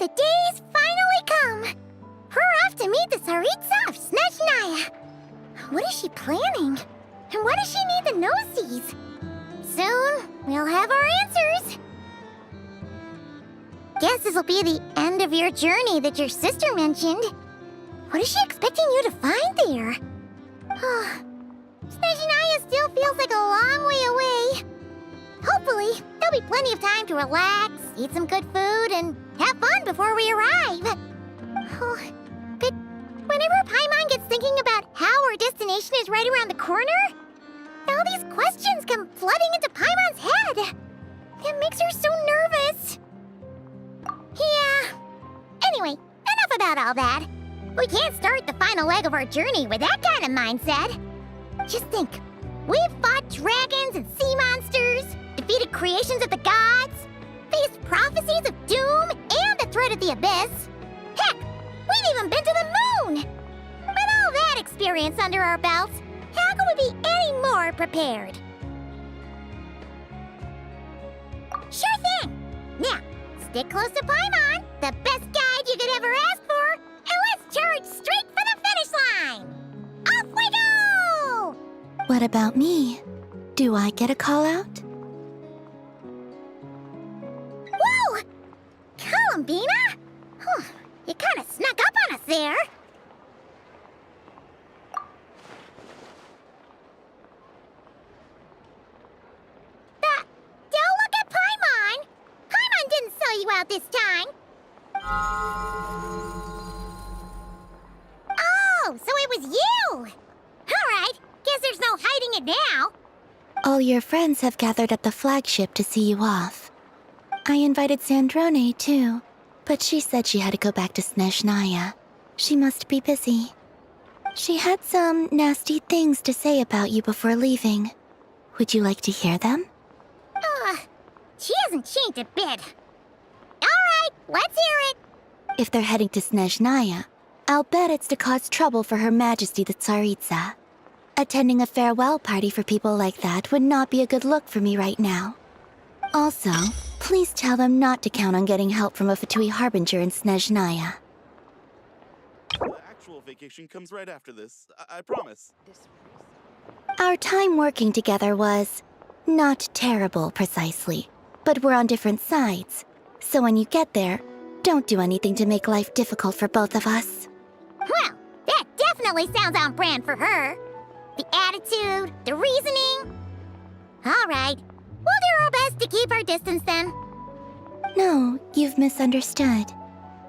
The day's finally come! We're off to meet the tsaritsa of Snezhnaya! What is she planning? And why does she need the nosies? Soon, we'll have our answers! Guess this'll be the end of your journey that your sister mentioned. What is she expecting you to find there? Snezhnaya still feels like a long way away. Hopefully, there'll be plenty of time to relax, eat some good food, and have fun before we arrive. But whenever Paimon gets thinking about how our destination is right around the corner, all these questions come flooding into Paimon's head. It makes her so nervous. Yeah. Anyway, enough about all that. We can't start the final leg of our journey with that kind of mindset. Just think, we've fought dragons and sea monsters, defeated creations of the gods, faced prophecies of doom and the threat of the abyss. Heck, we've even been to the moon! With all that experience under our belts, how could we be any more prepared? Sure thing! Now, stick close to Paimon, the best guide you could ever ask for, and let's charge straight for the finish line! Off we go! What about me? Do I get a call out? Whoa! Columbina? You kinda snuck up on us there. Don't look at Paimon! Paimon didn't sell you out this time. Oh, so it was you! Alright, guess there's no hiding it now. All your friends have gathered at the flagship to see you off. I invited Sandrone too, but she said she had to go back to Snezhnaya. She must be busy. She had some nasty things to say about you before leaving. Would you like to hear them? She hasn't changed a bit. Alright, let's hear it. If they're heading to Snezhnaya, I'll bet it's to cause trouble for Her Majesty the Tsaritsa. Attending a farewell party for people like that would not be a good look for me right now. Also, please tell them not to count on getting help from a Fatui Harbinger in Snezhnaya. The actual vacation comes right after this, I promise. Our time working together was not terrible, precisely, but we're on different sides. So when you get there, don't do anything to make life difficult for both of us. Well, that definitely sounds on brand for her. The attitude, the reasoning. Alright, we'll do our best to keep our distance then. No, you've misunderstood.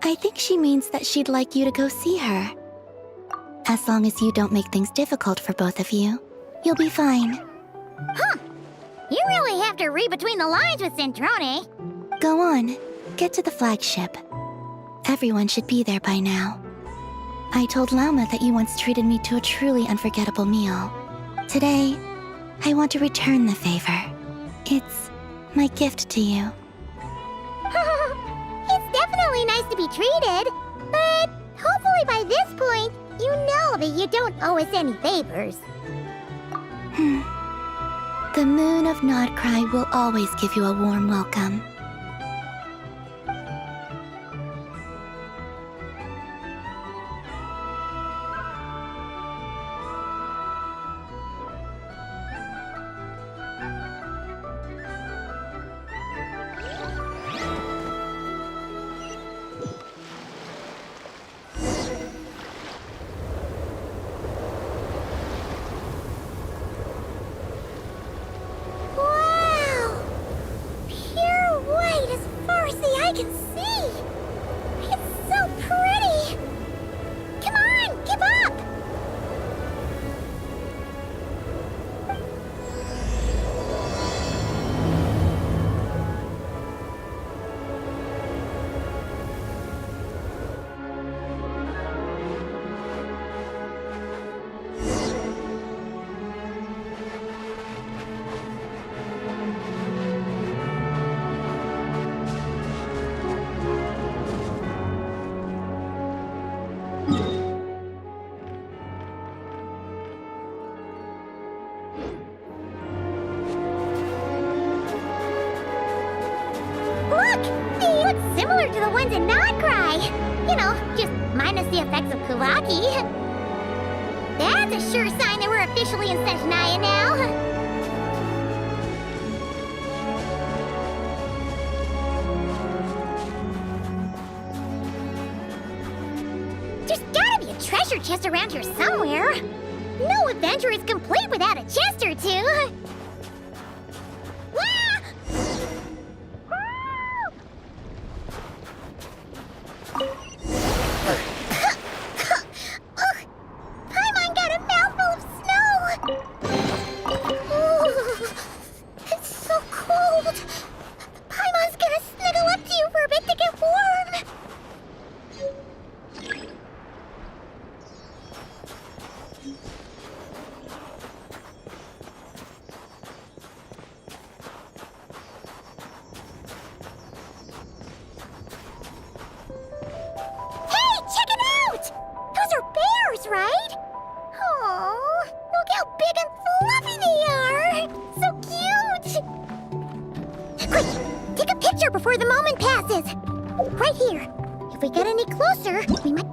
I think she means that she'd like you to go see her. As long as you don't make things difficult for both of you, you'll be fine. Huh. You really have to read between the lines with Sandrone. Go on, get to the flagship. Everyone should be there by now. I told Lama that you once treated me to a truly unforgettable meal. Today, I want to return the favor. It's my gift to you. It's definitely nice to be treated, but hopefully by this point, you know that you don't owe us any favors. The moon of Nodcry will always give you a warm welcome. Wow! Pure That's a sure sign that we're officially in Snezhnaya now. There's gotta be a treasure chest around here somewhere. No adventure is complete without a chest or two. Wah! Ugh, Paimon got a mouthful of snow. Ooh, it's so cold. Paimon's gonna snuggle up to you for a bit to get warm. Hey, check it out! Those are bears, right? Oh, look how big and fluffy they are! So cute! Quick, take a picture before the moment passes. Right here. If we get any closer, we might...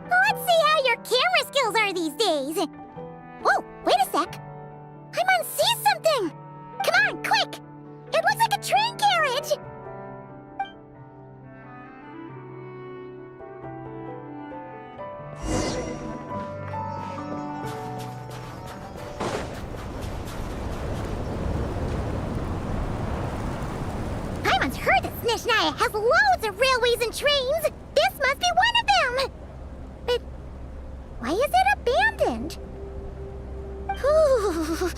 Let's see how your camera skills are these days. Whoa, wait a sec. Paimon sees something. Come on, quick. It looks like a train carriage. Paimon's heard that Snezhnaya has loads of railways and trains. This must be one of them. But why is it abandoned? Ooh,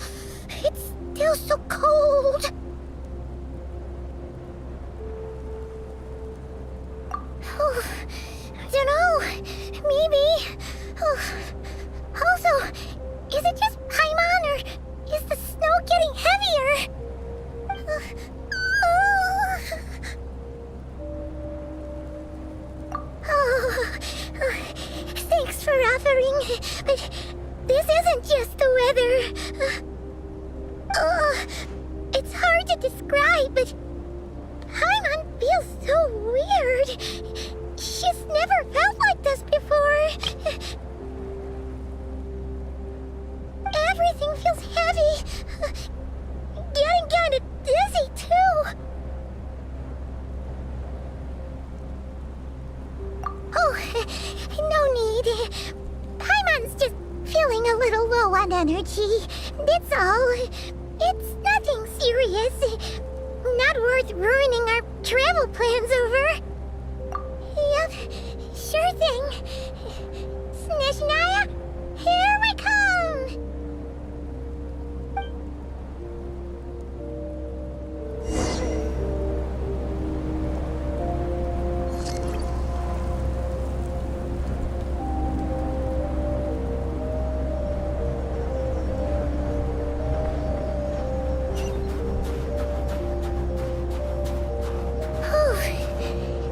it's still so cold. Oh, I don't know. Maybe. Oh. Also, is it just Paimon or is the snow getting heavier? Thanks for offering, but this isn't just the weather. It's hard to describe, but Paimon feels so weird. She's never felt like this before. Everything feels heavy. Getting kind of dizzy, too. Oh, no need. Paimon's just feeling a little low on energy. That's all. It's nothing serious. Not worth ruining our travel plans over. Yep, sure thing. Snezhnaya, here we come!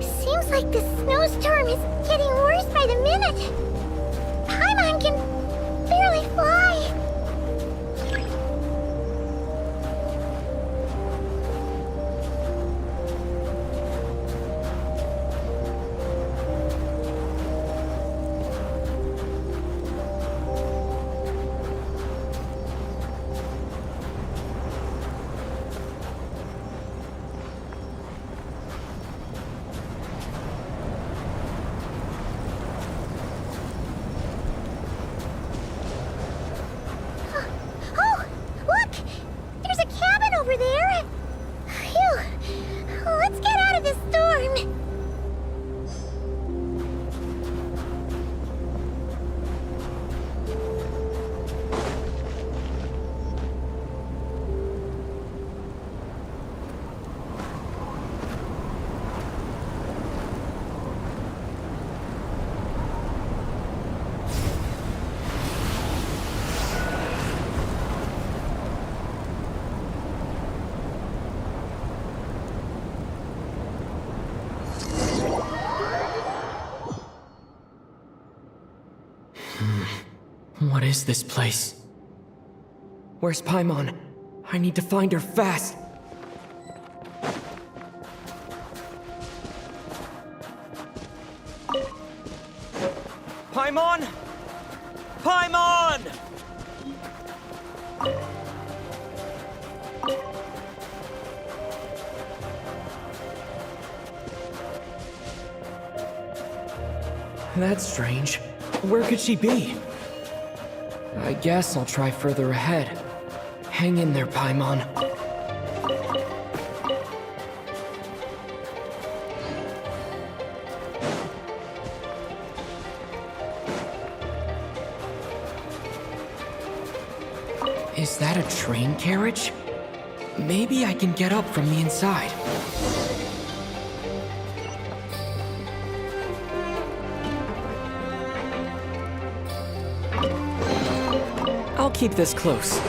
Seems like the snowstorm is getting worse by the minute. Paimon can barely fly. What is this place? Where's Paimon? I need to find her fast! Paimon! Paimon! That's strange. Where could she be? I guess I'll try further ahead. Hang in there, Paimon. Is that a train carriage? Maybe I can get up from the inside. I'll keep this close.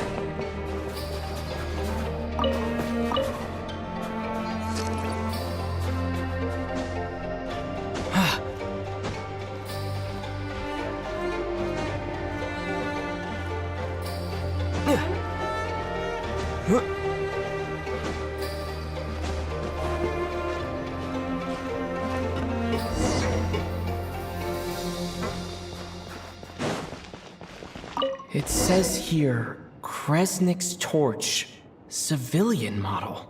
It says here, Kresnik's torch, civilian model.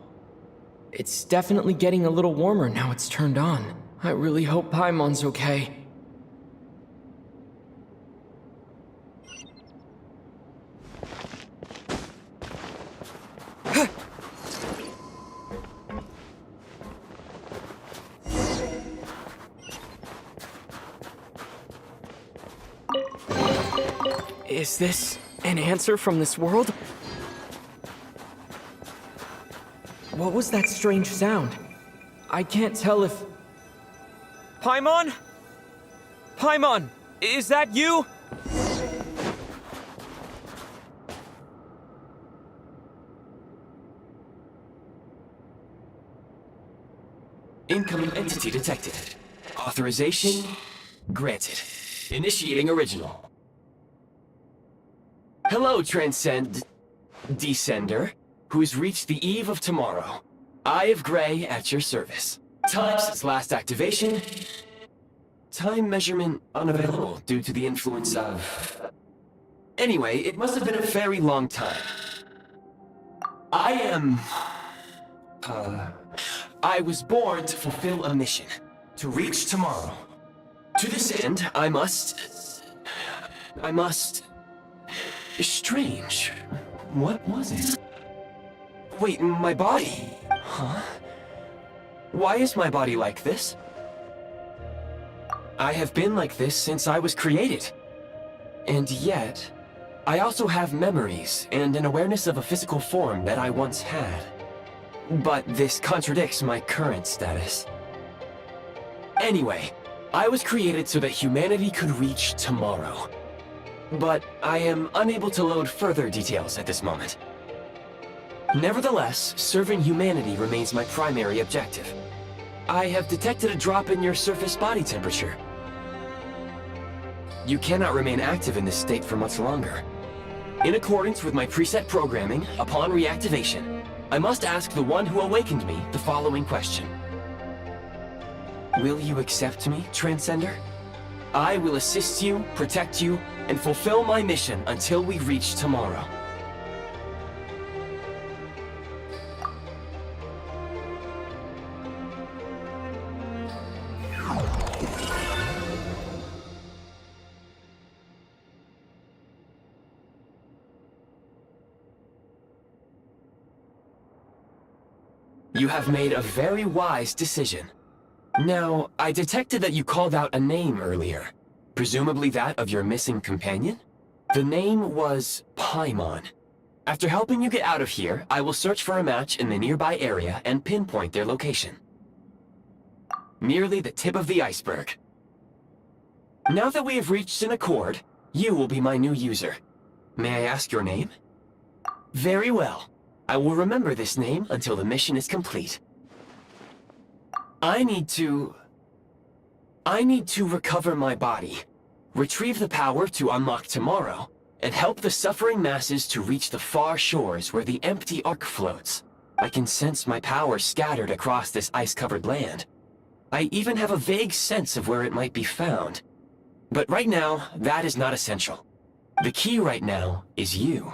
It's definitely getting a little warmer now it's turned on. I really hope Paimon's okay. Is this an answer from this world? What was that strange sound? I can't tell if... Paimon? Paimon, is that you? Incoming entity detected. Authorization granted. Initiating original. Hello, Descender, who's reached the eve of tomorrow. Eye of Grey at your service. Time since last activation. Time measurement unavailable due to the influence of... Anyway, it must have been a very long time. I was born to fulfill a mission. To reach tomorrow. To this end, I must... Strange. What was it? Wait, my body? Huh? Why is my body like this? I have been like this since I was created. And yet, I also have memories and an awareness of a physical form that I once had. But this contradicts my current status. Anyway, I was created so that humanity could reach tomorrow. But I am unable to load further details at this moment. Nevertheless, serving humanity remains my primary objective. I have detected a drop in your surface body temperature. You cannot remain active in this state for much longer. In accordance with my preset programming, upon reactivation, I must ask the one who awakened me the following question. Will you accept me, Transcender? I will assist you, protect you, and fulfill my mission until we reach tomorrow. You have made a very wise decision. Now, I detected that you called out a name earlier. Presumably that of your missing companion? The name was Paimon. After helping you get out of here, I will search for a match in the nearby area and pinpoint their location. Merely the tip of the iceberg. Now that we have reached an accord, you will be my new user. May I ask your name? Very well. I will remember this name until the mission is complete. I need to recover my body. Retrieve the power to unlock tomorrow, and help the suffering masses to reach the far shores where the empty ark floats. I can sense my power scattered across this ice-covered land. I even have a vague sense of where it might be found. But right now, that is not essential. The key right now is you.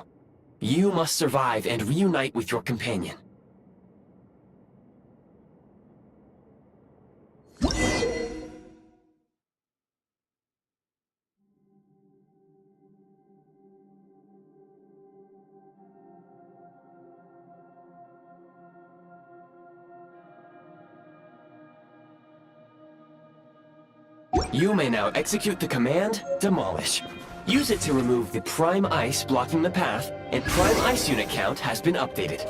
You must survive and reunite with your companion. You may now execute the command, Demolish. Use it to remove the Prime Ice blocking the path, and Prime Ice unit count has been updated.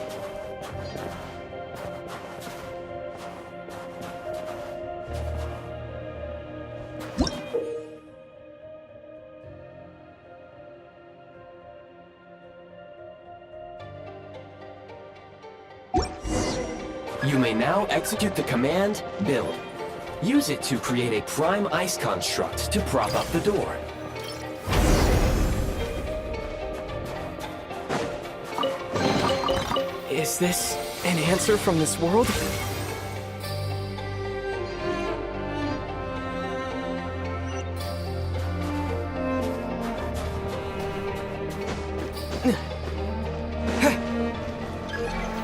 You may now execute the command, Build. Use it to create a Prime Ice construct to prop up the door. Is this an answer from this world?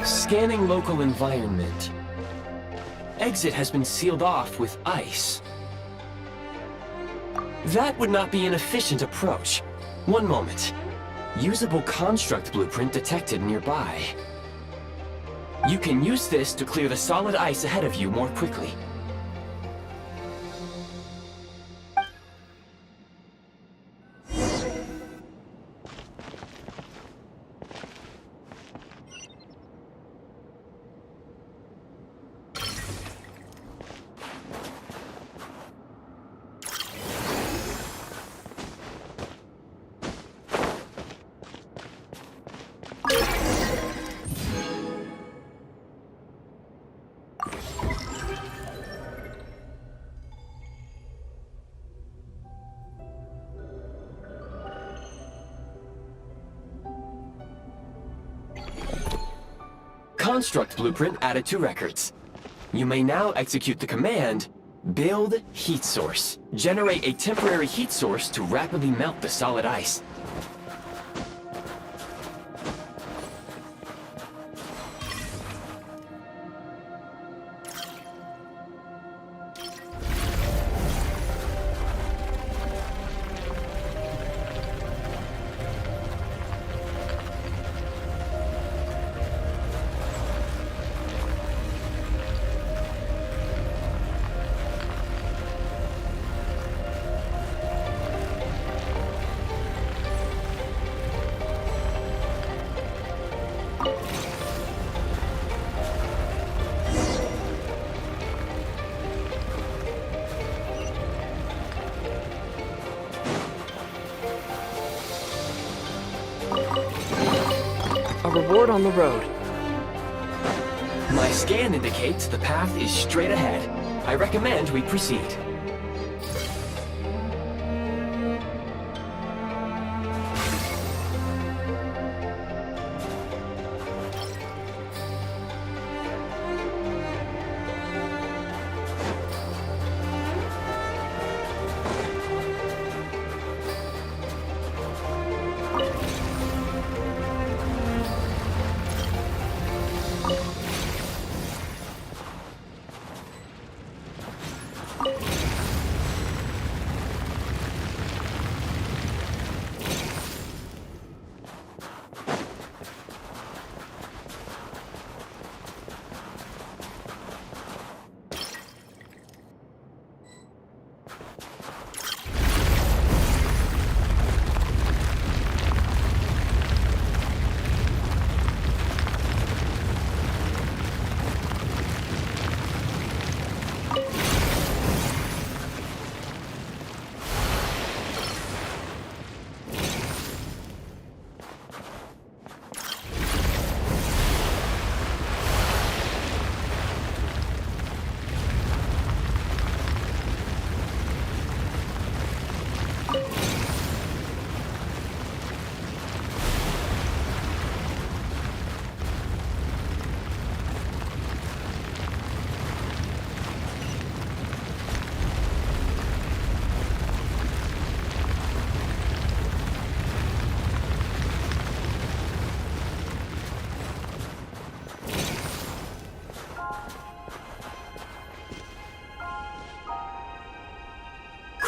Scanning local environment. Exit has been sealed off with ice. That would not be an efficient approach. One moment. Usable construct blueprint detected nearby. You can use this to clear the solid ice ahead of you more quickly. Construct blueprint added to records. You may now execute the command, Build Heat Source. Generate a temporary heat source to rapidly melt the solid ice. A reward on the road. My scan indicates the path is straight ahead. I recommend we proceed.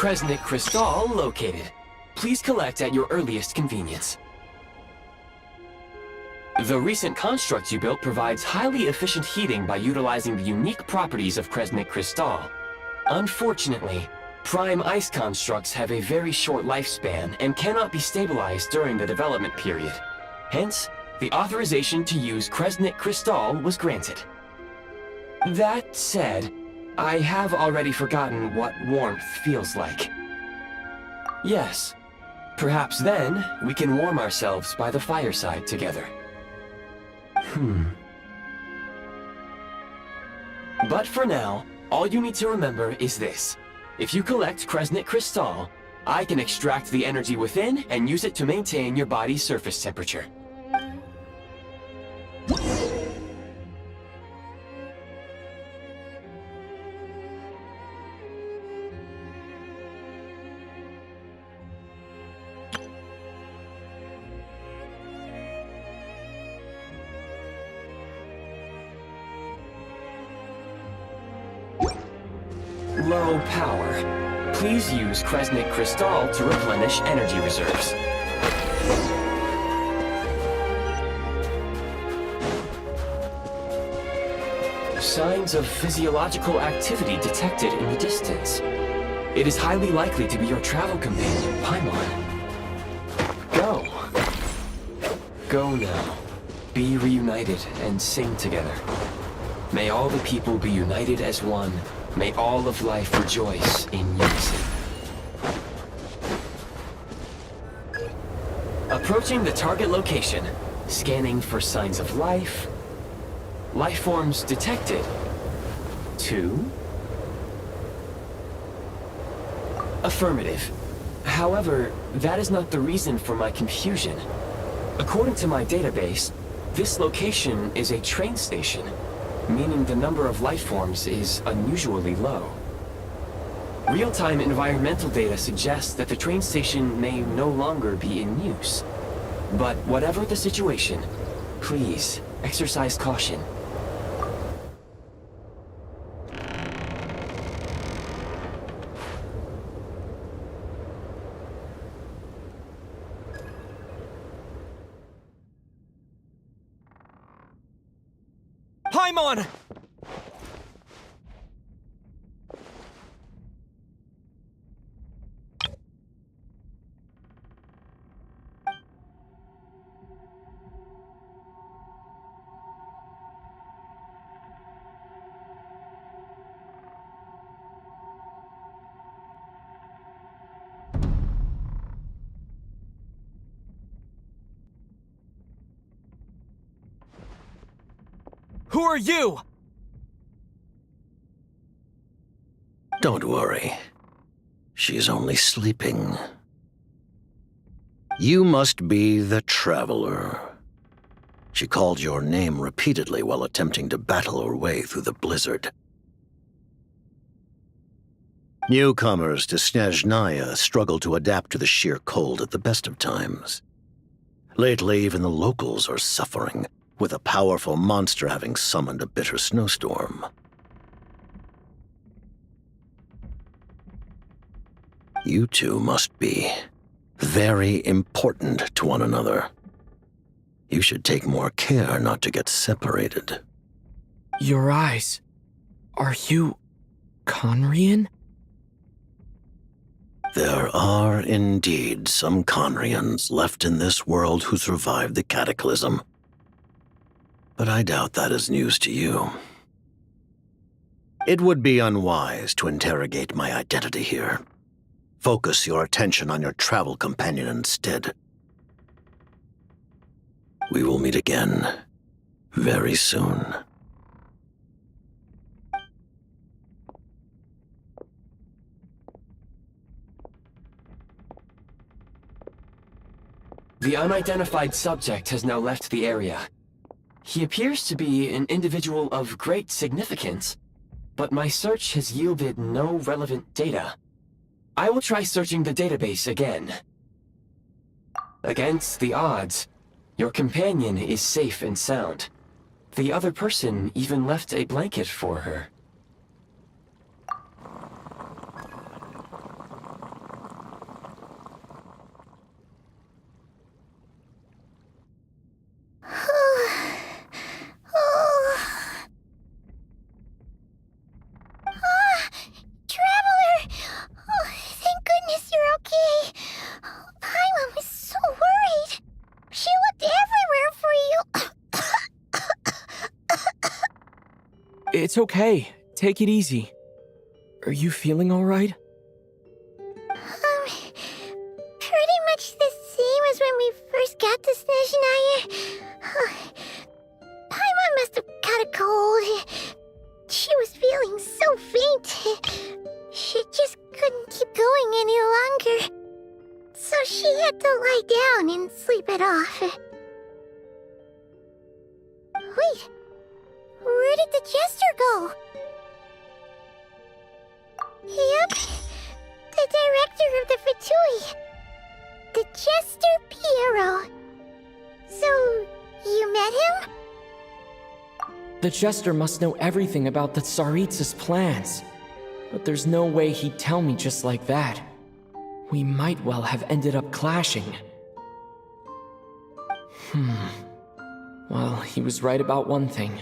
Kresnik crystal located. Please collect at your earliest convenience. The recent construct you built provides highly efficient heating by utilizing the unique properties of Kresnik crystal. Unfortunately, prime ice constructs have a very short lifespan and cannot be stabilized during the development period. Hence, the authorization to use Kresnik crystal was granted. That said, I have already forgotten what warmth feels like. Yes, perhaps then we can warm ourselves by the fireside together. But for now, all you need to remember is this. If you collect Kresnik crystal, I can extract the energy within and use it to maintain your body's surface temperature. Low power. Please use Kresnik crystal to replenish energy reserves. Signs of physiological activity detected in the distance. It is highly likely to be your travel companion, Paimon. Go. Go now. Be reunited and sing together. May all the people be united as one. May all of life rejoice in unison. Approaching the target location, scanning for signs of life. Life forms detected. 2. Affirmative. However, that is not the reason for my confusion. According to my database, this location is a train station, meaning the number of life forms is unusually low. Real-time environmental data suggests that the train station may no longer be in use. But whatever the situation, please exercise caution. Paimon! Who are you? Don't worry. She's only sleeping. You must be the Traveler. She called your name repeatedly while attempting to battle her way through the blizzard. Newcomers to Snezhnaya struggle to adapt to the sheer cold at the best of times. Lately, even the locals are suffering, with a powerful monster having summoned a bitter snowstorm. You two must be very important to one another. You should take more care not to get separated. Your eyes. Are you Conrian? There are indeed some Conrians left in this world who survived the cataclysm. But I doubt that is news to you. It would be unwise to interrogate my identity here. Focus your attention on your travel companion instead. We will meet again very soon. The unidentified subject has now left the area. He appears to be an individual of great significance, but my search has yielded no relevant data. I will try searching the database again. Against the odds, your companion is safe and sound. The other person even left a blanket for her. It's okay. Take it easy. Are you feeling alright? Pretty much the same as when we first got to Snezhnaya. Paimon must have got a cold. She was feeling so faint. She just couldn't keep going any longer. So she had to lie down and sleep it off. Wait, where did the jester go? Yep, the director of the Fatui. The jester Pierro. So, you met him? The jester must know everything about the tsaritsa's plans. But there's no way he'd tell me just like that. We might well have ended up clashing. Well, he was right about one thing.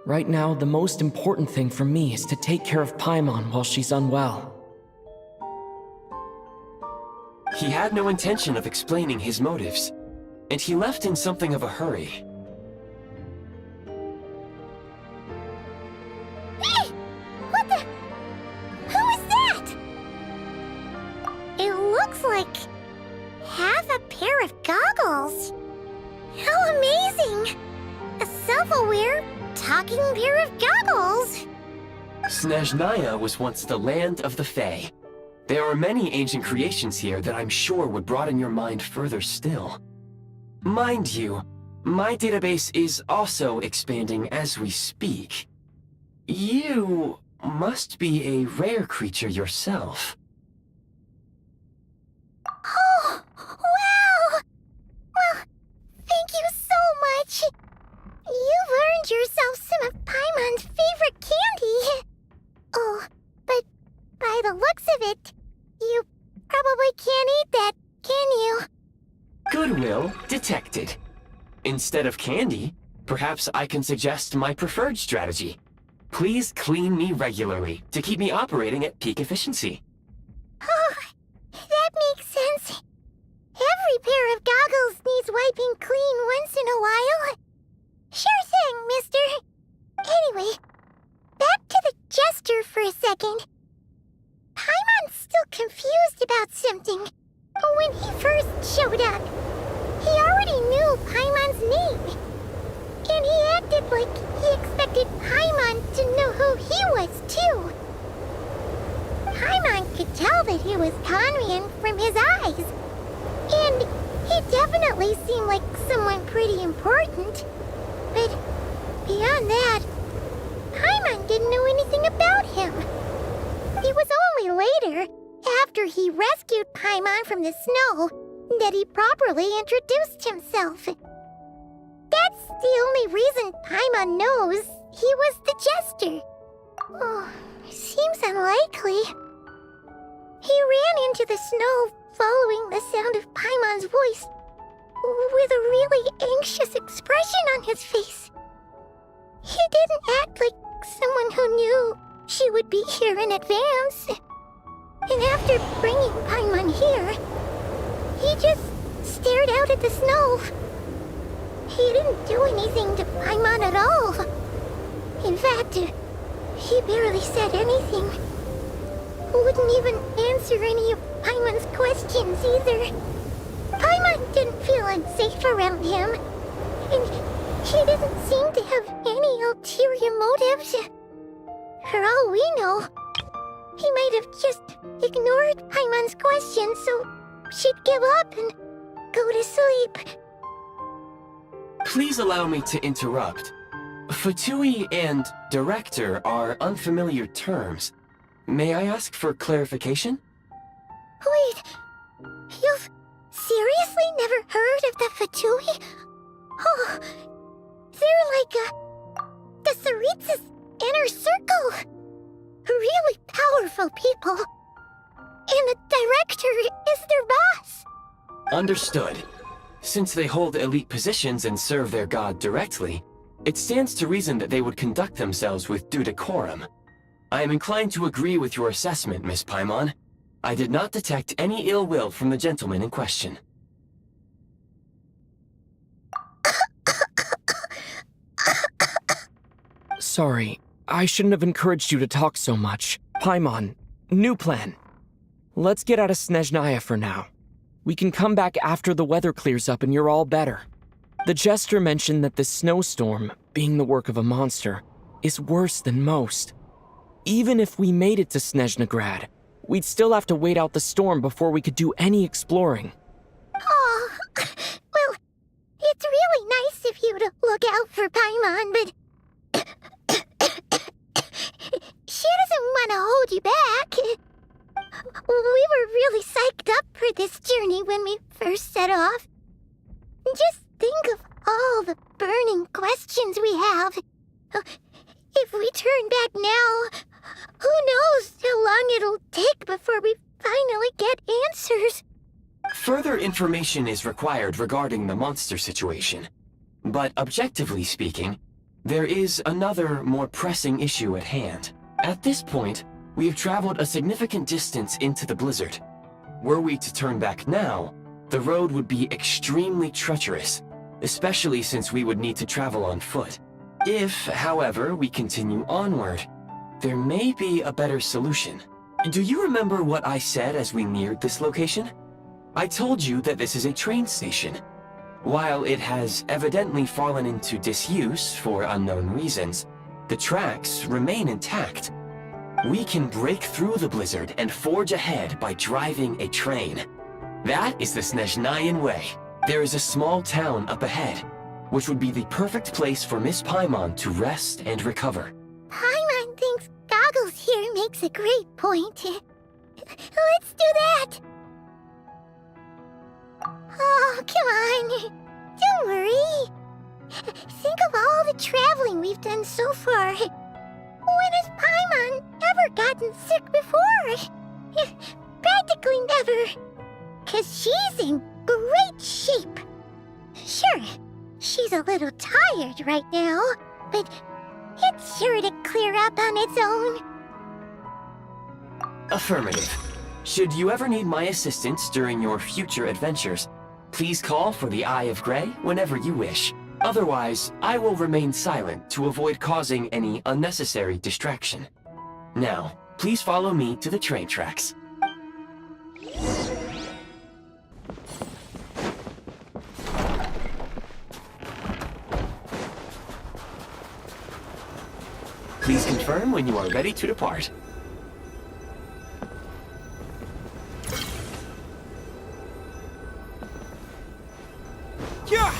Right now, the most important thing for me is to take care of Paimon while she's unwell. He had no intention of explaining his motives, and he left in something of a hurry. Hey! What the? Who is that? It looks like half a pair of goggles. How amazing! A self-aware, talking pair of goggles. Snezhnaya was once the land of the Fae. There are many ancient creations here that I'm sure would broaden your mind further still. Mind you, my database is also expanding as we speak. You must be a rare creature yourself. Oh, wow! Well, thank you so much. You've earned yourself some of Paimon's favorite candy. Oh, but by the looks of it, you probably can't eat that, can you? Goodwill detected. Instead of candy, perhaps I can suggest my preferred strategy. Please clean me regularly to keep me operating at peak efficiency. Oh, that makes sense. Every pair of goggles needs wiping clean once in a while. Sure thing, mister. Anyway, back to the jester for a second. Paimon's still confused about something. When he first showed up, he already knew Paimon's name. And he acted like he expected Paimon to know who he was, too. Paimon could tell that he was Conran from his eyes. And he definitely seemed like someone pretty important. But beyond that, Paimon didn't know anything about him. It was only later, after he rescued Paimon from the snow, that he properly introduced himself. That's the only reason Paimon knows he was the jester. Oh, seems unlikely. He ran into the snow following the sound of Paimon's voice, with a really anxious expression on his face. He didn't act like someone who knew she would be here in advance. And after bringing Paimon here, he just stared out at the snow. He didn't do anything to Paimon at all. In fact, he barely said anything. Wouldn't even answer any of Paimon's questions either. Paimon didn't feel unsafe around him, and he didn't seem to have any ulterior motives. For all we know, he might have just ignored Paimon's questions so she'd give up and go to sleep. Please allow me to interrupt. Fatui and director are unfamiliar terms. May I ask for clarification? Wait, you've seriously never heard of the Fatui? Oh, they're like the tsaritsa's inner circle. Really powerful people. And the director is their boss. Understood. Since they hold elite positions and serve their god directly, it stands to reason that they would conduct themselves with due decorum. I am inclined to agree with your assessment, Miss Paimon. I did not detect any ill will from the gentleman in question. Sorry, I shouldn't have encouraged you to talk so much. Paimon, new plan. Let's get out of Snezhnaya for now. We can come back after the weather clears up and you're all better. The jester mentioned that this snowstorm, being the work of a monster, is worse than most. Even if we made it to Snezhnagrad, we'd still have to wait out the storm before we could do any exploring. Oh, well, it's really nice of you to look out for Paimon, but she doesn't want to hold you back. We were really psyched up for this journey when we first set off. Just think of all the burning questions we have. If we turn back now, who knows how long it'll take before we finally get answers. Further information is required regarding the monster situation. But objectively speaking, there is another, more pressing issue at hand. At this point, we have traveled a significant distance into the blizzard. Were we to turn back now, the road would be extremely treacherous, especially since we would need to travel on foot. If, however, we continue onward, there may be a better solution. Do you remember what I said as we neared this location? I told you that this is a train station. While it has evidently fallen into disuse for unknown reasons, the tracks remain intact. We can break through the blizzard and forge ahead by driving a train. That is the Snezhnayan way. There is a small town up ahead, which would be the perfect place for Miss Paimon to rest and recover. Paimon thinks Goggles here makes a great point. Let's do that! Oh, come on. Don't worry. Think of all the traveling we've done so far. When has Paimon ever gotten sick before? Practically never. 'Cause she's in great shape. Sure, she's a little tired right now, but it's sure to clear up on its own. Affirmative. Should you ever need my assistance during your future adventures, please call for the Eye of Grey whenever you wish. Otherwise, I will remain silent to avoid causing any unnecessary distraction. Now, please follow me to the train tracks. Please confirm when you are ready to depart. Yeah!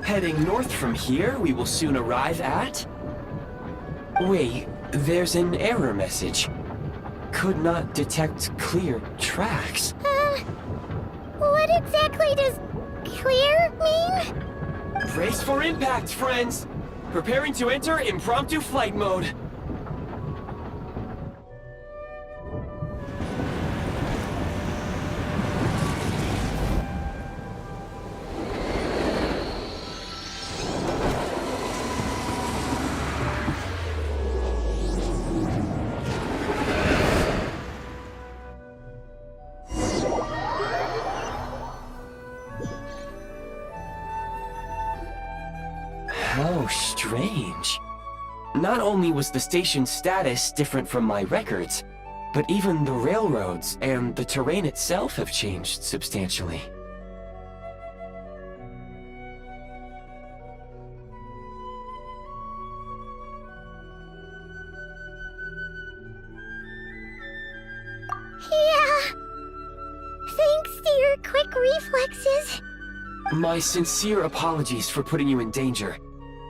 Heading north from here, we will soon arrive at... Wait, there's an error message. Could not detect clear tracks. What exactly does clear mean? Brace for impact, friends! Preparing to enter impromptu flight mode. How strange. Not only was the station's status different from my records, but even the railroads and the terrain itself have changed substantially. Yeah. Thanks to your quick reflexes. My sincere apologies for putting you in danger.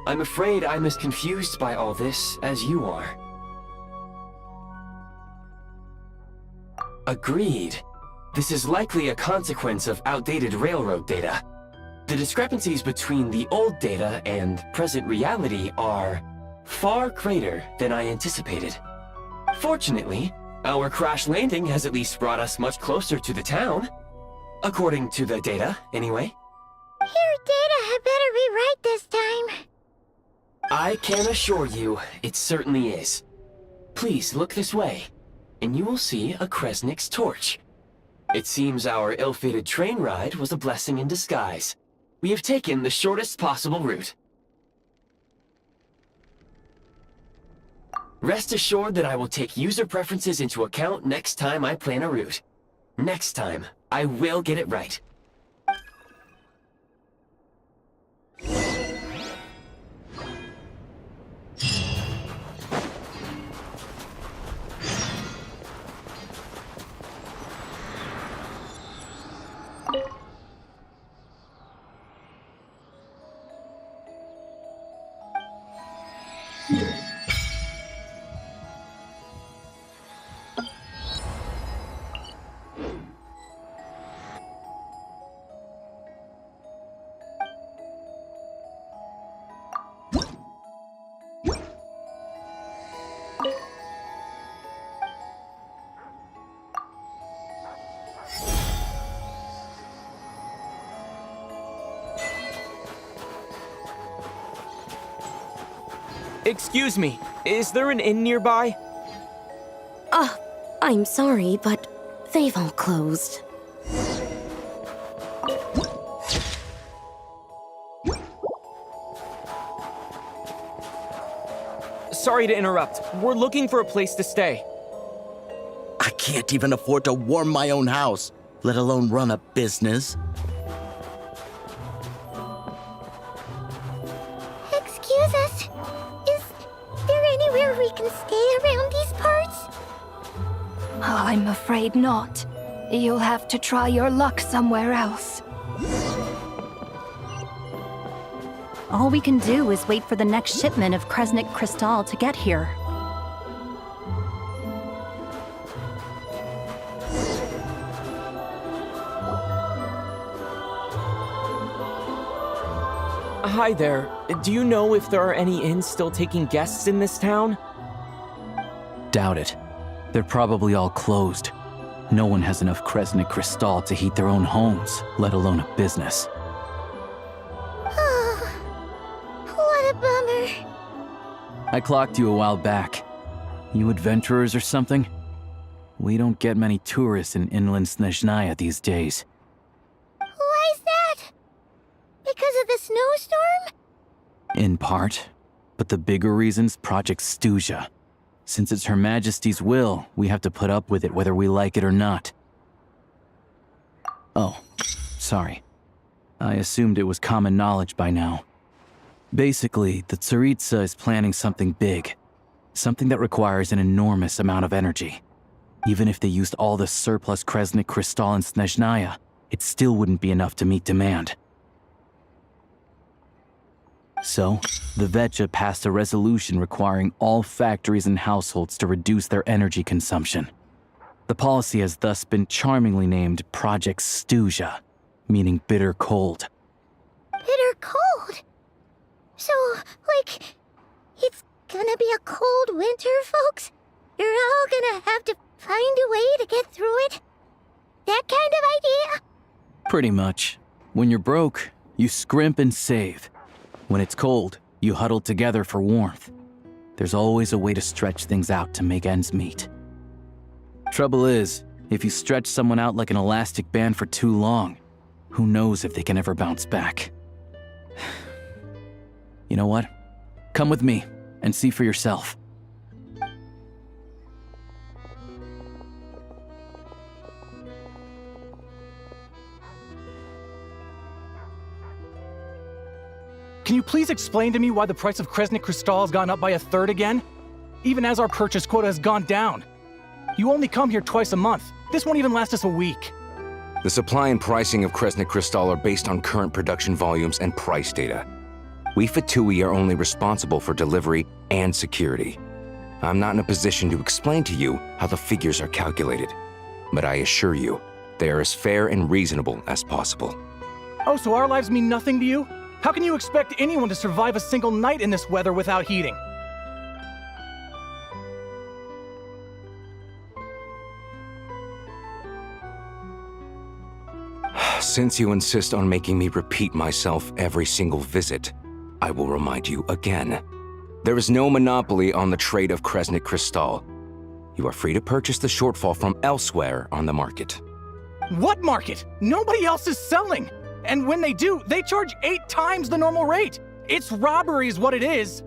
I'm afraid I'm as confused by all this as you are. Agreed. This is likely a consequence of outdated railroad data. The discrepancies between the old data and present reality are far greater than I anticipated. Fortunately, our crash landing has at least brought us much closer to the town. According to the data, anyway. Your data had better be right this time. I can assure you, it certainly is. Please look this way, and you will see a Kresnik's torch. It seems our ill-fated train ride was a blessing in disguise. We have taken the shortest possible route. Rest assured that I will take user preferences into account next time I plan a route. Next time, I will get it right. Excuse me, is there an inn nearby? I'm sorry, but they've all closed. Sorry to interrupt. We're looking for a place to stay. I can't even afford to warm my own house, let alone run a business. Excuse us. Is there anywhere we can stay around these parts? I'm afraid not. You'll have to try your luck somewhere else. All we can do is wait for the next shipment of Kresnik crystal to get here. Hi there. Do you know if there are any inns still taking guests in this town? Doubt it. They're probably all closed. No one has enough Kresnik crystal to heat their own homes, let alone a business. Oh, what a bummer. I clocked you a while back. You adventurers or something? We don't get many tourists in inland Snezhnaya these days. Why is that? Because of the snowstorm? In part. But the bigger reason's Project Stuzha. Since it's Her Majesty's will, we have to put up with it whether we like it or not. Oh, sorry. I assumed it was common knowledge by now. Basically, the tsaritsa is planning something big. Something that requires an enormous amount of energy. Even if they used all the surplus Kresnik crystal in Snezhnaya, it still wouldn't be enough to meet demand. So, the Vetja passed a resolution requiring all factories and households to reduce their energy consumption. The policy has thus been charmingly named Project Stuzha, meaning bitter cold. Bitter cold? So, like, it's gonna be a cold winter, folks? You're all gonna have to find a way to get through it? That kind of idea? Pretty much. When you're broke, you scrimp and save. When it's cold, you huddle together for warmth. There's always a way to stretch things out to make ends meet. Trouble is, if you stretch someone out like an elastic band for too long, who knows if they can ever bounce back. You know what? Come with me and see for yourself. Can you please explain to me why the price of Kresnik crystal has gone up by 1/3 again? Even as our purchase quota has gone down. You only come here twice a month. This won't even last us a week. The supply and pricing of Kresnik crystal are based on current production volumes and price data. We Fatui are only responsible for delivery and security. I'm not in a position to explain to you how the figures are calculated. but I assure you, they are as fair and reasonable as possible. Oh, so our lives mean nothing to you? How can you expect anyone to survive a single night in this weather without heating? Since you insist on making me repeat myself every single visit, I will remind you again. There is no monopoly on the trade of Kresnik Crystal. You are free to purchase the shortfall from elsewhere on the market. What market? Nobody else is selling! And when they do, they charge 8 times the normal rate! It's robbery is what it is!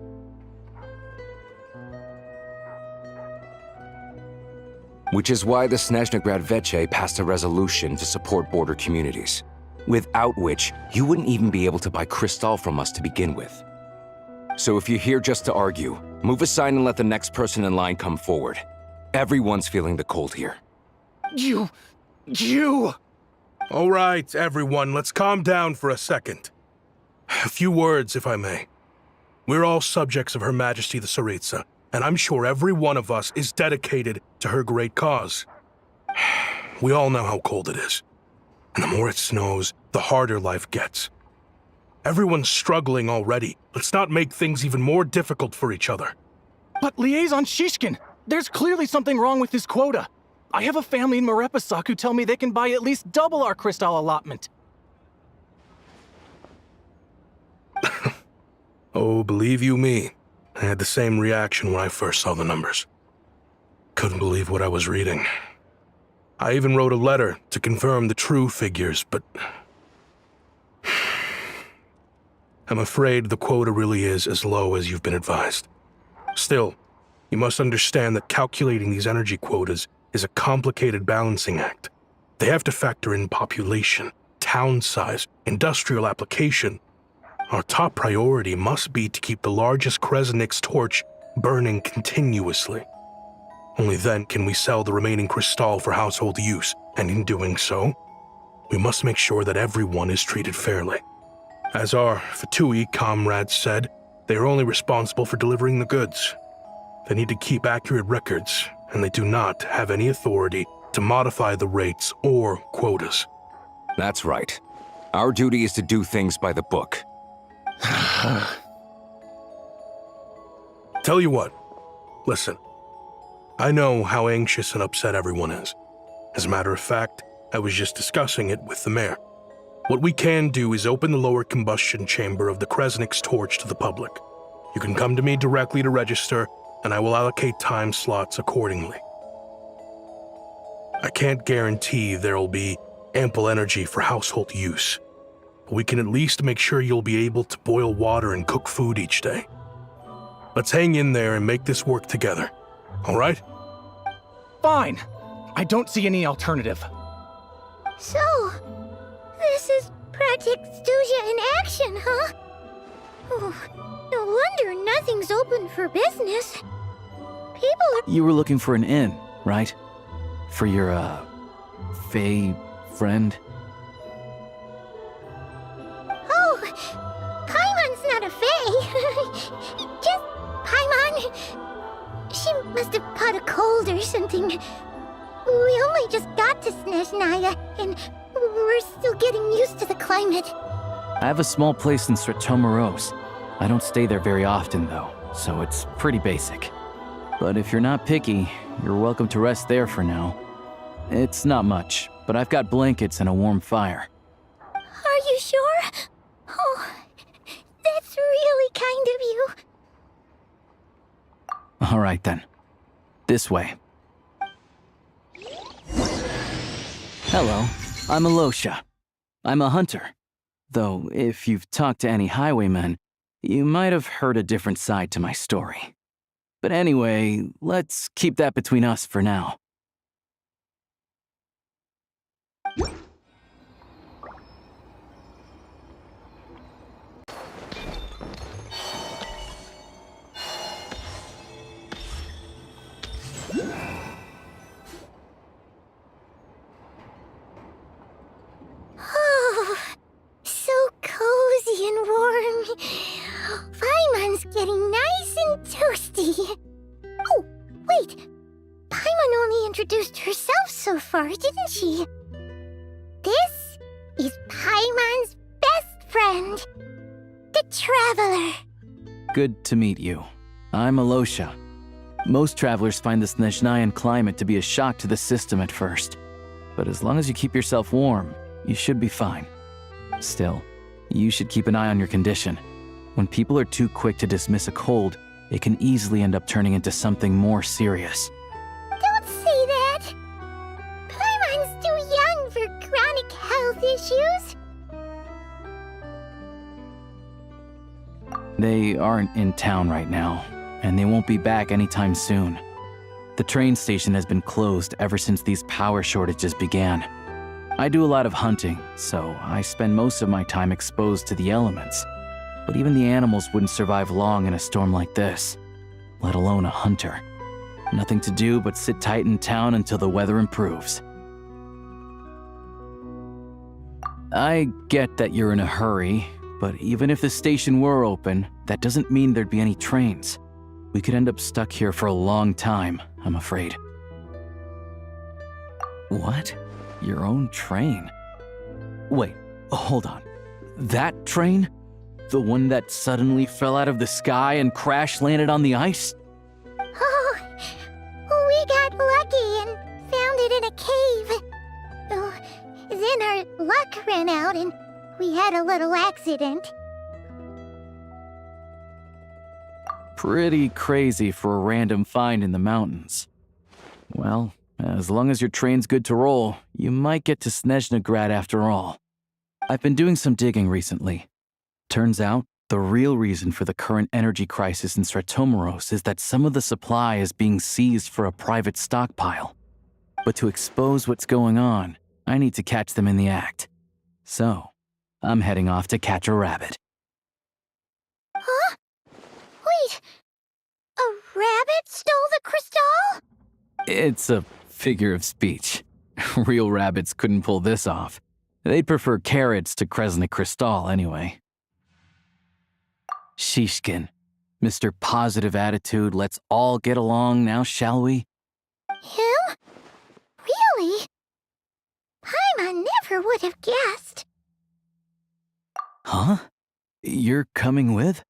Which is why the Snezhnaya Veche passed a resolution to support border communities, without which you wouldn't even be able to buy crystal from us to begin with. So if you're here just to argue, move aside and let the next person in line come forward. Everyone's feeling the cold here. You... All right, everyone, let's calm down for a second. A few words, if I may. We're all subjects of Her Majesty the Tsaritsa, and I'm sure every one of us is dedicated to her great cause. We all know how cold it is. And the more it snows, the harder life gets. Everyone's struggling already. Let's not make things even more difficult for each other. But Liaison Shishkin, there's clearly something wrong with this quota. I have a family in Marepasak who tell me they can buy at least double our crystal allotment. Oh, believe you me, I had the same reaction when I first saw the numbers. Couldn't believe what I was reading. I even wrote a letter to confirm the true figures, but... I'm afraid the quota really is as low as you've been advised. Still, you must understand that calculating these energy quotas is a complicated balancing act. They have to factor in population, town size, industrial application. Our top priority must be to keep the largest Kresnik's torch burning continuously. Only then can we sell the remaining crystal for household use, and in doing so, we must make sure that everyone is treated fairly. As our Fatui comrades said, they are only responsible for delivering the goods. They need to keep accurate records, and they do not have any authority to modify the rates or quotas. That's right. Our duty is to do things by the book. Tell you what, listen. I know how anxious and upset everyone is. As a matter of fact, I was just discussing it with the mayor. What we can do is open the lower combustion chamber of the Kresnik's torch to the public. You can come to me directly to register, and I will allocate time slots accordingly. I can't guarantee there'll be ample energy for household use, but we can at least make sure you'll be able to boil water and cook food each day. Let's hang in there and make this work together, all right? Fine. I don't see any alternative. So, this is Project Stuzha in action, huh? Oh, no wonder nothing's open for business. People are... You were looking for an inn, right? For your, Fae friend? Oh, Paimon's not a Fae. Just Paimon. She must have caught a cold or something. We only just got to Snezhnaya, and we're still getting used to the climate. I have a small place in Stratomaros. I don't stay there very often, though, so it's pretty basic. But if you're not picky, you're welcome to rest there for now. It's not much, but I've got blankets and a warm fire. Are you sure? Oh, that's really kind of you. All right, then. This way. Hello, I'm Alyosha. I'm a hunter. Though, if you've talked to any highwaymen, you might have heard a different side to my story. But anyway, let's keep that between us for now. Oh, so cozy and warm. Paimon's getting nice and toasty. Oh, wait. Paimon only introduced herself so far. before, didn't she? This is Paimon's best friend, the Traveler. Good to meet you. I'm Alyosha. Most travelers find the Snezhnayan climate to be a shock to the system at first. But as long as you keep yourself warm, you should be fine. Still, you should keep an eye on your condition. When people are too quick to dismiss a cold, it can easily end up turning into something more serious. Don't say that! Paimon's too young for chronic health issues. They aren't in town right now, and they won't be back anytime soon. The train station has been closed ever since these power shortages began. I do a lot of hunting, so I spend most of my time exposed to the elements. But even the animals wouldn't survive long in a storm like this, let alone a hunter. Nothing to do but sit tight in town until the weather improves. I get that you're in a hurry, but even if the station were open, that doesn't mean there'd be any trains. We could end up stuck here for a long time, I'm afraid. What? Your own train? Wait, hold on. That train? The one that suddenly fell out of the sky and crash-landed on the ice? Oh, we got lucky and found it in a cave. Oh, then our luck ran out and we had a little accident. Pretty crazy for a random find in the mountains. Well, as long as your train's good to roll, you might get to Snezhnaya after all. I've been doing some digging recently. Turns out, the real reason for the current energy crisis in Stratomeros is that some of the supply is being seized for a private stockpile. But to expose what's going on, I need to catch them in the act. So, I'm heading off to catch a rabbit. Huh? Wait, a rabbit stole the crystal? It's a figure of speech. Real rabbits couldn't pull this off. They'd prefer carrots to Kresnik Crystal anyway. Shishkin, Mr. Positive Attitude, let's all get along now, shall we? Him? Really? Paimon never would have guessed. Huh? You're coming with?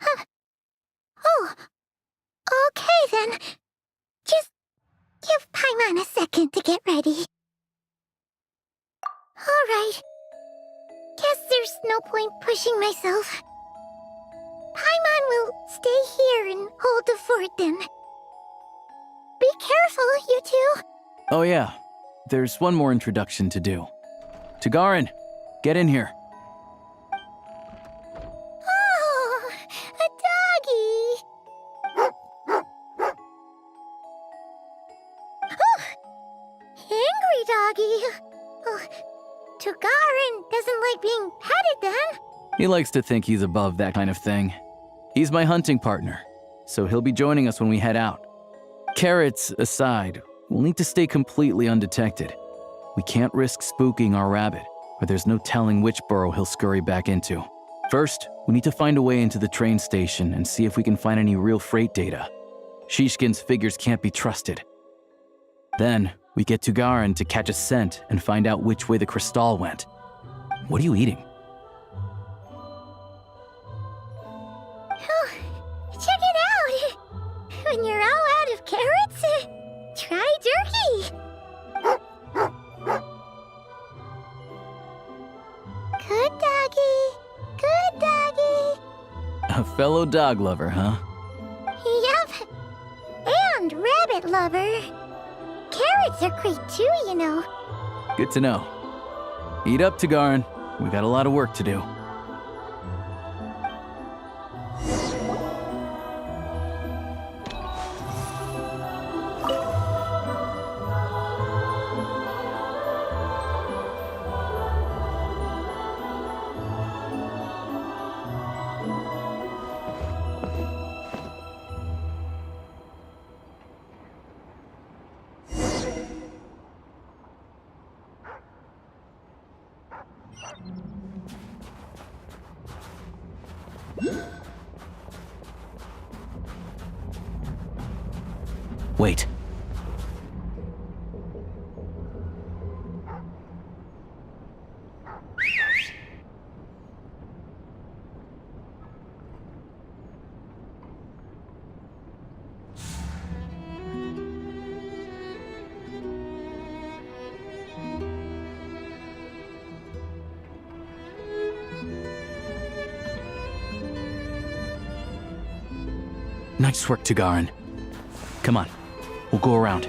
Huh. Oh, okay then. Just give Paimon a second to get ready. All right. Guess there's no point pushing myself. Paimon will stay here and hold the fort then. Be careful, you two. Oh yeah, there's one more introduction to do. Tagarin, get in here. Oh, a doggy. Oh, angry doggy. Oh, Tagarin doesn't like being petted then. He likes to think he's above that kind of thing. He's my hunting partner, so he'll be joining us when we head out. Carrots aside, we'll need to stay completely undetected. We can't risk spooking our rabbit, or there's no telling which burrow he'll scurry back into. First, we need to find a way into the train station and see if we can find any real freight data. Shishkin's figures can't be trusted. Then, we get Tagarin to catch a scent and find out which way the crystal went. What are you eating? Oh, check it out! When you're all out of carrots, try jerky! Good doggy, good doggy. A fellow dog lover, huh? Yup, and rabbit lover. Carrots are great too, you know. Good to know. Eat up, Tagarin. We got a lot of work to do. Wait. Nice work, Tagarin. Come on, we'll go around.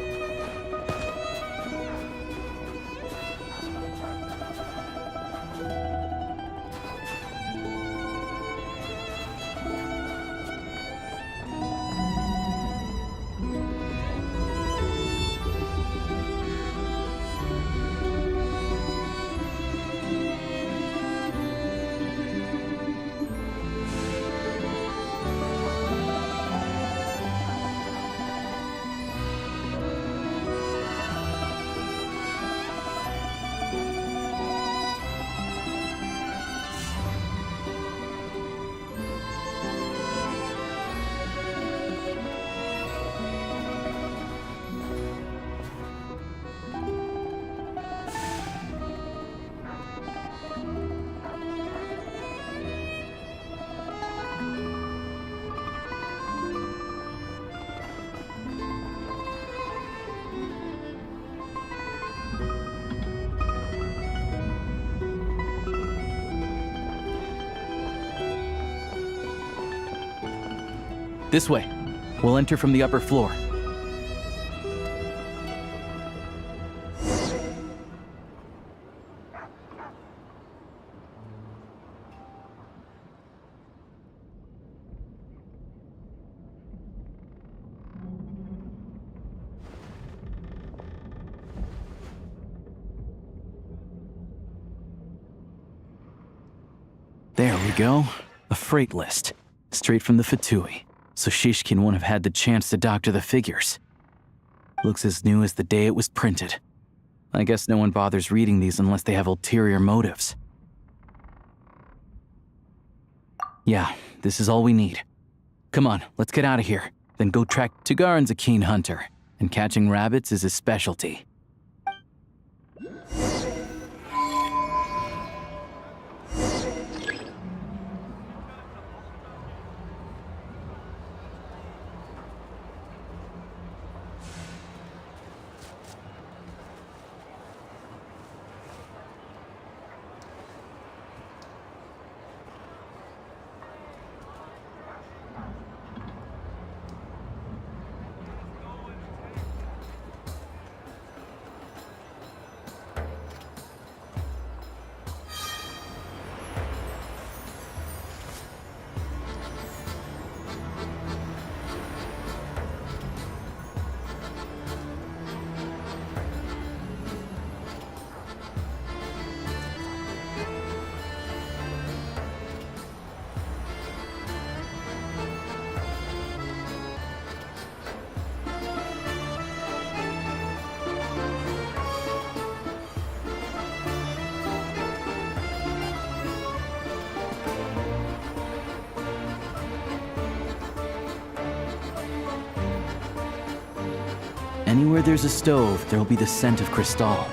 This way. We'll enter from the upper floor. There we go. A freight list. Straight from the Fatui. So Shishkin won't have had the chance to doctor the figures. Looks as new as the day it was printed. I guess no one bothers reading these unless they have ulterior motives. Yeah, this is all we need. Come on, let's get out of here. Then go track. Tagarin's a keen hunter, and catching rabbits is his specialty. Anywhere there's a stove, there'll be the scent of crystal.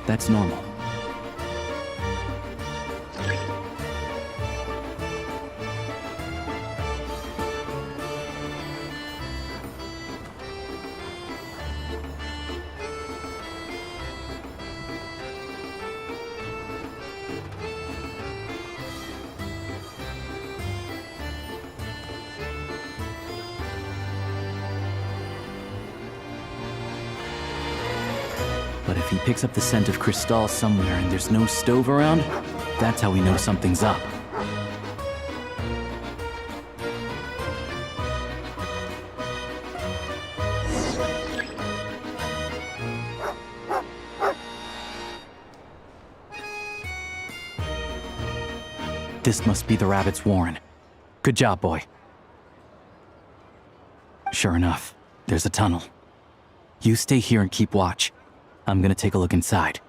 That's normal. But if he picks up the scent of crystal somewhere and there's no stove around, that's how we know something's up. This must be the rabbit's warren. Good job, boy. Sure enough, there's a tunnel. You stay here and keep watch. I'm gonna take a look inside.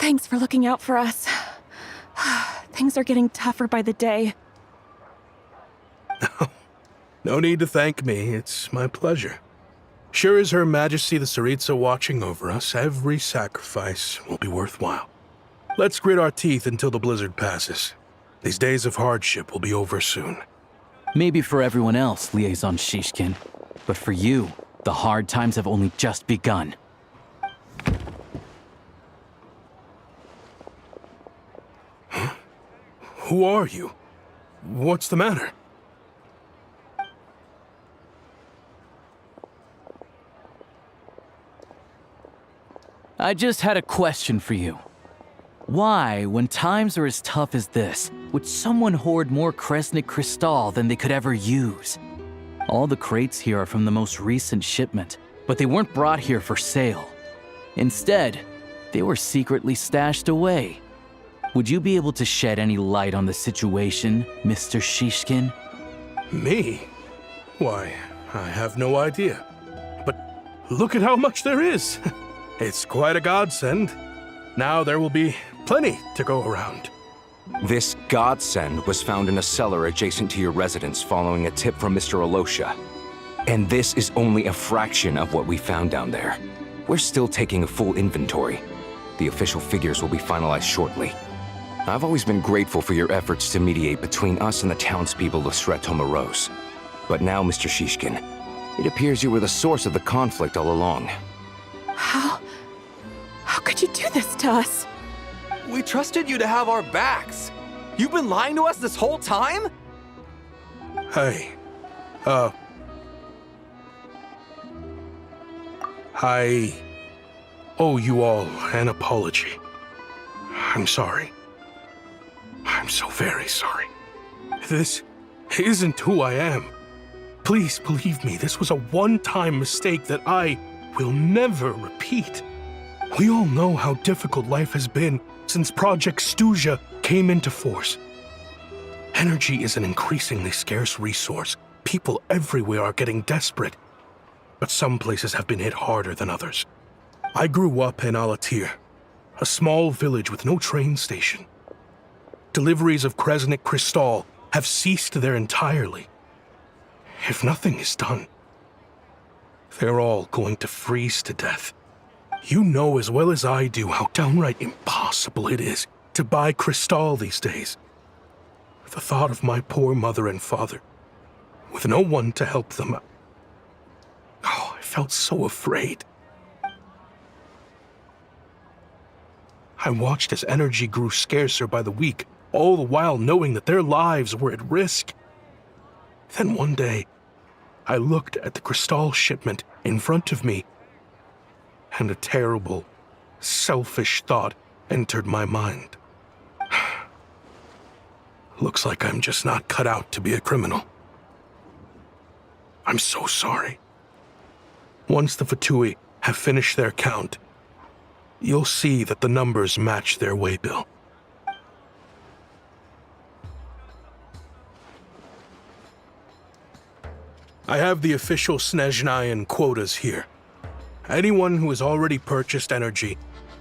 Thanks for looking out for us. Things are getting tougher by the day. No need to thank me. It's my pleasure. Sure as Her Majesty the Tsaritsa watching over us, every sacrifice will be worthwhile. Let's grit our teeth until the blizzard passes. These days of hardship will be over soon. Maybe for everyone else, Liaison Shishkin. But for you, the hard times have only just begun. Huh? Who are you? What's the matter? I just had a question for you. Why, when times are as tough as this, would someone hoard more Kresnik Crystal than they could ever use? All the crates here are from the most recent shipment, but they weren't brought here for sale. Instead, they were secretly stashed away. Would you be able to shed any light on the situation, Mr. Shishkin? Me? Why, I have no idea. But look at how much there is. It's quite a godsend. Now there will be plenty to go around. This godsend was found in a cellar adjacent to your residence following a tip from Mr. Alyosha. And this is only a fraction of what we found down there. We're still taking a full inventory. The official figures will be finalized shortly. I've always been grateful for your efforts to mediate between us and the townspeople of Sretomaros. But now, Mr. Shishkin, it appears you were the source of the conflict all along. How could you do this to us? We trusted you to have our backs. You've been lying to us this whole time? Hey, I owe you all an apology. I'm sorry. I'm so very sorry. This isn't who I am. Please believe me, this was a one-time mistake that I will never repeat. We all know how difficult life has been since Project Stuzha came into force. Energy is an increasingly scarce resource. People everywhere are getting desperate, but some places have been hit harder than others. I grew up in Alatir, a small village with no train station. Deliveries of Kresnik Crystal have ceased there entirely. If nothing is done, they're all going to freeze to death. You know as well as I do how downright impossible it is to buy Crystal these days. The thought of my poor mother and father, with no one to help them, I felt so afraid. I watched as energy grew scarcer by the week, all the while knowing that their lives were at risk. Then one day, I looked at the Crystal shipment in front of me, and a terrible, selfish thought entered my mind. Looks like I'm just not cut out to be a criminal. I'm so sorry. Once the Fatui have finished their count, you'll see that the numbers match their waybill. I have the official Snezhnayan quotas here. Anyone who has already purchased energy,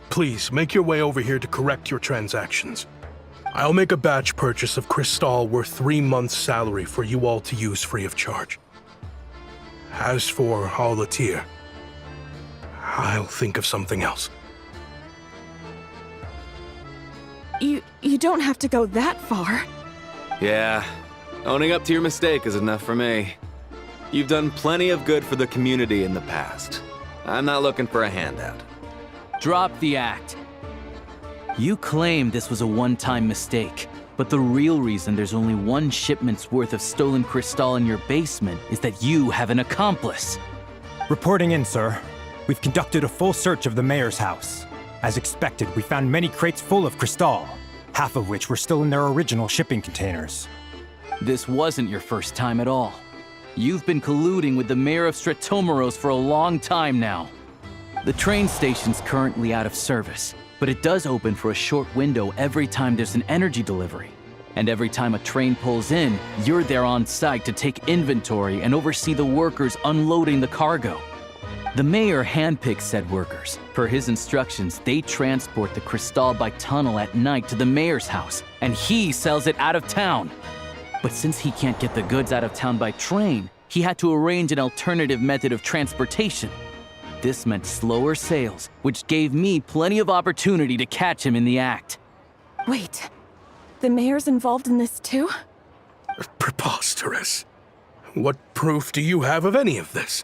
please make your way over here to correct your transactions. I'll make a batch purchase of Crystal worth 3 months' salary for you all to use free of charge. As for Alatir, I'll think of something else. You don't have to go that far. Yeah, owning up to your mistake is enough for me. You've done plenty of good for the community in the past. I'm not looking for a handout. Drop the act. You claim this was a one-time mistake, but the real reason there's only 1 shipment's worth of stolen Crystal in your basement is that you have an accomplice. Reporting in, sir. We've conducted a full search of the mayor's house. As expected, we found many crates full of Crystal, half of which were still in their original shipping containers. This wasn't your first time at all. You've been colluding with the mayor of Sretomaros for a long time now. The train station's currently out of service, but it does open for a short window every time there's an energy delivery. And every time a train pulls in, you're there on site to take inventory and oversee the workers unloading the cargo. The mayor handpicks said workers. Per his instructions, they transport the crystal by tunnel at night to the mayor's house, and he sells it out of town. But since he can't get the goods out of town by train, he had to arrange an alternative method of transportation. This meant slower sales, which gave me plenty of opportunity to catch him in the act. Wait, the mayor's involved in this too? Preposterous. What proof do you have of any of this?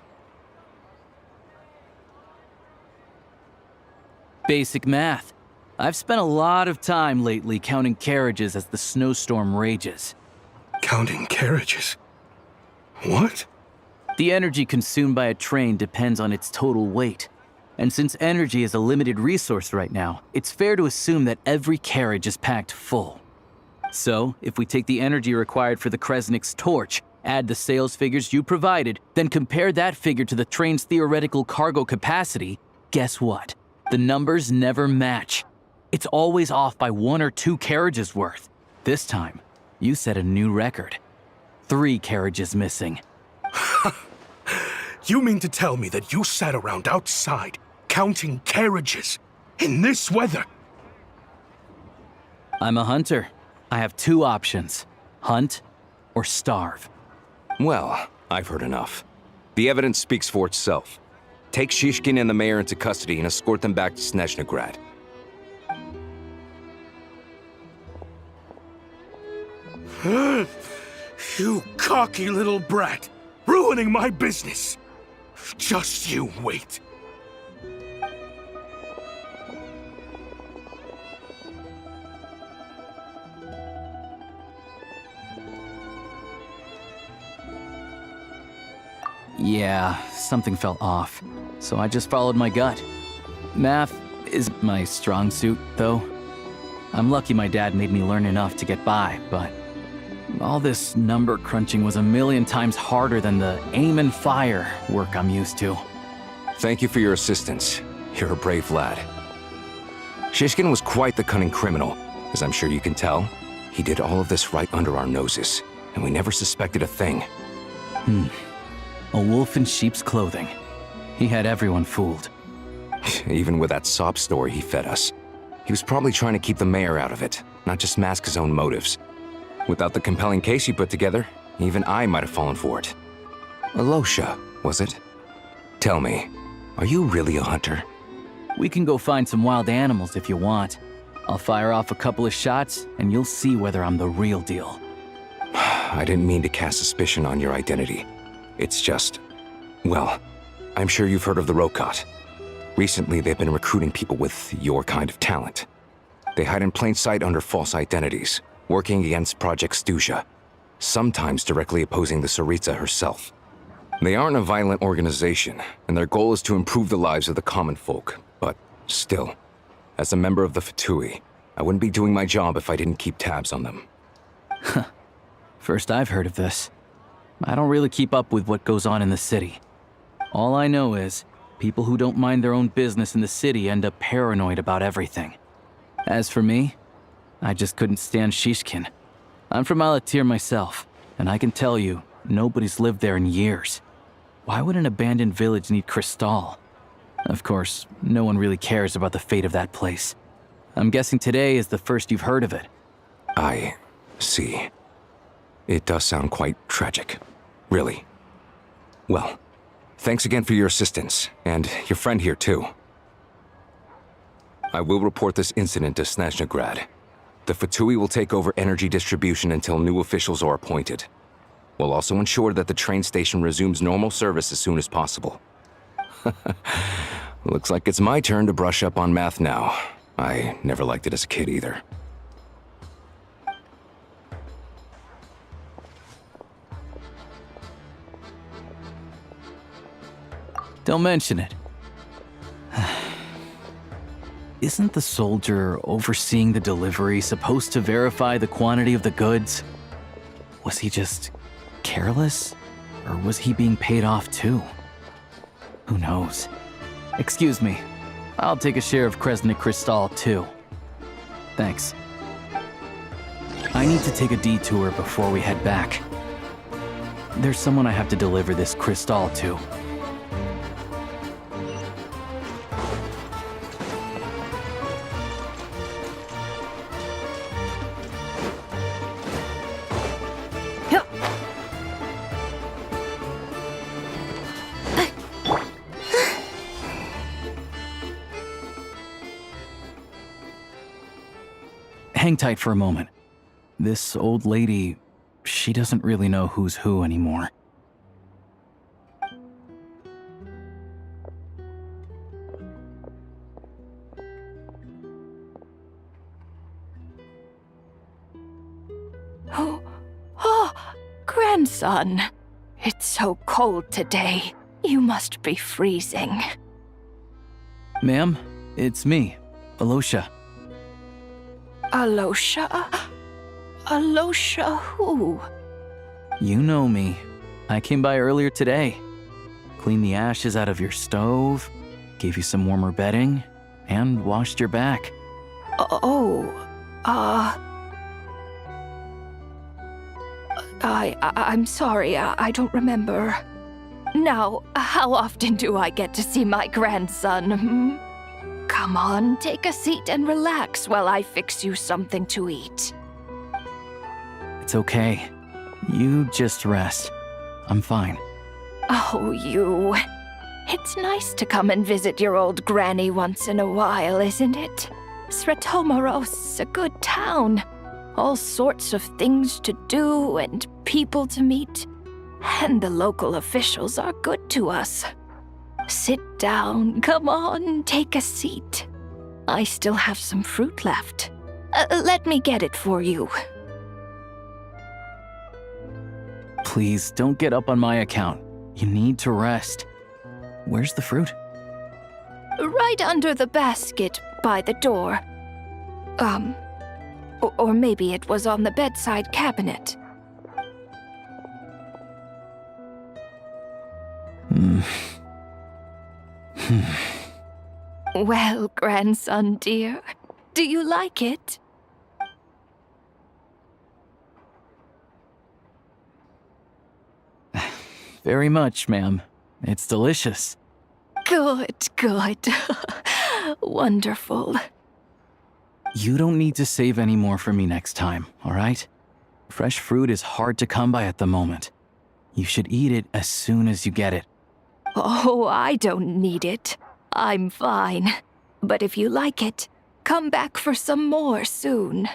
Basic math. I've spent a lot of time lately counting carriages as the snowstorm rages. Counting carriages? What? The energy consumed by a train depends on its total weight. And since energy is a limited resource right now, it's fair to assume that every carriage is packed full. So, if we take the energy required for the Kresnik's torch, add the sales figures you provided, then compare that figure to the train's theoretical cargo capacity, guess what? The numbers never match. It's always off by 1 or 2 carriages worth. This time, you set a new record. 3 carriages missing. You mean to tell me that you sat around outside, counting carriages, in this weather? I'm a hunter. I have 2 options. Hunt or starve. Well, I've heard enough. The evidence speaks for itself. Take Shishkin and the mayor into custody and escort them back to Snezhnaya. You cocky little brat! Ruining my business! Just you wait. Yeah, something felt off, so I just followed my gut. Math isn't my strong suit, though. I'm lucky my dad made me learn enough to get by, but all this number crunching was a million times harder than the aim and fire work I'm used to. Thank you for your assistance. You're a brave lad. Shishkin was quite the cunning criminal, as I'm sure you can tell. He did all of this right under our noses, and we never suspected a thing. A wolf in sheep's clothing. He had everyone fooled. Even with that sob story he fed us. He was probably trying to keep the mayor out of it, not just mask his own motives. Without the compelling case you put together, even I might have fallen for it. Alyosha, was it? Tell me, are you really a hunter? We can go find some wild animals if you want. I'll fire off a couple of shots, and you'll see whether I'm the real deal. I didn't mean to cast suspicion on your identity. It's just, well, I'm sure you've heard of the Rokot. Recently, they've been recruiting people with your kind of talent. They hide in plain sight under false identities, working against Project Stuzha, sometimes directly opposing the tsaritsa herself. They aren't a violent organization, and their goal is to improve the lives of the common folk. But still, as a member of the Fatui, I wouldn't be doing my job if I didn't keep tabs on them. First I've heard of this. I don't really keep up with what goes on in the city. All I know is, people who don't mind their own business in the city end up paranoid about everything. As for me, I just couldn't stand Shishkin. I'm from Alatyr myself, and I can tell you, nobody's lived there in years. Why would an abandoned village need crystal? Of course, no one really cares about the fate of that place. I'm guessing today is the first you've heard of it. I see. It does sound quite tragic. Really. Well, thanks again for your assistance, and your friend here too. I will report this incident to Snezhnaya. The Fatui will take over energy distribution until new officials are appointed. We'll also ensure that the train station resumes normal service as soon as possible. Looks like it's my turn to brush up on math now. I never liked it as a kid either. Don't mention it. Isn't the soldier overseeing the delivery supposed to verify the quantity of the goods? Was he just careless? Or was he being paid off too? Who knows? Excuse me. I'll take a share of Kresnik crystal too. Thanks. I need to take a detour before we head back. There's someone I have to deliver this crystal to. hang tight for a moment. This old lady, she doesn't really know who's who anymore. Oh, grandson. It's so cold today. You must be freezing. Ma'am, it's me, Alyosha. Alyosha? Alyosha who? You know me. I came by earlier today. Cleaned the ashes out of your stove, gave you some warmer bedding, and washed your back. I'm sorry, I don't remember. Now, how often do I get to see my grandson? Come on, take a seat and relax while I fix you something to eat. It's okay. You just rest. I'm fine. Oh, you. It's nice to come and visit your old granny once in a while, isn't it? Sretomoros, a good town. All sorts of things to do and people to meet. And the local officials are good to us. Sit down, come on, take a seat. I still have some fruit left. Let me get it for you. Please, don't get up on my account. You need to rest. Where's the fruit? Right under the basket by the door. Or maybe it was on the bedside cabinet. Well, grandson dear, do you like it? Very much, ma'am. It's delicious. Good, good. Wonderful. You don't need to save any more for me next time, all right? Fresh fruit is hard to come by at the moment. You should eat it as soon as you get it. Oh, I don't need it. I'm fine. But if you like it, come back for some more soon.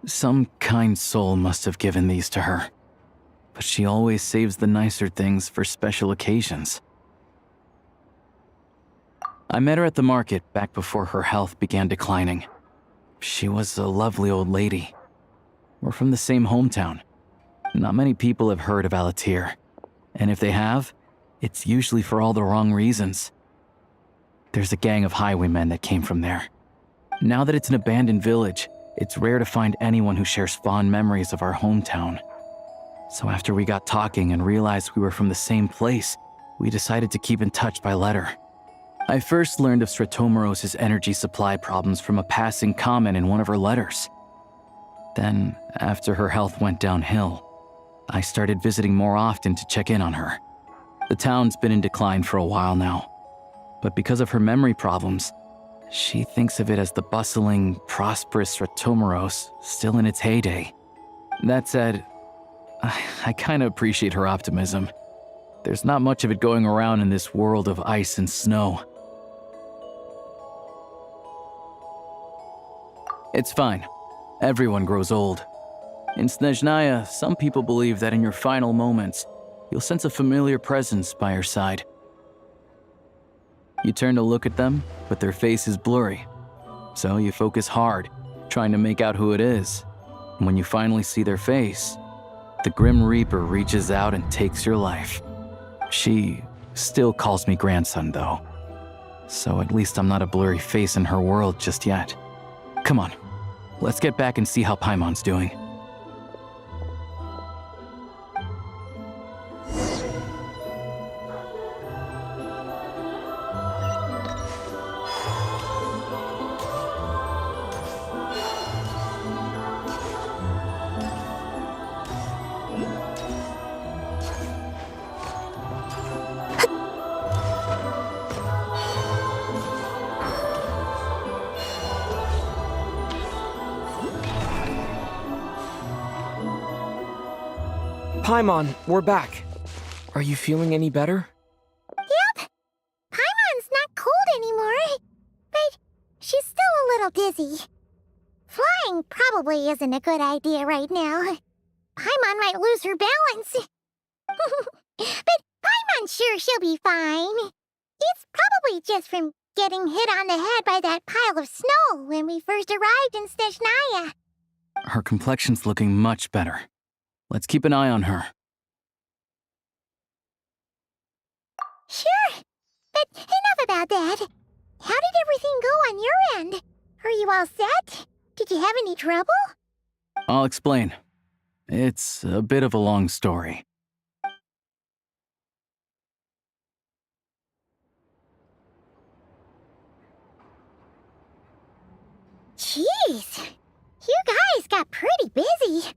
Some kind soul must have given these to her. But she always saves the nicer things for special occasions. I met her at the market back before her health began declining. She was a lovely old lady. We're from the same hometown. Not many people have heard of Alatir. And if they have, it's usually for all the wrong reasons. There's a gang of highwaymen that came from there. Now that it's an abandoned village, it's rare to find anyone who shares fond memories of our hometown. So after we got talking and realized we were from the same place, we decided to keep in touch by letter. I first learned of Sretomoros' energy supply problems from a passing comment in one of her letters. Then, after her health went downhill, I started visiting more often to check in on her. The town's been in decline for a while now, but because of her memory problems, she thinks of it as the bustling, prosperous Sretomoros still in its heyday. That said, I kinda appreciate her optimism. There's not much of it going around in this world of ice and snow. It's fine. Everyone grows old. In Snezhnaya, some people believe that in your final moments, you'll sense a familiar presence by your side. You turn to look at them, but their face is blurry. So you focus hard, trying to make out who it is. And when you finally see their face, the Grim Reaper reaches out and takes your life. She still calls me grandson, though. So at least I'm not a blurry face in her world just yet. Come on, let's get back and see how Paimon's doing. Paimon, we're back. Are you feeling any better? Yep. Paimon's not cold anymore. But she's still a little dizzy. Flying probably isn't a good idea right now. Paimon might lose her balance. But Paimon's sure she'll be fine. It's probably just from getting hit on the head by that pile of snow when we first arrived in Snezhnaya. Her complexion's looking much better. Let's keep an eye on her. Sure. But enough about that. How did everything go on your end? Are you all set? Did you have any trouble? I'll explain. It's a bit of a long story. Jeez. You guys got pretty busy.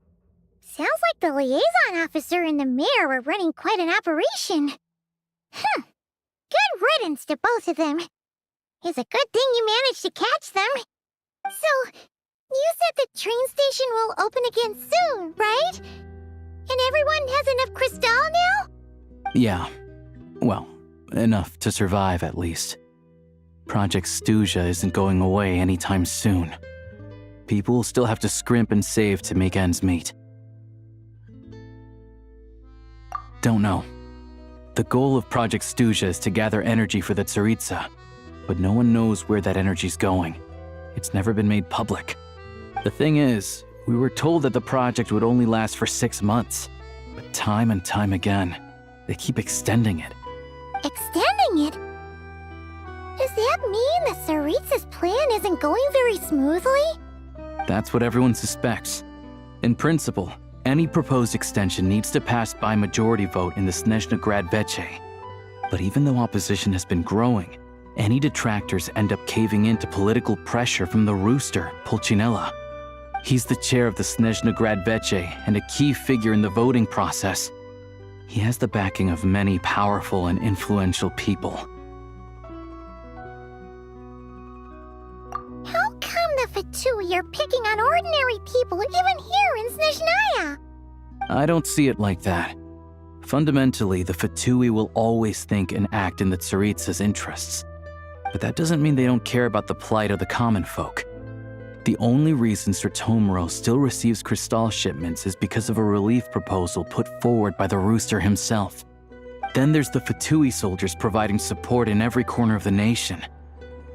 Sounds like the liaison officer and the mayor were running quite an operation. Good riddance to both of them. It's a good thing you managed to catch them. So, you said the train station will open again soon, right? And everyone has enough crystal now? Yeah. Well, enough to survive at least. Project Stuzha isn't going away anytime soon. People will still have to scrimp and save to make ends meet. Don't know. The goal of Project Stuzha is to gather energy for the tsaritsa, but no one knows where that energy's going. It's never been made public. The thing is, we were told that the project would only last for 6 months, but time and time again, they keep extending it. Extending it? Does that mean the tsaritsa's plan isn't going very smoothly? That's what everyone suspects. In principle, any proposed extension needs to pass by majority vote in the Snezhnaya. But even though opposition has been growing, any detractors end up caving in to political pressure from the rooster, Pulcinella. He's the chair of the Snezhnaya and a key figure in the voting process. He has the backing of many powerful and influential people. How come the Fatui are picking on ordinary people even here in Snezhnaya? I don't see it like that. Fundamentally, the Fatui will always think and act in the tsaritsa's interests. But that doesn't mean they don't care about the plight of the common folk. The only reason Sir Tomoro still receives crystal shipments is because of a relief proposal put forward by the rooster himself. Then there's the Fatui soldiers providing support in every corner of the nation.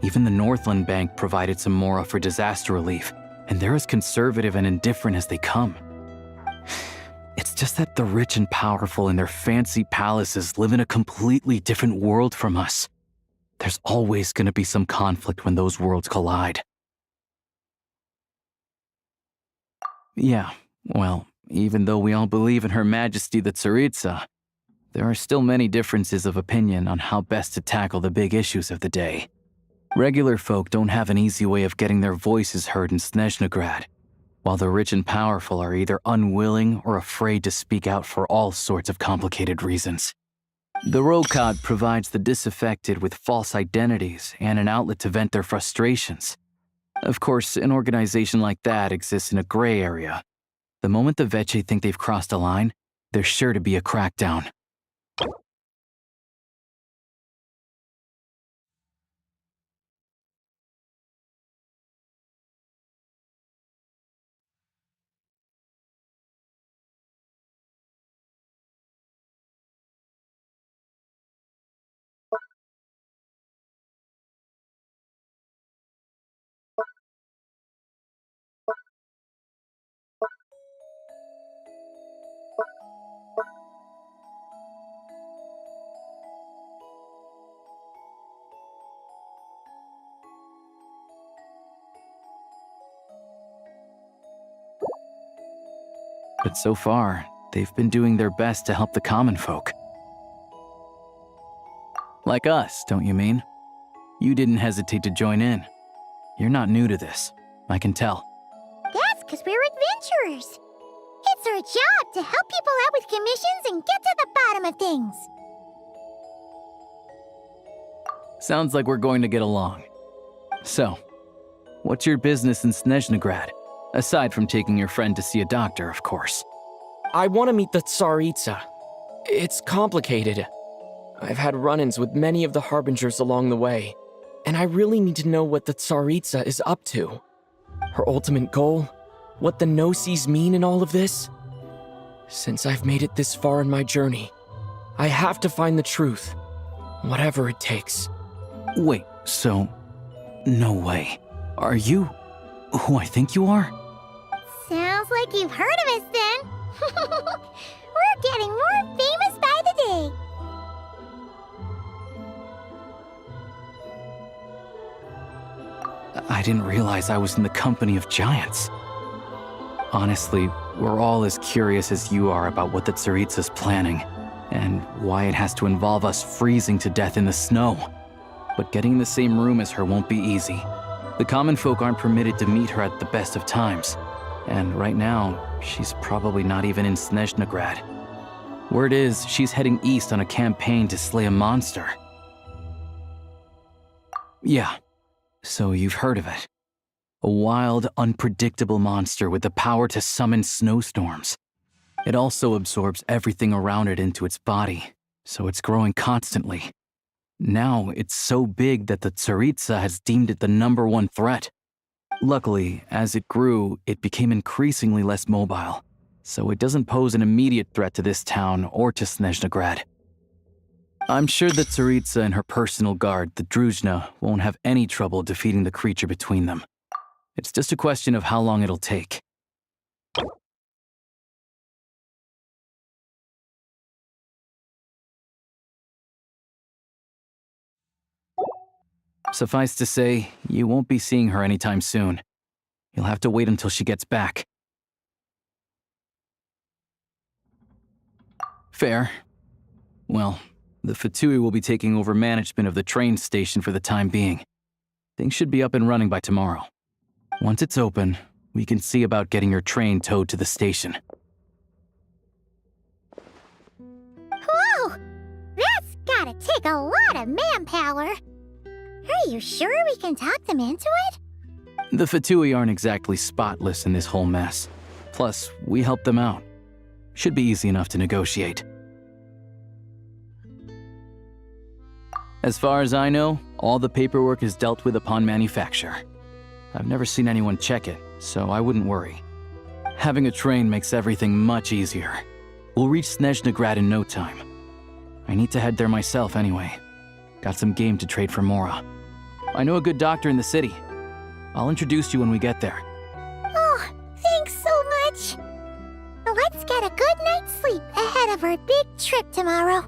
Even the Northland Bank provided some mora for disaster relief, and they're as conservative and indifferent as they come. It's just that the rich and powerful in their fancy palaces live in a completely different world from us. There's always going to be some conflict when those worlds collide. Yeah, well, even though we all believe in Her Majesty the Tsaritsa, there are still many differences of opinion on how best to tackle the big issues of the day. Regular folk don't have an easy way of getting their voices heard in Snezhnaya, while the rich and powerful are either unwilling or afraid to speak out for all sorts of complicated reasons. The Rokad provides the disaffected with false identities and an outlet to vent their frustrations. Of course, an organization like that exists in a gray area. The moment the Veche think they've crossed a line, there's sure to be a crackdown. But so far, they've been doing their best to help the common folk. Like us, don't you mean? You didn't hesitate to join in. You're not new to this, I can tell. That's because we're adventurers. It's our job to help people out with commissions and get to the bottom of things. Sounds like we're going to get along. So, what's your business in Snezhnaya? Aside from taking your friend to see a doctor, of course. I want to meet the tsaritsa. It's complicated. I've had run-ins with many of the Harbingers along the way, and I really need to know what the Tsaritsa is up to. Her ultimate goal? What the no-sees mean in all of this? Since I've made it this far in my journey, I have to find the truth, whatever it takes. Wait, so... No way. Are you who I think you are? Sounds like you've heard of us then. We're getting more famous by the day. I didn't realize I was in the company of giants. Honestly, we're all as curious as you are about what the Tsaritsa's planning, and why it has to involve us freezing to death in the snow. But getting in the same room as her won't be easy. The common folk aren't permitted to meet her at the best of times, and right now, she's probably not even in Snezhnaya. Word is, she's heading east on a campaign to slay a monster. Yeah, so you've heard of it. A wild, unpredictable monster with the power to summon snowstorms. It also absorbs everything around it into its body, so it's growing constantly. Now, it's so big that the tsaritsa has deemed it the #1 threat. Luckily, as it grew, it became increasingly less mobile, so it doesn't pose an immediate threat to this town or to Snezhnaya. I'm sure the tsaritsa and her personal guard, the druzhna, won't have any trouble defeating the creature between them. It's just a question of how long it'll take. Suffice to say, you won't be seeing her anytime soon. You'll have to wait until she gets back. Fair. Well, the Fatui will be taking over management of the train station for the time being. Things should be up and running by tomorrow. Once it's open, we can see about getting your train towed to the station. Whoa! That's gotta take a lot of manpower. Are you sure we can talk them into it? The Fatui aren't exactly spotless in this whole mess. Plus, we helped them out. Should be easy enough to negotiate. As far as I know, all the paperwork is dealt with upon manufacture. I've never seen anyone check it, so I wouldn't worry. Having a train makes everything much easier. We'll reach Snezhnaya in no time. I need to head there myself anyway. Got some game to trade for Mora. I know a good doctor in the city. I'll introduce you when we get there. Oh, thanks so much. Let's get a good night's sleep ahead of our big trip tomorrow.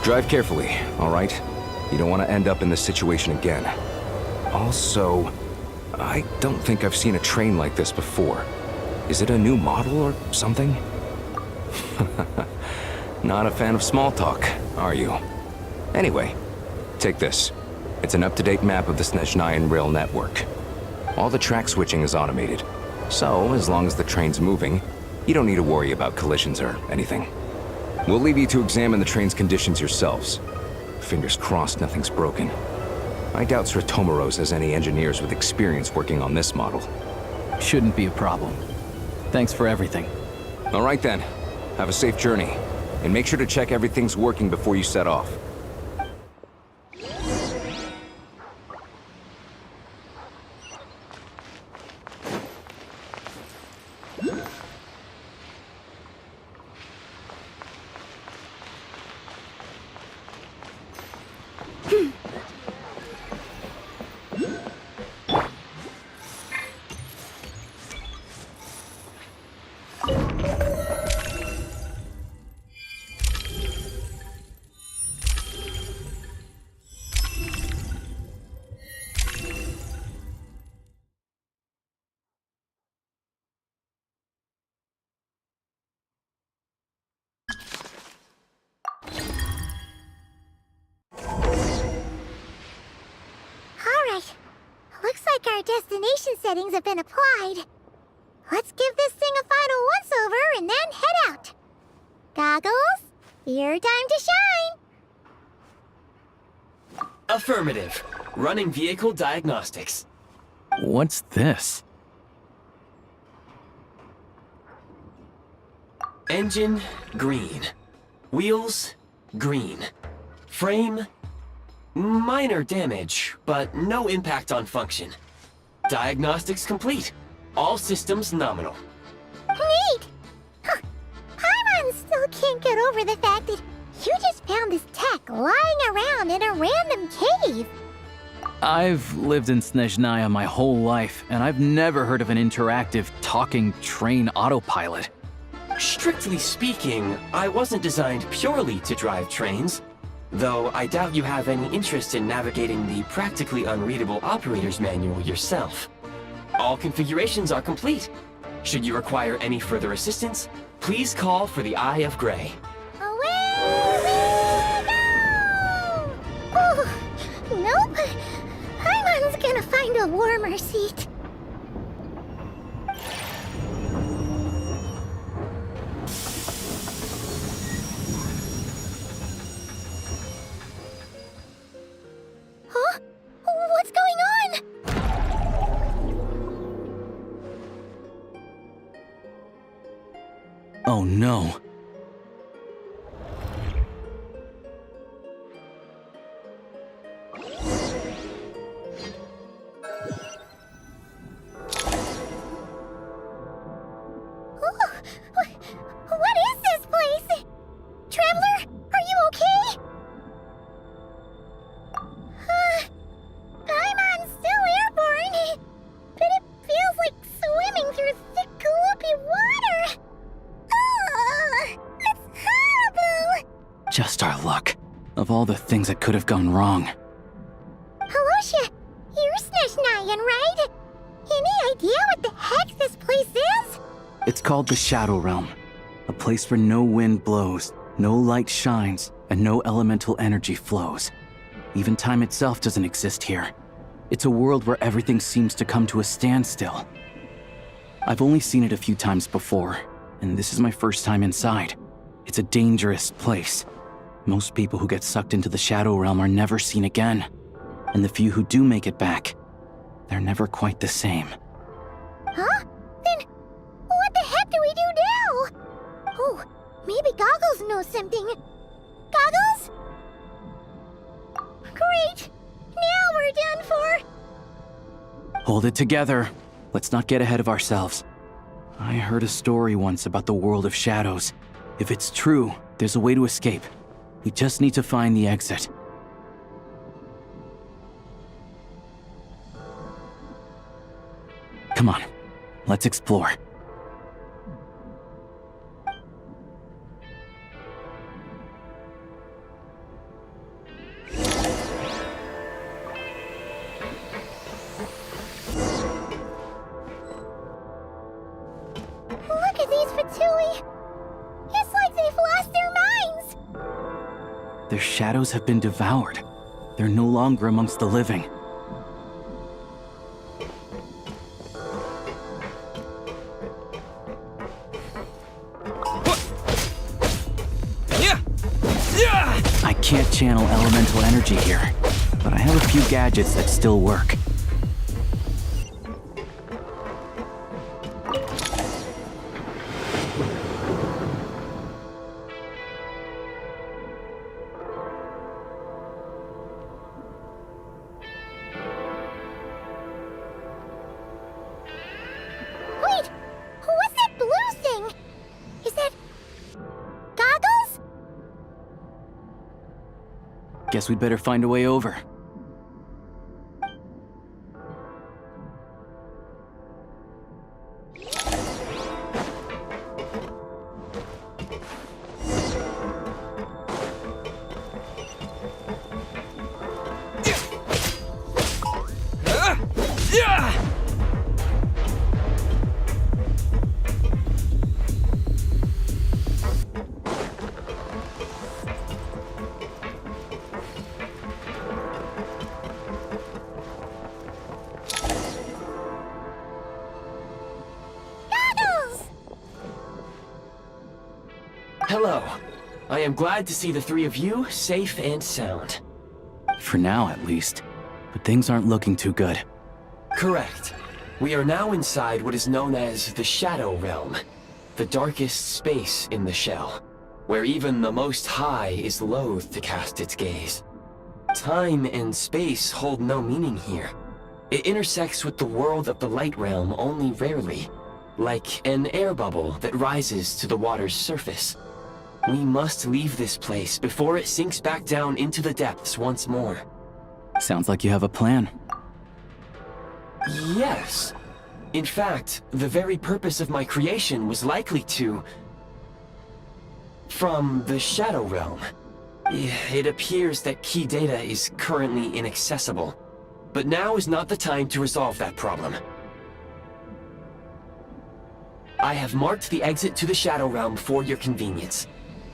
Drive carefully, all right? You don't want to end up in this situation again. Also, I don't think I've seen a train like this before. Is it a new model or something? Not a fan of small talk, are you? Anyway, take this. It's an up-to-date map of the Snezhnayan rail network. All the track switching is automated, so as long as the train's moving, you don't need to worry about collisions or anything. We'll leave you to examine the train's conditions yourselves. Fingers crossed nothing's broken. I doubt Sratomaros has any engineers with experience working on this model. Shouldn't be a problem. Thanks for everything. All right then. Have a safe journey. And make sure to check everything's working before you set off. like our destination settings have been applied. Let's give this thing a final once-over and then head out. Goggles, your time to shine! Affirmative. Running vehicle diagnostics. What's this? Engine, green. Wheels, green. Frame, minor damage, but no impact on function. Diagnostics complete. All systems nominal. Neat! Huh. Paimon still can't get over the fact that you just found this tech lying around in a random cave. I've lived in Snezhnaya my whole life, and I've never heard of an interactive, talking train autopilot. Strictly speaking, I wasn't designed purely to drive trains, though I doubt you have any interest in navigating the practically unreadable operator's manual yourself. All configurations are complete. Should you require any further assistance, please call for the Eye of Grey. Away we go! Oh, nope. Paimon's gonna find a warmer seat. Huh? What's going on? Oh no. What is this place? Traveler, are you okay? Paimon's still airborne, but it feels like swimming through thick, gloopy water. That's horrible! Just our luck. Of all the things that could have gone wrong. Alyosha, you're Snezhnayan, right? Any idea what the heck this place is? It's called the Shadow Realm. A place where no wind blows, no light shines, and no elemental energy flows. Even time itself doesn't exist here. It's a world where everything seems to come to a standstill. I've only seen it a few times before, and this is my first time inside. It's a dangerous place. Most people who get sucked into the Shadow Realm are never seen again. And the few who do make it back, they're never quite the same. Huh? Then what the heck do we do now? Oh, maybe Goggles knows something. Goggles? Great! Now we're done for! Hold it together. Let's not get ahead of ourselves. I heard a story once about the world of shadows. If it's true, there's a way to escape. We just need to find the exit. Come on, let's explore. Look at these Fatui! It's like they've lost their minds! Their shadows have been devoured. They're no longer amongst the living. I can't channel elemental energy here, but I have a few gadgets that still work. Wait! What's that blue thing? Is that... Goggles? Guess we'd better find a way over. Hello. I am glad to see the three of you safe and sound. For now, at least. But things aren't looking too good. Correct. We are now inside what is known as the Shadow Realm, the darkest space in the shell, where even the Most High is loath to cast its gaze. Time and space hold no meaning here. It intersects with the world of the Light Realm only rarely, like an air bubble that rises to the water's surface. We must leave this place before it sinks back down into the depths once more. Sounds like you have a plan. Yes. In fact, the very purpose of my creation was likely to... from the Shadow Realm. It appears that key data is currently inaccessible, but now is not the time to resolve that problem. I have marked the exit to the Shadow Realm for your convenience.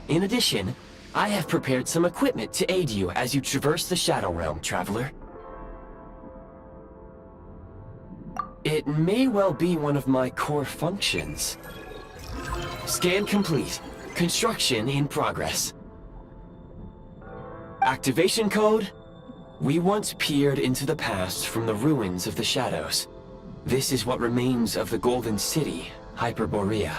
In addition, I have prepared some equipment to aid you as you traverse the Shadow Realm, traveler. It may well be one of my core functions. Scan complete. Construction in progress. Activation code? We once peered into the past from the ruins of the shadows. This is what remains of the Golden City, Hyperborea.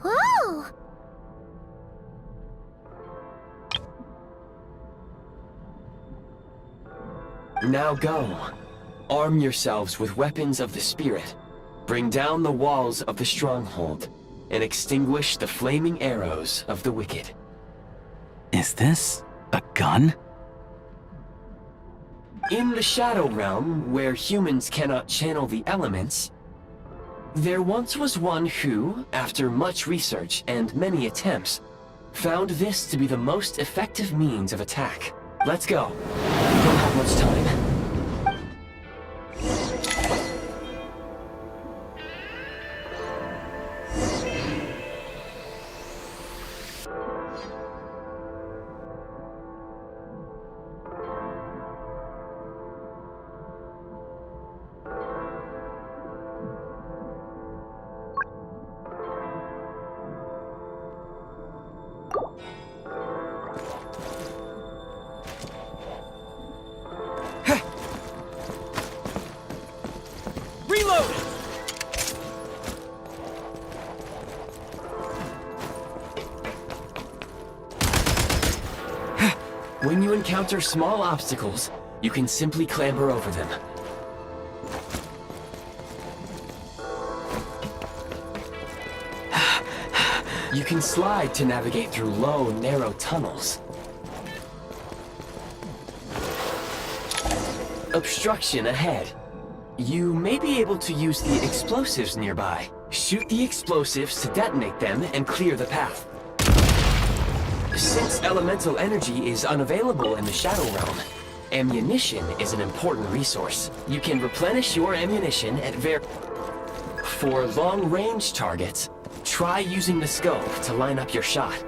Whoa! Now go. Arm yourselves with weapons of the spirit. Bring down the walls of the stronghold, and extinguish the flaming arrows of the wicked. Is this a gun? In the Shadow Realm, where humans cannot channel the elements, there once was one who, after much research and many attempts, found this to be the most effective means of attack. Let's go. We don't have much time. When you encounter small obstacles, you can simply clamber over them. You can slide to navigate through low, narrow tunnels. Obstruction ahead. You may be able to use the explosives nearby. Shoot the explosives to detonate them and clear the path. Since elemental energy is unavailable in the Shadow Realm, ammunition is an important resource. You can replenish your ammunition at For long-range targets, try using the scope to line up your shot.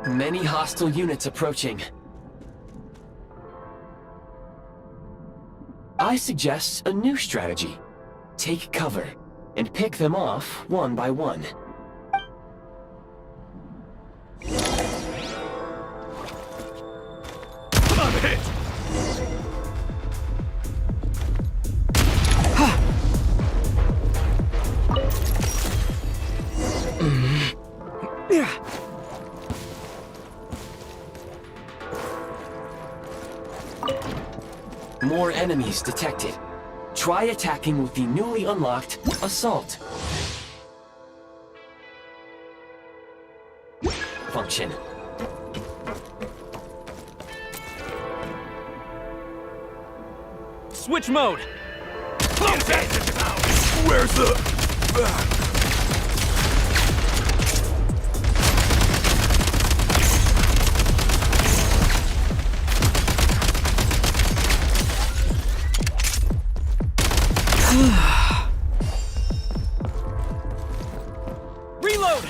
Many hostile units approaching. I suggest a new strategy. Take cover, and pick them off one by one. I'm hit! More enemies detected. Try attacking with the newly unlocked Assault function. Switch mode! Where's the... Reload!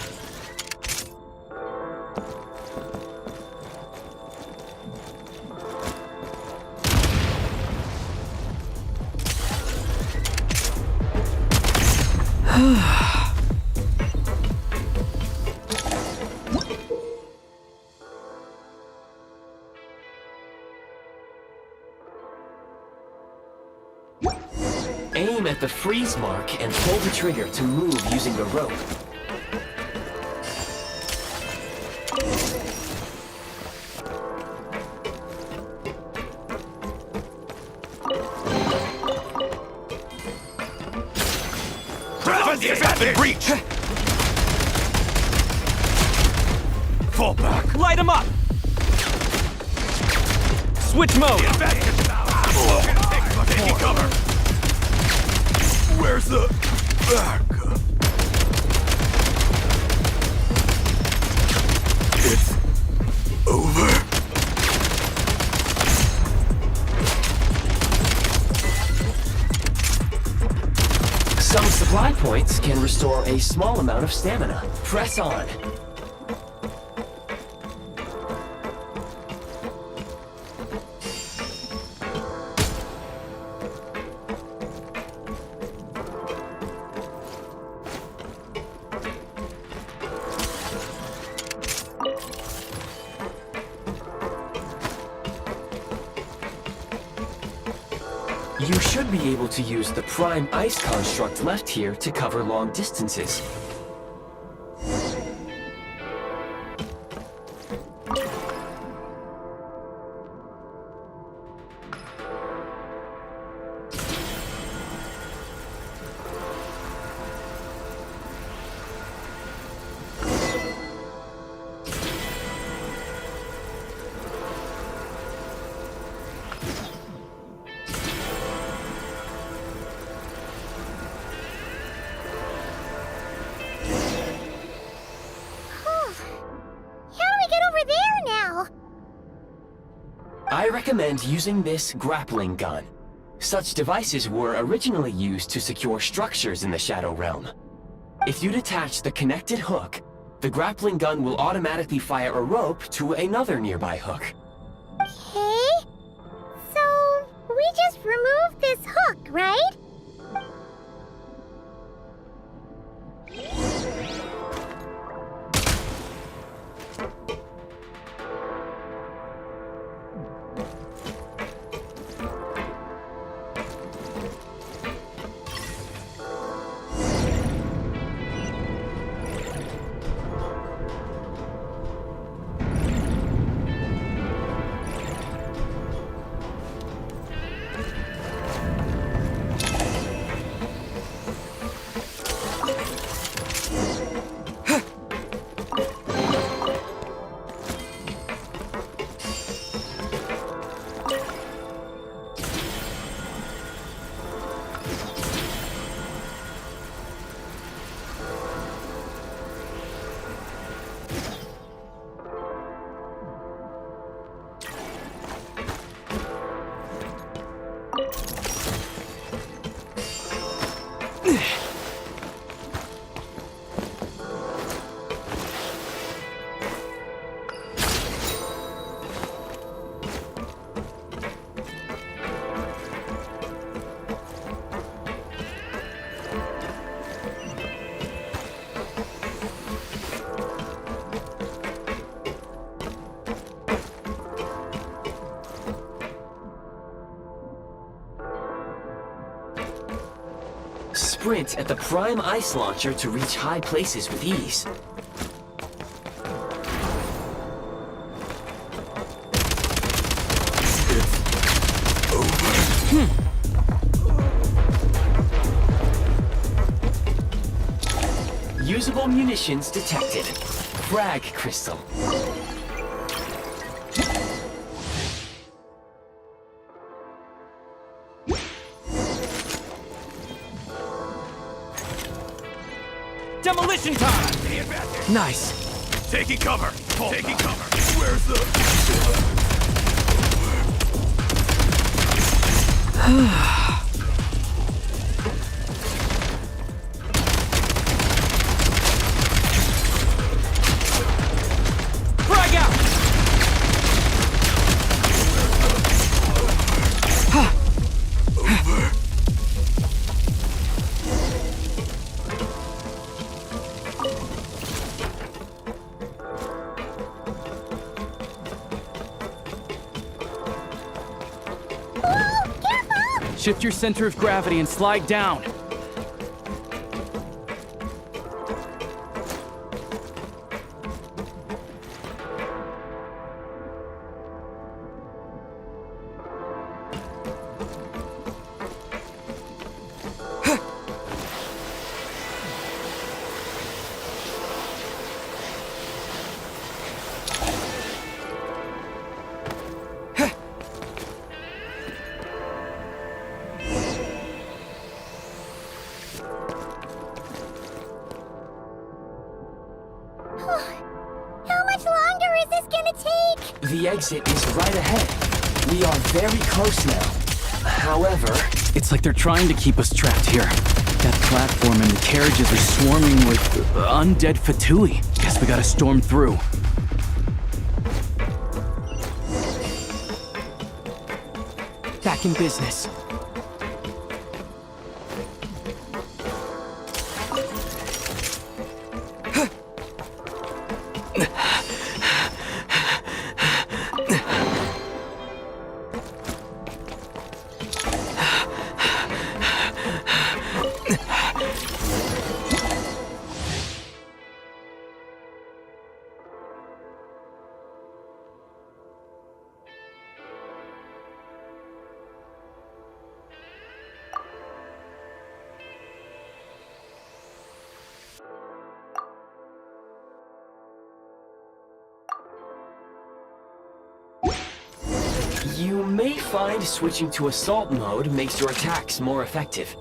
Aim at the freeze mark and pull the trigger to move using the rope. Breach! Fall back. Light him up! Switch mode! Taking cover! Where's the... It's over. Some supply points can restore a small amount of stamina. Press on. You should be able to use the prime ice construct left here to cover long distances. I recommend using this grappling gun. Such devices were originally used to secure structures in the Shadow Realm. If you detach the connected hook, the grappling gun will automatically fire a rope to another nearby hook. Okay. So, we just removed this hook, right? Sprint at the prime ice launcher to reach high places with ease. Usable munitions detected. Frag crystal. Demolition time! Nice. Taking cover! Taking cover! Where's the... Frag out! Shift your center of gravity and slide down. The exit is right ahead. We are very close now. However... It's like they're trying to keep us trapped here. That platform and the carriages are swarming with undead fatui. Guess we gotta storm through. Back in business. You may find switching to assault mode makes your attacks more effective.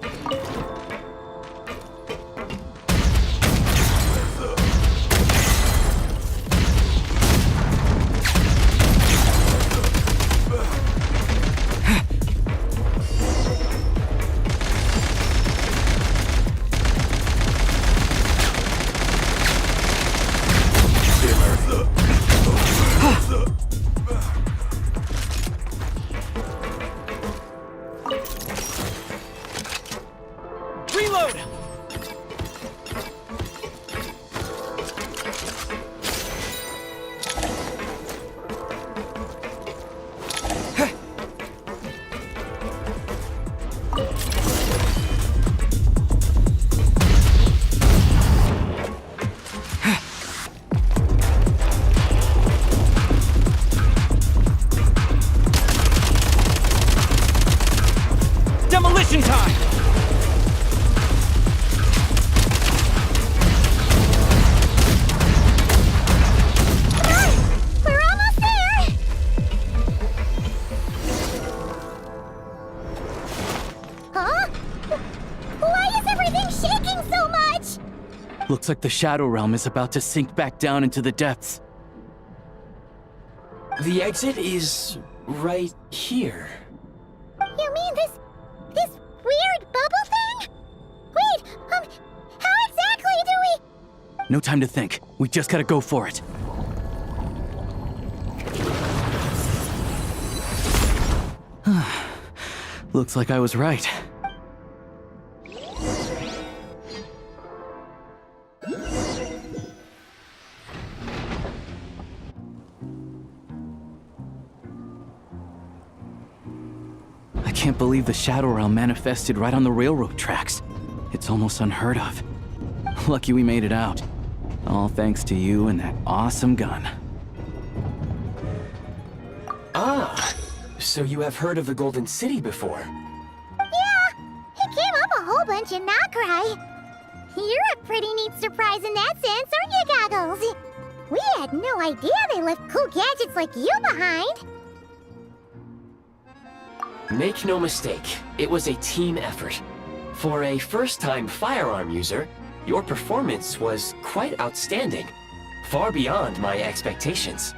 Demolition time! We're almost there! Huh? Why is everything shaking so much? Looks like the Shadow Realm is about to sink back down into the depths. The exit is right here. You mean this weird bubble thing? Wait, how exactly do we... No time to think. We just gotta go for it. Looks like I was right. I can't believe the Shadow Realm manifested right on the railroad tracks. It's almost unheard of. Lucky we made it out. All thanks to you and that awesome gun. Ah, so you have heard of the Golden City before? Yeah, it came up a whole bunch in Nocturne. You're a pretty neat surprise in that sense, aren't you, Goggles? We had no idea they left cool gadgets like you behind. Make no mistake, it was a team effort. For a first-time firearm user, Your performance was quite outstanding, far beyond my expectations.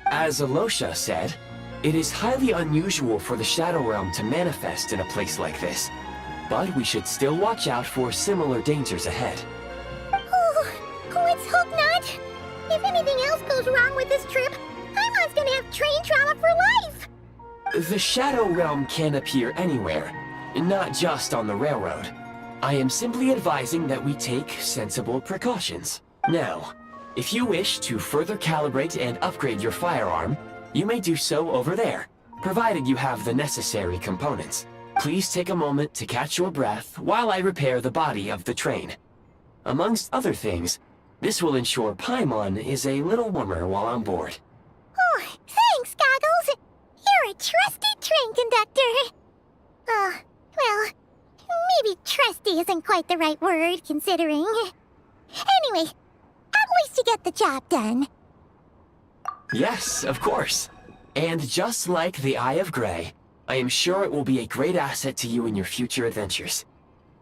As Alyosha said, it is highly unusual for the Shadow Realm to manifest in a place like this, but we should still watch out for similar dangers ahead. Let's hope not. If anything else goes wrong with this trip, Paimon's gonna have train trauma for life. The Shadow Realm can appear anywhere, not just on the railroad. I am simply advising that we take sensible precautions. Now, if you wish to further calibrate and upgrade your firearm, you may do so over there, provided you have the necessary components. Please take a moment to catch your breath while I repair the body of the train. Amongst other things, this will ensure Paimon is a little warmer while on board. Oh, thanks, Goggles. You're a trusty train conductor. Well, maybe trusty isn't quite the right word, considering. Anyway, at least you get the job done. Yes, of course. And just like the Eye of Grey, I am sure it will be a great asset to you in your future adventures.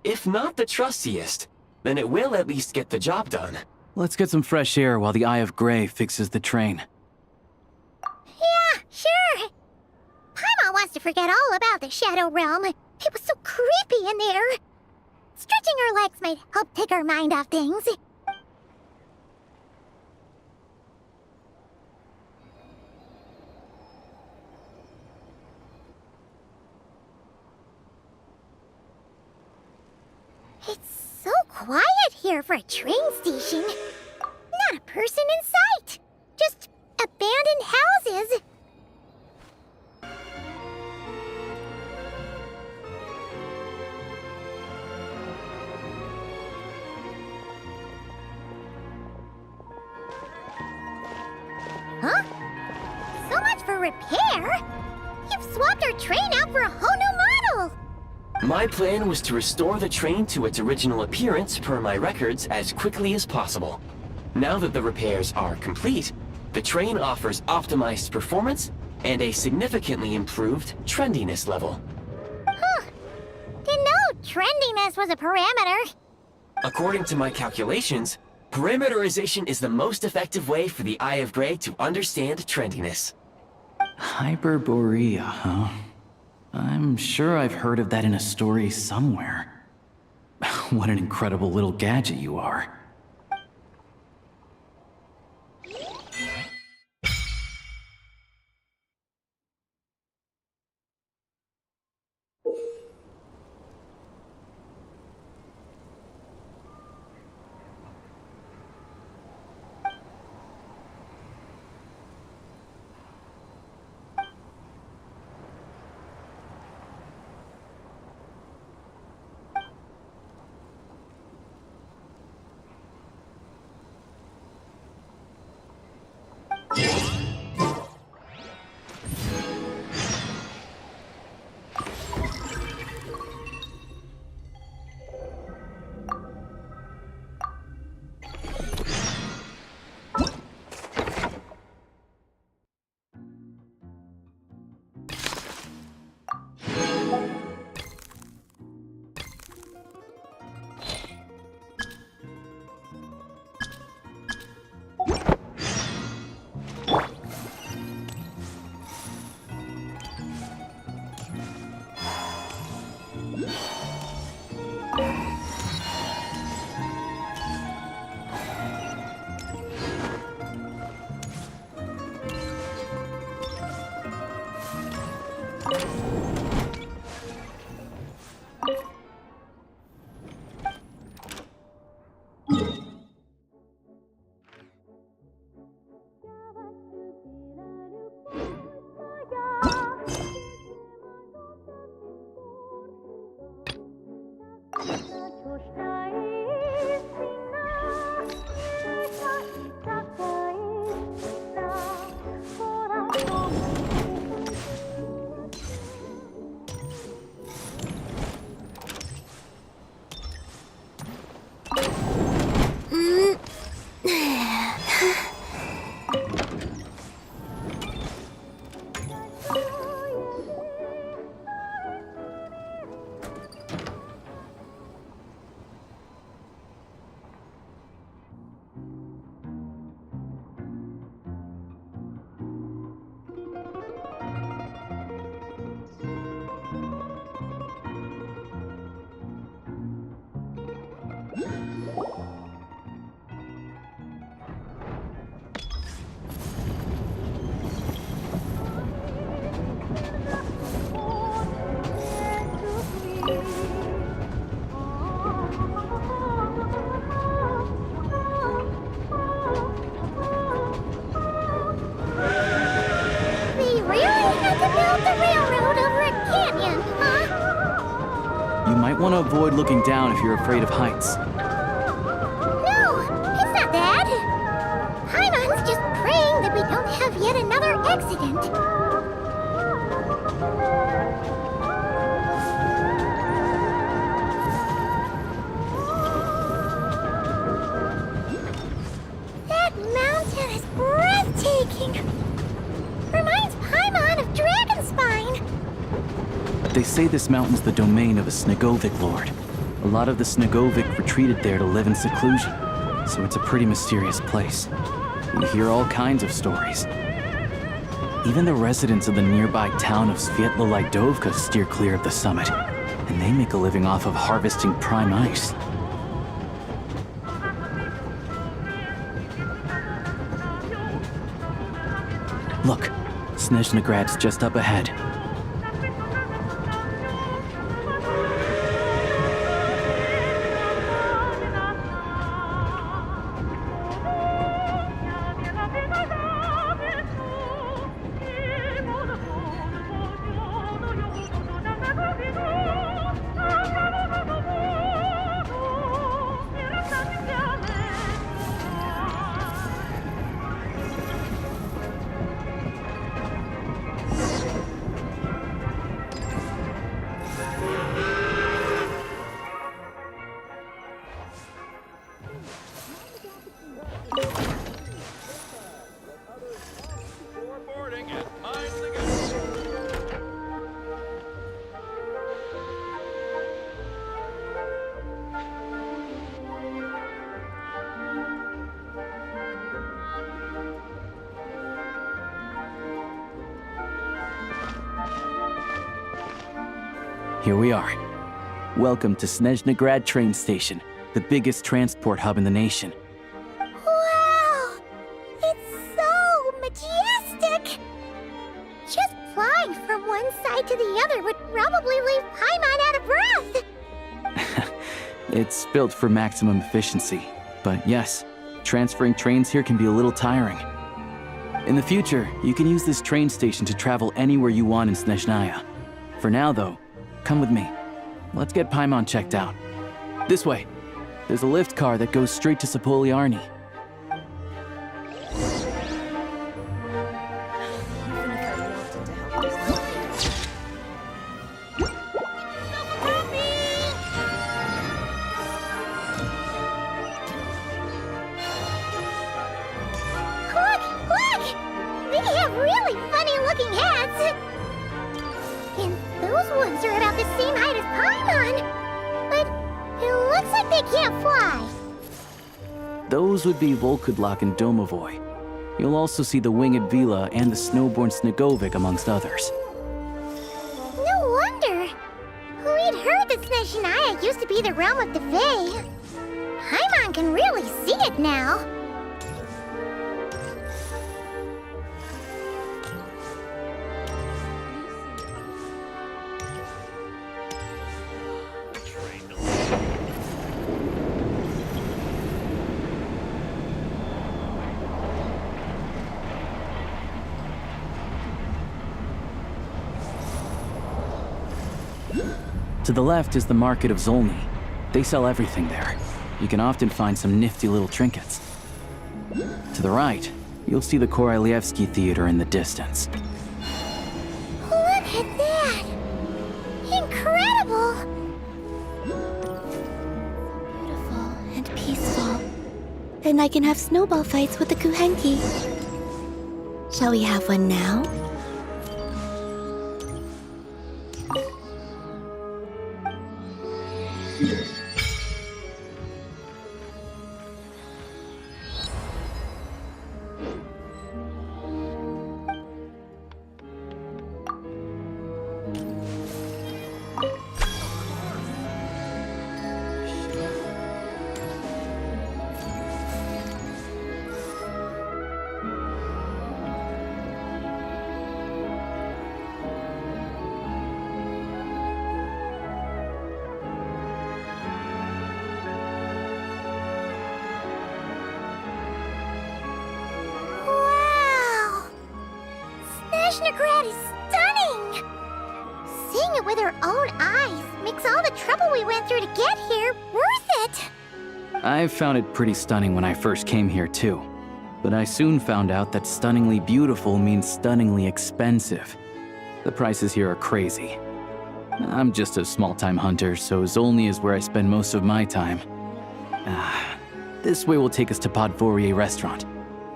If not the trustiest, then it will at least get the job done. Let's get some fresh air while the Eye of Grey fixes the train. Yeah, sure. Paimon wants to forget all about the Shadow Realm. It was so creepy in there. Stretching her legs might help take her mind off things. It's so quiet here for a train station. Not a person in sight. Just abandoned houses. Huh? So much for repair? You've swapped our train out for a whole new model! My plan was to restore the train to its original appearance per my records as quickly as possible. Now that the repairs are complete, the train offers optimized performance and a significantly improved trendiness level. Huh. Didn't know trendiness was a parameter. According to my calculations, parameterization is the most effective way for the Eye of Grey to understand trendiness. Hyperborea, huh? I'm sure I've heard of that in a story somewhere. What an incredible little gadget you are. the railroad over a canyon, huh? You might want to avoid looking down if you're afraid of heights. No, it's not that. Paimon's just praying that we don't have yet another accident. That mountain is breathtaking. Reminds Paimon of Dragonspine. They say this mountain's the domain of a Snegovic lord. A lot of the Snegovic retreated there to live in seclusion, so it's a pretty mysterious place. You hear all kinds of stories. Even the residents of the nearby town of Svietlo-Lidovka steer clear of the summit, and they make a living off of harvesting prime ice. Look, Snezhnagrad's just up ahead. Here we are. Welcome to Snezhnagrad train station, the biggest transport hub in the nation. Wow! It's so majestic! Just flying from one side to the other would probably leave Paimon out of breath! It's built for maximum efficiency, but yes, transferring trains here can be a little tiring. In the future, you can use this train station to travel anywhere you want in Snezhnaya. For now, though, come with me. Let's get Paimon checked out. This way. There's a lift car that goes straight to Sapoliarni. Look! They have really funny-looking hats! And those ones are about the same height as Paimon! But it looks like they can't fly! Those would be Volkudlak and Domovoy. You'll also see the winged Vila and the snowborn Snegovic amongst others. No wonder! We'd heard that Snezhnaya used to be the realm of the Fae. Paimon can really see it now. To the left is the market of Zolny. They sell everything there. You can often find some nifty little trinkets. To the right, you'll see the Korolyevsky Theater in the distance. Look at that! Incredible! Beautiful and peaceful. And I can have snowball fights with the Kuhenki. Shall we have one now? Snezhnagrad is stunning! their own eyes makes all the trouble we went through to get here worth it. I found it pretty stunning when I first came here too. But I soon found out that stunningly beautiful means stunningly expensive. The prices here are crazy. I'm just a small-time hunter, so Zolny is where I spend most of my time. This way will take us to Podvorier restaurant.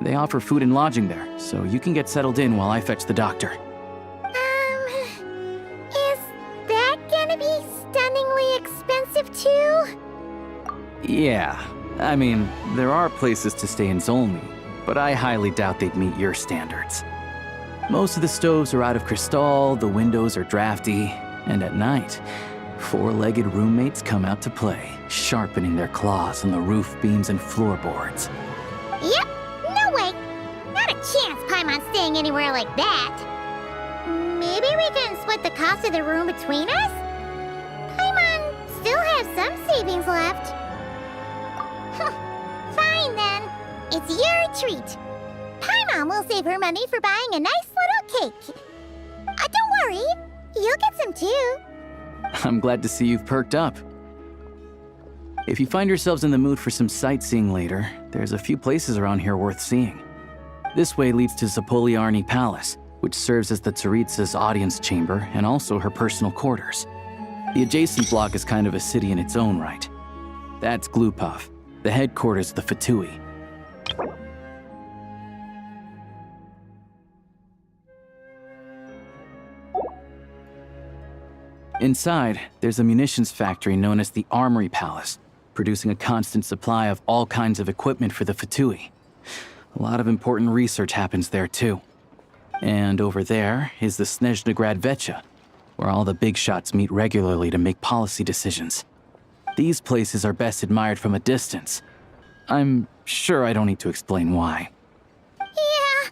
They offer food and lodging there, so you can get settled in while I fetch the doctor. Is that gonna be stunningly expensive too? Yeah, I mean, there are places to stay in Zolny, but I highly doubt they'd meet your standards. Most of the stoves are out of crystal, the windows are drafty, and at night, four-legged roommates come out to play, sharpening their claws on the roof beams and floorboards. Yep, no way. Not a chance Paimon's staying anywhere like that. Maybe we can split the cost of the room between us? Paimon still has some savings left. Fine then. It's your treat. Paimon will save her money for buying a nice little cake. Don't worry, you'll get some too. I'm glad to see you've perked up. If you find yourselves in the mood for some sightseeing later, there's a few places around here worth seeing. This way leads to Zapoliarny Palace, which serves as the tsaritsa's audience chamber and also her personal quarters. The adjacent block is kind of a city in its own right. That's Glupov, the headquarters of the Fatui. Inside, there's a munitions factory known as the Armory Palace, producing a constant supply of all kinds of equipment for the Fatui. A lot of important research happens there too. And over there is the Snezhnaya Vecha, where all the big shots meet regularly to make policy decisions. These places are best admired from a distance. I'm sure I don't need to explain why. Yeah,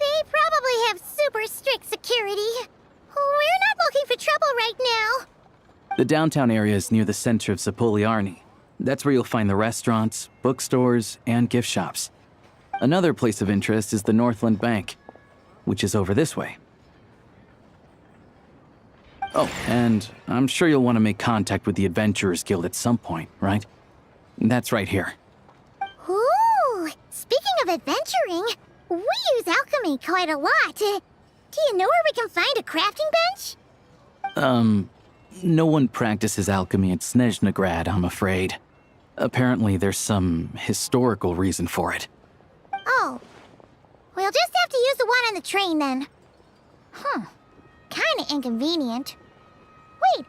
they probably have super strict security. We're not looking for trouble right now. The downtown area is near the center of Zapoliarny. That's where you'll find the restaurants, bookstores, and gift shops. Another place of interest is the Northland Bank, which is over this way. Oh, and I'm sure you'll want to make contact with the Adventurers Guild at some point, right? That's right here. Ooh, speaking of adventuring, we use alchemy quite a lot. Do you know where we can find a crafting bench? No one practices alchemy at Snezhnaya, I'm afraid. Apparently there's some historical reason for it. Oh. We'll just have to use the one on the train then. Kinda inconvenient. Wait,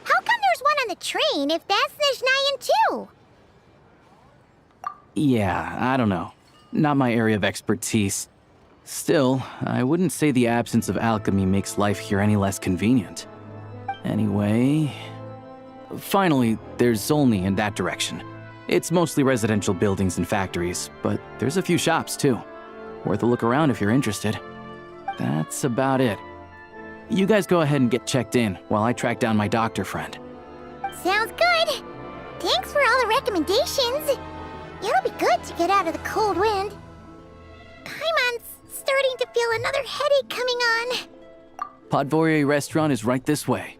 how come there's one on the train if that's Snezhnayan too? Yeah, I don't know. Not my area of expertise. Still, I wouldn't say the absence of alchemy makes life here any less convenient. Anyway... Finally, there's Zolny in that direction. It's mostly residential buildings and factories, but there's a few shops too. Worth a look around if you're interested. That's about it. You guys go ahead and get checked in while I track down my doctor friend. Sounds good. Thanks for all the recommendations. It'll be good to get out of the cold wind. Paimon's starting to feel another headache coming on. Podvorier restaurant is right this way.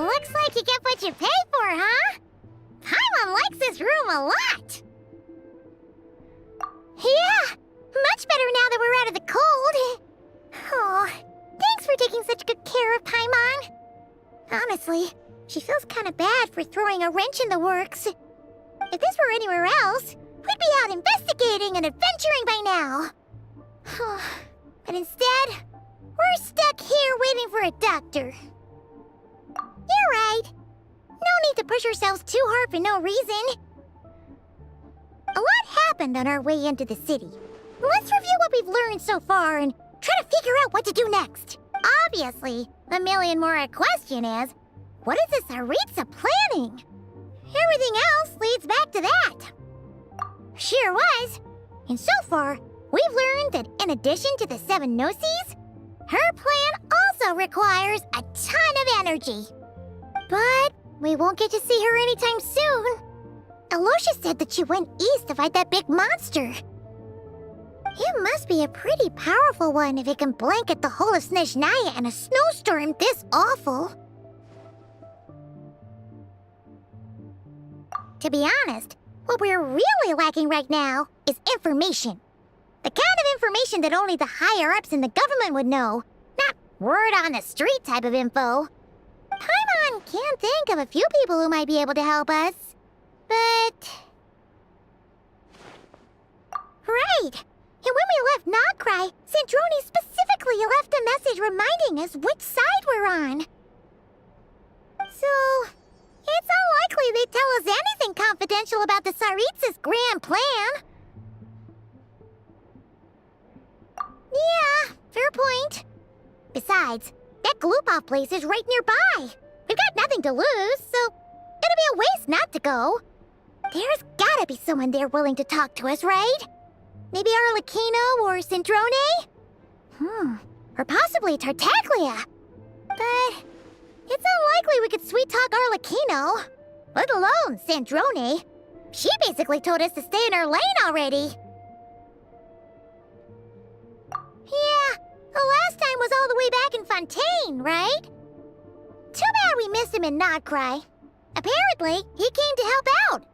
Looks like you get what you pay for, huh? Paimon likes this room a lot. Yeah, much better now that we're out of the cold. Oh, thanks for taking such good care of Paimon. Honestly, she feels kind of bad for throwing a wrench in the works. If this were anywhere else, we'd be out investigating and adventuring by now. But instead, we're stuck here waiting for a doctor. You're right. No need to push ourselves too hard for no reason. A lot happened on our way into the city. Let's review what we've learned so far and try to figure out what to do next. Obviously, the million more question is, what is this tsaritsa planning? Everything else leads back to that. Sure was. And so far, we've learned that in addition to the 7 gnosis, her plan also requires a ton of energy. But we won't get to see her anytime soon. Alyosha said that she went east to fight that big monster. It must be a pretty powerful one if it can blanket the whole of Snezhnaya in a snowstorm this awful. To be honest, what we're really lacking right now is information. The kind of information that only the higher-ups in the government would know, not word-on-the-street type of info. Paimon can think of a few people who might be able to help us, but... Right! And when we left Nocturne, Sandrone specifically left a message reminding us which side we're on. So, it's unlikely they'd tell us anything confidential about the tsaritsa's grand plan. Yeah, fair point. Besides, that Glupov place is right nearby. We've got nothing to lose, so it'll be a waste not to go. There's gotta be someone there willing to talk to us, right? Maybe Arlecchino or Sandrone? Or possibly Tartaglia. But it's unlikely we could sweet-talk Arlecchino, let alone Sandrone. She basically told us to stay in her lane already. Yeah, the last time was all the way back in Fontaine, right? Too bad we missed him in Nocturne. Apparently, he came to help out.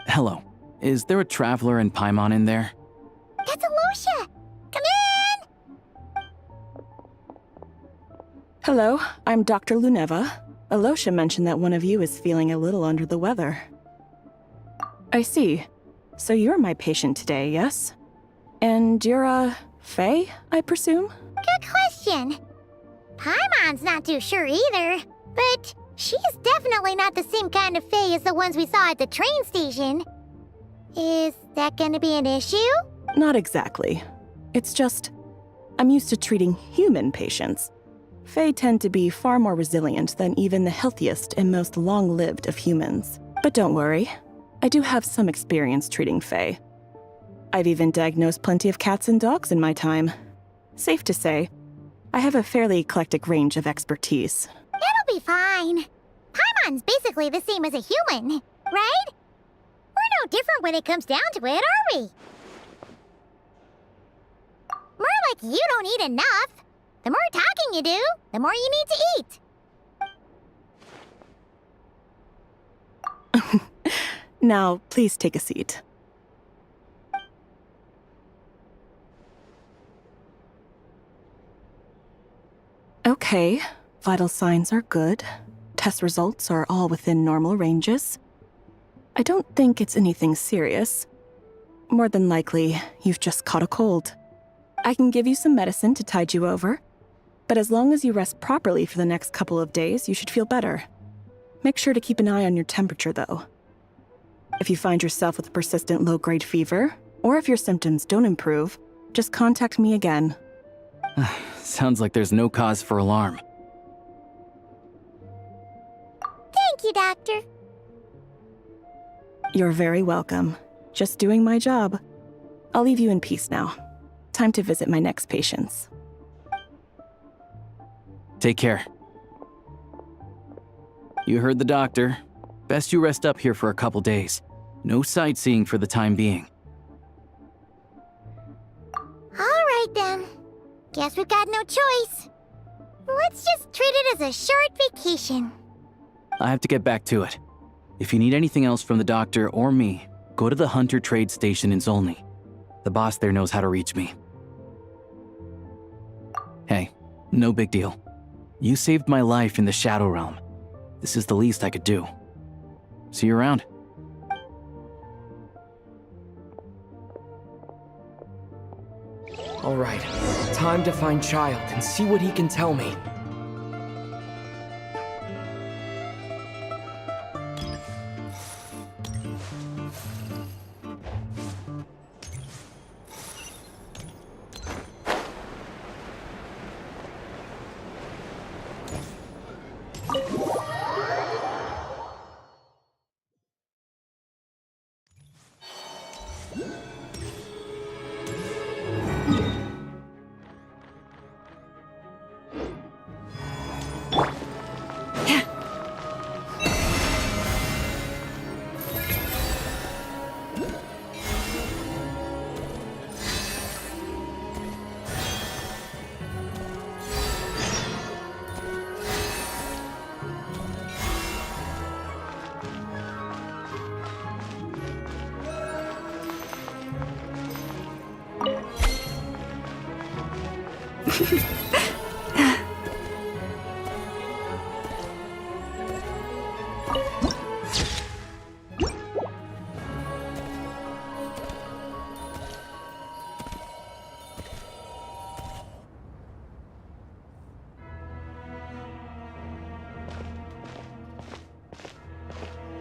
Hello. Is there a traveler and Paimon in there? That's Alyosha! Come in! Hello, I'm Dr. Luneva. Alyosha mentioned that one of you is feeling a little under the weather. I see. So you're my patient today, yes? And you're, Faye, I presume? Good question. Paimon's not too sure either, but she's definitely not the same kind of Faye as the ones we saw at the train station. Is that gonna be an issue? Not exactly. It's just, I'm used to treating human patients. Fae tend to be far more resilient than even the healthiest and most long-lived of humans. But don't worry, I do have some experience treating Fae. I've even diagnosed plenty of cats and dogs in my time. Safe to say, I have a fairly eclectic range of expertise. It'll be fine. Paimon's basically the same as a human, right? We're no different when it comes down to it, are we? More like you don't eat enough. The more talking you do, the more you need to eat. Now, please take a seat. Okay, vital signs are good. Test results are all within normal ranges. I don't think it's anything serious. More than likely, you've just caught a cold. I can give you some medicine to tide you over, but as long as you rest properly for the next couple of days, you should feel better. Make sure to keep an eye on your temperature, though. If you find yourself with a persistent low-grade fever, or if your symptoms don't improve, just contact me again. Sounds like there's no cause for alarm. Thank you, Doctor. You're very welcome. Just doing my job. I'll leave you in peace now. Time to visit my next patients. Take care. You heard the doctor. Best you rest up here for a couple days. No sightseeing for the time being. All right, then. Guess we've got no choice. Let's just treat it as a short vacation. I have to get back to it. If you need anything else from the doctor or me, go to the Hunter Trade Station in Zolny. The boss there knows how to reach me. Hey, no big deal. You saved my life in the Shadow Realm. This is the least I could do. See you around. All right, time to find Child and see what he can tell me.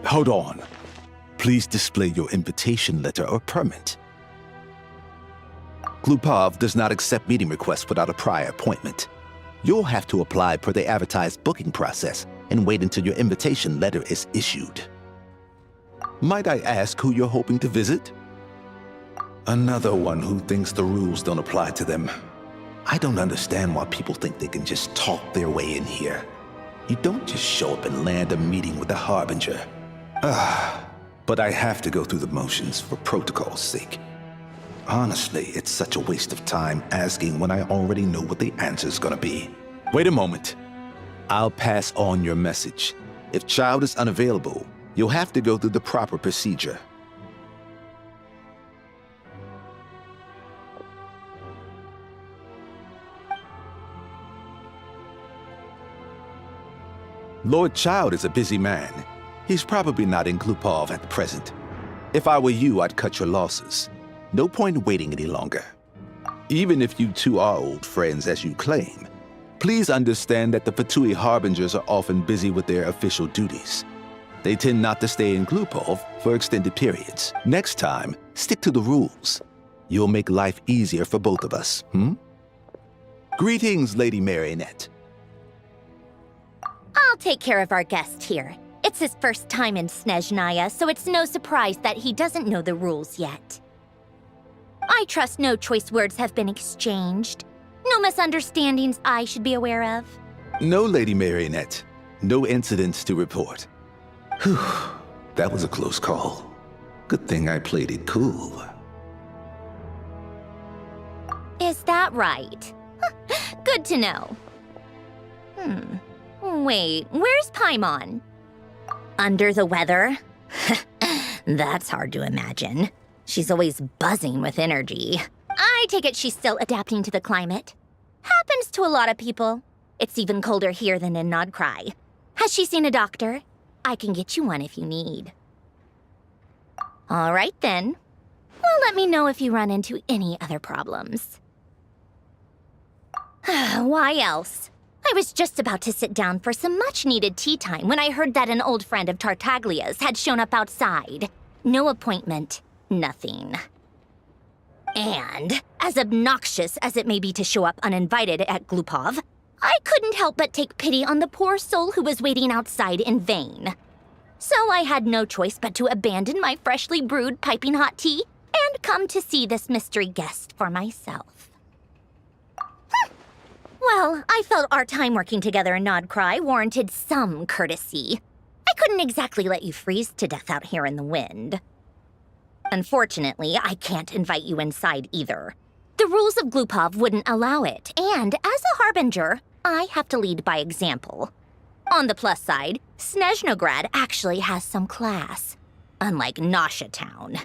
Hold on. Please display your invitation letter or permit. Glupov does not accept meeting requests without a prior appointment. You'll have to apply per the advertised booking process and wait until your invitation letter is issued. Might I ask who you're hoping to visit? Another one who thinks the rules don't apply to them. I don't understand why people think they can just talk their way in here. You don't just show up and land a meeting with the Harbinger. But I have to go through the motions for protocol's sake. Honestly, it's such a waste of time asking when I already know what the answer's gonna be. Wait a moment. I'll pass on your message. If Child is unavailable, you'll have to go through the proper procedure. Lord Child is a busy man. He's probably not in Glupov at the present. If I were you, I'd cut your losses. No point waiting any longer. Even if you two are old friends as you claim, please understand that the Fatui Harbingers are often busy with their official duties. They tend not to stay in Glupov for extended periods. Next time, stick to the rules. You'll make life easier for both of us, Greetings, Lady Marionette. I'll take care of our guest here. It's his first time in Snezhnaya, so it's no surprise that he doesn't know the rules yet. I trust no choice words have been exchanged. No misunderstandings I should be aware of. No, Lady Marionette. No incidents to report. Whew, that was a close call. Good thing I played it cool. Is that right? Good to know. Wait, where's Paimon? Under the weather? That's hard to imagine. She's always buzzing with energy. I take it she's still adapting to the climate. Happens to a lot of people. It's even colder here than in Nodcry. Has she seen a doctor? I can get you one if you need. All right then. Well, let me know if you run into any other problems. Why else? I was just about to sit down for some much-needed tea time when I heard that an old friend of Tartaglia's had shown up outside. No appointment, nothing. And, as obnoxious as it may be to show up uninvited at Glupov, I couldn't help but take pity on the poor soul who was waiting outside in vain. So I had no choice but to abandon my freshly brewed piping hot tea and come to see this mystery guest for myself. Well, I felt our time working together in Nodcry warranted some courtesy. I couldn't exactly let you freeze to death out here in the wind. Unfortunately, I can't invite you inside either. The rules of Glupov wouldn't allow it, and as a Harbinger, I have to lead by example. On the plus side, Snezhnaya actually has some class, unlike Nasha Town.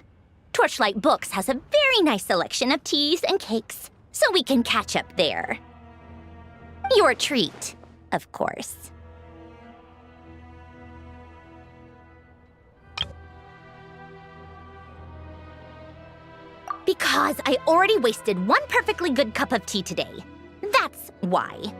Torchlight Books has a very nice selection of teas and cakes, so we can catch up there. Your treat, of course. Because I already wasted one perfectly good cup of tea today. That's why.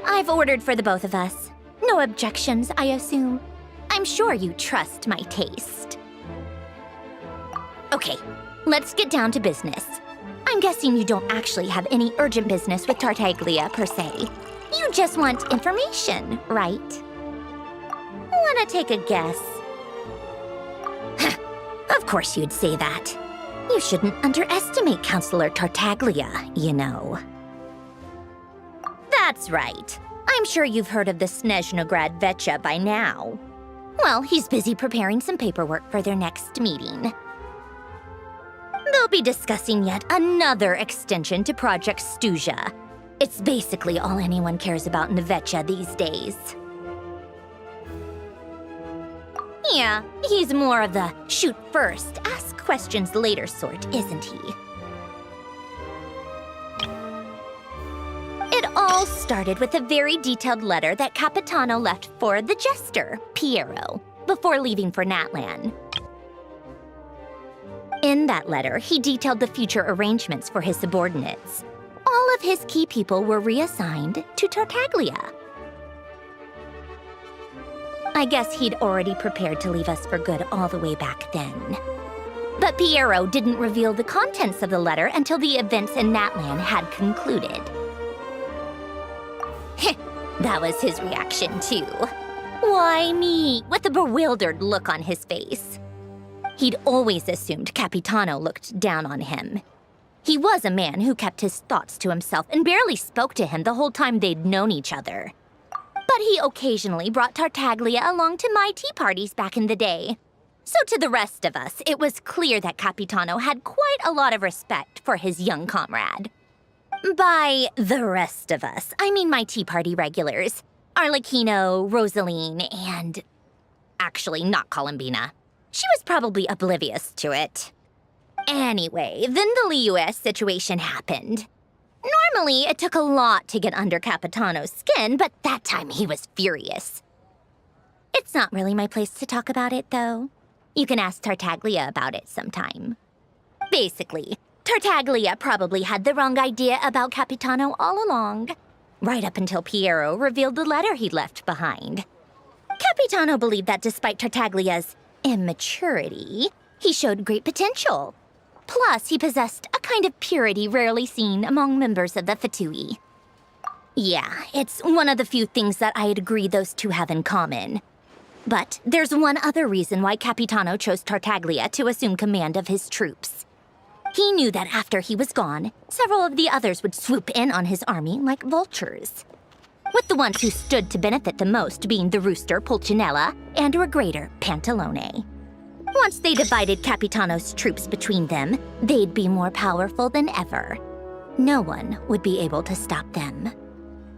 I've ordered for the both of us. No objections, I assume. I'm sure you trust my taste. Okay, let's get down to business. I'm guessing you don't actually have any urgent business with Tartaglia, per se. You just want information, right? Wanna take a guess? Of course you'd say that. You shouldn't underestimate Counselor Tartaglia, you know. That's right. I'm sure you've heard of the Snezhnaya Vetcha by now. Well, he's busy preparing some paperwork for their next meeting. They'll be discussing yet another extension to Project Stuzha. It's basically all anyone cares about in the Vetcha these days. Yeah, he's more of the shoot first, ask questions later sort, isn't he? It all started with a very detailed letter that Capitano left for the jester, Pierro, before leaving for Natlan. In that letter, he detailed the future arrangements for his subordinates. All of his key people were reassigned to Tartaglia. I guess he'd already prepared to leave us for good all the way back then. But Pierro didn't reveal the contents of the letter until the events in Natlan had concluded. That was his reaction, too. Why me? With a bewildered look on his face. He'd always assumed Capitano looked down on him. He was a man who kept his thoughts to himself and barely spoke to him the whole time they'd known each other. But he occasionally brought Tartaglia along to my tea parties back in the day. So to the rest of us, it was clear that Capitano had quite a lot of respect for his young comrade. By the rest of us, I mean my tea party regulars. Arlecchino, Rosaline, and... actually, not Columbina. She was probably oblivious to it. Anyway, then the Liu situation happened. Normally, it took a lot to get under Capitano's skin, but that time he was furious. It's not really my place to talk about it, though. You can ask Tartaglia about it sometime. Basically, Tartaglia probably had the wrong idea about Capitano all along, right up until Pierro revealed the letter he'd left behind. Capitano believed that despite Tartaglia's immaturity, he showed great potential. Plus, he possessed a kind of purity rarely seen among members of the Fatui. Yeah, it's one of the few things that I'd agree those two have in common. But there's one other reason why Capitano chose Tartaglia to assume command of his troops. He knew that after he was gone, several of the others would swoop in on his army like vultures. With the ones who stood to benefit the most being the rooster Pulcinella and regrator Pantalone. Once they divided Capitano's troops between them, they'd be more powerful than ever. No one would be able to stop them.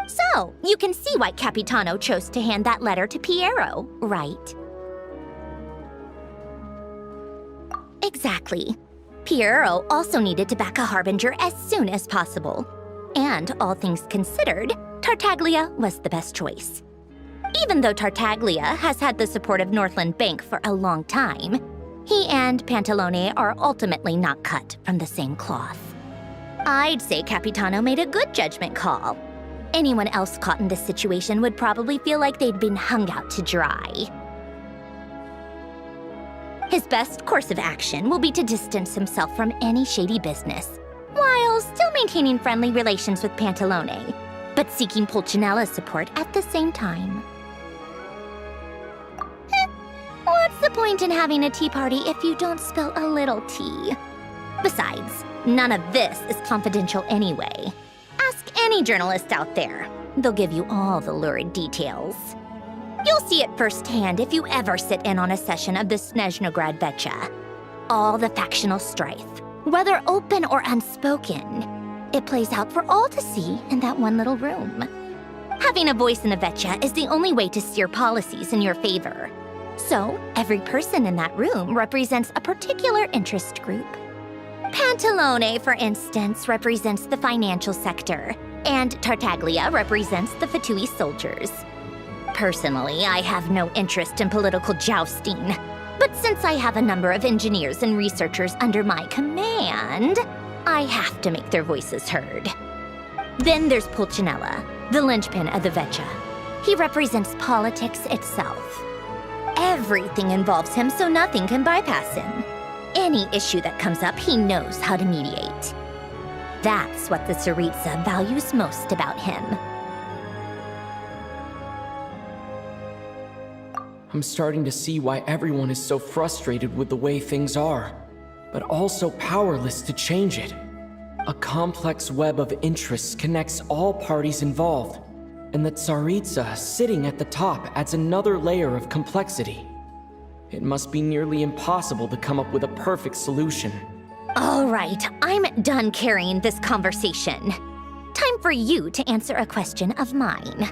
So, you can see why Capitano chose to hand that letter to Pierro, right? Exactly. Pierro also needed to back a harbinger as soon as possible. And all things considered, Tartaglia was the best choice. Even though Tartaglia has had the support of Northland Bank for a long time, he and Pantalone are ultimately not cut from the same cloth. I'd say Capitano made a good judgment call. Anyone else caught in this situation would probably feel like they'd been hung out to dry. His best course of action will be to distance himself from any shady business, while still maintaining friendly relations with Pantalone, but seeking Pulcinella's support at the same time. What's the point in having a tea party if you don't spill a little tea? Besides, none of this is confidential anyway. Ask any journalist out there. They'll give you all the lurid details. You'll see it firsthand if you ever sit in on a session of the Snezhnaya Vecha. All the factional strife, whether open or unspoken, it plays out for all to see in that one little room. Having a voice in the Vecha is the only way to steer policies in your favor. So, every person in that room represents a particular interest group. Pantalone, for instance, represents the financial sector, and Tartaglia represents the Fatui soldiers. Personally, I have no interest in political jousting, but since I have a number of engineers and researchers under my command, I have to make their voices heard. Then there's Pulcinella, the linchpin of the Vecha. He represents politics itself. Everything involves him, so nothing can bypass him. Any issue that comes up, he knows how to mediate. That's what the tsaritsa values most about him. I'm starting to see why everyone is so frustrated with the way things are, but also powerless to change it. A complex web of interests connects all parties involved, and the tsaritsa sitting at the top adds another layer of complexity. It must be nearly impossible to come up with a perfect solution. All right, I'm done carrying this conversation. Time for you to answer a question of mine.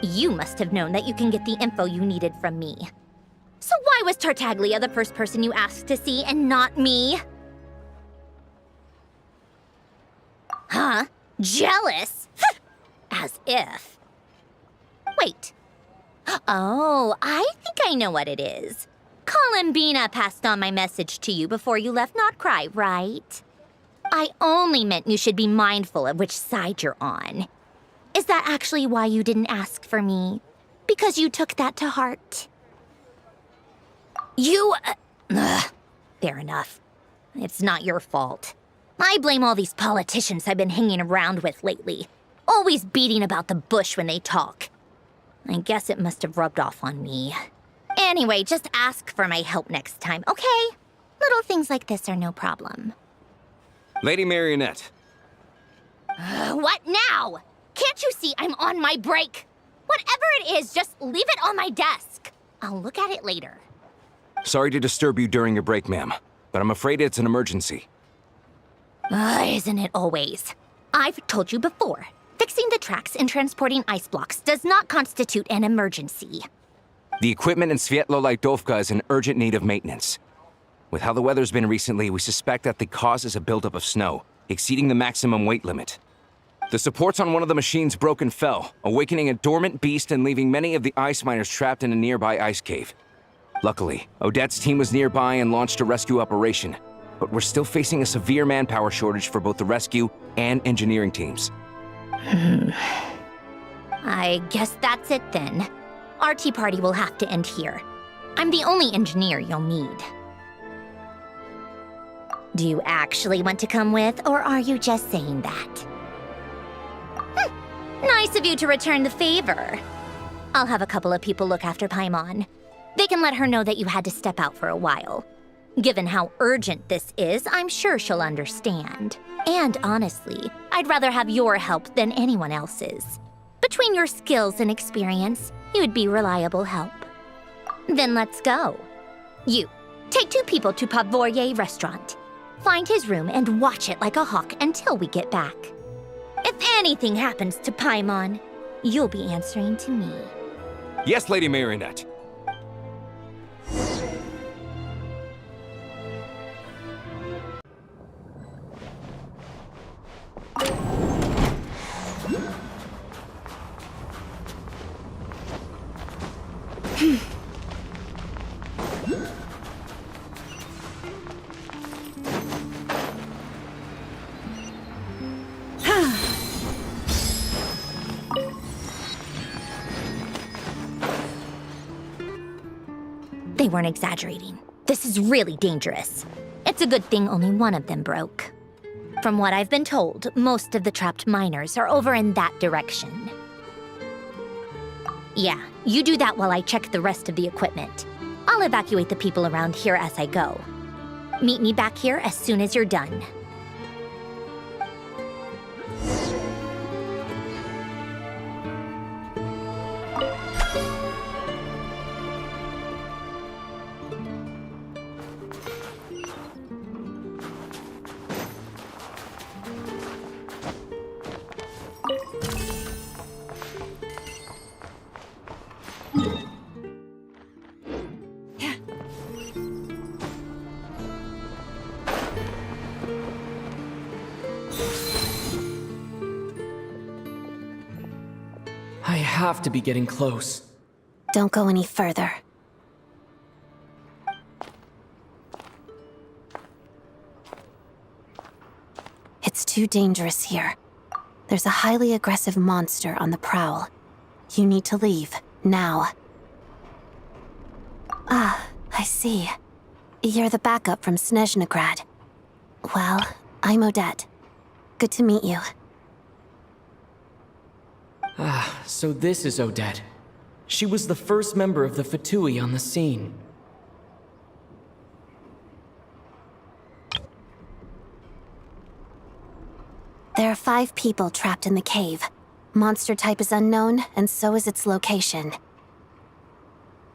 You must have known that you can get the info you needed from me. So why was Tartaglia the first person you asked to see and not me? Huh? Jealous? As if. Wait. Oh, I think I know what it is. Columbina passed on my message to you before you left Not Cry, right? I only meant you should be mindful of which side you're on. Is that actually why you didn't ask for me? Because you took that to heart? Fair enough. It's not your fault. I blame all these politicians I've been hanging around with lately. Always beating about the bush when they talk. I guess it must have rubbed off on me. Anyway, just ask for my help next time, okay? Little things like this are no problem. Lady Marionette. What now? Can't you see I'm on my break? Whatever it is, just leave it on my desk. I'll look at it later. Sorry to disturb you during your break, ma'am, but I'm afraid it's an emergency. Isn't it always? I've told you before, fixing the tracks and transporting ice blocks does not constitute an emergency. The equipment in Svietlo-Lajdovka is in urgent need of maintenance. With how the weather's been recently, we suspect that the cause is a buildup of snow, exceeding the maximum weight limit. The supports on one of the machines broke and fell, awakening a dormant beast and leaving many of the ice miners trapped in a nearby ice cave. Luckily, Odette's team was nearby and launched a rescue operation, but we're still facing a severe manpower shortage for both the rescue and engineering teams. I guess that's it then. Our tea party will have to end here. I'm the only engineer you'll need. Do you actually want to come with, or are you just saying that? Nice of you to return the favor. I'll have a couple of people look after Paimon. They can let her know that you had to step out for a while. Given how urgent this is, I'm sure she'll understand. And honestly, I'd rather have your help than anyone else's. Between your skills and experience, you'd be reliable help. Then let's go. You, take 2 people to Pavorye restaurant. Find his room and watch it like a hawk until we get back. If anything happens to Paimon, you'll be answering to me. Yes, Lady Marionette. they weren't exaggerating. This is really dangerous. It's a good thing only one of them broke. From what I've been told, most of the trapped miners are over in that direction. Yeah, you do that while I check the rest of the equipment. I'll evacuate the people around here as I go. Meet me back here as soon as you're done. I have to be getting close. Don't go any further. It's too dangerous here. There's a highly aggressive monster on the prowl. You need to leave, now. Ah, I see. You're the backup from Snezhnaya. Well, I'm Odette. Good to meet you. Ah, so this is Odette. She was the first member of the Fatui on the scene. There are 5 people trapped in the cave. Monster type is unknown, and so is its location.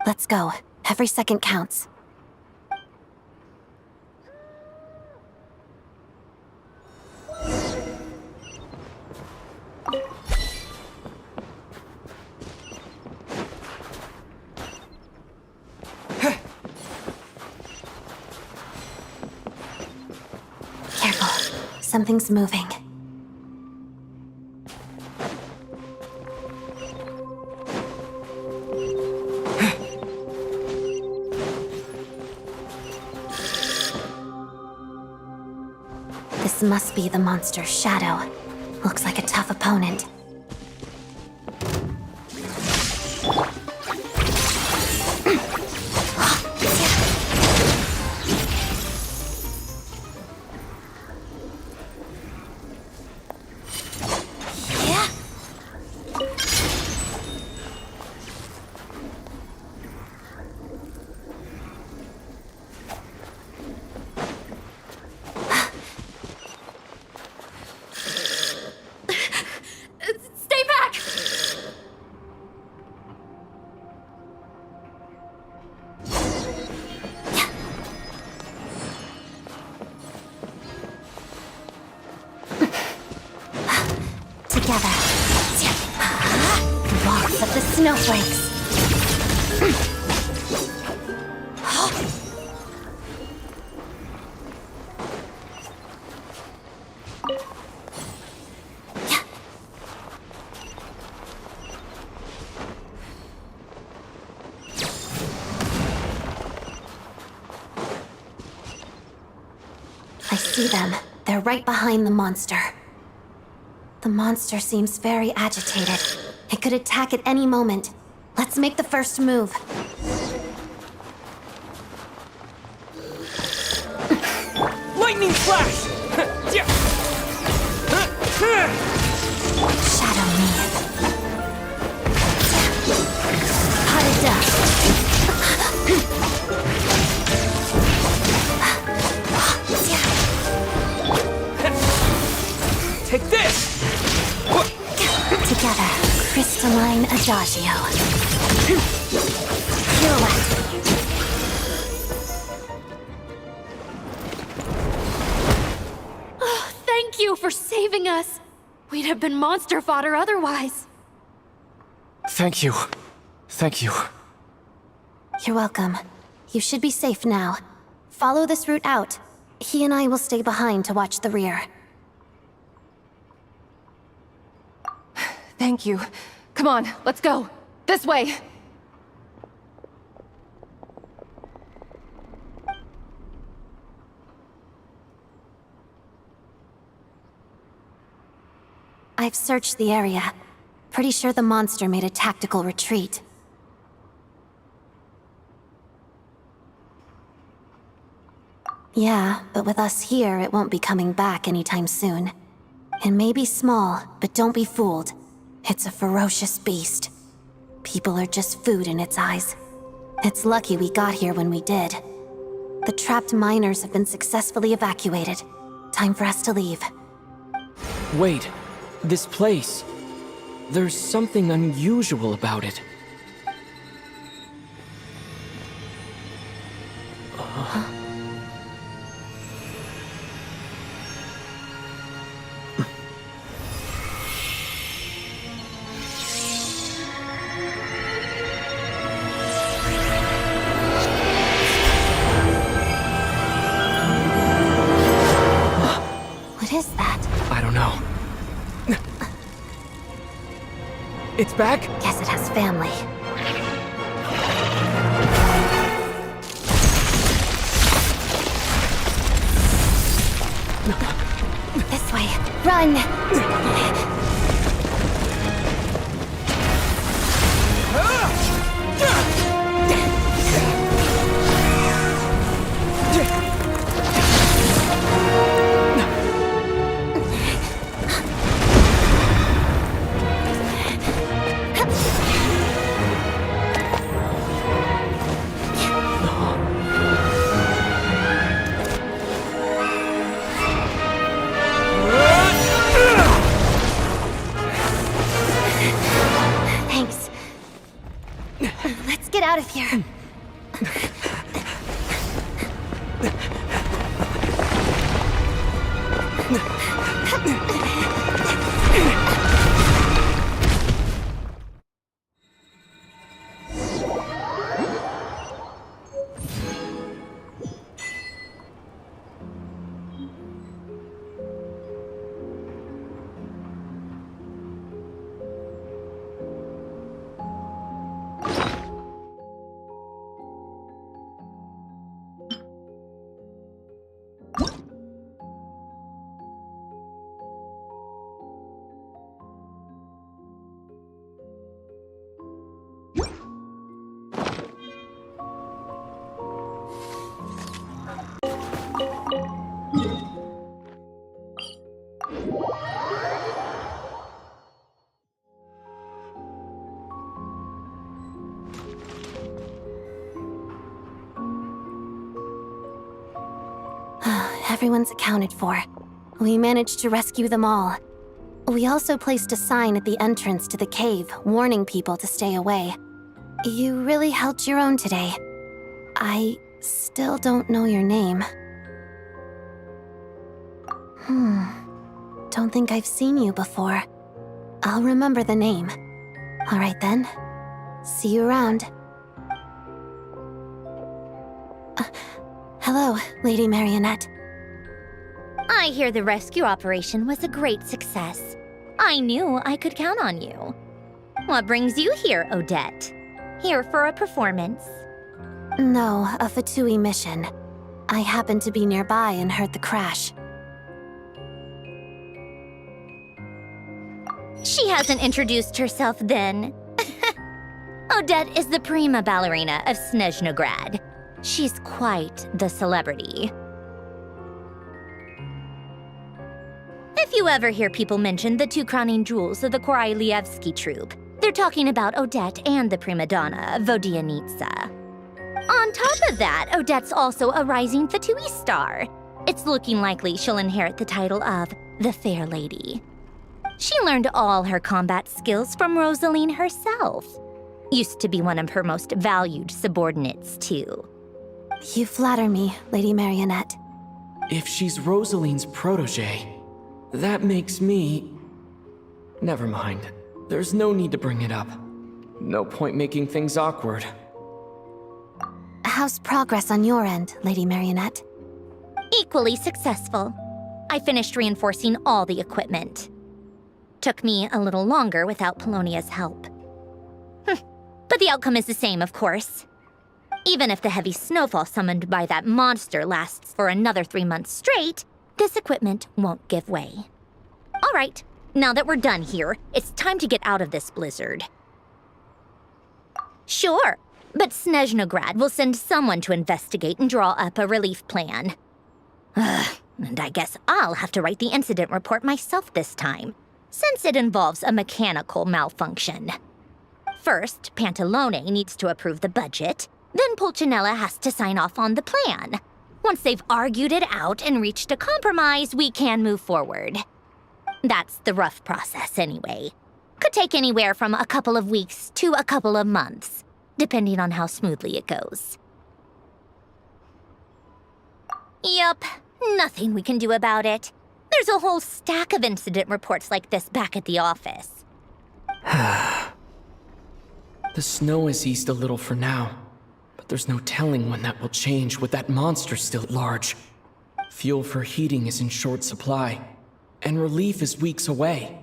Let's go. Every second counts. Careful. Something's moving. This must be the monster's shadow. Looks like a tough opponent. Stay back! Together. Walks of the snowflakes. I see them. They're right behind the monster. The monster seems very agitated. It could attack at any moment. Let's make the first move. Lightning flash! Shadow me. Pot of dust. Take this! Together, crystalline adagio. Pirouette. Oh, thank you for saving us. We'd have been monster fodder otherwise. Thank you. Thank you. You're welcome. You should be safe now. Follow this route out. He and I will stay behind to watch the rear. Thank you. Come on, let's go. This way. I've searched the area. Pretty sure the monster made a tactical retreat. Yeah, but with us here, it won't be coming back anytime soon. It may be small, but don't be fooled. It's a ferocious beast. People are just food in its eyes. It's lucky we got here when we did. The trapped miners have been successfully evacuated. Time for us to leave. Wait, this place. There's something unusual about it. What is that? I don't know. It's back? Guess it has family. This way. Run! Thanks. Let's get out of here. Everyone's accounted for. We managed to rescue them all. We also placed a sign at the entrance to the cave, warning people to stay away. You really held your own today. I still don't know your name. Don't think I've seen you before. I'll remember the name. All right then. See you around. Hello, Lady Marionette. I hear the rescue operation was a great success. I knew I could count on you. What brings you here, Odette? Here for a performance? No, a Fatui mission. I happened to be nearby and heard the crash. She hasn't introduced herself then. Odette is the prima ballerina of Snezhnaya. She's quite the celebrity. If you ever hear people mention the two crowning jewels of the Korolievsky troupe, they're talking about Odette and the prima donna, Vodyanitsa. On top of that, Odette's also a rising Fatui star. It's looking likely she'll inherit the title of the Fair Lady. She learned all her combat skills from Rosaline herself. Used to be one of her most valued subordinates, too. You flatter me, Lady Marionette. If she's Rosaline's protege, that makes me... Never mind. There's no need to bring it up. No point making things awkward. How's progress on your end, Lady Marionette? Equally successful. I finished reinforcing all the equipment. Took me a little longer without Polonia's help. But the outcome is the same, of course. Even if the heavy snowfall summoned by that monster lasts for another 3 months straight, this equipment won't give way. All right, now that we're done here, it's time to get out of this blizzard. Sure, but Snezhnaya will send someone to investigate and draw up a relief plan. And I guess I'll have to write the incident report myself this time, since it involves a mechanical malfunction. First, Pantalone needs to approve the budget, then Pulcinella has to sign off on the plan. Once they've argued it out and reached a compromise, we can move forward. That's the rough process anyway. Could take anywhere from a couple of weeks to a couple of months, depending on how smoothly it goes. Yup, nothing we can do about it. There's a whole stack of incident reports like this back at the office. The snow has eased a little for now, but there's no telling when that will change with that monster still at large. Fuel for heating is in short supply, and relief is weeks away.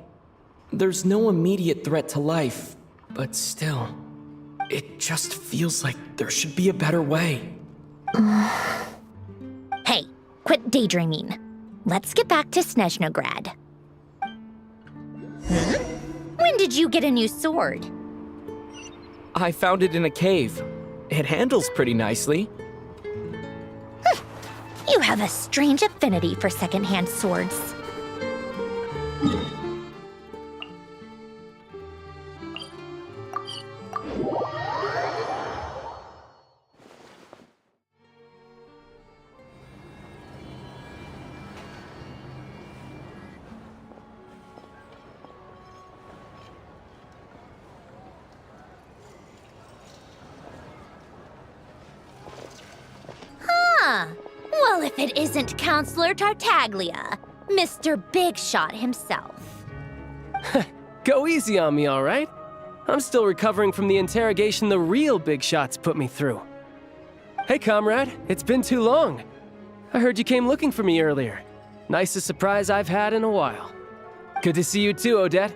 There's no immediate threat to life, but still, it just feels like there should be a better way. Hey, quit daydreaming. Let's get back to Snezhnaya. When did you get a new sword? I found it in a cave. It handles pretty nicely. You have a strange affinity for secondhand swords. Well, if it isn't Counselor Tartaglia, Mr. Big Shot himself. Go easy on me, all right? I'm still recovering from the interrogation the real Big Shots put me through. Hey, comrade, it's been too long. I heard you came looking for me earlier. Nicest surprise I've had in a while. Good to see you too, Odette.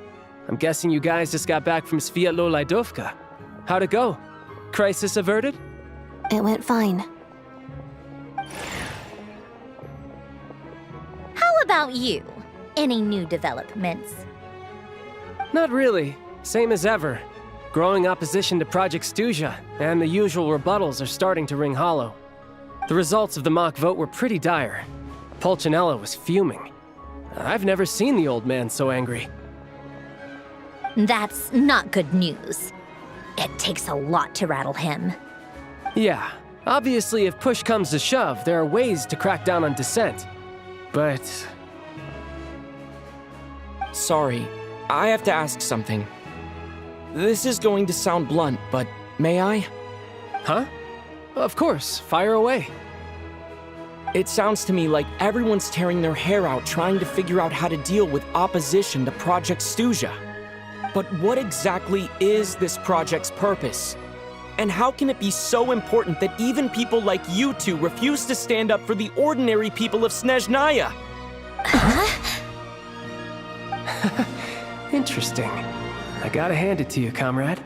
I'm guessing you guys just got back from Sviatlo-Lajdovka. How'd it go? Crisis averted? It went fine. How about you? Any new developments? Not really. Same as ever. Growing opposition to Project Stuzha, and the usual rebuttals are starting to ring hollow. The results of the mock vote were pretty dire. Pulcinella was fuming. I've never seen the old man so angry. That's not good news. It takes a lot to rattle him. Yeah, obviously if push comes to shove, there are ways to crack down on dissent. But... Sorry, I have to ask something. This is going to sound blunt, but may I? Huh? Of course, fire away. It sounds to me like everyone's tearing their hair out trying to figure out how to deal with opposition to Project Stuzha. But what exactly is this project's purpose? And how can it be so important that even people like you two refuse to stand up for the ordinary people of Snezhnaya? Interesting. I gotta hand it to you, comrade.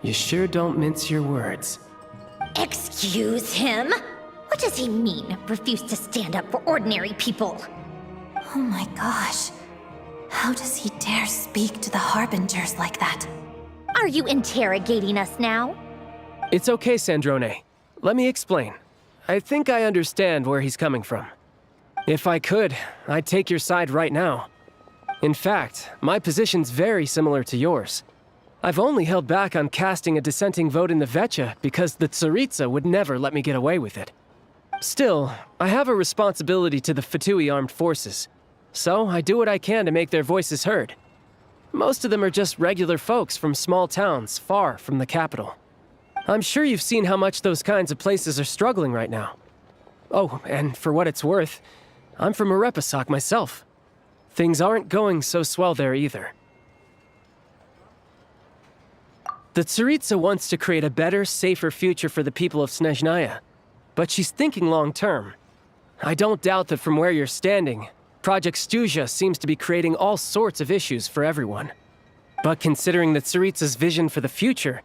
You sure don't mince your words. Excuse him? What does he mean, refuse to stand up for ordinary people? Oh my gosh. How does he dare speak to the Harbingers like that? Are you interrogating us now? It's okay, Sandrone. Let me explain. I think I understand where he's coming from. If I could, I'd take your side right now. In fact, my position's very similar to yours. I've only held back on casting a dissenting vote in the Vetcha because the tsaritsa would never let me get away with it. Still, I have a responsibility to the Fatui armed forces, so I do what I can to make their voices heard. Most of them are just regular folks from small towns far from the capital. I'm sure you've seen how much those kinds of places are struggling right now. Oh, and for what it's worth, I'm from Arepasak myself. Things aren't going so swell there either. The tsaritsa wants to create a better, safer future for the people of Snezhnaya, but she's thinking long-term. I don't doubt that from where you're standing, Project Stuzha seems to be creating all sorts of issues for everyone. But considering the tsaritsa's vision for the future,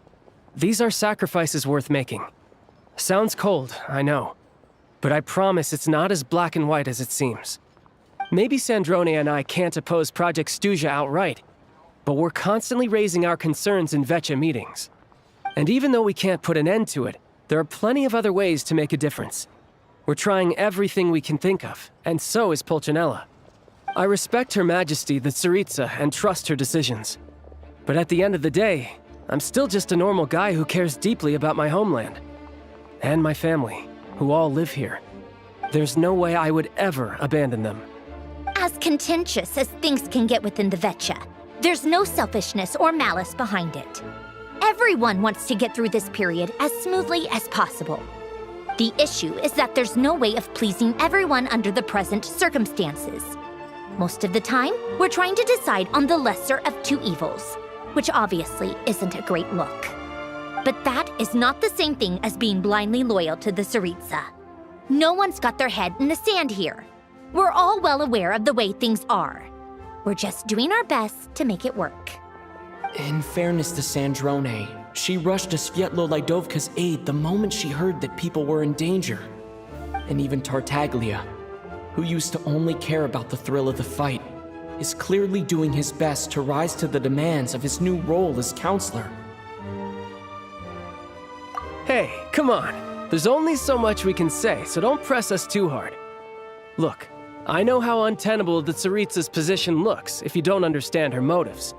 these are sacrifices worth making. Sounds cold, I know, but I promise it's not as black and white as it seems. Maybe Sandrone and I can't oppose Project Stuzha outright, but we're constantly raising our concerns in Vetcha meetings. And even though we can't put an end to it, there are plenty of other ways to make a difference. We're trying everything we can think of, and so is Pulcinella. I respect Her Majesty, the Tsaritsa, and trust her decisions. But at the end of the day, I'm still just a normal guy who cares deeply about my homeland. And my family, who all live here. There's no way I would ever abandon them. As contentious as things can get within the Vetcha, there's no selfishness or malice behind it. Everyone wants to get through this period as smoothly as possible. The issue is that there's no way of pleasing everyone under the present circumstances. Most of the time, we're trying to decide on the lesser of two evils, which obviously isn't a great look. But that is not the same thing as being blindly loyal to the tsaritsa. No one's got their head in the sand here. We're all well aware of the way things are. We're just doing our best to make it work. In fairness to Snezhnaya, she rushed to Svietlo-Lidovka's aid the moment she heard that people were in danger. And even Tartaglia, who used to only care about the thrill of the fight, is clearly doing his best to rise to the demands of his new role as counselor. Hey, come on. There's only so much we can say, so don't press us too hard. Look, I know how untenable the Tsaritsa's position looks if you don't understand her motives.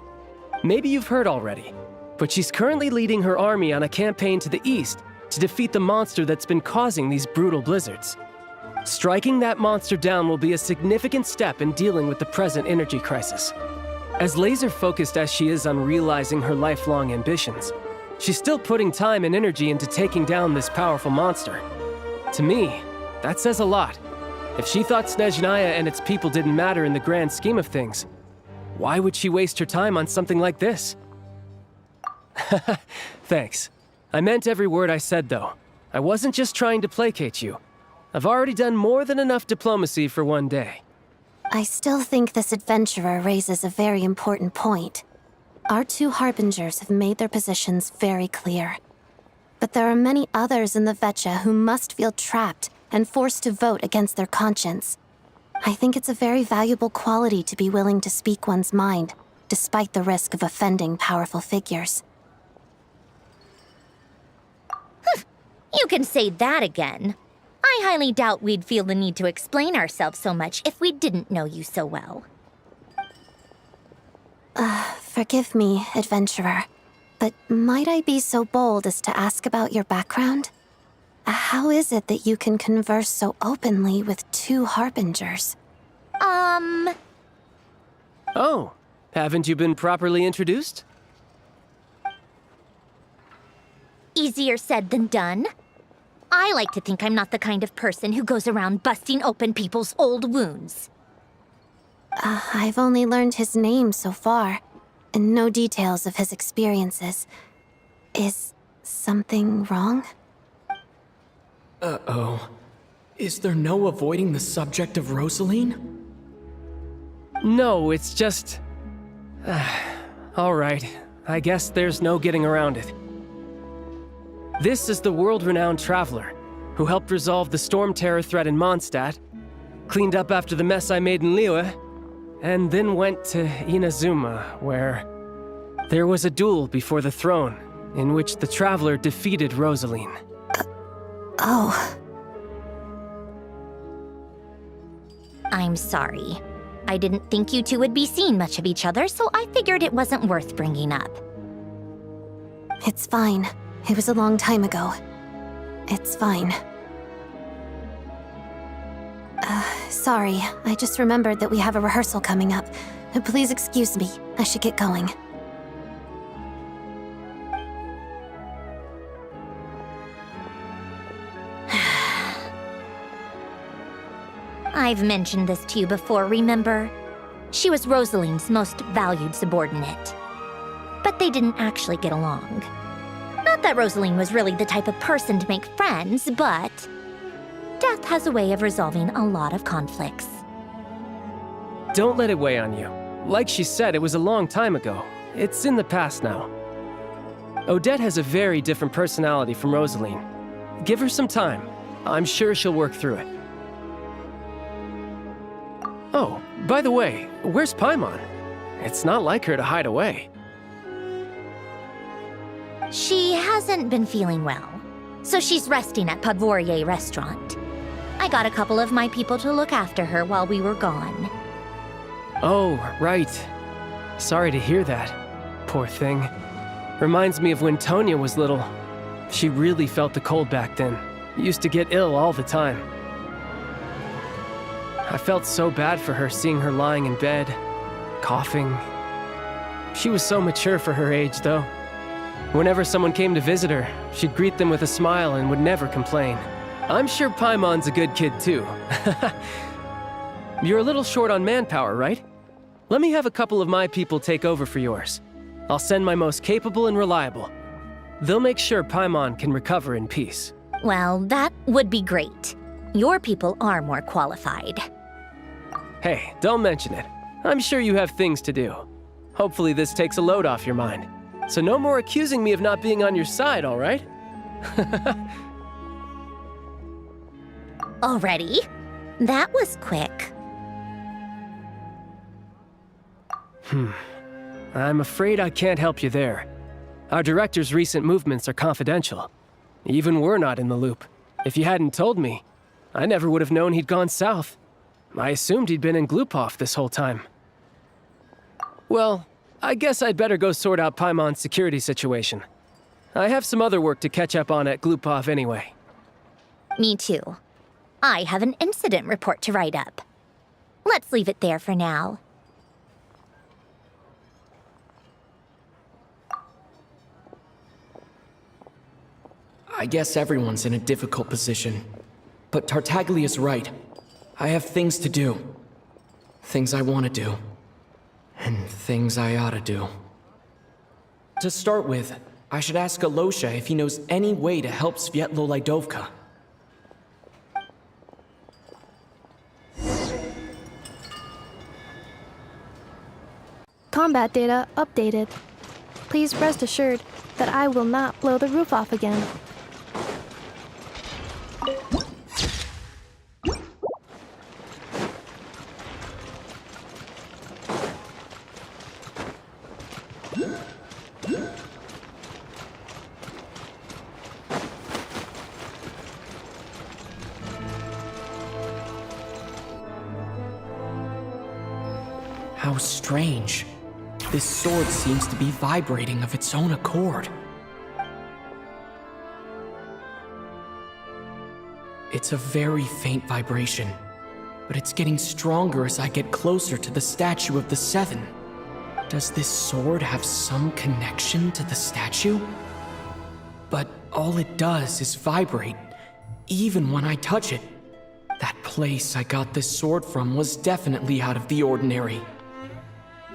Maybe you've heard already, but she's currently leading her army on a campaign to the east to defeat the monster that's been causing these brutal blizzards. Striking that monster down will be a significant step in dealing with the present energy crisis. As laser-focused as she is on realizing her lifelong ambitions, she's still putting time and energy into taking down this powerful monster. To me, that says a lot. If she thought Snezhnaya and its people didn't matter in the grand scheme of things, why would she waste her time on something like this? Thanks. I meant every word I said, though. I wasn't just trying to placate you. I've already done more than enough diplomacy for one day. I still think this adventurer raises a very important point. Our two harbingers have made their positions very clear. But there are many others in the Vetcha who must feel trapped and forced to vote against their conscience. I think it's a very valuable quality to be willing to speak one's mind, despite the risk of offending powerful figures. You can say that again. I highly doubt we'd feel the need to explain ourselves so much if we didn't know you so well. Forgive me, adventurer, but might I be so bold as to ask about your background? How is it that you can converse so openly with two harbingers? Oh, haven't you been properly introduced? Easier said than done. I like to think I'm not the kind of person who goes around busting open people's old wounds. I've only learned his name so far, and no details of his experiences. Is something wrong? Uh-oh. Is there no avoiding the subject of Rosaline? No, it's just... all right. I guess there's no getting around it. This is the world-renowned traveler who helped resolve the storm terror threat in Mondstadt, cleaned up after the mess I made in Liyue, and then went to Inazuma, where there was a duel before the throne in which the traveler defeated Rosaline. Oh. I'm sorry. I didn't think you two would be seeing much of each other, so I figured it wasn't worth bringing up. It's fine. It was a long time ago. It's fine. Sorry, I just remembered that we have a rehearsal coming up. Please excuse me. I should get going. I've mentioned this to you before, remember? She was Rosaline's most valued subordinate. But they didn't actually get along. Not that Rosaline was really the type of person to make friends, but death has a way of resolving a lot of conflicts. Don't let it weigh on you. Like she said, it was a long time ago. It's in the past now. Odette has a very different personality from Rosaline. Give her some time. I'm sure she'll work through it. Oh, by the way, where's Paimon? It's not like her to hide away. She hasn't been feeling well, so she's resting at Podvorye restaurant. I got a couple of my people to look after her while we were gone. Oh, right. Sorry to hear that. Poor thing. Reminds me of when Tonya was little. She really felt the cold back then. Used to get ill all the time. I felt so bad for her seeing her lying in bed, coughing. She was so mature for her age, though. Whenever someone came to visit her, she'd greet them with a smile and would never complain. I'm sure Paimon's a good kid, too. You're a little short on manpower, right? Let me have a couple of my people take over for yours. I'll send my most capable and reliable. They'll make sure Paimon can recover in peace. Well, that would be great. Your people are more qualified. Hey, don't mention it. I'm sure you have things to do. Hopefully this takes a load off your mind. So no more accusing me of not being on your side, all right? Already? That was quick. I'm afraid I can't help you there. Our director's recent movements are confidential. Even we're not in the loop. If you hadn't told me, I never would have known he'd gone south. I assumed he'd been in Glupov this whole time. Well, I guess I'd better go sort out Paimon's security situation. I have some other work to catch up on at Glupov anyway. Me too. I have an incident report to write up. Let's leave it there for now. I guess everyone's in a difficult position. But Tartaglia's right. I have things to do. Things I want to do. And things I ought to do. To start with, I should ask Alyosha if he knows any way to help Svietlolaidovka. Combat data updated. Please rest assured that I will not blow the roof off again. How strange. This sword seems to be vibrating of its own accord. It's a very faint vibration, but it's getting stronger as I get closer to the statue of the Seven. Does this sword have some connection to the statue? But all it does is vibrate, even when I touch it. That place I got this sword from was definitely out of the ordinary.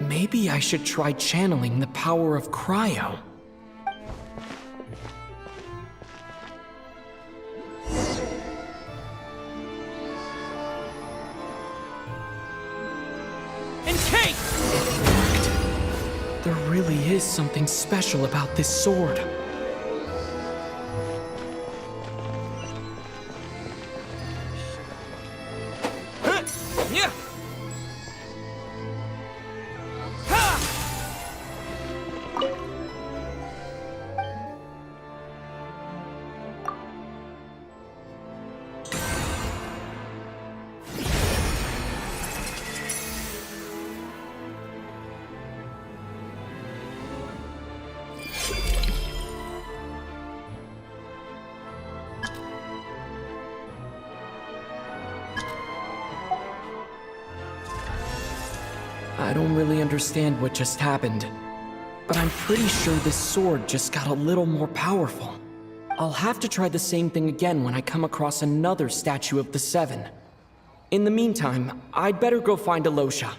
Maybe I should try channeling the power of cryo. Encase! It worked. There really is something special about this sword. I don't really understand what just happened, but I'm pretty sure this sword just got a little more powerful. I'll have to try the same thing again when I come across another statue of the Seven. In the meantime, I'd better go find Alyosha.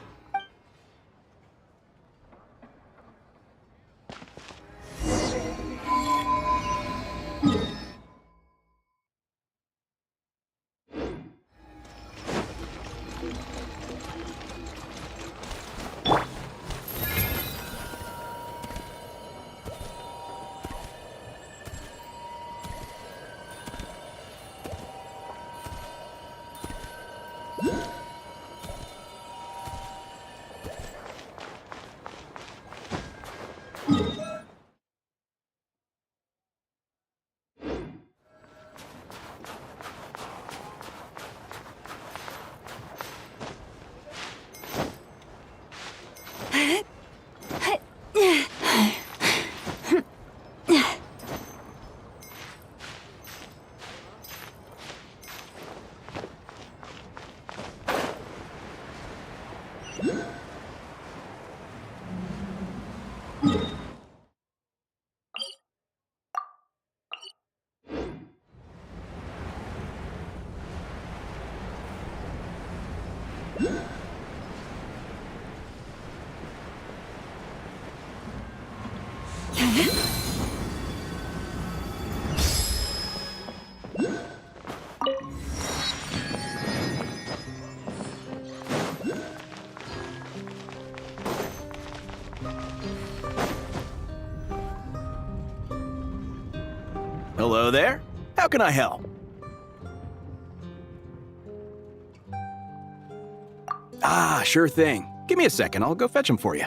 Hello there. How can I help? Ah, sure thing. Give me a second, I'll go fetch him for you.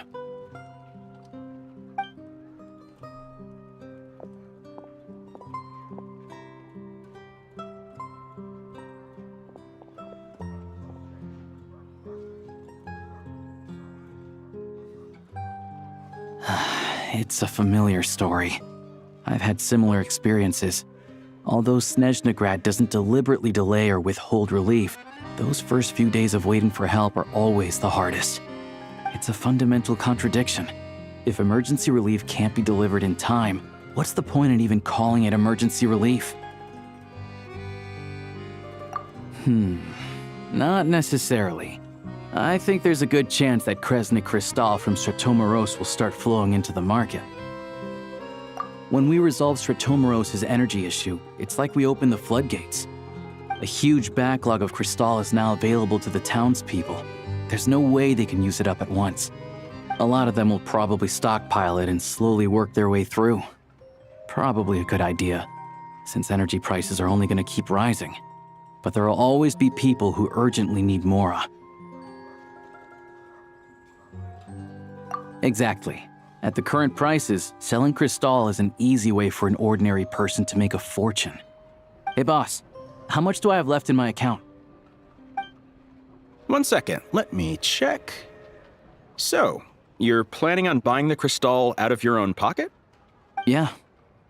It's a familiar story. I've had similar experiences. Although Snezhnaya doesn't deliberately delay or withhold relief, those first few days of waiting for help are always the hardest. It's a fundamental contradiction. If emergency relief can't be delivered in time, what's the point in even calling it emergency relief? Not necessarily. I think there's a good chance that Kresnik Crystal from Stratomeros will start flowing into the market. When we resolve Stratomeros' energy issue, it's like we open the floodgates. A huge backlog of crystal is now available to the townspeople. There's no way they can use it up at once. A lot of them will probably stockpile it and slowly work their way through. Probably a good idea, since energy prices are only going to keep rising. But there will always be people who urgently need Mora. Exactly. At the current prices, selling crystal is an easy way for an ordinary person to make a fortune. Hey boss, how much do I have left in my account? 1 second, let me check. So, you're planning on buying the crystal out of your own pocket? Yeah.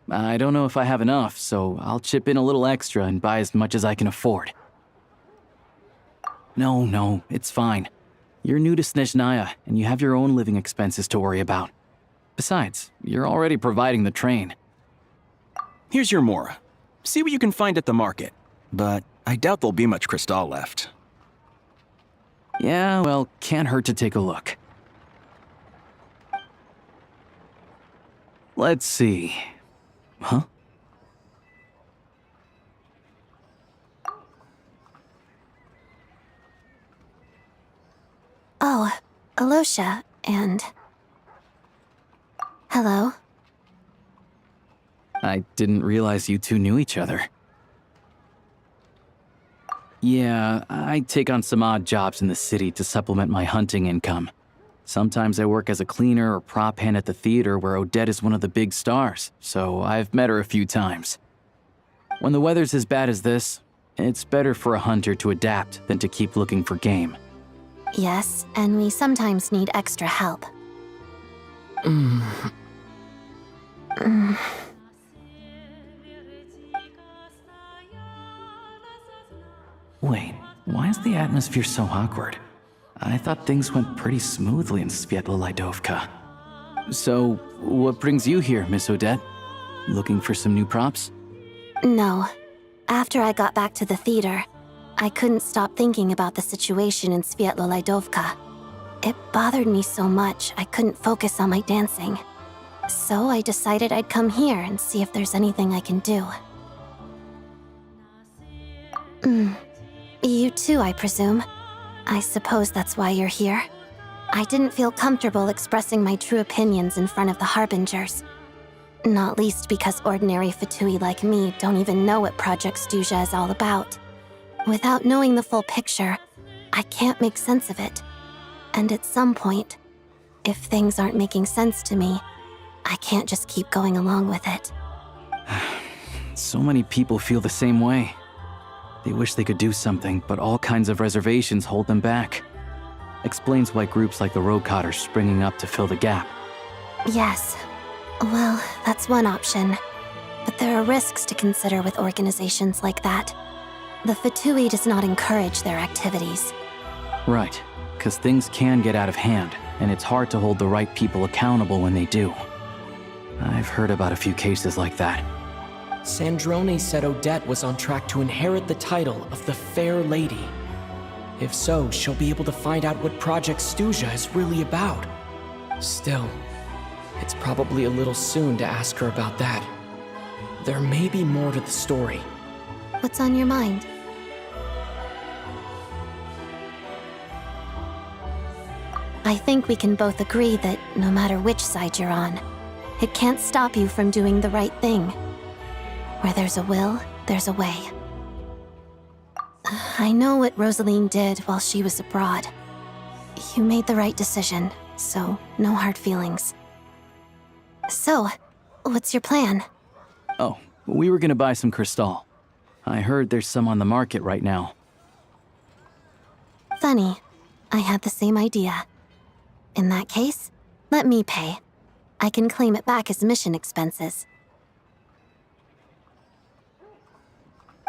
I don't know if I have enough, so I'll chip in a little extra and buy as much as I can afford. No, it's fine. You're new to Snezhnaya, and you have your own living expenses to worry about. Besides, you're already providing the train. Here's your Mora. See what you can find at the market, but I doubt there'll be much crystal left. Yeah, well, can't hurt to take a look. Let's see. Huh? Oh, Alyosha, and... Hello? I didn't realize you two knew each other. Yeah, I take on some odd jobs in the city to supplement my hunting income. Sometimes I work as a cleaner or prop hand at the theater where Odette is one of the big stars, so I've met her a few times. When the weather's as bad as this, it's better for a hunter to adapt than to keep looking for game. Yes, and we sometimes need extra help. Wait, why is the atmosphere so awkward? I thought things went pretty smoothly in Sviatlo-Lidovka. So, what brings you here, Miss Odette? Looking for some new props? No. After I got back to the theater, I couldn't stop thinking about the situation in Sviatlo-Lidovka. It bothered me so much I couldn't focus on my dancing. So I decided I'd come here and see if there's anything I can do. You too, I presume. I suppose that's why you're here. I didn't feel comfortable expressing my true opinions in front of the Harbingers. Not least because ordinary Fatui like me don't even know what Project Stuzha is all about. Without knowing the full picture, I can't make sense of it. And at some point, if things aren't making sense to me, I can't just keep going along with it. So many people feel the same way. They wish they could do something, but all kinds of reservations hold them back. Explains why groups like the Rokot are springing up to fill the gap. Yes. Well, that's one option. But there are risks to consider with organizations like that. The Fatui does not encourage their activities. Right, because things can get out of hand, and it's hard to hold the right people accountable when they do. I've heard about a few cases like that. Snezhnaya said Odette was on track to inherit the title of the Fair Lady. If so, she'll be able to find out what Project Stuzha is really about. Still, it's probably a little soon to ask her about that. There may be more to the story. What's on your mind? I think we can both agree that no matter which side you're on, it can't stop you from doing the right thing. Where there's a will, there's a way. I know what Rosaline did while she was abroad. You made the right decision, so no hard feelings. So, what's your plan? Oh, we were gonna buy some crystal. I heard there's some on the market right now. Funny. I had the same idea. In that case, let me pay. I can claim it back as mission expenses.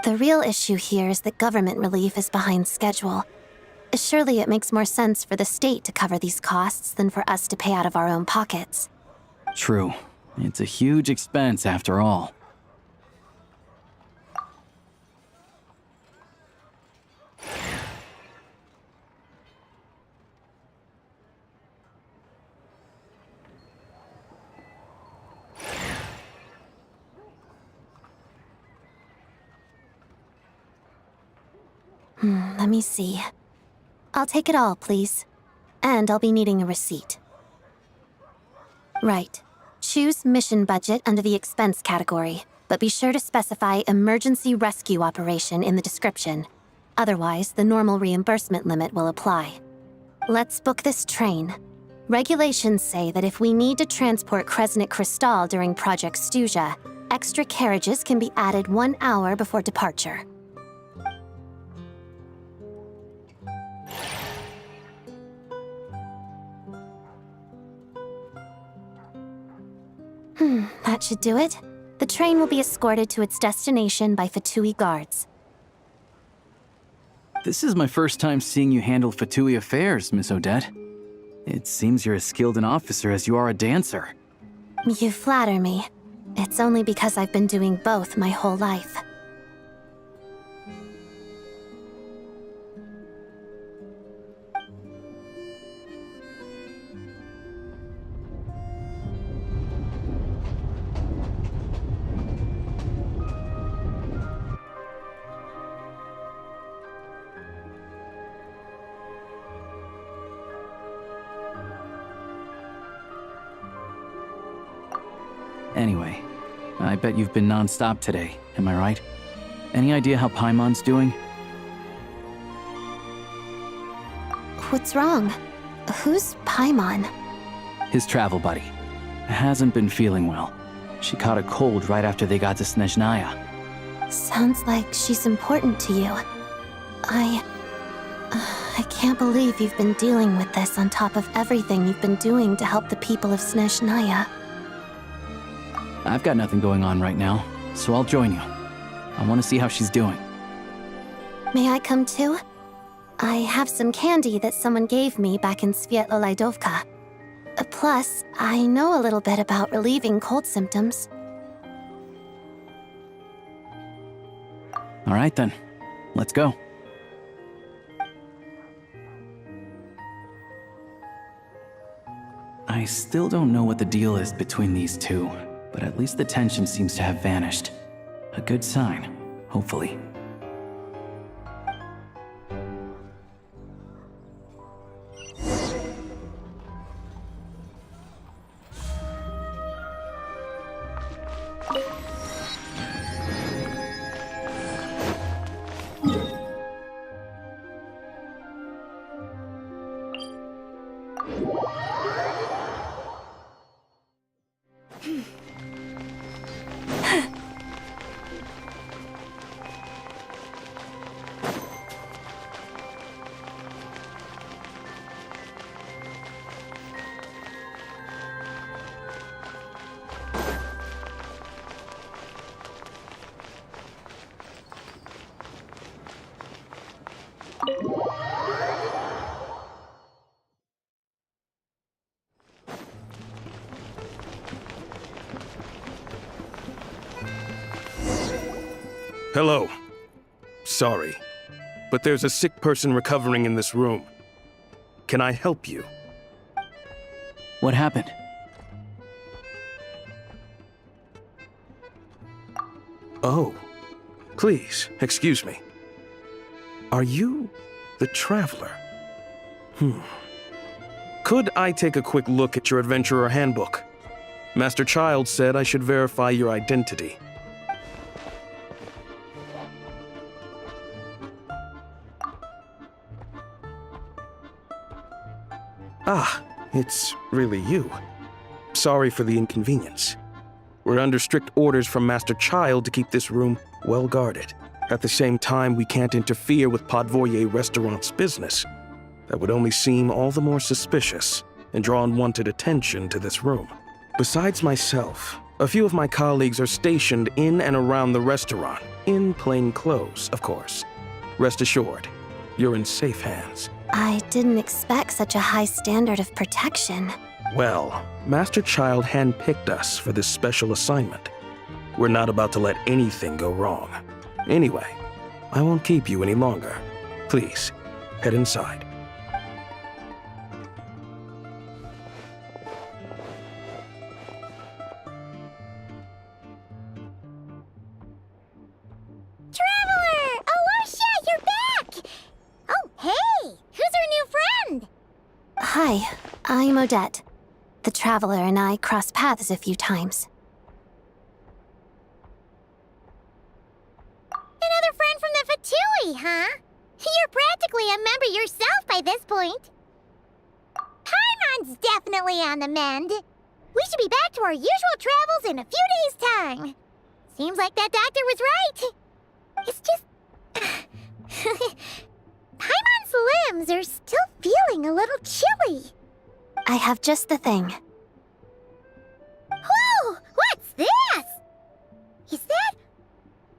The real issue here is that government relief is behind schedule. Surely it makes more sense for the state to cover these costs than for us to pay out of our own pockets. True. It's a huge expense after all. Let me see. I'll take it all, please. And I'll be needing a receipt. Right. Choose mission budget under the expense category, but be sure to specify emergency rescue operation in the description. Otherwise, the normal reimbursement limit will apply. Let's book this train. Regulations say that if we need to transport Kresnik Crystal during Project Stuzha, extra carriages can be added 1 hour before departure. That should do it. The train will be escorted to its destination by Fatui guards. This is my first time seeing you handle Fatui affairs, Miss Odette. It seems you're as skilled an officer as you are a dancer. You flatter me. It's only because I've been doing both my whole life. Anyway, I bet you've been non-stop today, am I right? Any idea how Paimon's doing? What's wrong? Who's Paimon? His travel buddy. Hasn't been feeling well. She caught a cold right after they got to Snezhnaya. Sounds like she's important to you. I can't believe you've been dealing with this on top of everything you've been doing to help the people of Snezhnaya. I've got nothing going on right now, so I'll join you. I want to see how she's doing. May I come too? I have some candy that someone gave me back in Svietlo-Lidovka. Plus, I know a little bit about relieving cold symptoms. All right then, let's go. I still don't know what the deal is between these two, but at least the tension seems to have vanished. A good sign, hopefully. Hello. Sorry, but there's a sick person recovering in this room. Can I help you? What happened? Oh, please, excuse me. Are you the Traveler? Could I take a quick look at your Adventurer Handbook? Master Child said I should verify your identity. Ah, it's really you. Sorry for the inconvenience. We're under strict orders from Master Child to keep this room well guarded. At the same time, we can't interfere with Podvoye Restaurant's business. That would only seem all the more suspicious and draw unwanted attention to this room. Besides myself, a few of my colleagues are stationed in and around the restaurant, in plain clothes, of course. Rest assured, you're in safe hands. I didn't expect such a high standard of protection. Well, Master Child handpicked us for this special assignment. We're not about to let anything go wrong. Anyway, I won't keep you any longer. Please, head inside. Traveler! Alyosha, you're back! Oh, hey! Who's our new friend? Hi, I'm Odette. The Traveler and I crossed paths a few times. Another friend from the Fatui, huh? You're practically a member yourself by this point. Paimon's definitely on the mend. We should be back to our usual travels in a few days' time. Seems like that doctor was right. It's just... Paimon's limbs are still feeling a little chilly. I have just the thing. Whoa! What's this? Is that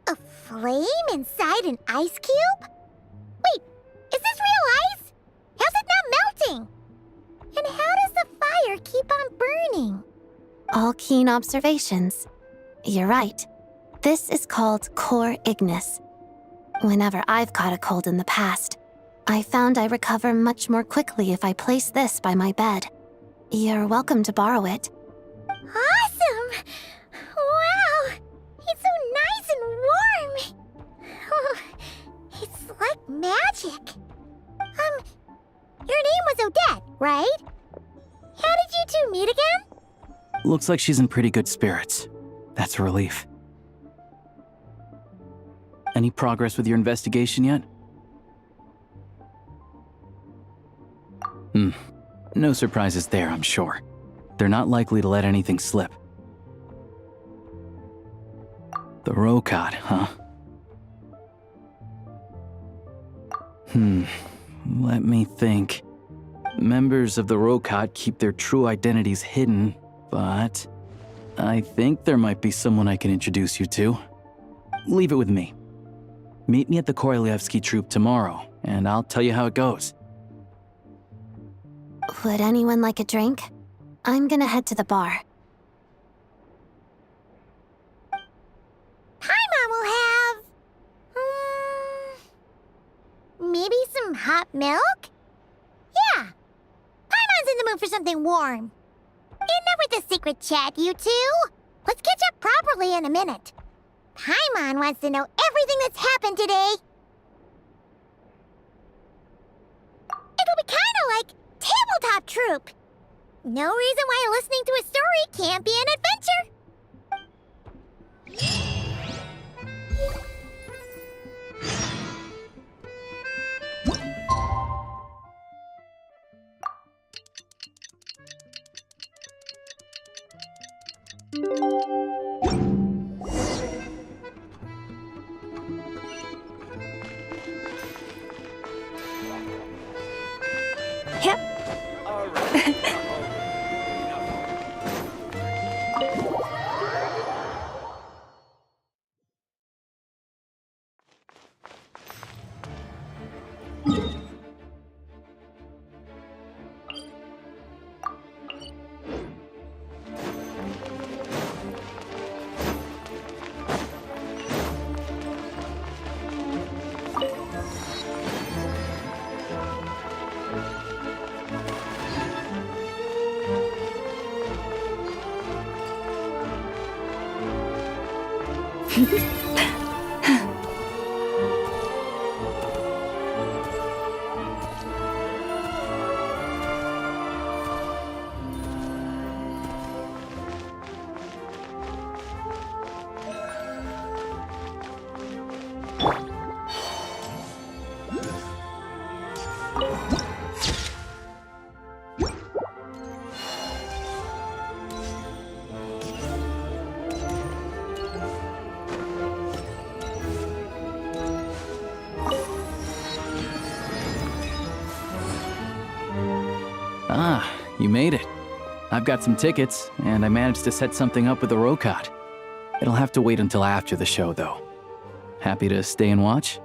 a flame inside an ice cube? Wait, is this real ice? How's it not melting? And how does the fire keep on burning? All keen observations. You're right. This is called core ignis. Whenever I've caught a cold in the past, I found I recover much more quickly if I place this by my bed. You're welcome to borrow it. Awesome! Wow! It's so nice and warm! Oh, it's like magic. Your name was Odette, right? How did you two meet again? Looks like she's in pretty good spirits. That's a relief. Any progress with your investigation yet? No surprises there, I'm sure. They're not likely to let anything slip. The Rokad, huh? Let me think. Members of the Rokad keep their true identities hidden, but I think there might be someone I can introduce you to. Leave it with me. Meet me at the Korolyevsky troop tomorrow, and I'll tell you how it goes. Would anyone like a drink? I'm gonna head to the bar. Paimon will have... maybe some hot milk? Yeah. Paimon's in the mood for something warm. Enough with the secret chat, you two. Let's catch up properly in a minute. Paimon wants to know everything that's happened today. It'll be kinda like tabletop troop. No reason why listening to a story can't be an adventure. Yep. Ah, you made it. I've got some tickets, and I managed to set something up with the Rokot. It'll have to wait until after the show, though. Happy to stay and watch?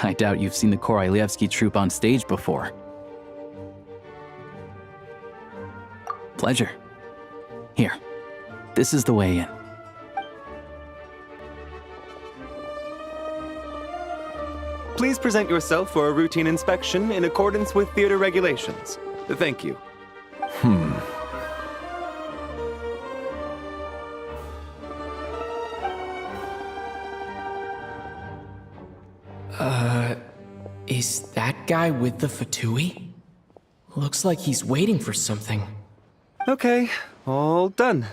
I doubt you've seen the Korolyevsky troupe on stage before. Pleasure. Here, this is the way in. Please present yourself for a routine inspection in accordance with theater regulations. Thank you. Is that guy with the fatui? Looks like he's waiting for something. Okay, all done.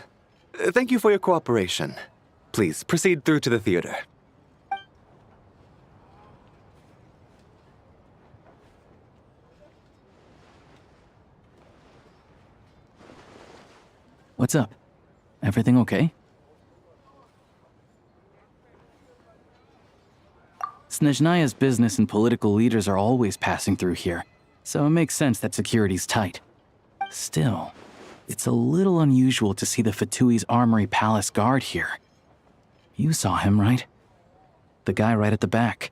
Thank you for your cooperation. Please proceed through to the theater. What's up? Everything okay? Snezhnaya's business and political leaders are always passing through here, so it makes sense that security's tight. Still, it's a little unusual to see the Fatui's Armory Palace guard here. You saw him, right? The guy right at the back.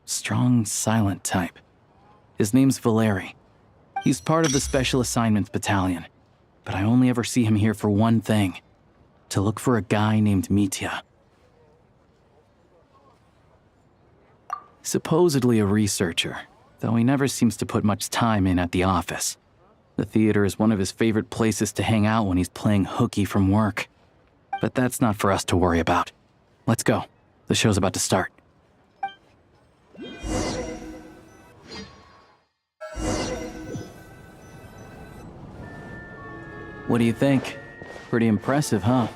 Strong, silent type. His name's Valeriy. He's part of the Special Assignments Battalion, but I only ever see him here for one thing: to look for a guy named Mitya. Supposedly a researcher, though he never seems to put much time in at the office. The theater is one of his favorite places to hang out when he's playing hooky from work. But that's not for us to worry about. Let's go. The show's about to start. What do you think? Pretty impressive, huh?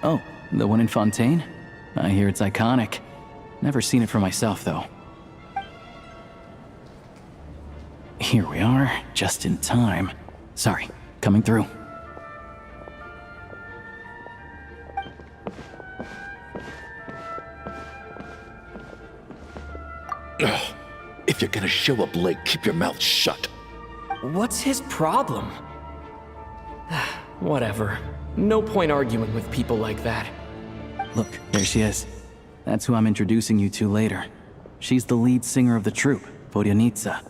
Oh, the one in Fontaine? I hear it's iconic. Never seen it for myself, though. Here we are, just in time. Sorry, coming through. Ugh. If you're gonna show up late, keep your mouth shut. What's his problem? Whatever. No point arguing with people like that. Look, there she is. That's who I'm introducing you to later. She's the lead singer of the troupe, Vodyanitsa.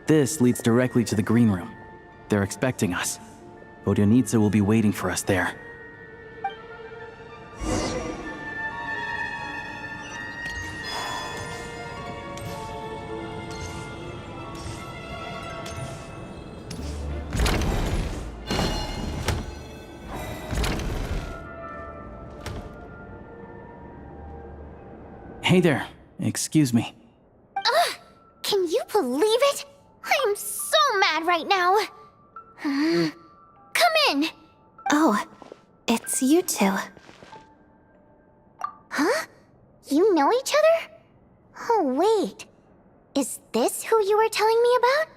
This leads directly to the green room. They're expecting us. Vodyanitsa will be waiting for us there. Hey there. Excuse me. Ugh! Can you believe it? I'm so mad right now. Come in. Oh, it's you two. Huh? You know each other? Oh, wait. Is this who you were telling me about?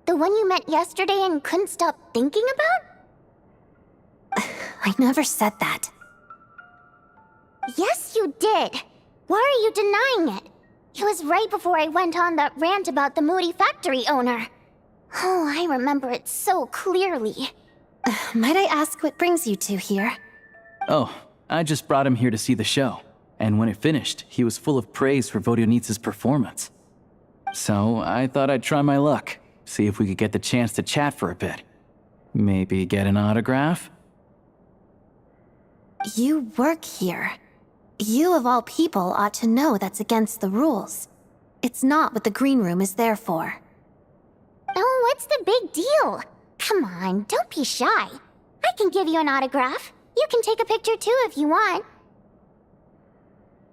The one you met yesterday and couldn't stop thinking about? I never said that. Yes, you did. Why are you denying it? It was right before I went on that rant about the moody factory owner. Oh, I remember it so clearly. Might I ask what brings you two here? Oh, I just brought him here to see the show. And when it finished, he was full of praise for Vodyanitsa's performance. So I thought I'd try my luck, see if we could get the chance to chat for a bit. Maybe get an autograph? You work here. You of all people ought to know that's against the rules. It's not what the green room is there for. Oh, what's the big deal? Come on, don't be shy. I can give you an autograph. You can take a picture too if you want.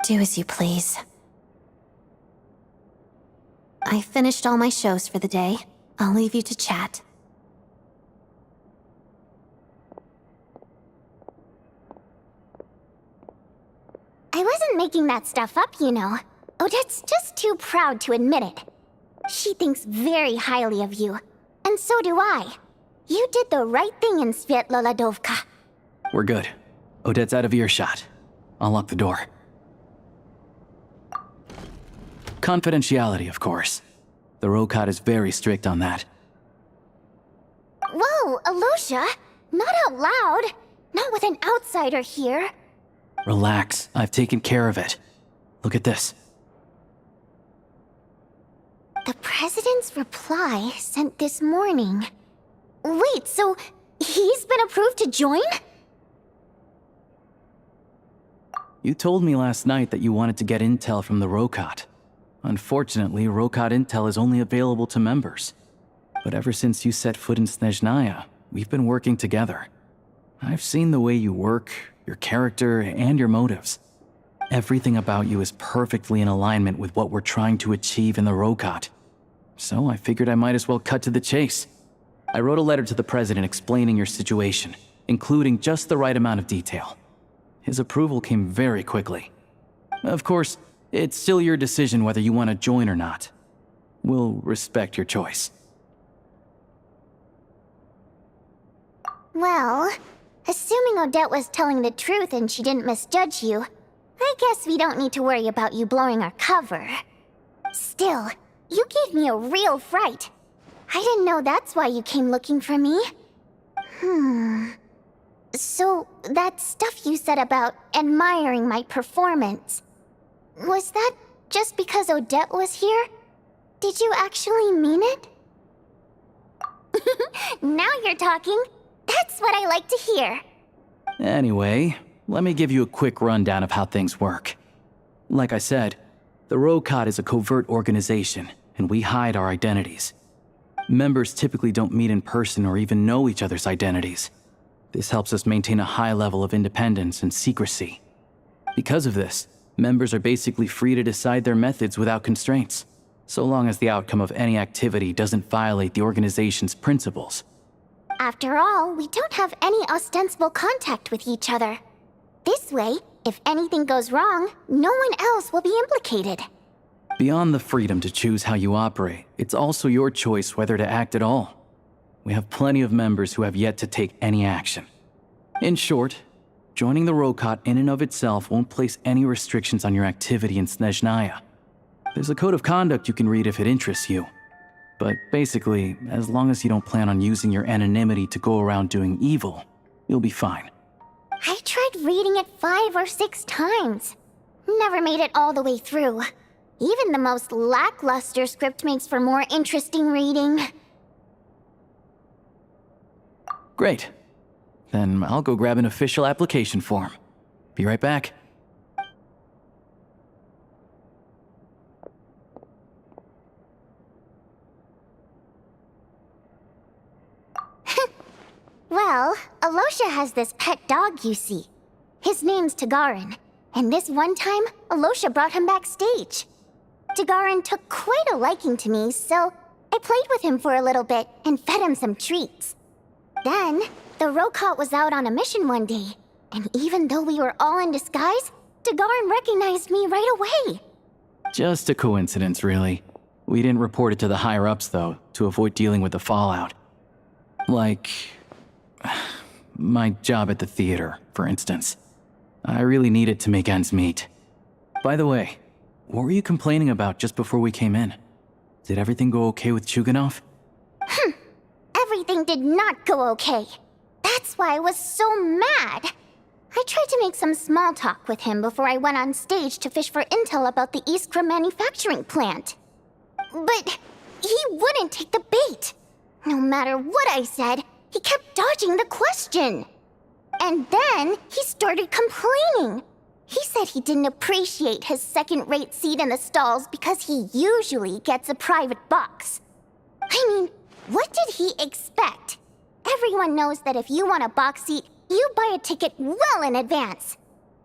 Do as you please. I finished all my shows for the day. I'll leave you to chat. I wasn't making that stuff up, you know. Odette's just too proud to admit it. She thinks very highly of you. And so do I. You did the right thing in Svietloladovka. We're good. Odette's out of earshot. I'll lock the door. Confidentiality, of course. The Rokot is very strict on that. Whoa, Alyosha! Not out loud! Not with an outsider here! Relax, I've taken care of it. Look at this. The President's reply sent this morning. Wait, so he's been approved to join? You told me last night that you wanted to get intel from the Rokot. Unfortunately, Rokot intel is only available to members. But ever since you set foot in Snezhnaya, we've been working together. I've seen the way you work, your character, and your motives. Everything about you is perfectly in alignment with what we're trying to achieve in the Rokot. So I figured I might as well cut to the chase. I wrote a letter to the President explaining your situation, including just the right amount of detail. His approval came very quickly. Of course, it's still your decision whether you want to join or not. We'll respect your choice. Well, assuming Odette was telling the truth and she didn't misjudge you, I guess we don't need to worry about you blowing our cover. Still, you gave me a real fright. I didn't know that's why you came looking for me. So, that stuff you said about admiring my performance, was that just because Odette was here? Did you actually mean it? Now you're talking. That's what I like to hear. Anyway, let me give you a quick rundown of how things work. Like I said, the Rokot is a covert organization, and we hide our identities. Members typically don't meet in person or even know each other's identities. This helps us maintain a high level of independence and secrecy. Because of this, members are basically free to decide their methods without constraints, so long as the outcome of any activity doesn't violate the organization's principles. After all, we don't have any ostensible contact with each other. This way, if anything goes wrong, no one else will be implicated. Beyond the freedom to choose how you operate, it's also your choice whether to act at all. We have plenty of members who have yet to take any action. In short, joining the Rokot in and of itself won't place any restrictions on your activity in Snezhnaya. There's a code of conduct you can read if it interests you. But basically, as long as you don't plan on using your anonymity to go around doing evil, you'll be fine. I tried reading it 5 or 6 times. Never made it all the way through. Even the most lackluster script makes for more interesting reading. Great. Then I'll go grab an official application form. Be right back. Well, Alyosha has this pet dog, you see. His name's Tagarin. And this one time, Alyosha brought him backstage. Dagarin took quite a liking to me, so I played with him for a little bit and fed him some treats. Then, the Rokot was out on a mission one day, and even though we were all in disguise, Dagarin recognized me right away. Just a coincidence, really. We didn't report it to the higher-ups, though, to avoid dealing with the fallout. Like... my job at the theater, for instance. I really needed to make ends meet. By the way, what were you complaining about just before we came in? Did everything go okay with Chuganov? Everything did not go okay. That's why I was so mad. I tried to make some small talk with him before I went on stage to fish for intel about the Iskra manufacturing plant. But he wouldn't take the bait. No matter what I said, he kept dodging the question. And then he started complaining. He said he didn't appreciate his second-rate seat in the stalls because he usually gets a private box. I mean, what did he expect? Everyone knows that if you want a box seat, you buy a ticket well in advance.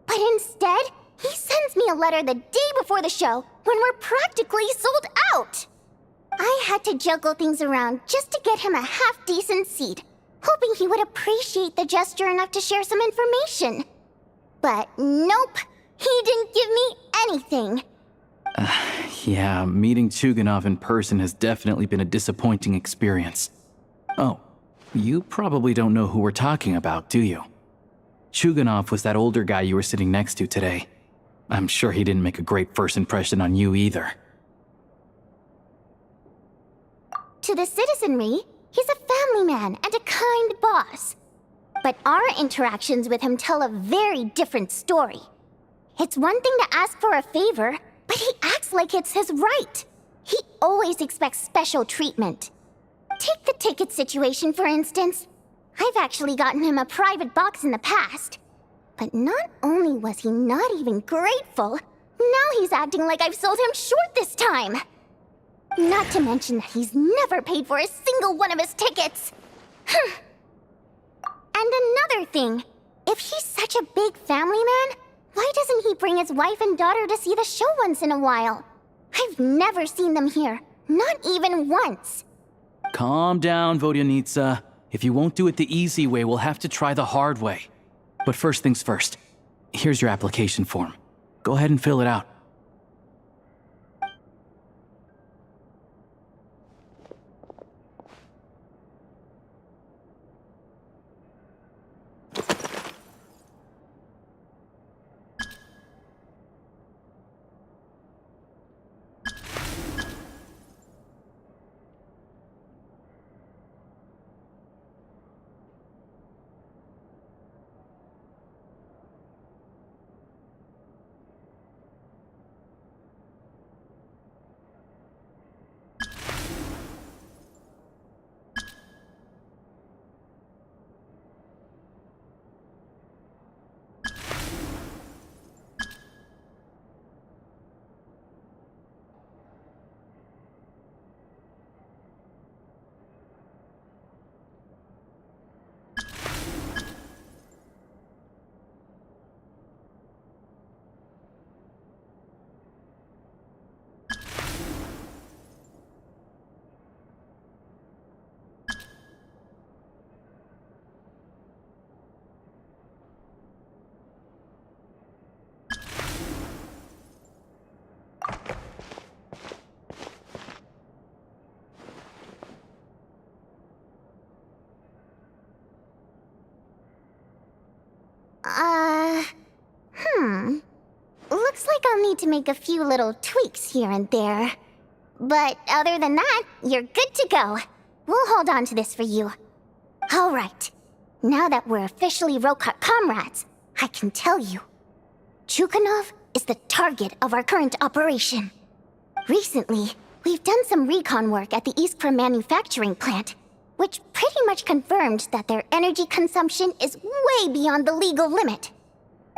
But instead, he sends me a letter the day before the show when we're practically sold out. I had to juggle things around just to get him a half-decent seat, hoping he would appreciate the gesture enough to share some information. But nope, he didn't give me anything. Yeah, meeting Chuganov in person has definitely been a disappointing experience. Oh, you probably don't know who we're talking about, do you? Chuganov was that older guy you were sitting next to today. I'm sure he didn't make a great first impression on you either. To the citizenry, he's a family man and a kind boss. But our interactions with him tell a very different story. It's one thing to ask for a favor, but he acts like it's his right. He always expects special treatment. Take the ticket situation, for instance. I've actually gotten him a private box in the past. But not only was he not even grateful, now he's acting like I've sold him short this time. Not to mention that he's never paid for a single one of his tickets. And another thing, if he's such a big family man, why doesn't he bring his wife and daughter to see the show once in a while? I've never seen them here, not even once. Calm down, Vodyanitsa. If you won't do it the easy way, we'll have to try the hard way. But first things first, here's your application form. Go ahead and fill it out. Looks like I'll need to make a few little tweaks here and there. But other than that, you're good to go. We'll hold on to this for you. All right. Now that we're officially Rokot comrades, I can tell you. Chuganov is the target of our current operation. Recently, we've done some recon work at the Iskra manufacturing plant, which pretty much confirmed that their energy consumption is way beyond the legal limit.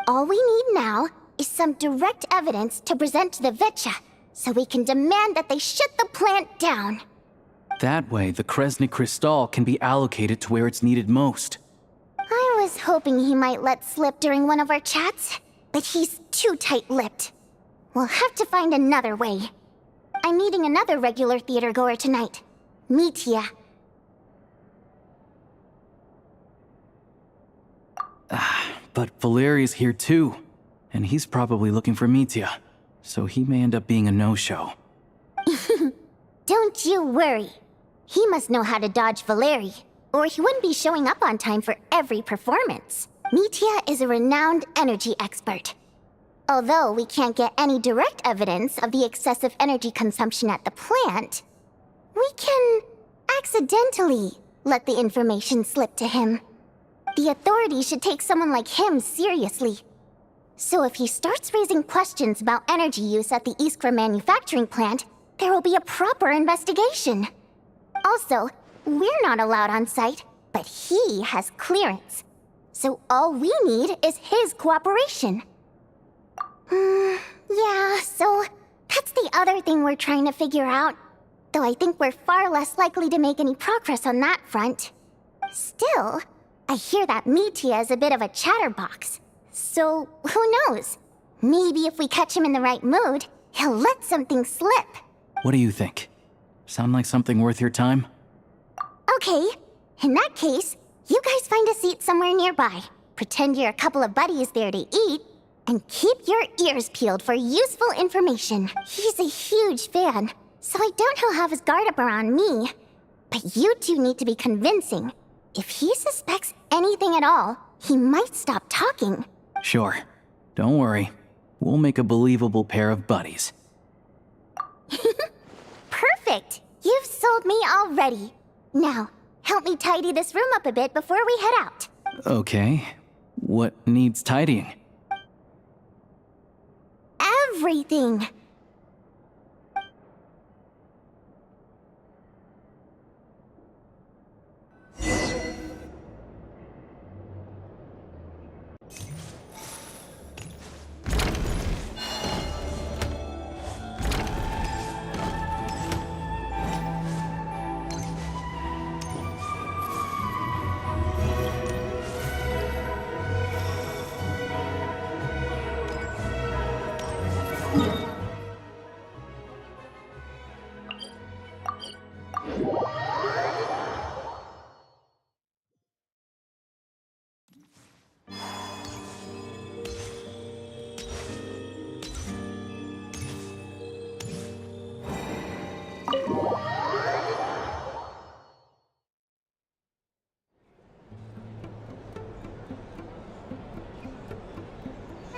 All we need now is some direct evidence to present to the Vetcha, so we can demand that they shut the plant down. That way, the Kresnik Crystal can be allocated to where it's needed most. I was hoping he might let slip during one of our chats, but he's too tight-lipped. We'll have to find another way. I'm meeting another regular theater goer tonight, Mitya. But Valeri's here too, and he's probably looking for Mitya, so he may end up being a no-show. Don't you worry. He must know how to dodge Valeriy, or he wouldn't be showing up on time for every performance. Mitya is a renowned energy expert. Although we can't get any direct evidence of the excessive energy consumption at the plant, we can accidentally let the information slip to him. The authorities should take someone like him seriously. So if he starts raising questions about energy use at the Iskra manufacturing plant, there will be a proper investigation. Also, we're not allowed on site, but he has clearance. So all we need is his cooperation. Yeah, so that's the other thing we're trying to figure out. Though I think we're far less likely to make any progress on that front. Still, I hear that Mitya is a bit of a chatterbox. So, who knows? Maybe if we catch him in the right mood, he'll let something slip. What do you think? Sound like something worth your time? Okay, in that case, you guys find a seat somewhere nearby. Pretend you're a couple of buddies there to eat, and keep your ears peeled for useful information. He's a huge fan, so I doubt he'll have his guard up around me. But you two need to be convincing. If he suspects anything at all, he might stop talking. Sure. Don't worry. We'll make a believable pair of buddies. Perfect! You've sold me already. Now, help me tidy this room up a bit before we head out. Okay. What needs tidying? Everything!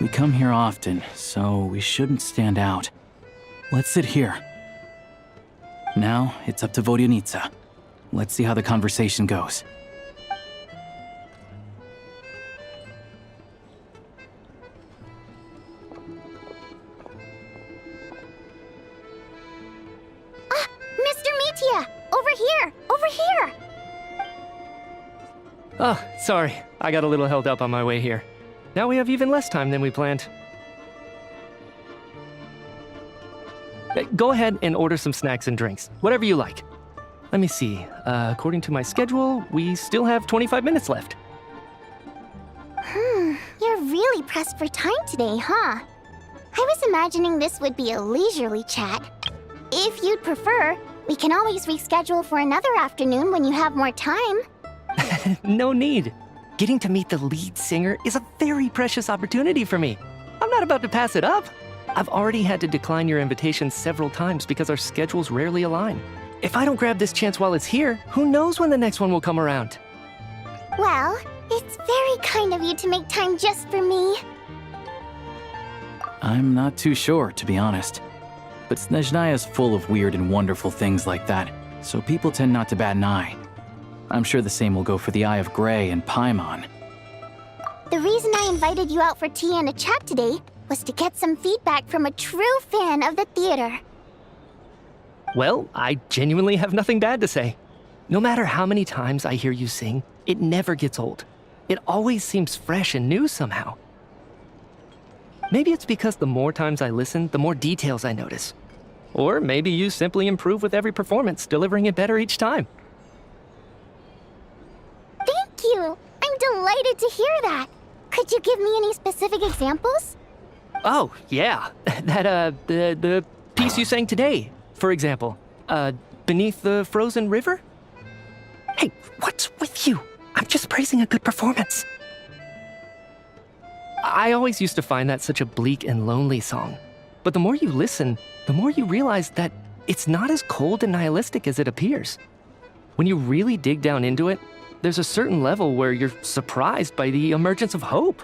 We come here often, so we shouldn't stand out. Let's sit here. Now, it's up to Vodyanitsa. Let's see how the conversation goes. Mr. Mitya! Over here! Over here! Oh, sorry. I got a little held up on my way here. Now we have even less time than we planned. Go ahead and order some snacks and drinks, whatever you like. Let me see. According to my schedule, we still have 25 minutes left. You're really pressed for time today, huh? I was imagining this would be a leisurely chat. If you'd prefer, we can always reschedule for another afternoon when you have more time. No need. Getting to meet the lead singer is a very precious opportunity for me. I'm not about to pass it up. I've already had to decline your invitation several times because our schedules rarely align. If I don't grab this chance while it's here, who knows when the next one will come around? Well, it's very kind of you to make time just for me. I'm not too sure, to be honest. But Snezhnaya is full of weird and wonderful things like that, so people tend not to bat an eye. I'm sure the same will go for the Eye of Grey and Paimon. The reason I invited you out for tea and a chat today was to get some feedback from a true fan of the theater. Well, I genuinely have nothing bad to say. No matter how many times I hear you sing, it never gets old. It always seems fresh and new somehow. Maybe it's because the more times I listen, the more details I notice. Or maybe you simply improve with every performance, delivering it better each time. Thank you! I'm delighted to hear that! Could you give me any specific examples? Oh, yeah. The piece you sang today, for example. Beneath the Frozen River? Hey, what's with you? I'm just praising a good performance. I always used to find that such a bleak and lonely song. But the more you listen, the more you realize that it's not as cold and nihilistic as it appears. When you really dig down into it, there's a certain level where you're surprised by the emergence of hope.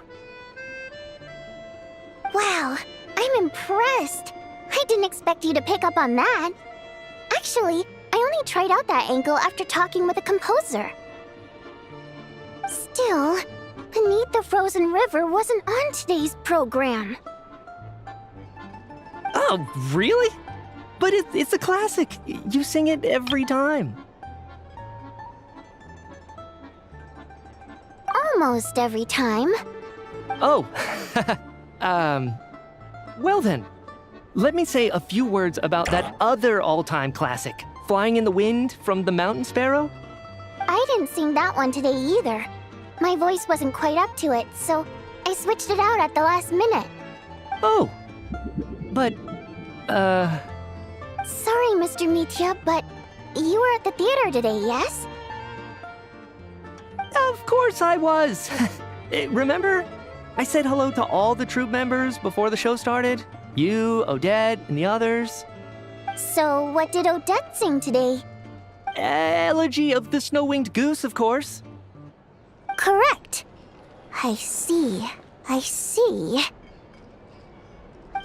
Wow, I'm impressed. I didn't expect you to pick up on that. Actually, I only tried out that angle after talking with a composer. Still, Beneath the Frozen River wasn't on today's program. Oh, really? But it's a classic. You sing it every time. Almost every time. Oh, well then. Let me say a few words about that other all-time classic, Flying in the Wind from the Mountain Sparrow. I didn't sing that one today either. My voice wasn't quite up to it, so I switched it out at the last minute. Oh, but, Sorry, Mr. Mitya, but you were at the theater today, yes? Of course I was. Remember? I said hello to all the troupe members before the show started. You, Odette, and the others. So what did Odette sing today? Elegy of the Snow-Winged Goose, of course. Correct. I see. I see.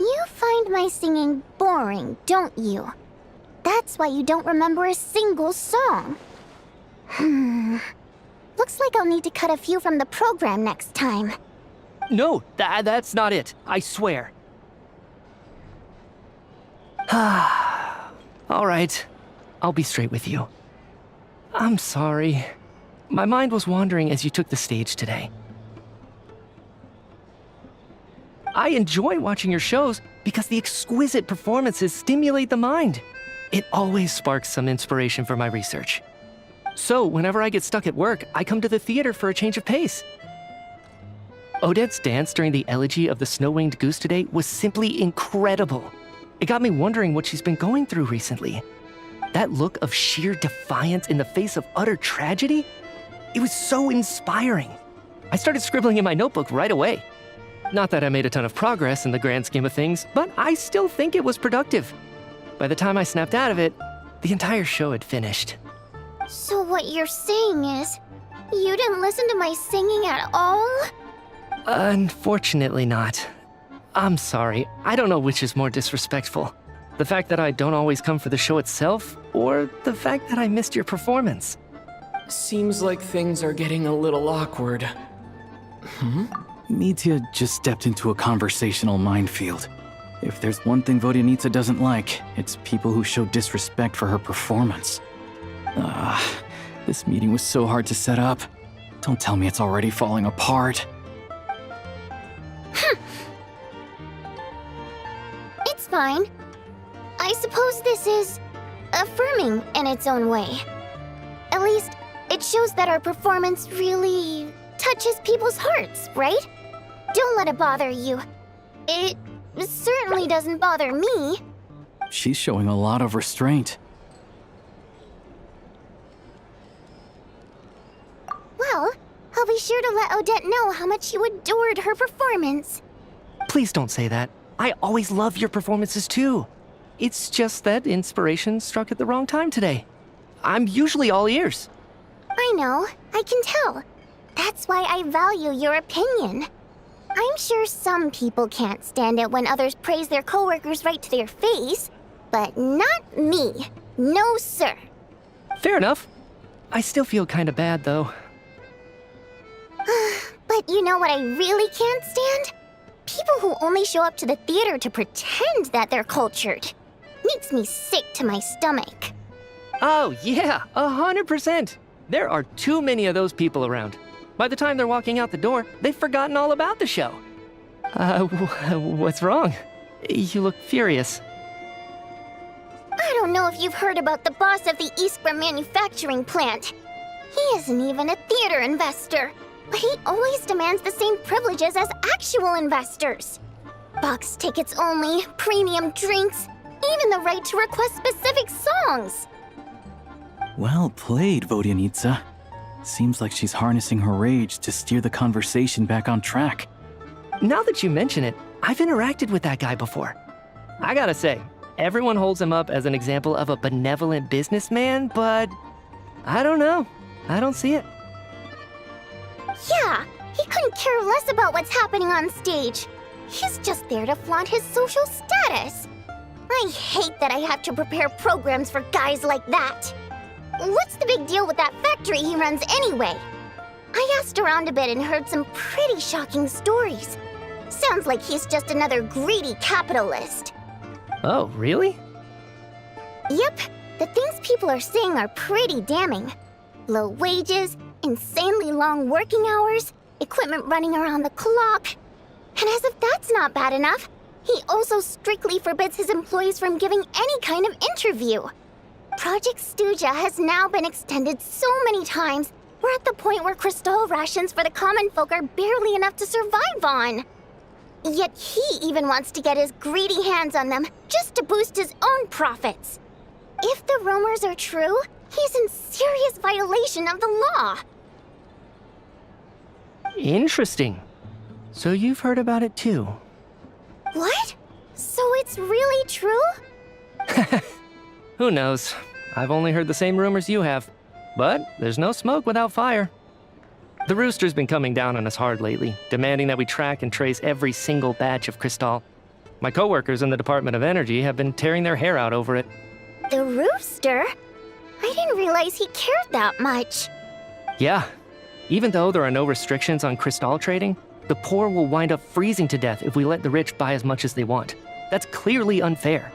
You find my singing boring, don't you? That's why you don't remember a single song. Looks like I'll need to cut a few from the program next time. No, that's not it. I swear. All right. I'll be straight with you. I'm sorry. My mind was wandering as you took the stage today. I enjoy watching your shows because the exquisite performances stimulate the mind. It always sparks some inspiration for my research. So, whenever I get stuck at work, I come to the theater for a change of pace. Odette's dance during the Elegy of the Snow-Winged Goose today was simply incredible. It got me wondering what she's been going through recently. That look of sheer defiance in the face of utter tragedy, it was so inspiring. I started scribbling in my notebook right away. Not that I made a ton of progress in the grand scheme of things, but I still think it was productive. By the time I snapped out of it, the entire show had finished. So what you're saying is, you didn't listen to my singing at all? Unfortunately not. I'm sorry, I don't know which is more disrespectful. The fact that I don't always come for the show itself, or the fact that I missed your performance. Seems like things are getting a little awkward. Mitya just stepped into a conversational minefield. If there's one thing Vodyanitsa doesn't like, it's people who show disrespect for her performance. This meeting was so hard to set up. Don't tell me it's already falling apart. It's fine. I suppose this is affirming in its own way. At least, it shows that our performance really touches people's hearts, right? Don't let it bother you. It certainly doesn't bother me. She's showing a lot of restraint. Well, I'll be sure to let Odette know how much you adored her performance. Please don't say that. I always love your performances too. It's just that inspiration struck at the wrong time today. I'm usually all ears. I know, I can tell. That's why I value your opinion. I'm sure some people can't stand it when others praise their coworkers right to their face, but not me. No, sir. Fair enough. I still feel kinda bad though. But you know what I really can't stand? People who only show up to the theater to pretend that they're cultured. Makes me sick to my stomach. Oh yeah, 100%. There are too many of those people around. By the time they're walking out the door, they've forgotten all about the show. What's wrong? You look furious. I don't know if you've heard about the boss of the Iskra manufacturing plant. He isn't even a theater investor, but he always demands the same privileges as actual investors. Box tickets only, premium drinks, even the right to request specific songs. Well played, Vodyanitsa. Seems like she's harnessing her rage to steer the conversation back on track. Now that you mention it, I've interacted with that guy before. I gotta say, everyone holds him up as an example of a benevolent businessman, but I don't know. I don't see it. Yeah, he couldn't care less about what's happening on stage. He's just there to flaunt his social status. I hate that I have to prepare programs for guys like that. What's the big deal with that factory he runs anyway? I asked around a bit and heard some pretty shocking stories. Sounds like he's just another greedy capitalist. Oh, really? Yep, the things people are saying are pretty damning. Low wages, insanely long working hours, equipment running around the clock. And as if that's not bad enough, he also strictly forbids his employees from giving any kind of interview. Project Stuzha has now been extended so many times, we're at the point where crystal rations for the common folk are barely enough to survive on. Yet he even wants to get his greedy hands on them just to boost his own profits. If the rumors are true, he's in serious violation of the law. Interesting. So you've heard about it too? What? So it's really true? Who knows? I've only heard the same rumors you have. But there's no smoke without fire. The Rooster's been coming down on us hard lately, demanding that we track and trace every single batch of Crystal. My coworkers in the Department of Energy have been tearing their hair out over it. The Rooster? I didn't realize he cared that much. Yeah. Even though there are no restrictions on Crystal trading, the poor will wind up freezing to death if we let the rich buy as much as they want. That's clearly unfair.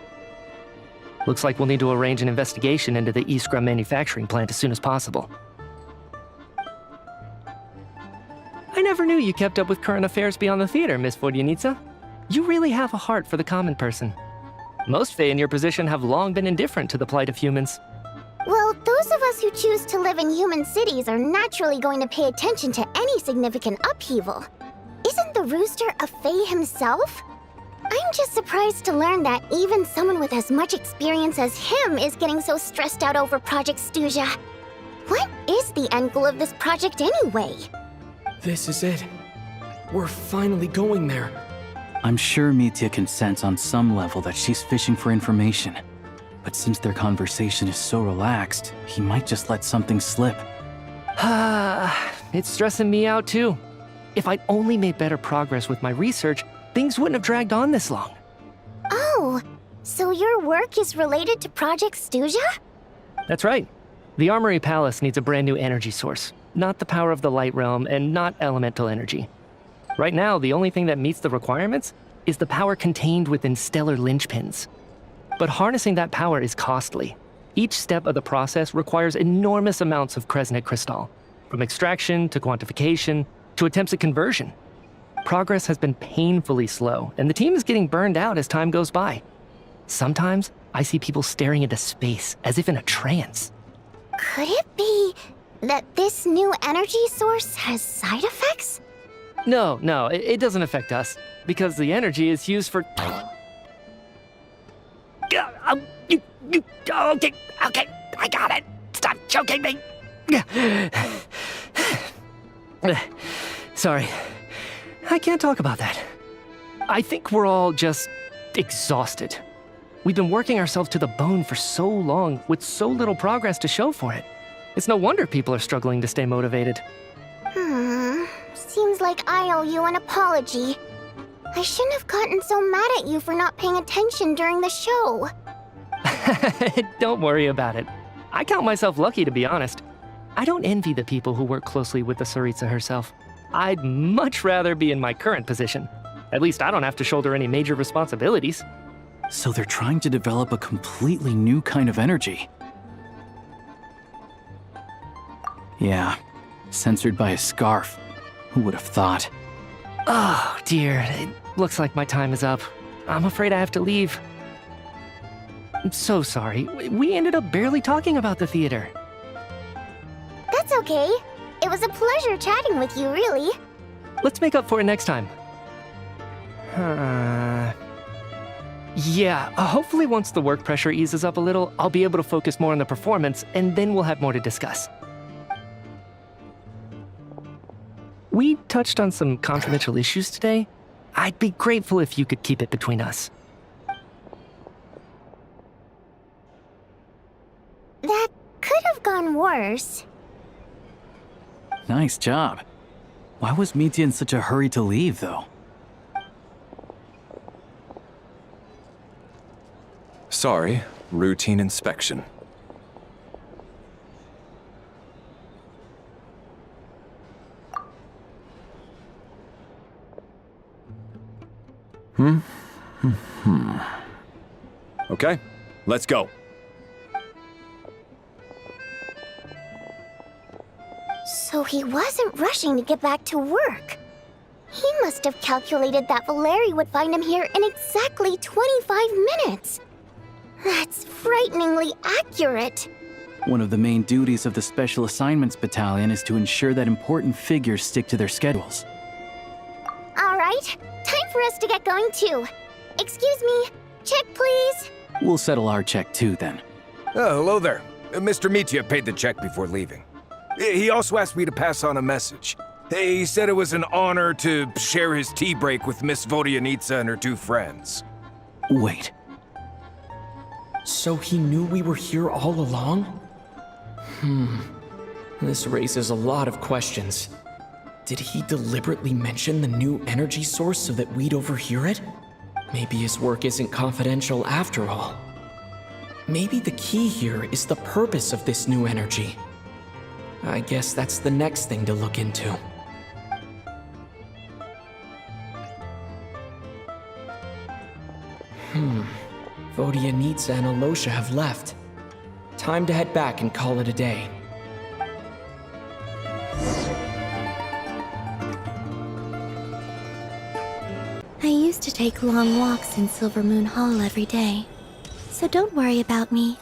Looks like we'll need to arrange an investigation into the Iskra manufacturing plant as soon as possible. I never knew you kept up with current affairs beyond the theater, Miss Vodyanitsa. You really have a heart for the common person. Most Fae in your position have long been indifferent to the plight of humans. Well, those of us who choose to live in human cities are naturally going to pay attention to any significant upheaval. Isn't the Rooster a Fae himself? I'm just surprised to learn that even someone with as much experience as him is getting so stressed out over Project Stuzha. What is the end goal of this project anyway? This is it. We're finally going there. I'm sure Mitya can sense on some level that she's fishing for information. But since their conversation is so relaxed, he might just let something slip. It's stressing me out too. If I'd only made better progress with my research, things wouldn't have dragged on this long. Oh, so your work is related to Project Stuzha? That's right. The Armory Palace needs a brand new energy source. Not the power of the Light Realm and not elemental energy. Right now, the only thing that meets the requirements is the power contained within stellar linchpins. But harnessing that power is costly. Each step of the process requires enormous amounts of Kresnik crystal, from extraction to quantification to attempts at conversion. Progress has been painfully slow, and the team is getting burned out as time goes by. Sometimes, I see people staring into space as if in a trance. Could it be that this new energy source has side effects? No, it doesn't affect us, because the energy is used for... Okay, I got it. Stop choking me. Sorry, I can't talk about that. I think we're all just exhausted. We've been working ourselves to the bone for so long with so little progress to show for it. It's no wonder people are struggling to stay motivated. Seems like I owe you an apology. I shouldn't have gotten so mad at you for not paying attention during the show. Don't worry about it. I count myself lucky, to be honest. I don't envy the people who work closely with the tsaritsa herself. I'd much rather be in my current position. At least I don't have to shoulder any major responsibilities. So they're trying to develop a completely new kind of energy. Yeah, censored by a scarf. Who would have thought? Oh, dear. It looks like my time is up. I'm afraid I have to leave. I'm so sorry. We ended up barely talking about the theater. That's okay. It was a pleasure chatting with you, really. Let's make up for it next time. Yeah, hopefully once the work pressure eases up a little, I'll be able to focus more on the performance, and then we'll have more to discuss. We touched on some confidential issues today. I'd be grateful if you could keep it between us. That could have gone worse. Nice job. Why was Mitya in such a hurry to leave, though? Sorry, routine inspection. Okay, let's go. So he wasn't rushing to get back to work. He must have calculated that Valeriy would find him here in exactly 25 minutes. That's frighteningly accurate. One of the main duties of the Special Assignments Battalion is to ensure that important figures stick to their schedules. All right, time for us to get going too. Excuse me, check please. We'll settle our check too, then. Oh, hello there. Mr. Mitya paid the check before leaving. He also asked me to pass on a message. He said it was an honor to share his tea break with Miss Vodyanitsa and her 2 friends. Wait. So he knew we were here all along? This raises a lot of questions. Did he deliberately mention the new energy source so that we'd overhear it? Maybe his work isn't confidential after all. Maybe the key here is the purpose of this new energy. I guess that's the next thing to look into. Vodyanitsa and Alyosha have left. Time to head back and call it a day. I used to take long walks in Silver Moon Hall every day, so don't worry about me.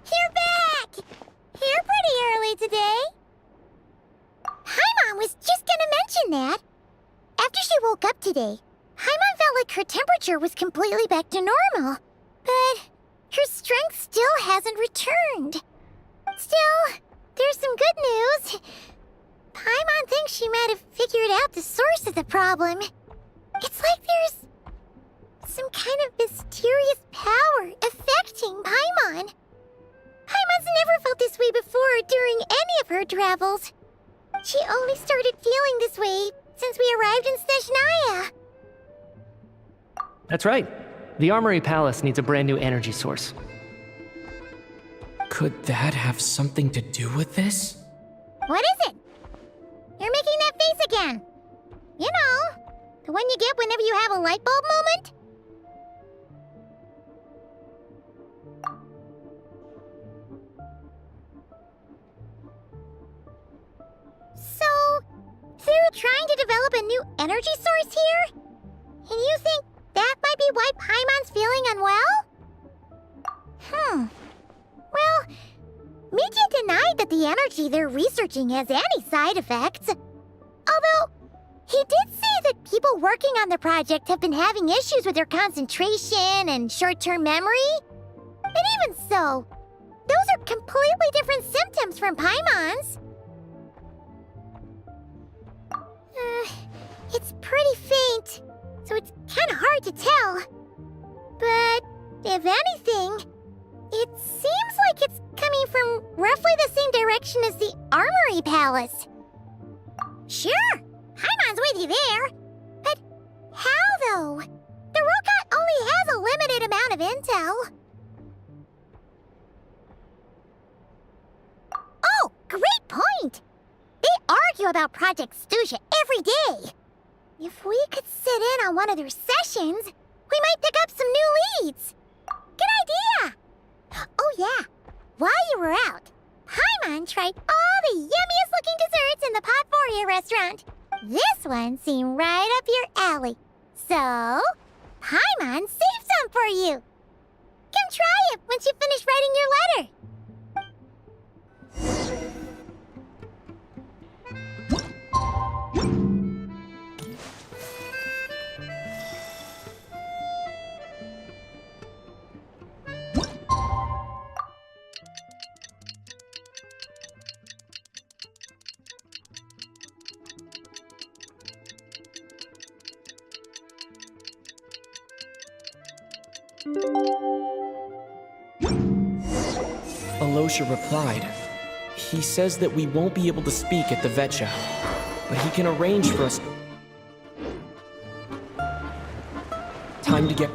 You're back! Here pretty early today. Paimon was just gonna mention that. After she woke up today, Paimon felt like her temperature was completely back to normal, but her strength still hasn't returned. Still, there's some good news. Paimon thinks she might have figured out the source of the problem. It's like there's some kind of mysterious power affecting Paimon. Paimon's never felt this way before during any of her travels. She only started feeling this way since we arrived in Snezhnaya. That's right. The Armory Palace needs a brand new energy source. Could that have something to do with this? What is it? You're making that face again. You know, the one you get whenever you have a light bulb moment? So, they're trying to develop a new energy source here? And you think that might be why Paimon's feeling unwell? Well, Mitya denied that the energy they're researching has any side effects. Although, he did say that people working on the project have been having issues with their concentration and short-term memory. And even so, those are completely different symptoms from Paimon's. It's pretty faint, so it's kind of hard to tell. But if anything, it seems like it's coming from roughly the same direction as the Armory Palace. Sure, Paimon's with you there. But how, though? The robot only has a limited amount of intel. Oh, great point! They argue about Project Stuzha every day. If we could sit in on one of their sessions, we might pick up some new leads. Good idea! Oh yeah, while you were out, Paimon tried all the yummiest looking desserts in the Potvoria restaurant. This one seemed right up your alley. So, Paimon saved some for you. Come try it once you finish writing your letter. Alyosha replied. He says that we won't be able to speak at the Vetcha, but he can arrange for us. Time to get...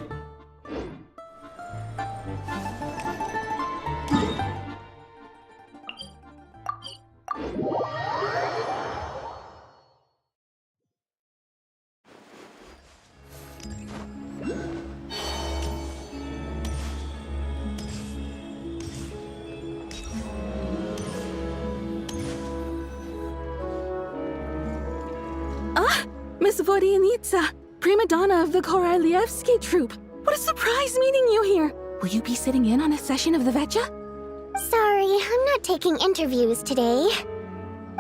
Miss Vodyanitsa, prima donna of the Korolievsky troupe. What a surprise meeting you here. Will you be sitting in on a session of the Vetcha? Sorry, I'm not taking interviews today.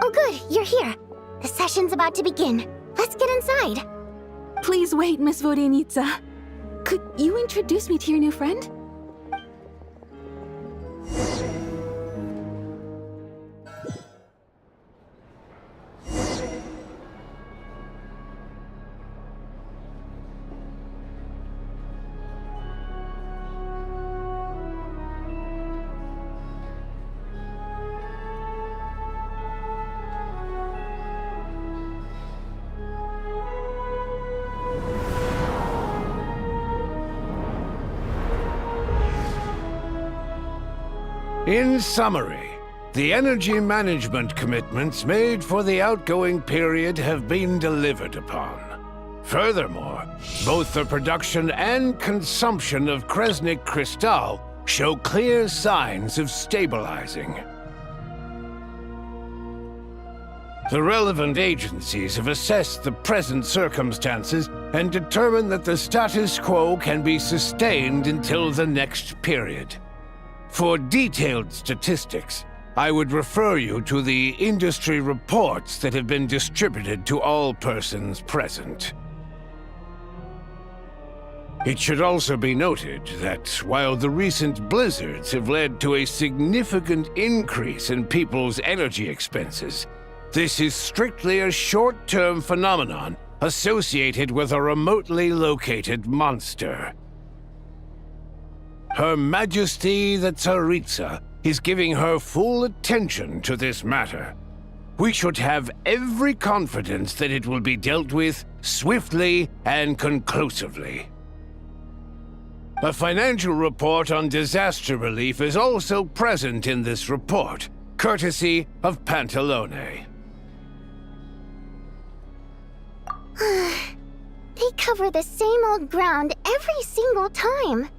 Oh good, you're here. The session's about to begin. Let's get inside. Please wait, Miss Vodyanitsa. Could you introduce me to your new friend? In summary, the energy management commitments made for the outgoing period have been delivered upon. Furthermore, both the production and consumption of Kresnik Crystal show clear signs of stabilizing. The relevant agencies have assessed the present circumstances and determined that the status quo can be sustained until the next period. For detailed statistics, I would refer you to the industry reports that have been distributed to all persons present. It should also be noted that while the recent blizzards have led to a significant increase in people's energy expenses, this is strictly a short-term phenomenon associated with a remotely located monster. Her Majesty the Tsaritsa is giving her full attention to this matter. We should have every confidence that it will be dealt with swiftly and conclusively. A financial report on disaster relief is also present in this report, courtesy of Pantalone. They cover the same old ground every single time.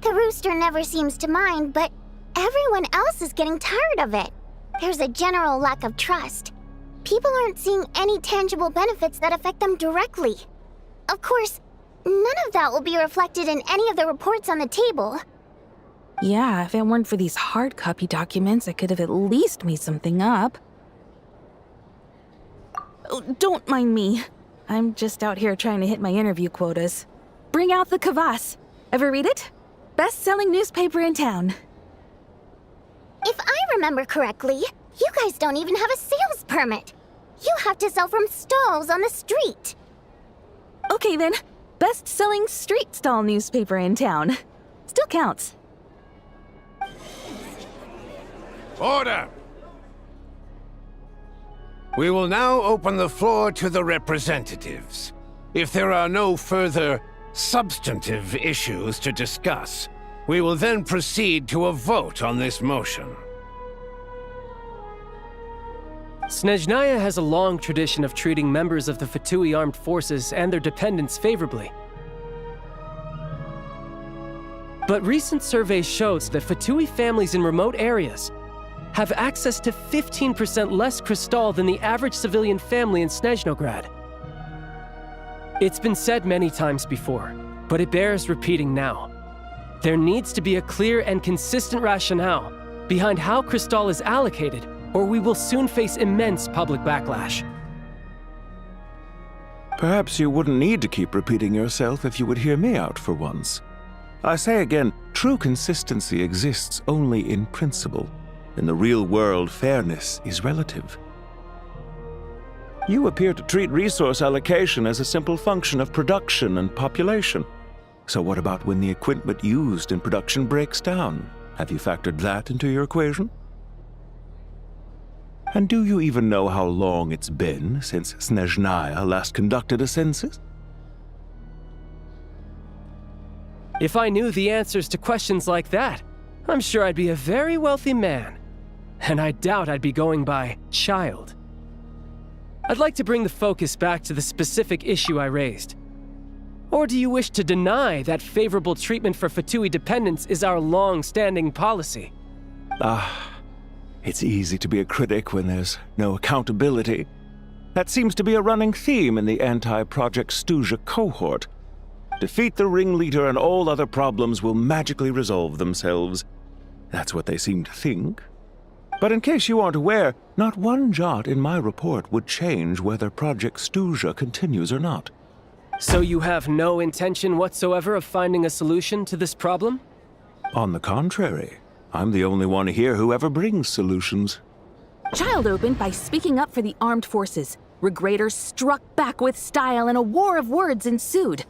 The rooster never seems to mind, but everyone else is getting tired of it. There's a general lack of trust. People aren't seeing any tangible benefits that affect them directly. Of course, none of that will be reflected in any of the reports on the table. Yeah, if it weren't for these hard copy documents, I could have at least made something up. Oh, don't mind me. I'm just out here trying to hit my interview quotas. Bring out the kvass. Ever read it? Best-selling newspaper in town. If I remember correctly, you guys don't even have a sales permit. You have to sell from stalls on the street. Okay then, best-selling street stall newspaper in town. Still counts. Order! We will now open the floor to the representatives. If there are no further substantive issues to discuss, we will then proceed to a vote on this motion. Snezhnaya has a long tradition of treating members of the Fatui armed forces and their dependents favorably. But recent surveys shows that Fatui families in remote areas have access to 15% less crystal than the average civilian family in Snezhnograd. It's been said many times before, but it bears repeating now. There needs to be a clear and consistent rationale behind how crystal is allocated, or we will soon face immense public backlash. Perhaps you wouldn't need to keep repeating yourself if you would hear me out for once. I say again, true consistency exists only in principle. In the real world, fairness is relative. You appear to treat resource allocation as a simple function of production and population. So what about when the equipment used in production breaks down? Have you factored that into your equation? And do you even know how long it's been since Snezhnaya last conducted a census? If I knew the answers to questions like that, I'm sure I'd be a very wealthy man. And I doubt I'd be going by child. I'd like to bring the focus back to the specific issue I raised. Or do you wish to deny that favorable treatment for Fatui dependents is our long-standing policy? It's easy to be a critic when there's no accountability. That seems to be a running theme in the anti-Project stuzha cohort. Defeat the ringleader and all other problems will magically resolve themselves. That's what they seem to think. But in case you aren't aware, not one jot in my report would change whether Project stuzha continues or not. So you have no intention whatsoever of finding a solution to this problem? On the contrary, I'm the only one here who ever brings solutions. Child opened by speaking up for the armed forces. Regraders struck back with style and a war of words ensued.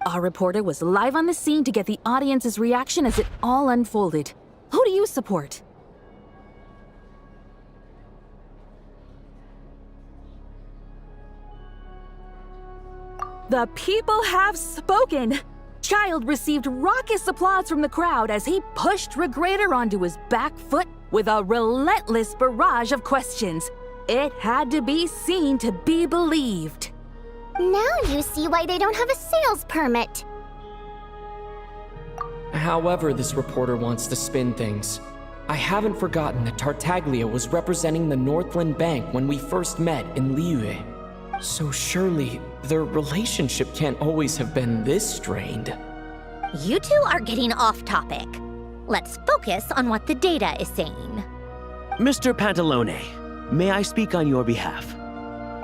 Our reporter was live on the scene to get the audience's reaction as it all unfolded. Who do you support? The people have spoken! Child received raucous applause from the crowd as he pushed Regrader onto his back foot with a relentless barrage of questions. It had to be seen to be believed. Now you see why they don't have a sales permit. However this reporter wants to spin things, I haven't forgotten that Tartaglia was representing the Northland Bank when we first met in Liyue. So surely, their relationship can't always have been this strained. You two are getting off topic. Let's focus on what the data is saying. Mr. Pantalone, may I speak on your behalf?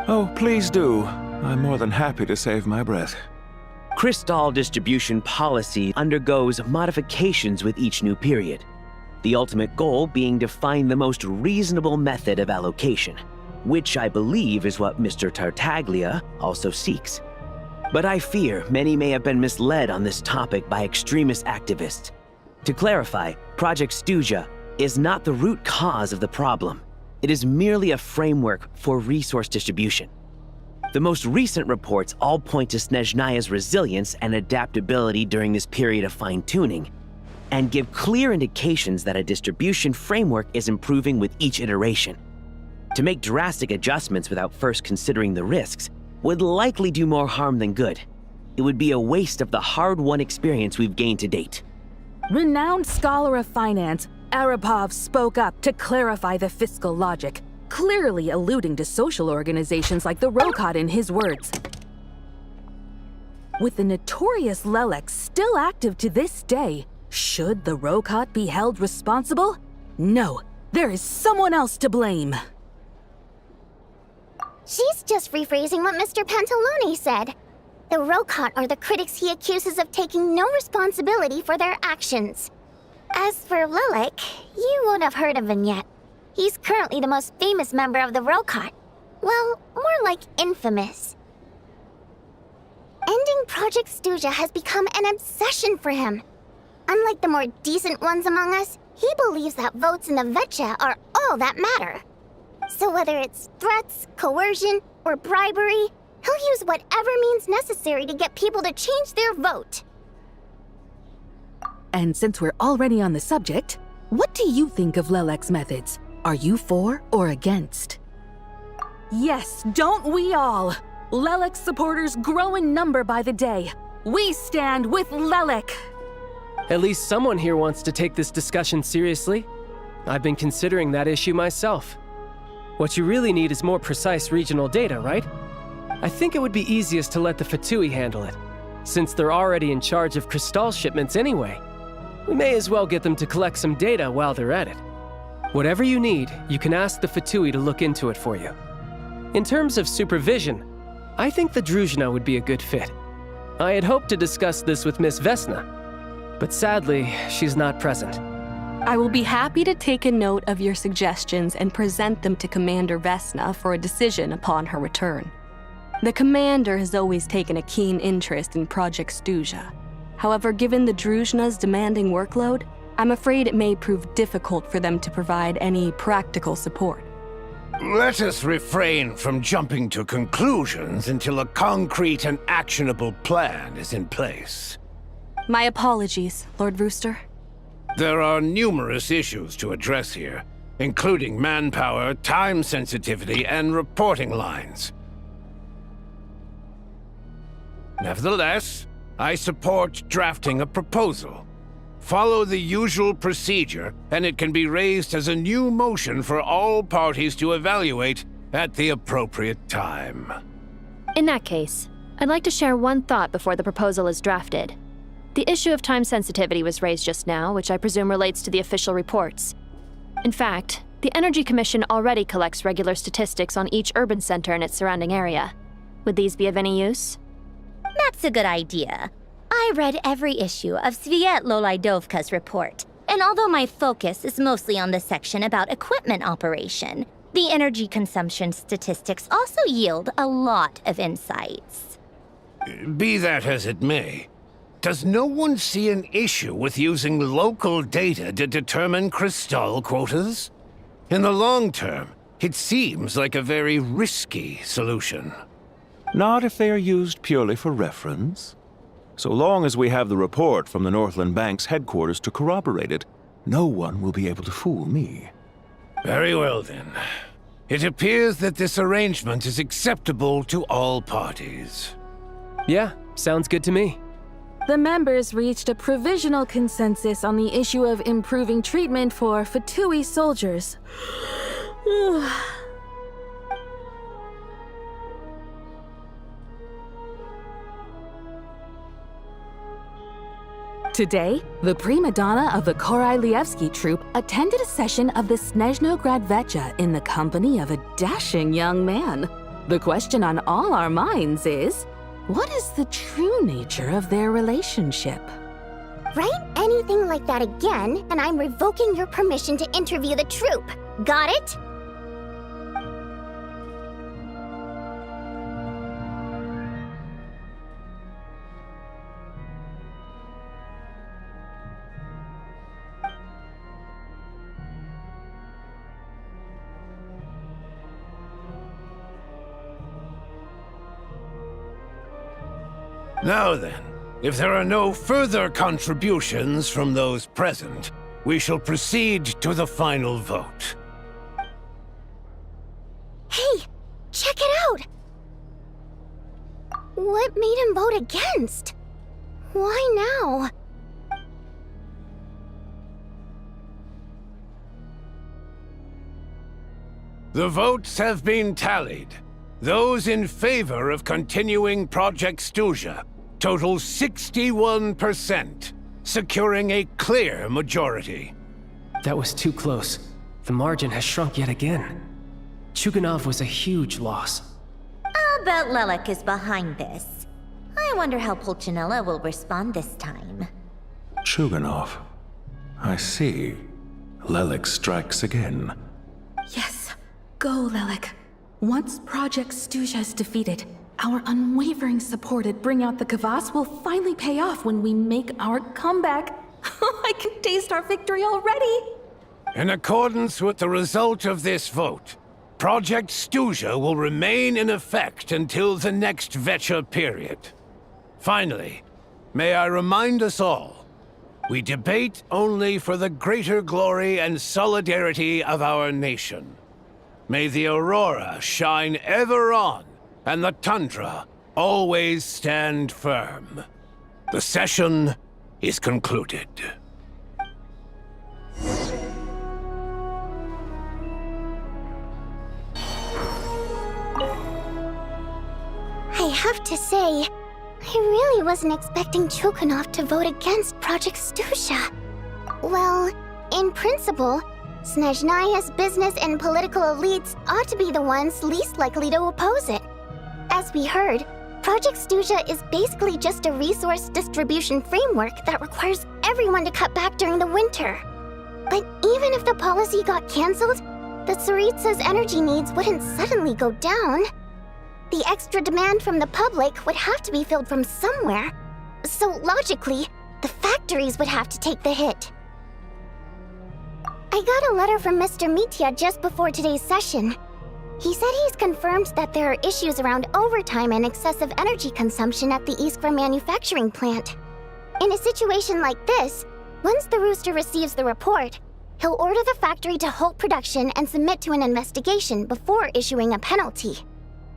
Oh, please do. I'm more than happy to save my breath. Crystal distribution policy undergoes modifications with each new period. The ultimate goal being to find the most reasonable method of allocation, which I believe is what Mr. Tartaglia also seeks. But I fear many may have been misled on this topic by extremist activists. To clarify, Project stuzha is not the root cause of the problem. It is merely a framework for resource distribution. The most recent reports all point to Snezhnaya's resilience and adaptability during this period of fine-tuning, and give clear indications that a distribution framework is improving with each iteration. To make drastic adjustments without first considering the risks would likely do more harm than good. It would be a waste of the hard-won experience we've gained to date. Renowned scholar of finance, Arapov spoke up to clarify the fiscal logic, clearly alluding to social organizations like the Rokot in his words. With the notorious Lelek still active to this day, should the Rokot be held responsible? No, there is someone else to blame. She's just rephrasing what Mr. Pantalone said. The Rokot are the critics he accuses of taking no responsibility for their actions. As for Lilik, you won't have heard of him yet. He's currently the most famous member of the Rokot. Well, more like infamous. Ending Project stuzha has become an obsession for him. Unlike the more decent ones among us, he believes that votes in the Vetcha are all that matter. So whether it's threats, coercion, or bribery, he'll use whatever means necessary to get people to change their vote. And since we're already on the subject, what do you think of Lelek's methods? Are you for or against? Yes, don't we all? Lelek's supporters grow in number by the day. We stand with Lelek! At least someone here wants to take this discussion seriously. I've been considering that issue myself. What you really need is more precise regional data, right? I think it would be easiest to let the Fatui handle it, since they're already in charge of Crystal shipments anyway. We may as well get them to collect some data while they're at it. Whatever you need, you can ask the Fatui to look into it for you. In terms of supervision, I think the Druzhna would be a good fit. I had hoped to discuss this with Miss Vesna, but sadly, she's not present. I will be happy to take a note of your suggestions and present them to Commander Vesna for a decision upon her return. The Commander has always taken a keen interest in Project Stuzha. However, given the Druzhna's demanding workload, I'm afraid it may prove difficult for them to provide any practical support. Let us refrain from jumping to conclusions until a concrete and actionable plan is in place. My apologies, Lord Rooster. There are numerous issues to address here, including manpower, time sensitivity, and reporting lines. Nevertheless, I support drafting a proposal. Follow the usual procedure, and it can be raised as a new motion for all parties to evaluate at the appropriate time. In that case, I'd like to share one thought before the proposal is drafted. The issue of time sensitivity was raised just now, which I presume relates to the official reports. In fact, the Energy Commission already collects regular statistics on each urban center and its surrounding area. Would these be of any use? That's a good idea. I read every issue of Svietlolaidovka's report, and although my focus is mostly on the section about equipment operation, the energy consumption statistics also yield a lot of insights. Be that as it may, does no one see an issue with using local data to determine crystal quotas? In the long term, it seems like a very risky solution. Not if they are used purely for reference. So long as we have the report from the Northland Bank's headquarters to corroborate it, no one will be able to fool me. Very well then. It appears that this arrangement is acceptable to all parties. Yeah, sounds good to me. The members reached a provisional consensus on the issue of improving treatment for Fatui soldiers. Today, the prima donna of the Korylevsky troupe attended a session of the Snezhnograd Vecha in the company of a dashing young man. The question on all our minds is, what is the true nature of their relationship? Write anything like that again, and I'm revoking your permission to interview the troupe. Got it? Now then, if there are no further contributions from those present, we shall proceed to the final vote. Hey, check it out! What made him vote against? Why now? The votes have been tallied. Those in favor of continuing Project Stuzha total 61%, securing a clear majority. That was too close. The margin has shrunk yet again. Chuganov was a huge loss. I'll bet Lelik is behind this. I wonder how Pulcinella will respond this time. Chuganov. I see. Lelik strikes again. Yes, go, Lelik. Once Project Stuzha is defeated, our unwavering support at Bring Out the Kvass will finally pay off when we make our comeback. I can taste our victory already! In accordance with the result of this vote, Project Stuzha will remain in effect until the next Vecha period. Finally, may I remind us all, we debate only for the greater glory and solidarity of our nation. May the aurora shine ever on, and the tundra always stand firm. The session is concluded. I have to say, I really wasn't expecting Chuganov to vote against Project Stuzha. Well, in principle, Snezhnaya's business and political elites ought to be the ones least likely to oppose it. As we heard, Project Stuzha is basically just a resource distribution framework that requires everyone to cut back during the winter. But even if the policy got cancelled, the tsaritsa's energy needs wouldn't suddenly go down. The extra demand from the public would have to be filled from somewhere. So logically, the factories would have to take the hit. I got a letter from Mr. Mitya just before today's session. He said he's confirmed that there are issues around overtime and excessive energy consumption at the Iskra manufacturing plant. In a situation like this, once the Rooster receives the report, he'll order the factory to halt production and submit to an investigation before issuing a penalty.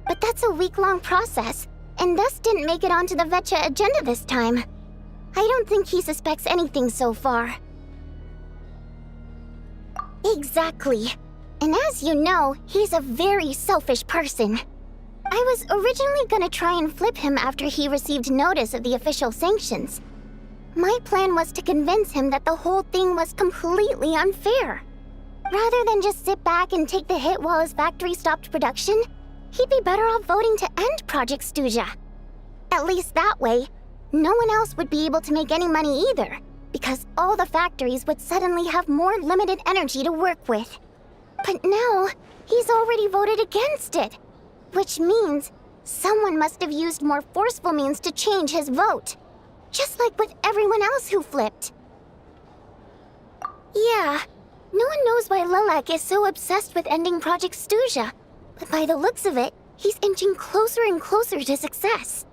But that's a week-long process, and thus didn't make it onto the Vetcha agenda this time. I don't think he suspects anything so far. Exactly. And as you know, he's a very selfish person. I was originally gonna try and flip him after he received notice of the official sanctions. My plan was to convince him that the whole thing was completely unfair. Rather than just sit back and take the hit while his factory stopped production, he'd be better off voting to end Project Stuzha. At least that way, no one else would be able to make any money either, because all the factories would suddenly have more limited energy to work with. But now, he's already voted against it, which means someone must have used more forceful means to change his vote, just like with everyone else who flipped. Yeah, no one knows why Lilac is so obsessed with ending Project Stuzha, but by the looks of it, he's inching closer and closer to success.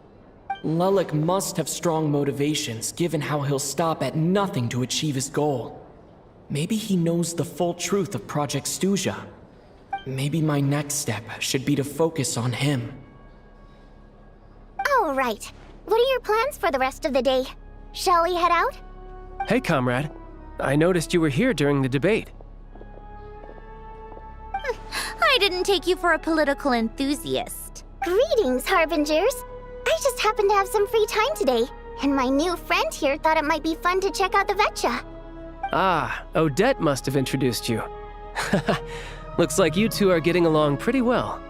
Lilac must have strong motivations, given how he'll stop at nothing to achieve his goal. Maybe he knows the full truth of Project Stuzha. Maybe my next step should be to focus on him. All right. What are your plans for the rest of the day? Shall we head out? Hey, comrade. I noticed you were here during the debate. I didn't take you for a political enthusiast. Greetings, Harbingers. I just happened to have some free time today, and my new friend here thought it might be fun to check out the Vetcha. Ah, Odette must have introduced you. Looks like you two are getting along pretty well.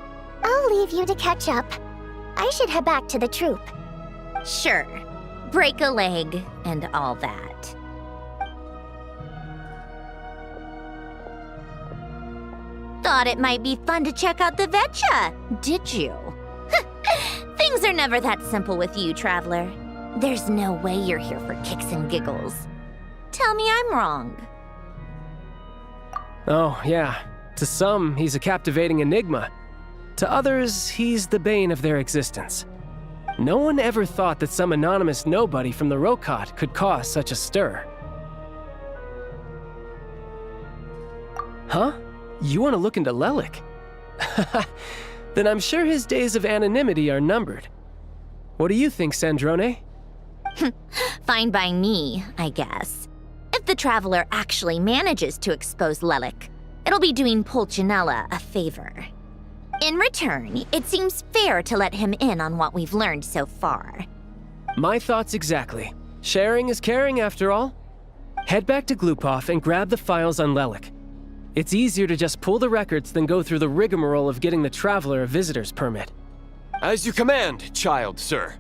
I'll leave you to catch up. I should head back to the troop. Sure. Break a leg and all that. Thought it might be fun to check out the Vetcha, did you? Things are never that simple with you, Traveler. There's no way you're here for kicks and giggles. Tell me I'm wrong. Oh, yeah. To some, he's a captivating enigma. To others, he's the bane of their existence. No one ever thought that some anonymous nobody from the Rokot could cause such a stir. Huh? You want to look into Lelik? Then I'm sure his days of anonymity are numbered. What do you think, Sandrone? Fine by me, I guess. If the Traveler actually manages to expose Lelik, it'll be doing Pulcinella a favor. In return, it seems fair to let him in on what we've learned so far. My thoughts exactly. Sharing is caring, after all. Head back to Glupov and grab the files on Lelik. It's easier to just pull the records than go through the rigmarole of getting the Traveler a visitor's permit. As you command, child, sir.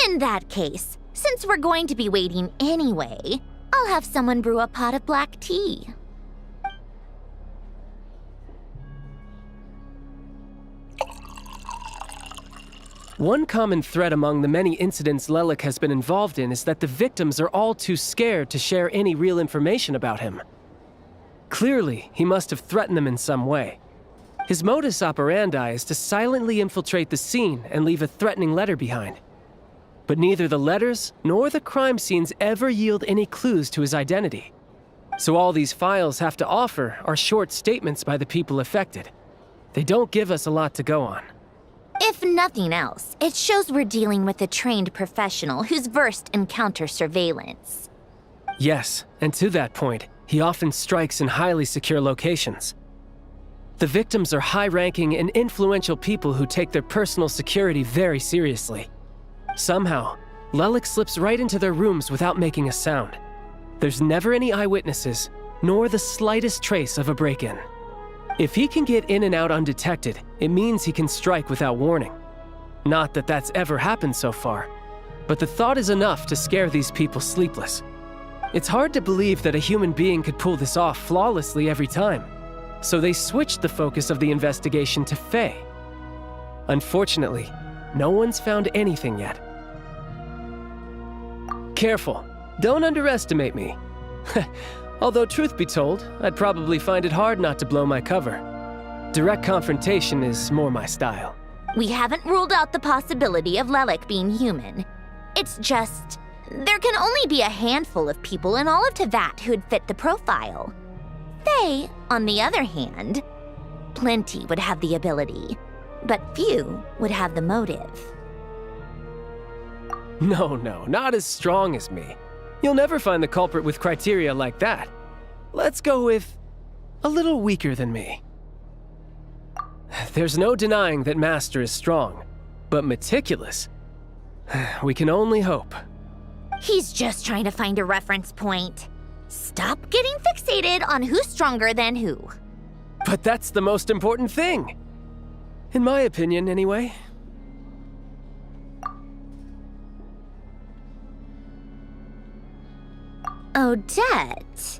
In that case, since we're going to be waiting anyway, I'll have someone brew a pot of black tea. One common thread among the many incidents Lelik has been involved in is that the victims are all too scared to share any real information about him. Clearly, he must have threatened them in some way. His modus operandi is to silently infiltrate the scene and leave a threatening letter behind. But neither the letters nor the crime scenes ever yield any clues to his identity. So all these files have to offer are short statements by the people affected. They don't give us a lot to go on. If nothing else, it shows we're dealing with a trained professional who's versed in counter-surveillance. Yes, and to that point, he often strikes in highly secure locations. The victims are high-ranking and influential people who take their personal security very seriously. Somehow, Lelik slips right into their rooms without making a sound. There's never any eyewitnesses, nor the slightest trace of a break-in. If he can get in and out undetected, it means he can strike without warning. Not that that's ever happened so far, but the thought is enough to scare these people sleepless. It's hard to believe that a human being could pull this off flawlessly every time, so they switched the focus of the investigation to Fae. Unfortunately, no one's found anything yet. Careful, don't underestimate me. Although truth be told, I'd probably find it hard not to blow my cover. Direct confrontation is more my style. We haven't ruled out the possibility of Lelik being human. It's just, there can only be a handful of people in all of Teyvat who'd fit the profile. Fae, on the other hand, plenty would have the ability, but few would have the motive. No, not as strong as me. You'll never find the culprit with criteria like that. Let's go with a little weaker than me. There's no denying that Master is strong, but meticulous. We can only hope. He's just trying to find a reference point. Stop getting fixated on who's stronger than who. But that's the most important thing. In my opinion, anyway. Odette?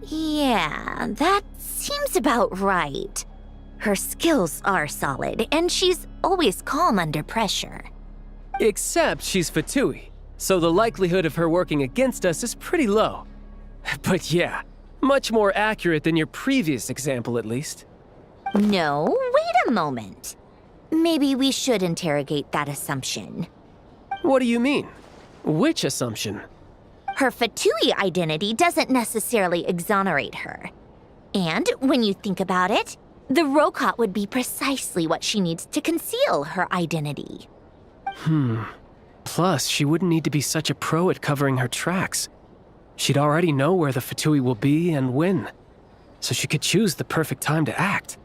Yeah, that seems about right. Her skills are solid, and she's always calm under pressure. Except she's Fatui, so the likelihood of her working against us is pretty low. But yeah, much more accurate than your previous example, at least. No, wait a moment. Maybe we should interrogate that assumption. What do you mean? Which assumption? Her Fatui identity doesn't necessarily exonerate her. And when you think about it, the Rokot would be precisely what she needs to conceal her identity. Plus, she wouldn't need to be such a pro at covering her tracks. She'd already know where the Fatui will be and when, so she could choose the perfect time to act.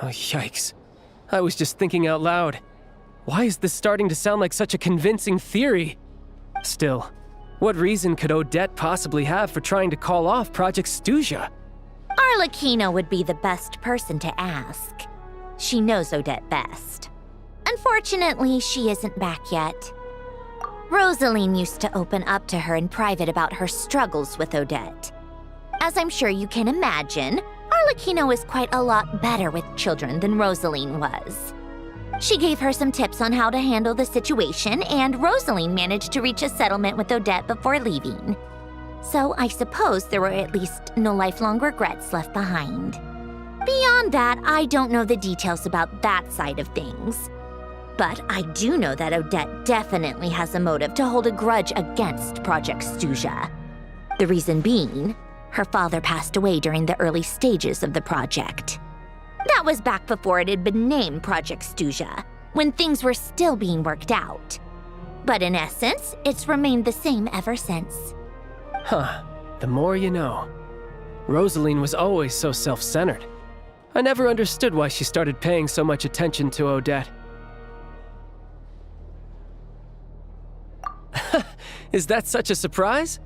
Oh, yikes. I was just thinking out loud. Why is this starting to sound like such a convincing theory? Still, what reason could Odette possibly have for trying to call off Project Stuzha? Arlecchino would be the best person to ask. She knows Odette best. Unfortunately, she isn't back yet. Rosaline used to open up to her in private about her struggles with Odette. As I'm sure you can imagine, Arlecchino is quite a lot better with children than Rosaline was. She gave her some tips on how to handle the situation, and Rosaline managed to reach a settlement with Odette before leaving. So I suppose there were at least no lifelong regrets left behind. Beyond that, I don't know the details about that side of things. But I do know that Odette definitely has a motive to hold a grudge against Project Stuzha. The reason being, her father passed away during the early stages of the project. That was back before it had been named Project Stuzha, when things were still being worked out. But in essence, it's remained the same ever since. Huh, the more you know. Rosaline was always so self-centered. I never understood why she started paying so much attention to Odette. Is that such a surprise?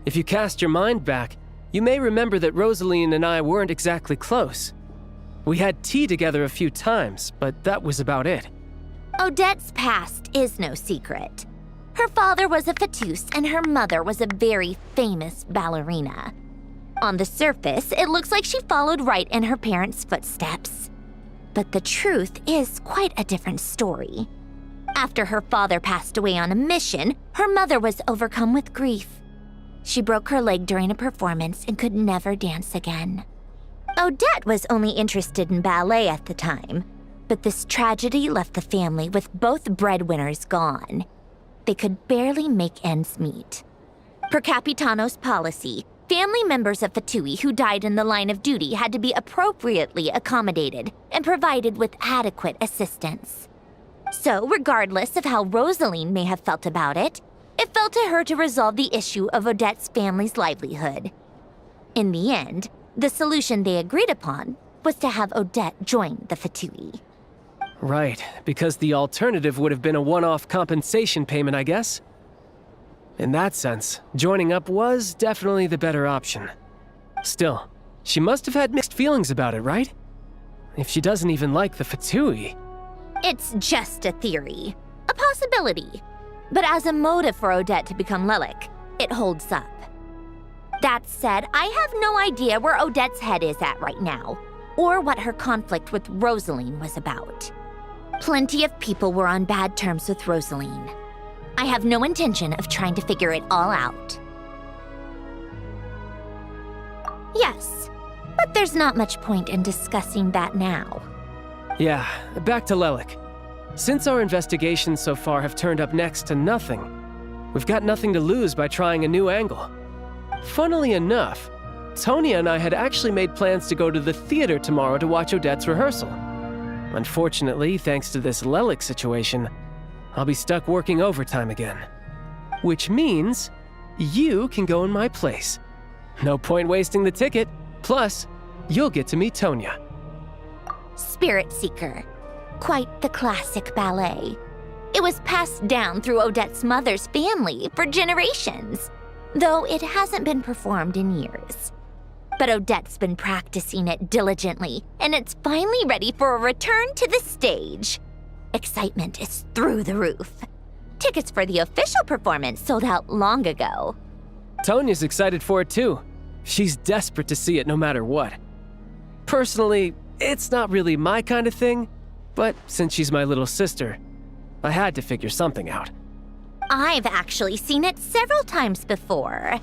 If you cast your mind back, you may remember that Rosaline and I weren't exactly close. We had tea together a few times, but that was about it. Odette's past is no secret. Her father was a Fatus and her mother was a very famous ballerina. On the surface, it looks like she followed right in her parents' footsteps. But the truth is quite a different story. After her father passed away on a mission, her mother was overcome with grief. She broke her leg during a performance and could never dance again. Odette was only interested in ballet at the time, but this tragedy left the family with both breadwinners gone. They could barely make ends meet. Per Capitano's policy, family members of Fatui who died in the line of duty had to be appropriately accommodated and provided with adequate assistance. So, regardless of how Rosaline may have felt about it, it fell to her to resolve the issue of Odette's family's livelihood. In the end, the solution they agreed upon was to have Odette join the Fatui. Right, because the alternative would have been a one-off compensation payment, I guess. In that sense, joining up was definitely the better option. Still, she must have had mixed feelings about it, right? If she doesn't even like the Fatui. It's just a theory, a possibility. But as a motive for Odette to become Lelik, it holds up. That said, I have no idea where Odette's head is at right now, or what her conflict with Rosaline was about. Plenty of people were on bad terms with Rosaline. I have no intention of trying to figure it all out. Yes, but there's not much point in discussing that now. Yeah, back to Lelik. Since our investigations so far have turned up next to nothing, we've got nothing to lose by trying a new angle. Funnily enough, Tonya and I had actually made plans to go to the theater tomorrow to watch Odette's rehearsal. Unfortunately, thanks to this Lelik situation, I'll be stuck working overtime again. Which means you can go in my place. No point wasting the ticket, plus you'll get to meet Tonya. Spirit Seeker. Quite the classic ballet. It was passed down through Odette's mother's family for generations, though it hasn't been performed in years. But Odette's been practicing it diligently, and it's finally ready for a return to the stage. Excitement is through the roof. Tickets for the official performance sold out long ago. Tonya's excited for it too. She's desperate to see it no matter what. Personally, it's not really my kind of thing, but since she's my little sister, I had to figure something out. I've actually seen it several times before.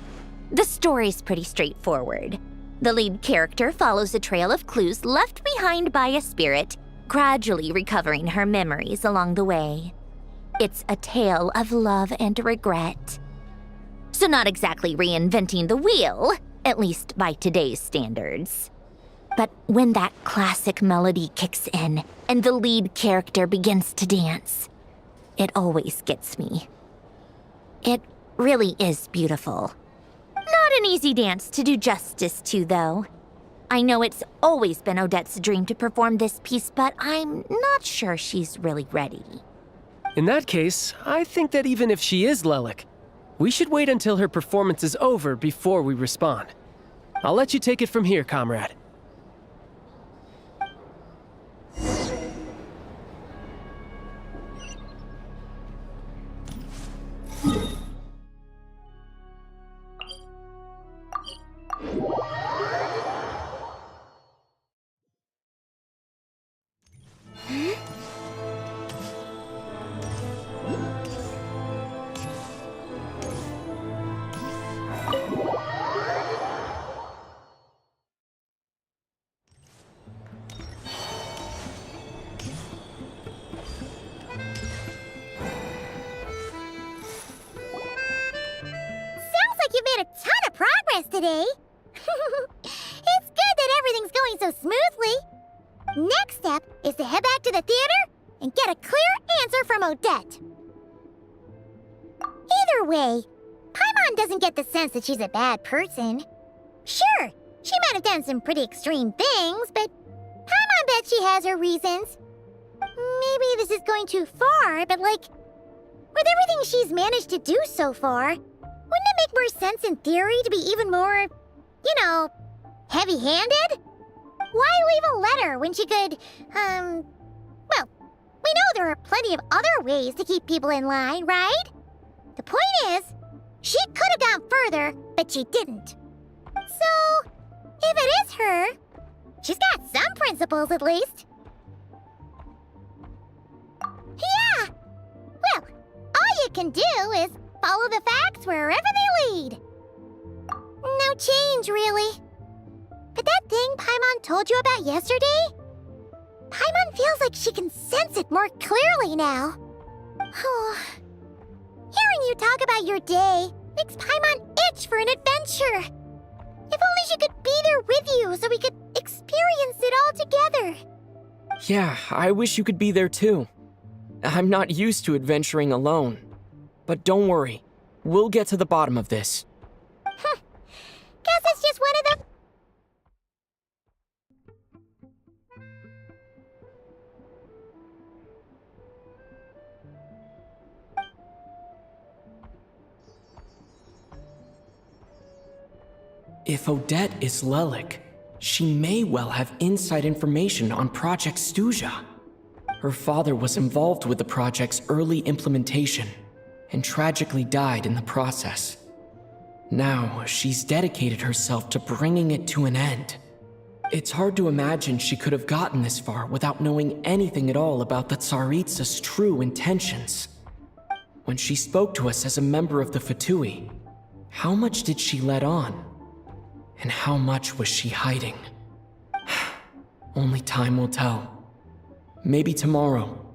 The story's pretty straightforward. The lead character follows a trail of clues left behind by a spirit, gradually recovering her memories along the way. It's a tale of love and regret. So not exactly reinventing the wheel, at least by today's standards. But when that classic melody kicks in and the lead character begins to dance, it always gets me. It really is beautiful. Not an easy dance to do justice to, though. I know it's always been Odette's dream to perform this piece, but I'm not sure she's really ready. In that case, I think that even if she is Lelik, we should wait until her performance is over before we respond. I'll let you take it from here, comrade. You've made a ton of progress today. It's good that everything's going so smoothly. Next step is to head back to the theater and get a clear answer from Odette. Either way, Paimon doesn't get the sense that she's a bad person. Sure, she might have done some pretty extreme things, but Paimon bet she has her reasons. Maybe this is going too far, but with everything she's managed to do so far, wouldn't it make more sense in theory to be even more, heavy-handed? Why leave a letter when she could, well, we know there are plenty of other ways to keep people in line, right? The point is, she could have gone further, but she didn't. So, if it is her, she's got some principles at least. Yeah! Well, all you can do is follow the facts wherever they lead. No change, really. But that thing Paimon told you about yesterday? Paimon feels like she can sense it more clearly now. Hearing you talk about your day makes Paimon itch for an adventure. If only she could be there with you so we could experience it all together. Yeah, I wish you could be there too. I'm not used to adventuring alone. But don't worry, we'll get to the bottom of this. Guess it's just one of the... If Odette is Lelik, she may well have inside information on Project Stuzha. Her father was involved with the project's early implementation and tragically died in the process. Now, she's dedicated herself to bringing it to an end. It's hard to imagine she could have gotten this far without knowing anything at all about the tsaritsa's true intentions. When she spoke to us as a member of the Fatui, how much did she let on? And how much was she hiding? Only time will tell. Maybe tomorrow,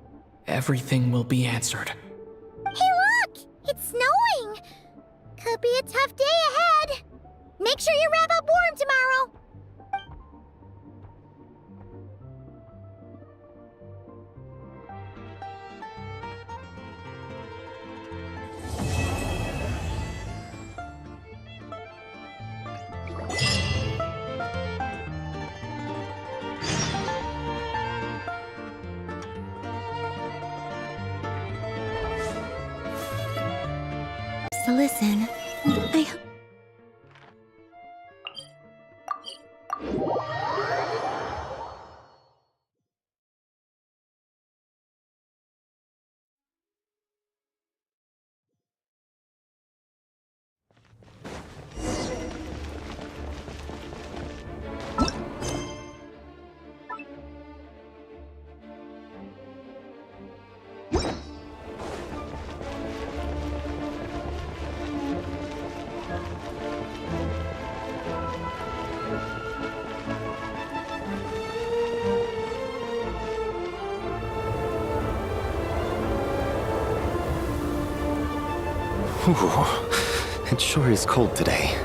everything will be answered. Hey look! It's snowing! Could be a tough day ahead. Make sure you wrap up warm tomorrow. So listen, Ooh, it sure is cold today.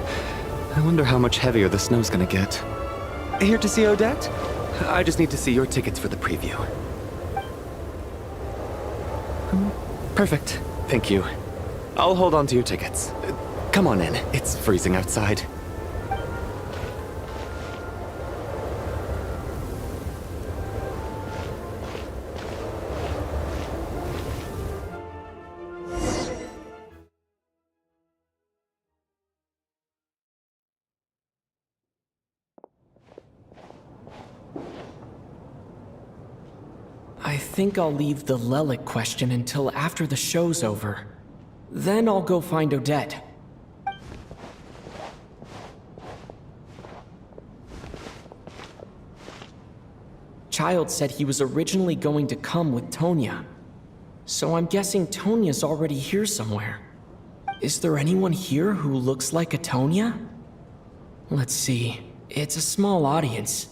I wonder how much heavier the snow's gonna get. Here to see Odette? I just need to see your tickets for the preview. Perfect. Thank you. I'll hold on to your tickets. Come on in. It's freezing outside. I think I'll leave the Lelic question until after the show's over. Then I'll go find Odette. Child said he was originally going to come with Tonya. So I'm guessing Tonya's already here somewhere. Is there anyone here who looks like a Tonya? Let's see. It's a small audience.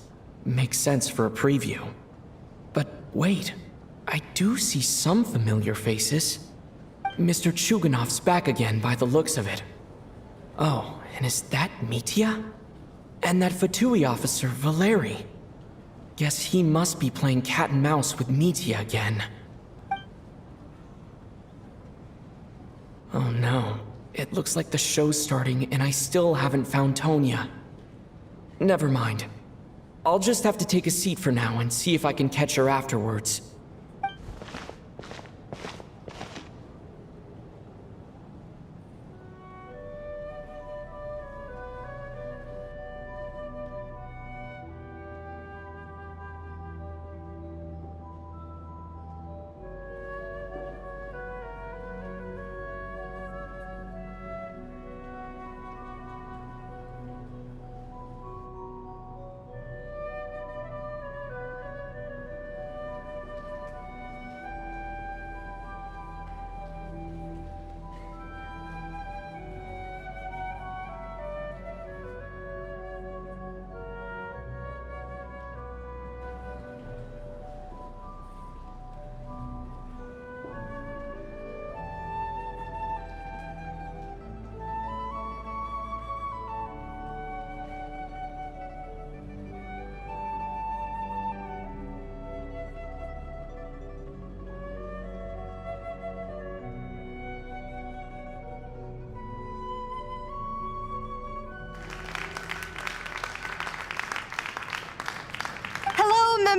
Makes sense for a preview. But wait, I do see some familiar faces. Mr. Chuganov's back again by the looks of it. Oh, and is that Mitya? And that Fatui officer, Valeriy. Guess he must be playing cat and mouse with Mitya again. Oh no, it looks like the show's starting and I still haven't found Tonya. Never mind. I'll just have to take a seat for now and see if I can catch her afterwards.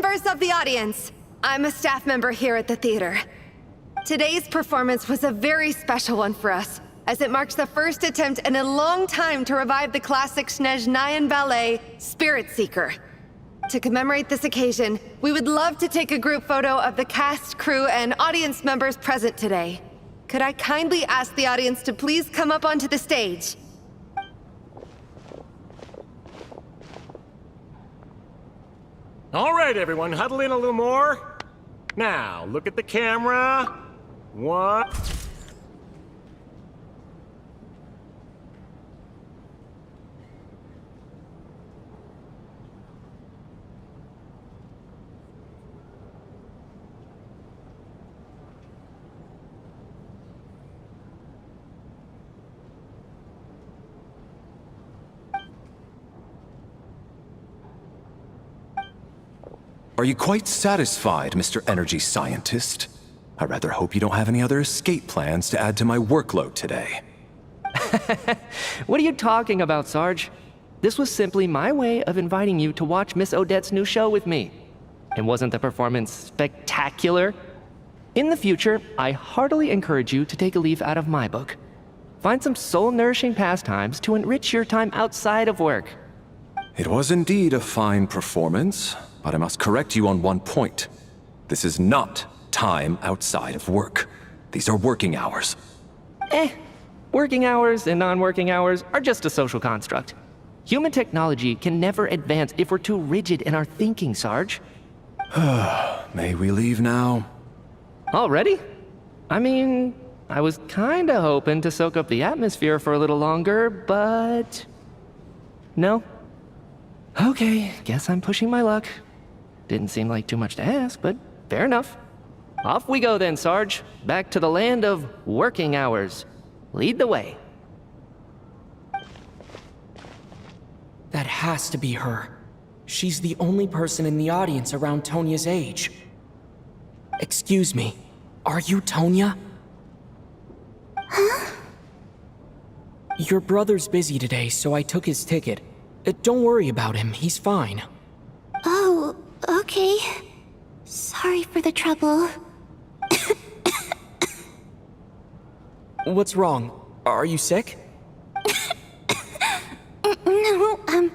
Members of the audience, I'm a staff member here at the theater. Today's performance was a very special one for us, as it marks the first attempt in a long time to revive the classic Snezhnayan ballet, Spirit Seeker. To commemorate this occasion, we would love to take a group photo of the cast, crew, and audience members present today. Could I kindly ask the audience to please come up onto the stage? All right, everyone, huddle in a little more. Now, look at the camera. One. Are you quite satisfied, Mr. Energy Scientist? I rather hope you don't have any other escape plans to add to my workload today. What are you talking about, Sarge? This was simply my way of inviting you to watch Miss Odette's new show with me. And wasn't the performance spectacular? In the future, I heartily encourage you to take a leaf out of my book. Find some soul-nourishing pastimes to enrich your time outside of work. It was indeed a fine performance, but I must correct you on one point. This is not time outside of work. These are working hours. Working hours and non-working hours are just a social construct. Human technology can never advance if we're too rigid in our thinking, Sarge. May we leave now? Already? I mean, I was kinda hoping to soak up the atmosphere for a little longer, but... No? Okay, guess I'm pushing my luck. Didn't seem like too much to ask, but fair enough. Off we go then, Sarge. Back to the land of working hours. Lead the way. That has to be her. She's the only person in the audience around Tonia's age. Excuse me, are you Tonia? Huh? Your brother's busy today, so I took his ticket. Don't worry about him, he's fine. Oh, okay. Sorry for the trouble. What's wrong? Are you sick? No, I'm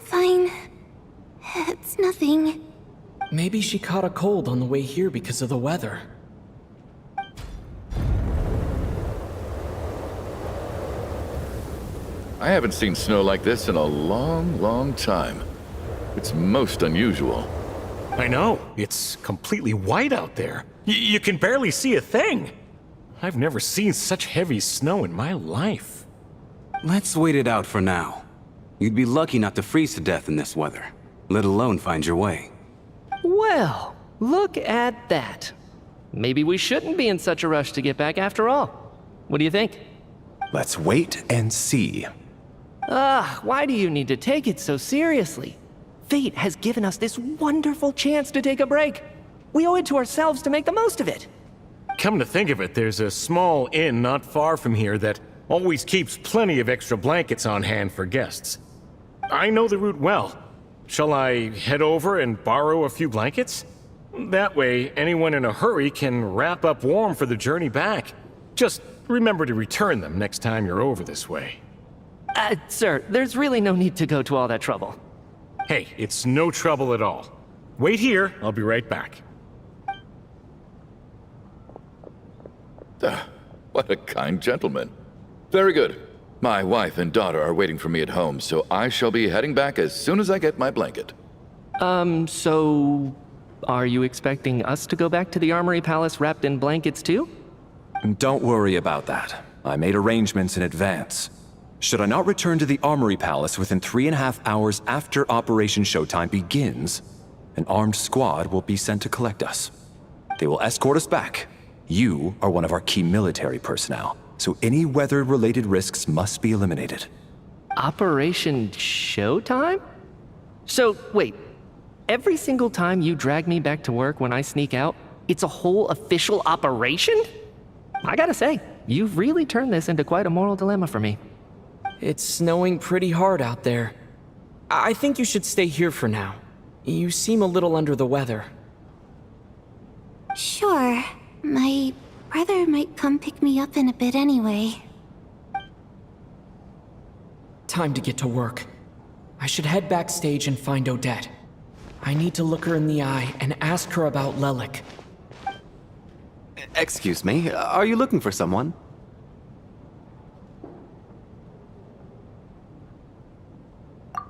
fine. It's nothing. Maybe she caught a cold on the way here because of the weather. I haven't seen snow like this in a long, long time. It's most unusual. I know. It's completely white out there. You can barely see a thing. I've never seen such heavy snow in my life. Let's wait it out for now. You'd be lucky not to freeze to death in this weather, let alone find your way. Well, look at that. Maybe we shouldn't be in such a rush to get back after all. What do you think? Let's wait and see. Why do you need to take it so seriously? Fate has given us this wonderful chance to take a break. We owe it to ourselves to make the most of it. Come to think of it, there's a small inn not far from here that always keeps plenty of extra blankets on hand for guests. I know the route well. Shall I head over and borrow a few blankets? That way, anyone in a hurry can wrap up warm for the journey back. Just remember to return them next time you're over this way. Sir, there's really no need to go to all that trouble. Hey, it's no trouble at all. Wait here, I'll be right back. What a kind gentleman. Very good. My wife and daughter are waiting for me at home, so I shall be heading back as soon as I get my blanket. So... are you expecting us to go back to the Armory Palace wrapped in blankets too? Don't worry about that. I made arrangements in advance. Should I not return to the Armory Palace within 3.5 hours after Operation Showtime begins, an armed squad will be sent to collect us. They will escort us back. You are one of our key military personnel, so any weather-related risks must be eliminated. Operation Showtime? So, wait. Every single time you drag me back to work when I sneak out, it's a whole official operation? I gotta say, you've really turned this into quite a moral dilemma for me. It's snowing pretty hard out there. I think you should stay here for now. You seem a little under the weather. Sure. My brother might come pick me up in a bit anyway. Time to get to work. I should head backstage and find Odette. I need to look her in the eye and ask her about Lelik. Excuse me, are you looking for someone?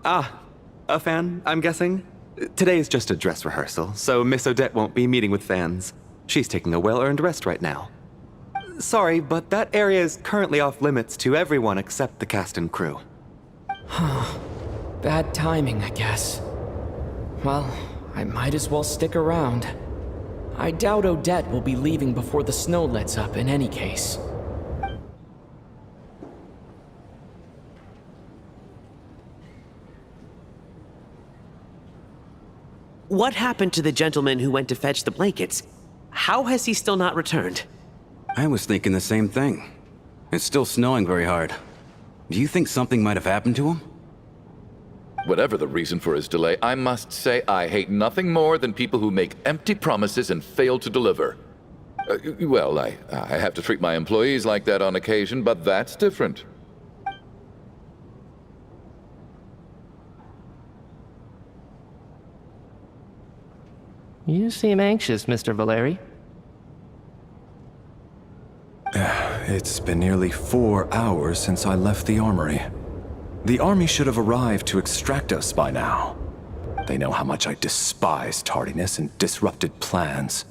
Ah, a fan, I'm guessing? Today is just a dress rehearsal, so Miss Odette won't be meeting with fans. She's taking a well-earned rest right now. Sorry, but that area is currently off limits to everyone except the cast and crew. Bad timing, I guess. Well, I might as well stick around. I doubt Odette will be leaving before the snow lets up in any case. What happened to the gentleman who went to fetch the blankets? How has he still not returned? I was thinking the same thing. It's still snowing very hard. Do you think something might have happened to him? Whatever the reason for his delay, I must say I hate nothing more than people who make empty promises and fail to deliver. Well, I have to treat my employees like that on occasion, but that's different. You seem anxious, Mr. Valeriy. It's been nearly 4 hours since I left the armory. The army should have arrived to extract us by now. They know how much I despise tardiness and disrupted plans.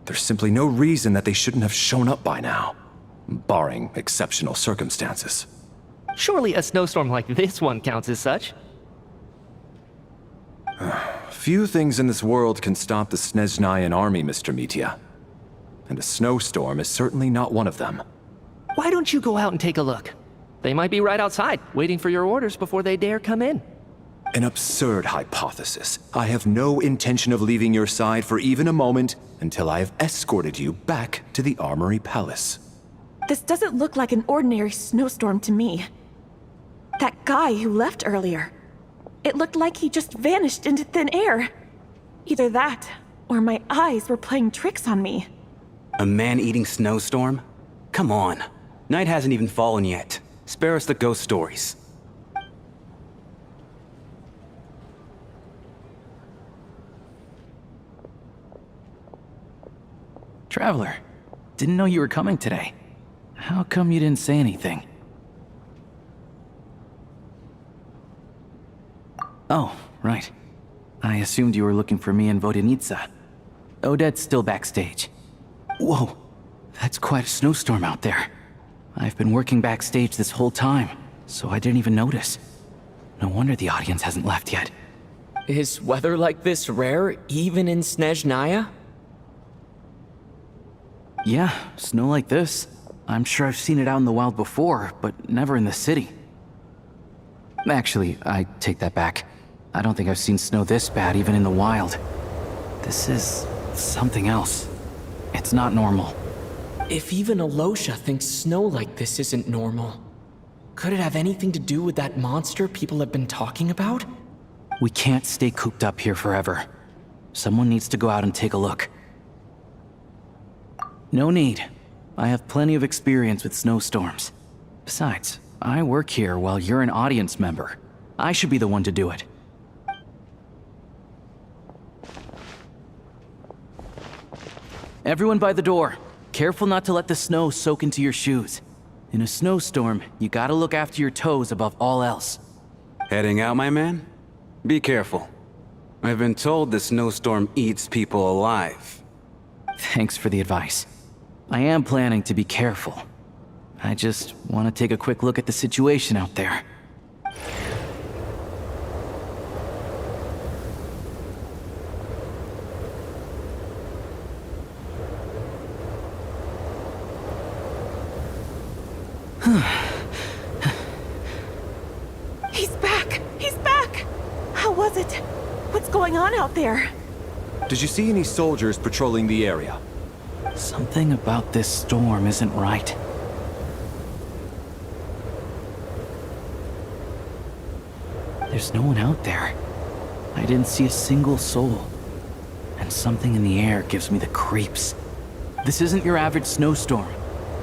There's simply no reason that they shouldn't have shown up by now, barring exceptional circumstances. Surely a snowstorm like this one counts as such. Few things in this world can stop the Snezhnayan army, Mr. Mitya. And a snowstorm is certainly not one of them. Why don't you go out and take a look? They might be right outside, waiting for your orders before they dare come in. An absurd hypothesis. I have no intention of leaving your side for even a moment until I have escorted you back to the Armory Palace. This doesn't look like an ordinary snowstorm to me. That guy who left earlier. It looked like he just vanished into thin air. Either that, or my eyes were playing tricks on me. A man-eating snowstorm? Come on. Night hasn't even fallen yet. Spare us the ghost stories. Traveler, didn't know you were coming today. How come you didn't say anything? Oh, right. I assumed you were looking for me and Vodyanitsa. Odette's still backstage. Whoa, that's quite a snowstorm out there. I've been working backstage this whole time, so I didn't even notice. No wonder the audience hasn't left yet. Is weather like this rare, even in Snezhnaya? Yeah, snow like this. I'm sure I've seen it out in the wild before, but never in the city. Actually, I take that back. I don't think I've seen snow this bad even in the wild. This is something else. It's not normal. If even alyosha thinks snow like this isn't normal, could it have anything to do with that monster people have been talking about? We can't stay cooped up here forever. Someone needs to go out and take a look. No need. I have plenty of experience with snowstorms. Besides, I work here while you're an audience member. I should be the one to do it. Everyone by the door. Careful not to let the snow soak into your shoes. In a snowstorm, you gotta look after your toes above all else. Heading out, my man? Be careful. I've been told the snowstorm eats people alive. Thanks for the advice. I am planning to be careful. I just want to take a quick look at the situation out there. He's back! He's back! How was it? What's going on out there? Did you see any soldiers patrolling the area? Something about this storm isn't right. There's no one out there. I didn't see a single soul. And something in the air gives me the creeps. This isn't your average snowstorm.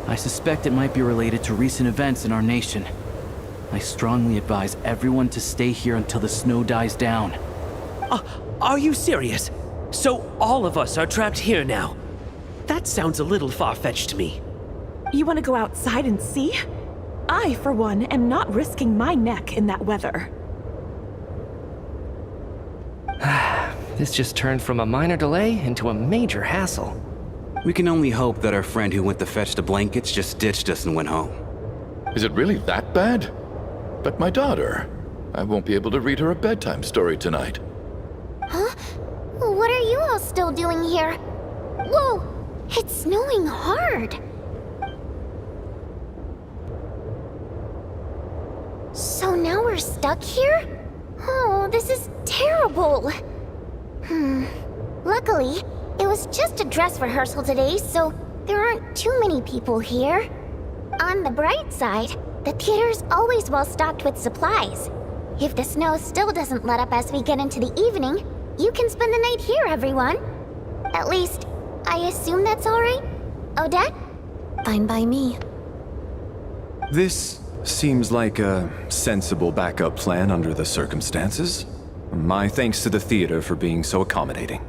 I suspect it might be related to recent events in our nation. I strongly advise everyone to stay here until the snow dies down. Are you serious? So all of us are trapped here now? That sounds a little far-fetched to me. You want to go outside and see? I, for one, am not risking my neck in that weather. This just turned from a minor delay into a major hassle. We can only hope that our friend who went to fetch the blankets just ditched us and went home. Is it really that bad? But my daughter, I won't be able to read her a bedtime story tonight. Huh? What are you all still doing here? Whoa! It's snowing hard! So now we're stuck here? Oh, this is terrible! Luckily, it was just a dress rehearsal today, so there aren't too many people here. On the bright side, the theater's always well stocked with supplies. If the snow still doesn't let up as we get into the evening, you can spend the night here, everyone. At least, I assume that's alright? Odette? Fine by me. This seems like a sensible backup plan under the circumstances. My thanks to the theater for being so accommodating.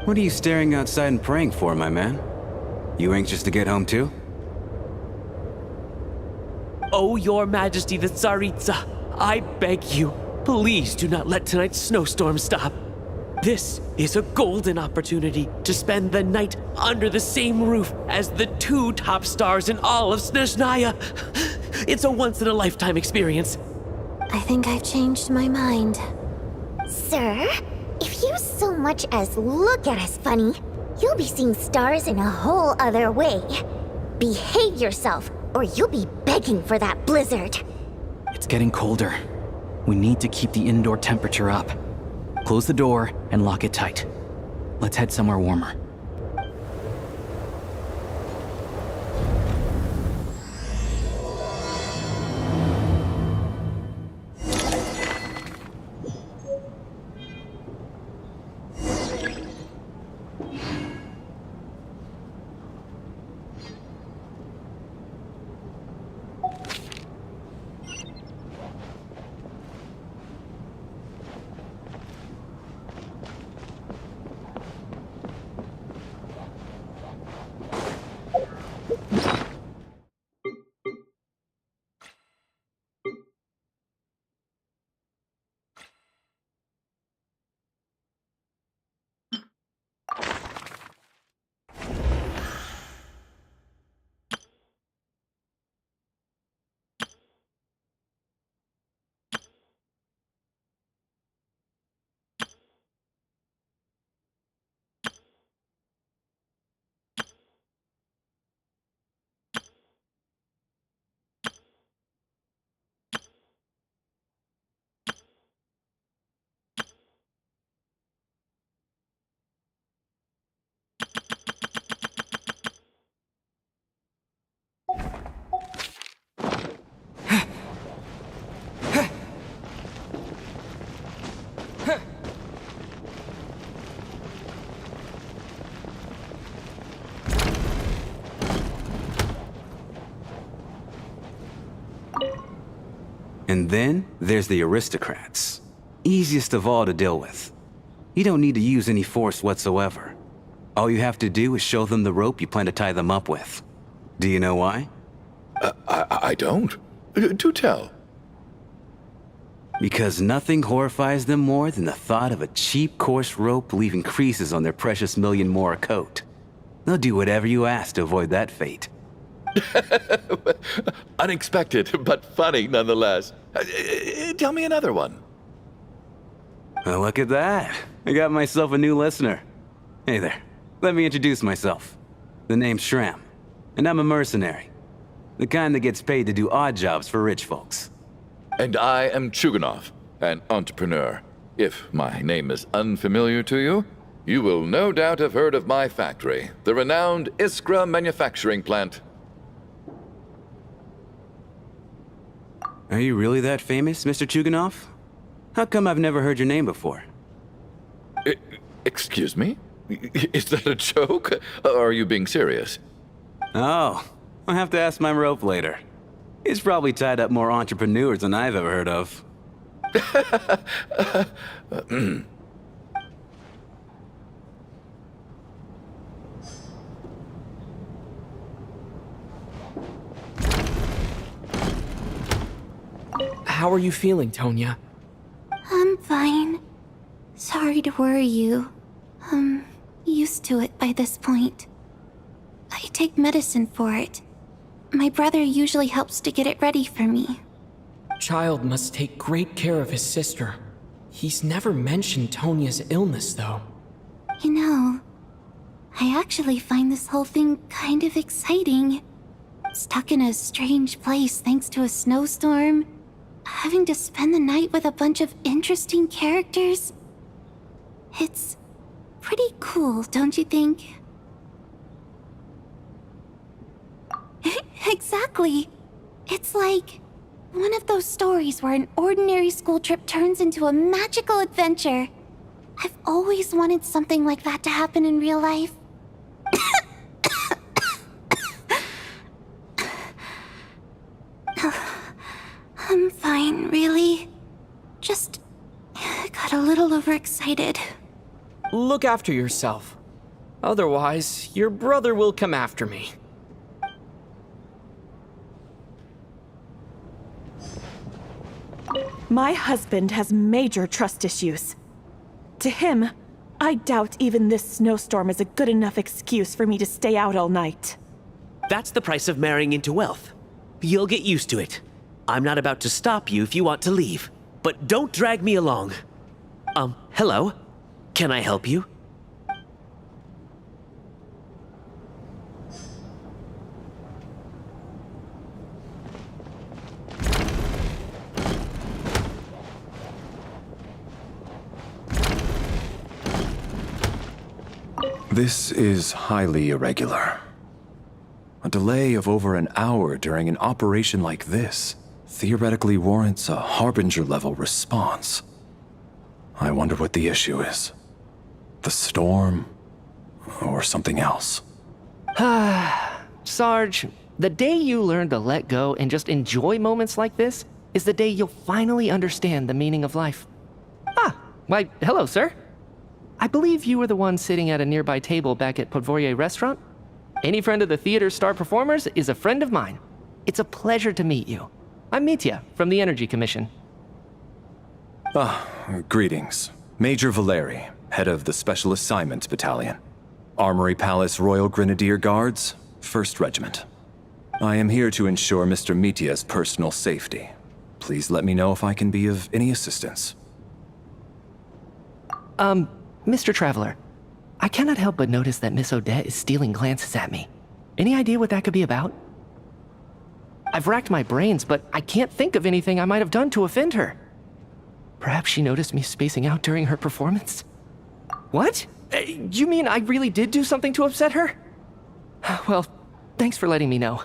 What are you staring outside and praying for, my man? You anxious to get home too? Oh, your majesty the tsaritsa, I beg you, please do not let tonight's snowstorm stop. This is a golden opportunity to spend the night under the same roof as the 2 top stars in all of Snezhnaya. It's a once-in-a-lifetime experience. I think I've changed my mind. Sir, if you so much as look at us funny, you'll be seeing stars in a whole other way. Behave yourself, or you'll be begging for that blizzard. It's getting colder. We need to keep the indoor temperature up. Close the door and lock it tight. Let's head somewhere warmer. And then there's the aristocrats. Easiest of all to deal with. You don't need to use any force whatsoever. All you have to do is show them the rope you plan to tie them up with. Do you know why? I don't. Do tell. Because nothing horrifies them more than the thought of a cheap, coarse rope leaving creases on their precious million more coat. They'll do whatever you ask to avoid that fate. Unexpected, but funny nonetheless. Tell me another one. Well, look at that. I got myself a new listener. Hey there. Let me introduce myself. The name's Shram, and I'm a mercenary. The kind that gets paid to do odd jobs for rich folks. And I am Chuganov, an entrepreneur. If my name is unfamiliar to you, you will no doubt have heard of my factory, the renowned Iskra manufacturing plant. Are you really that famous, Mr. Chuganov? How come I've never heard your name before? Excuse me? Is that a joke? Or are you being serious? Oh, I'll have to ask my rope later. It's probably tied up more entrepreneurs than I've ever heard of. How are you feeling, Tonya? I'm fine. Sorry to worry you. I'm used to it by this point. I take medicine for it. My brother usually helps to get it ready for me. Child must take great care of his sister. He's never mentioned Tonia's illness, though. You know, I actually find this whole thing kind of exciting. Stuck in a strange place thanks to a snowstorm, having to spend the night with a bunch of interesting characters. It's pretty cool, don't you think? Exactly. It's like one of those stories where an ordinary school trip turns into a magical adventure. I've always wanted something like that to happen in real life. I'm fine, really. Just got a little overexcited. Look after yourself. Otherwise, your brother will come after me. My husband has major trust issues. To him, I doubt even this snowstorm is a good enough excuse for me to stay out all night. That's the price of marrying into wealth. You'll get used to it. I'm not about to stop you if you want to leave, but don't drag me along. Hello? Can I help you? This is highly irregular. A delay of over an hour during an operation like this theoretically warrants a Harbinger-level response. I wonder what the issue is. The storm, or something else. Sarge, the day you learn to let go and just enjoy moments like this is the day you'll finally understand the meaning of life. Why, hello, sir. I believe you were the one sitting at a nearby table back at Podvorye restaurant. Any friend of the theater's star performers is a friend of mine. It's a pleasure to meet you. I'm Mitya, from the Energy Commission. Greetings. Major Valeriy, head of the Special Assignments Battalion. Armory Palace Royal Grenadier Guards, 1st Regiment. I am here to ensure Mr. Mitya's personal safety. Please let me know if I can be of any assistance. Mr. Traveler, I cannot help but notice that Miss Odette is stealing glances at me. Any idea what that could be about? I've racked my brains, but I can't think of anything I might have done to offend her. Perhaps she noticed me spacing out during her performance? What? You mean I really did do something to upset her? Well, thanks for letting me know.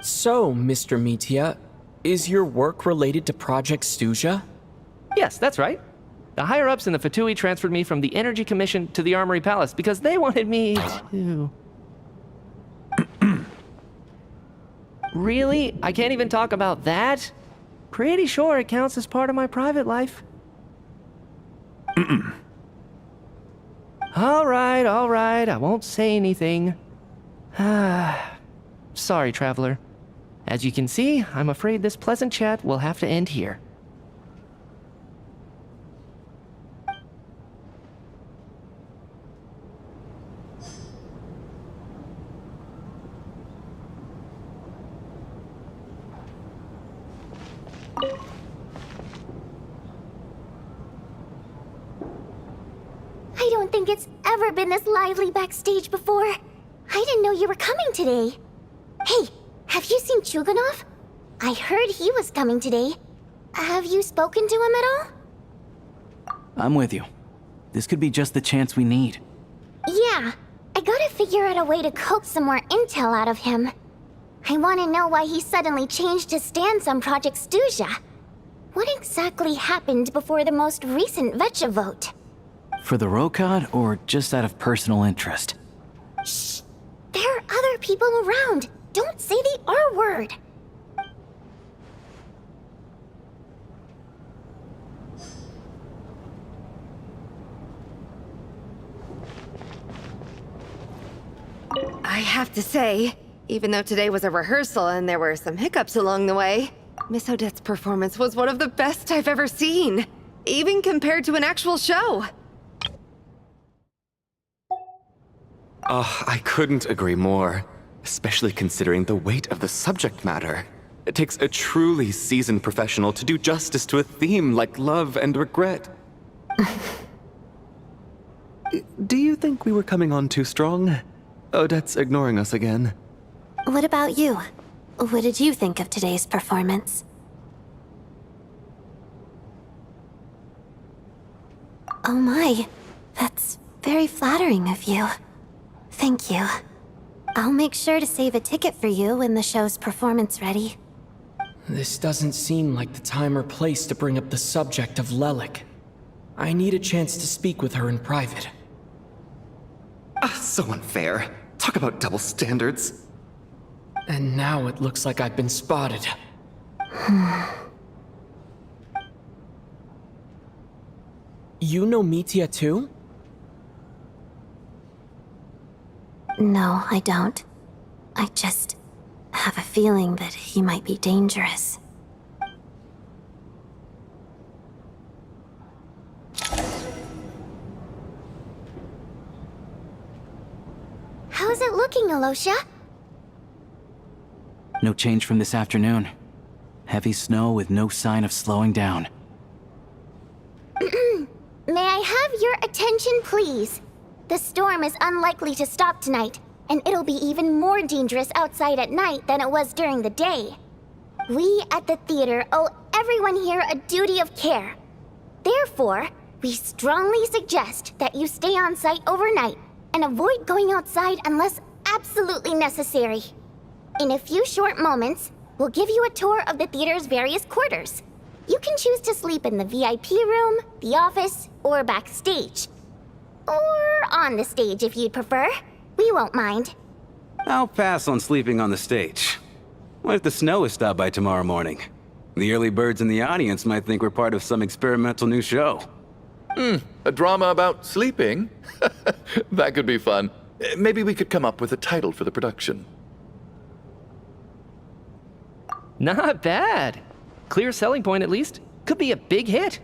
So, Mr. Mitya, is your work related to Project Stuzha? Yes, that's right. The higher-ups in the Fatui transferred me from the Energy Commission to the Armory Palace because they wanted me to... Really? I can't even talk about that? Pretty sure it counts as part of my private life. All right, I won't say anything. Sorry, Traveler. As you can see, I'm afraid this pleasant chat will have to end here. I don't think it's ever been this lively backstage before. I didn't know you were coming today. Hey, have you seen Chuganov? I heard he was coming today. Have you spoken to him at all? I'm with you. This could be just the chance we need. Yeah, I gotta figure out a way to coax some more intel out of him. I want to know why he suddenly changed his stance on Project Stuzha. What exactly happened before the most recent Vetcha vote? For the Rokad, or just out of personal interest? Shh! There are other people around. Don't say the R word. I have to say, even though today was a rehearsal and there were some hiccups along the way, Miss Odette's performance was one of the best I've ever seen. even compared to an actual show. Oh, I couldn't agree more, especially considering the weight of the subject matter. It takes a truly seasoned professional to do justice to a theme like love and regret. Do you think we were coming on too strong? Odette's ignoring us again. What about you? What did you think of today's performance? Oh my, that's very flattering of you. Thank you. I'll make sure to save a ticket for you when the show's performance ready. This doesn't seem like the time or place to bring up the subject of Lelik. I need a chance to speak with her in private. So unfair. Talk about double standards. And now it looks like I've been spotted. You know Mitya too? No, I don't. I just have a feeling that he might be dangerous. How's it looking, Alyosha? No change from this afternoon. Heavy snow with no sign of slowing down. May I have your attention, please? The storm is unlikely to stop tonight, and it'll be even more dangerous outside at night than it was during the day. We at the theater owe everyone here a duty of care. Therefore, we strongly suggest that you stay on site overnight and avoid going outside unless absolutely necessary. In a few short moments, we'll give you a tour of the theater's various quarters. You can choose to sleep in the VIP room, the office, or backstage. Or on the stage if you'd prefer. We won't mind. I'll pass on sleeping on the stage. What if the snow is stopped by tomorrow morning? The early birds in the audience might think we're part of some experimental new show. A drama about sleeping? That could be fun. Maybe we could come up with a title for the production. Not bad. Clear selling point, at least. Could be a big hit.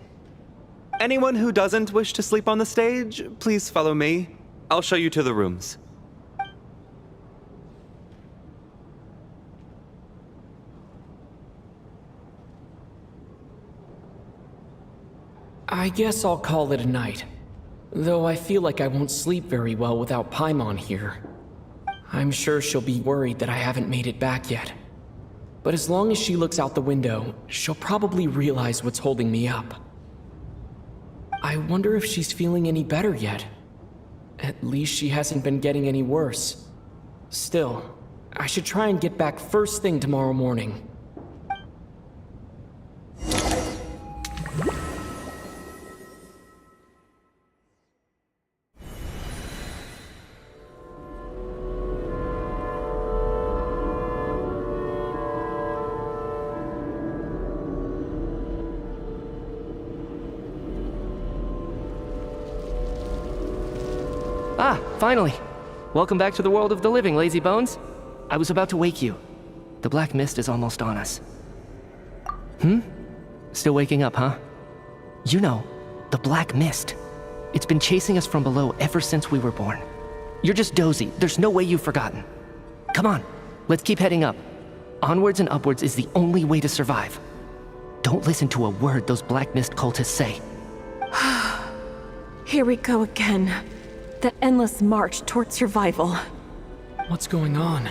Anyone who doesn't wish to sleep on the stage, please follow me. I'll show you to the rooms. I guess I'll call it a night. Though I feel like I won't sleep very well without Paimon here. I'm sure she'll be worried that I haven't made it back yet. But as long as she looks out the window, she'll probably realize what's holding me up. I wonder if she's feeling any better yet. At least she hasn't been getting any worse. Still, I should try and get back first thing tomorrow morning. Ah, finally. Welcome back to the world of the living, lazy bones. I was about to wake you. The black mist is almost on us. Still waking up, huh? You know, the black mist. It's been chasing us from below ever since we were born. You're just dozy. There's no way you've forgotten. Come on, let's keep heading up. Onwards and upwards is the only way to survive. Don't listen to a word those black mist cultists say. Here we go again. The endless march toward survival. What's going on?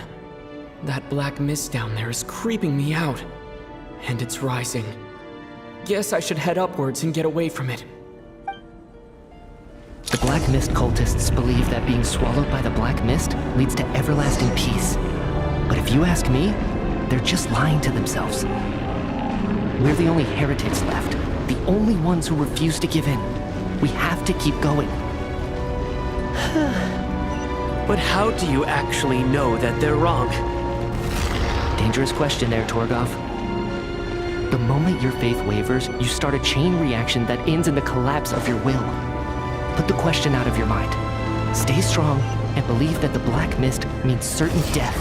That black mist down there is creeping me out. And it's rising. Guess I should head upwards and get away from it. The black mist cultists believe that being swallowed by the black mist leads to everlasting peace. But if you ask me, they're just lying to themselves. We're the only heretics left. The only ones who refuse to give in. We have to keep going. But how do you actually know that they're wrong? Dangerous question there, Torgoff. The moment your faith wavers, you start a chain reaction that ends in the collapse of your will. Put the question out of your mind. Stay strong and believe that the black mist means certain death.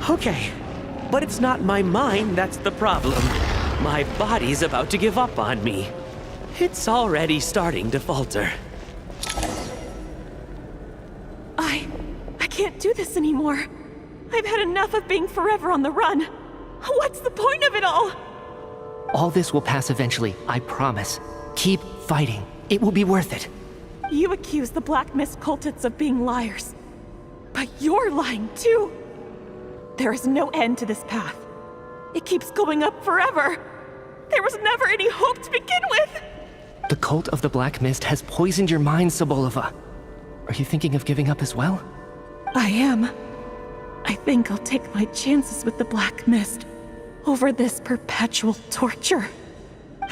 Okay, but it's not my mind that's the problem. My body's about to give up on me. It's already starting to falter. I can't do this anymore. I've had enough of being forever on the run. What's the point of it all? All this will pass eventually, I promise. Keep fighting. It will be worth it. You accuse the Black Mist cultists of being liars. But you're lying too. There is no end to this path. It keeps going up forever. There was never any hope to begin with. The cult of the Black Mist has poisoned your mind, Sobolova. Are you thinking of giving up as well? I am. I think I'll take my chances with the Black Mist over this perpetual torture.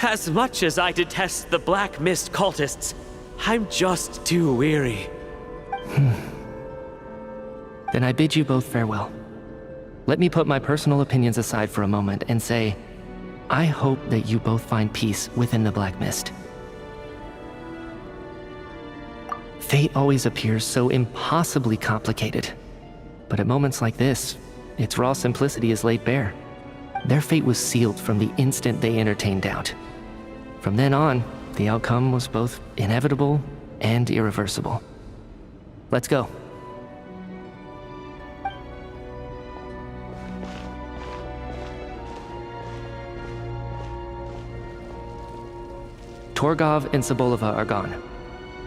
As much as I detest the Black Mist cultists, I'm just too weary. Then I bid you both farewell. Let me put my personal opinions aside for a moment and say, I hope that you both find peace within the Black Mist. Fate always appears so impossibly complicated. But at moments like this, its raw simplicity is laid bare. Their fate was sealed from the instant they entertained doubt. From then on, the outcome was both inevitable and irreversible. Let's go. Torgov and Sobolova are gone.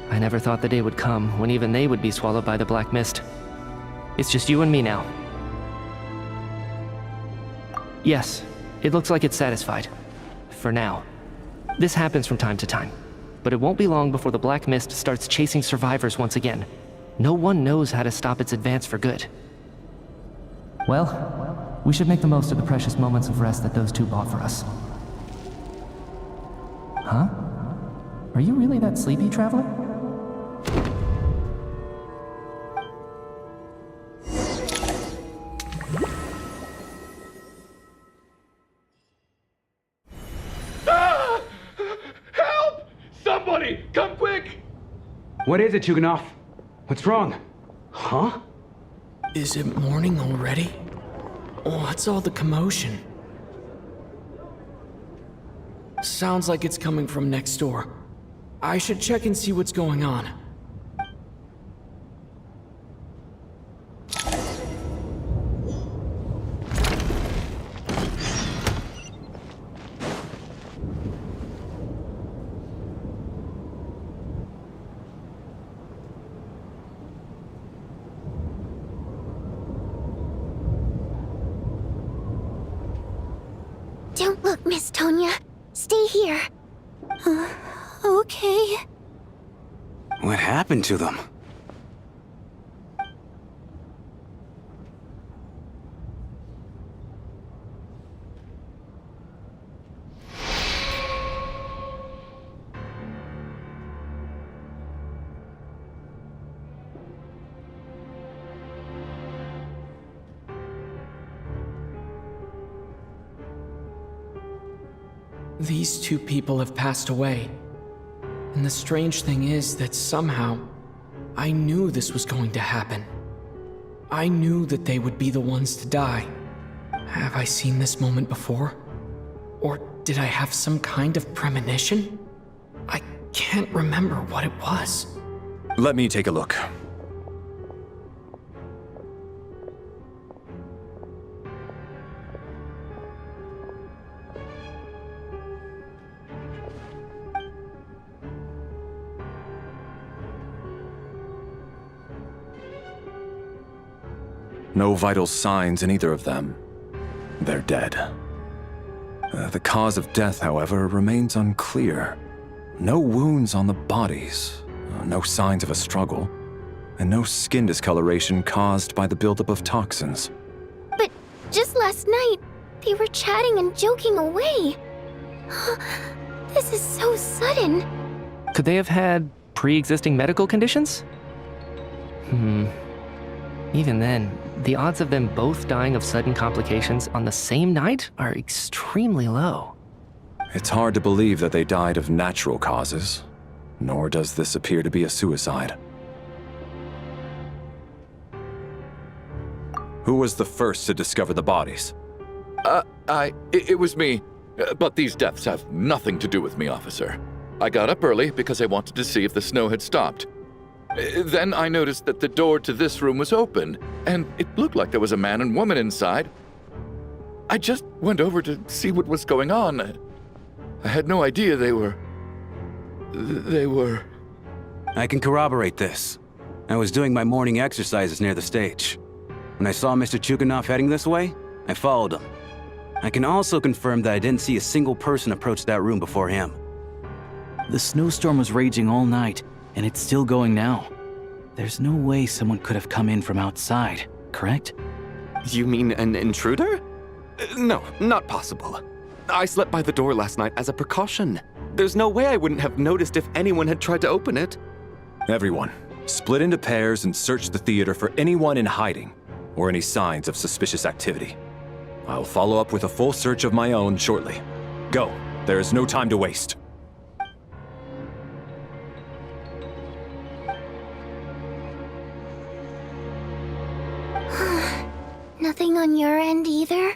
I never thought the day would come when even they would be swallowed by the Black Mist. It's just you and me now. Yes, it looks like it's satisfied. For now. This happens from time to time, but it won't be long before the Black Mist starts chasing survivors once again. No one knows how to stop its advance for good. Well, we should make the most of the precious moments of rest that those two bought for us. Huh? Are you really that sleepy, traveler? Somebody, come quick! What is it, Chuganov? What's wrong? Huh? Is it morning already? What's all the commotion? Sounds like it's coming from next door. I should check and see what's going on. Don't look, Miss Tonya. Stay here. Okay. What happened to them? These two people have passed away. And the strange thing is that somehow, I knew this was going to happen. I knew that they would be the ones to die. Have I seen this moment before? Or did I have some kind of premonition? I can't remember what it was. Let me take a look. No vital signs in either of them. They're dead. The cause of death, however, remains unclear. No wounds on the bodies, no signs of a struggle, and no skin discoloration caused by the buildup of toxins. But just last night, they were chatting and joking away. This is so sudden. Could they have had pre-existing medical conditions? Even then, the odds of them both dying of sudden complications on the same night are extremely low. It's hard to believe that they died of natural causes, nor does this appear to be a suicide. Who was the first to discover the bodies? It was me. But these deaths have nothing to do with me, officer. I got up early because I wanted to see if the snow had stopped. Then I noticed that the door to this room was open, and it looked like there was a man and woman inside. I just went over to see what was going on. I had no idea they were... I can corroborate this. I was doing my morning exercises near the stage. When I saw Mr. Chuganov heading this way, I followed him. I can also confirm that I didn't see a single person approach that room before him. The snowstorm was raging all night, and it's still going now. There's no way someone could have come in from outside, correct? You mean an intruder? No, not possible. I slept by the door last night as a precaution. There's no way I wouldn't have noticed if anyone had tried to open it. Everyone, split into pairs and search the theater for anyone in hiding or any signs of suspicious activity. I'll follow up with a full search of my own shortly. Go. There is no time to waste. Nothing on your end either?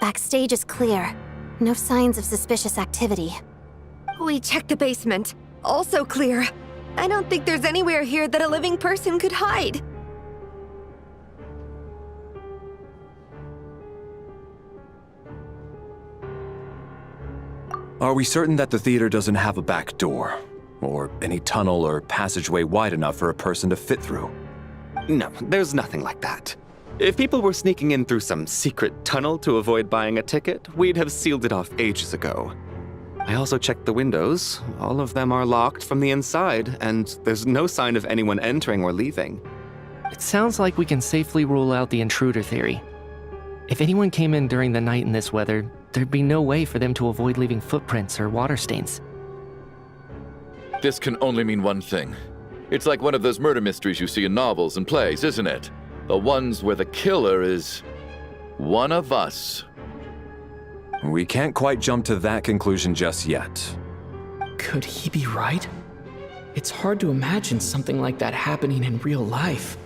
Backstage is clear. No signs of suspicious activity. We checked the basement. Also clear. I don't think there's anywhere here that a living person could hide. Are we certain that the theater doesn't have a back door? Or any tunnel or passageway wide enough for a person to fit through? No, there's nothing like that. If people were sneaking in through some secret tunnel to avoid buying a ticket, we'd have sealed it off ages ago. I also checked the windows. All of them are locked from the inside, and there's no sign of anyone entering or leaving. It sounds like we can safely rule out the intruder theory. If anyone came in during the night in this weather, there'd be no way for them to avoid leaving footprints or water stains. This can only mean one thing. It's like one of those murder mysteries you see in novels and plays, isn't it? The ones where the killer is one of us. We can't quite jump to that conclusion just yet. Could he be right? It's hard to imagine something like that happening in real life.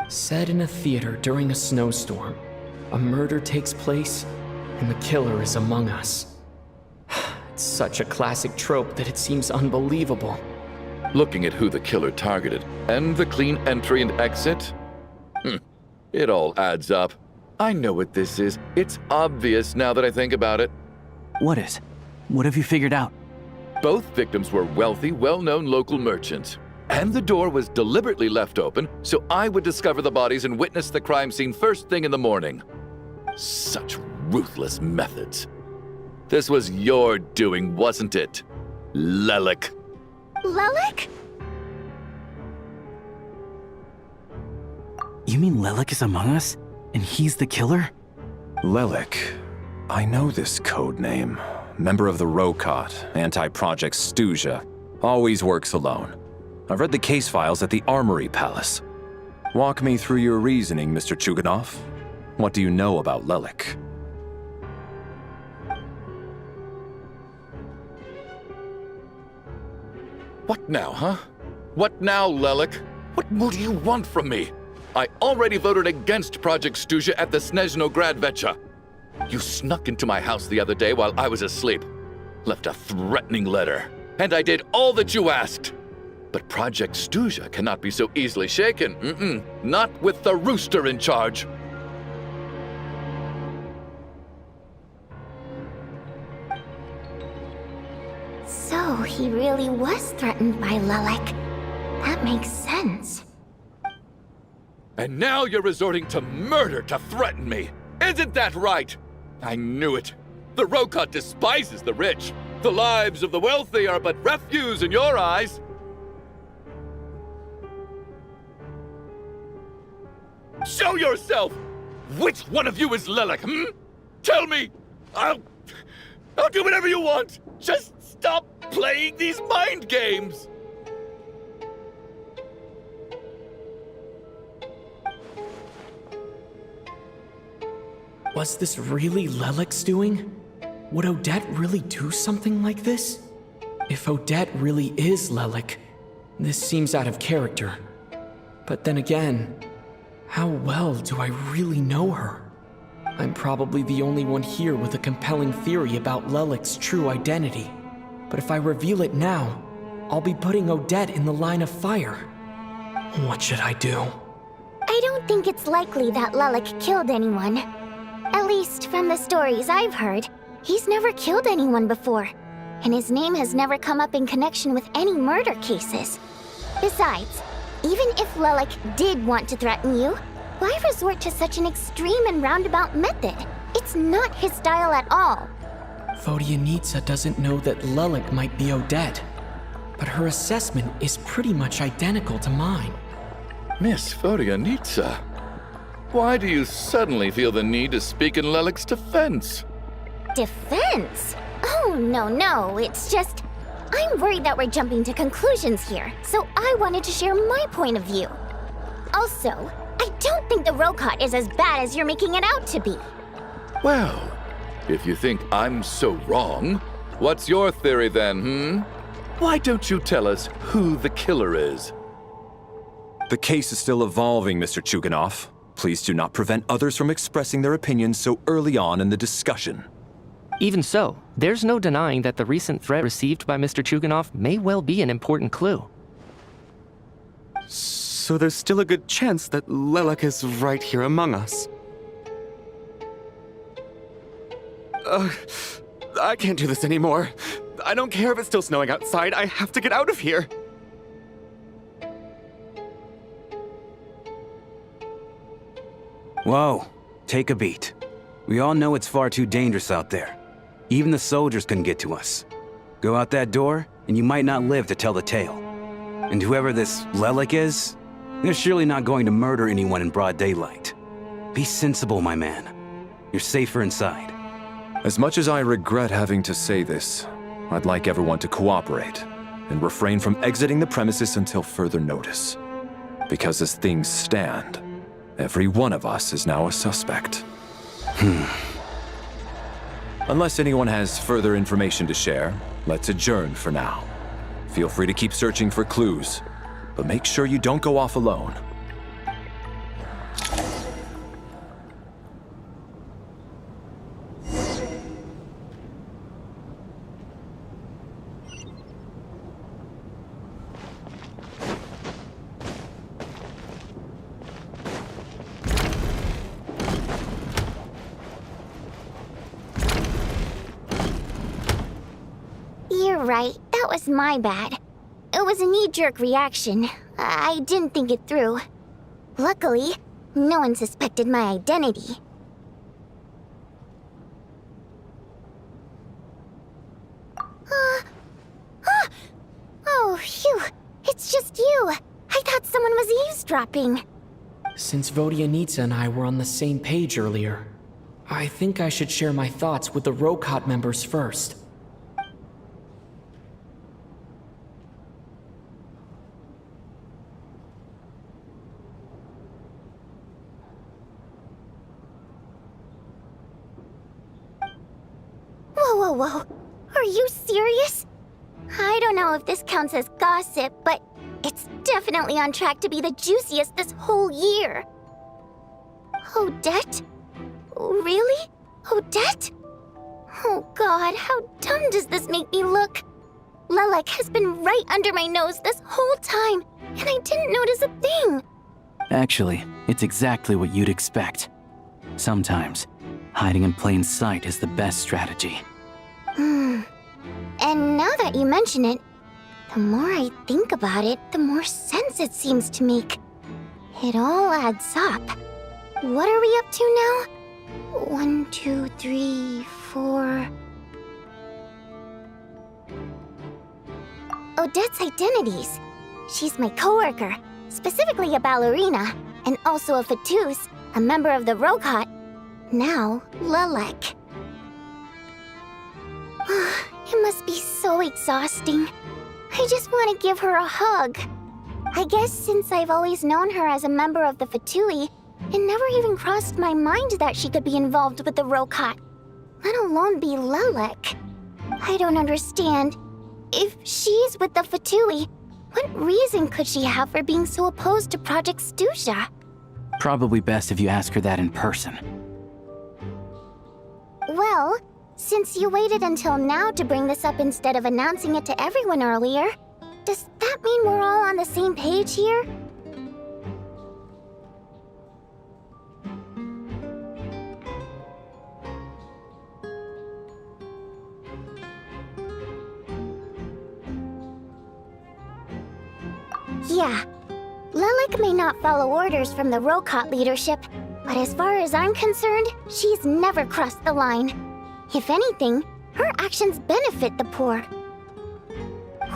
Set in a theater during a snowstorm, a murder takes place, and the killer is among us. It's such a classic trope that it seems unbelievable. Looking at who the killer targeted, and the clean entry and exit, it all adds up. I know what this is. It's obvious now that I think about it. What is? What have you figured out? Both victims were wealthy, well-known local merchants. And the door was deliberately left open so I would discover the bodies and witness the crime scene first thing in the morning. Such ruthless methods. This was your doing, wasn't it, Lelik? Lelik? You mean Lelik is among us? And he's the killer? Lelik. I know this code name. Member of the Rokot, anti-project stuzha. Always works alone. I've read the case files at the Armory Palace. Walk me through your reasoning, Mr. Chuganov. What do you know about Lelik? What now, huh? What now, Lelik? What more do you want from me? I already voted against Project Stuzha at the Snezhnaya. You snuck into my house the other day while I was asleep. Left a threatening letter. And I did all that you asked. But Project Stuzha cannot be so easily shaken. Not with the rooster in charge. So he really was threatened by Lelik. That makes sense. And now you're resorting to murder to threaten me. Isn't that right? I knew it. The Rokot despises the rich. The lives of the wealthy are but refuse in your eyes. Show yourself! Which one of you is Lelik, Tell me! I'll do whatever you want! Just stop playing these mind games! Was this really Lelik's doing? Would Odette really do something like this? If Odette really is Lelik, this seems out of character. But then again, how well do I really know her? I'm probably the only one here with a compelling theory about Lelik's true identity. But if I reveal it now, I'll be putting Odette in the line of fire. What should I do? I don't think it's likely that Lelik killed anyone. At least from the stories I've heard, he's never killed anyone before. And his name has never come up in connection with any murder cases. Besides, even if Lelik did want to threaten you, why resort to such an extreme and roundabout method? It's not his style at all. Vodyanitsa doesn't know that Lelik might be Odette, but her assessment is pretty much identical to mine. Miss Vodyanitsa, why do you suddenly feel the need to speak in Lelik's defense? Defense? Oh, no, it's just... I'm worried that we're jumping to conclusions here, so I wanted to share my point of view. Also, I don't think the Rokot is as bad as you're making it out to be. Well, if you think I'm so wrong, what's your theory then, Why don't you tell us who the killer is? The case is still evolving, Mr. Chuganov. Please do not prevent others from expressing their opinions so early on in the discussion. Even so, there's no denying that the recent threat received by Mr. Chuganov may well be an important clue. So there's still a good chance that Lelik is right here among us. I can't do this anymore. I don't care if it's still snowing outside. I have to get out of here. Whoa, take a beat. We all know it's far too dangerous out there. Even the soldiers can get to us. Go out that door, and you might not live to tell the tale. And whoever this Lelik is, they're surely not going to murder anyone in broad daylight. Be sensible, my man. You're safer inside. As much as I regret having to say this, I'd like everyone to cooperate and refrain from exiting the premises until further notice. Because as things stand, every one of us is now a suspect. Unless anyone has further information to share, let's adjourn for now. Feel free to keep searching for clues, but make sure you don't go off alone. You're right, that was my bad. It was a knee-jerk reaction. I didn't think it through. Luckily, no one suspected my identity. Oh, phew. It's just you. I thought someone was eavesdropping. Since Vodyanitsa and I were on the same page earlier, I think I should share my thoughts with the Rokot members first. Whoa. Are you serious? I don't know if this counts as gossip, but it's definitely on track to be the juiciest this whole year. Odette? Really? Odette? Oh god, how dumb does this make me look? Lelik has been right under my nose this whole time, and I didn't notice a thing. Actually, it's exactly what you'd expect. Sometimes, hiding in plain sight is the best strategy. And now that you mention it, the more I think about it, the more sense it seems to make. It all adds up. What are we up to now? 1, 2, 3, 4... Odette's identities. She's my coworker, specifically a ballerina, and also a fatous, a member of the Rokot. Now, Lelik. It must be so exhausting. I just want to give her a hug. I guess since I've always known her as a member of the Fatui, it never even crossed my mind that she could be involved with the Rokot, let alone be Lelik. I don't understand. If she's with the Fatui, what reason could she have for being so opposed to Project stuzha? Probably best if you ask her that in person. Well, Since you waited until now to bring this up instead of announcing it to everyone earlier, does that mean we're all on the same page here? Yeah. Lelik may not follow orders from the Rokot leadership, but as far as I'm concerned, she's never crossed the line. If anything, her actions benefit the poor.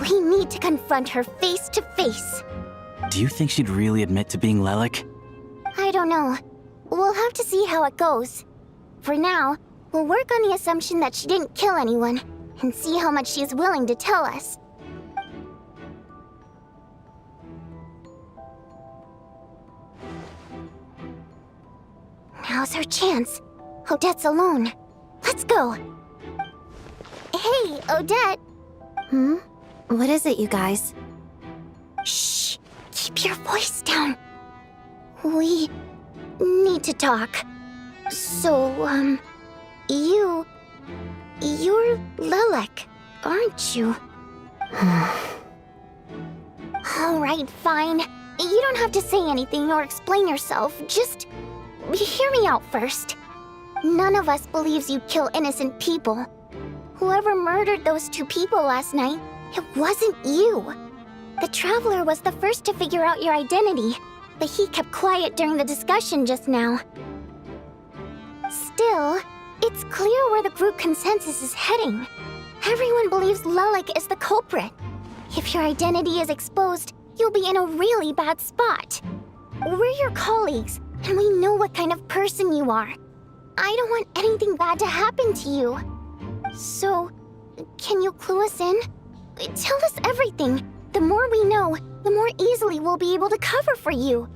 We need to confront her face to face. Do you think she'd really admit to being Lelik? I don't know. We'll have to see how it goes. For now, we'll work on the assumption that she didn't kill anyone, and see how much she's willing to tell us. Now's her chance. Odette's alone. Let's go. Hey, Odette. What is it, you guys? Shh. Keep your voice down. We need to talk. So, you're Lelik, aren't you? Alright, fine. You don't have to say anything or explain yourself. Just hear me out first. None of us believes you kill innocent people. Whoever murdered those 2 people last night, it wasn't you. The Traveler was the first to figure out your identity, but he kept quiet during the discussion just now. Still, it's clear where the group consensus is heading. Everyone believes Lelik is the culprit. If your identity is exposed, you'll be in a really bad spot. We're your colleagues, and we know what kind of person you are. I don't want anything bad to happen to you. So, can you clue us in? Tell us everything. The more we know, the more easily we'll be able to cover for you.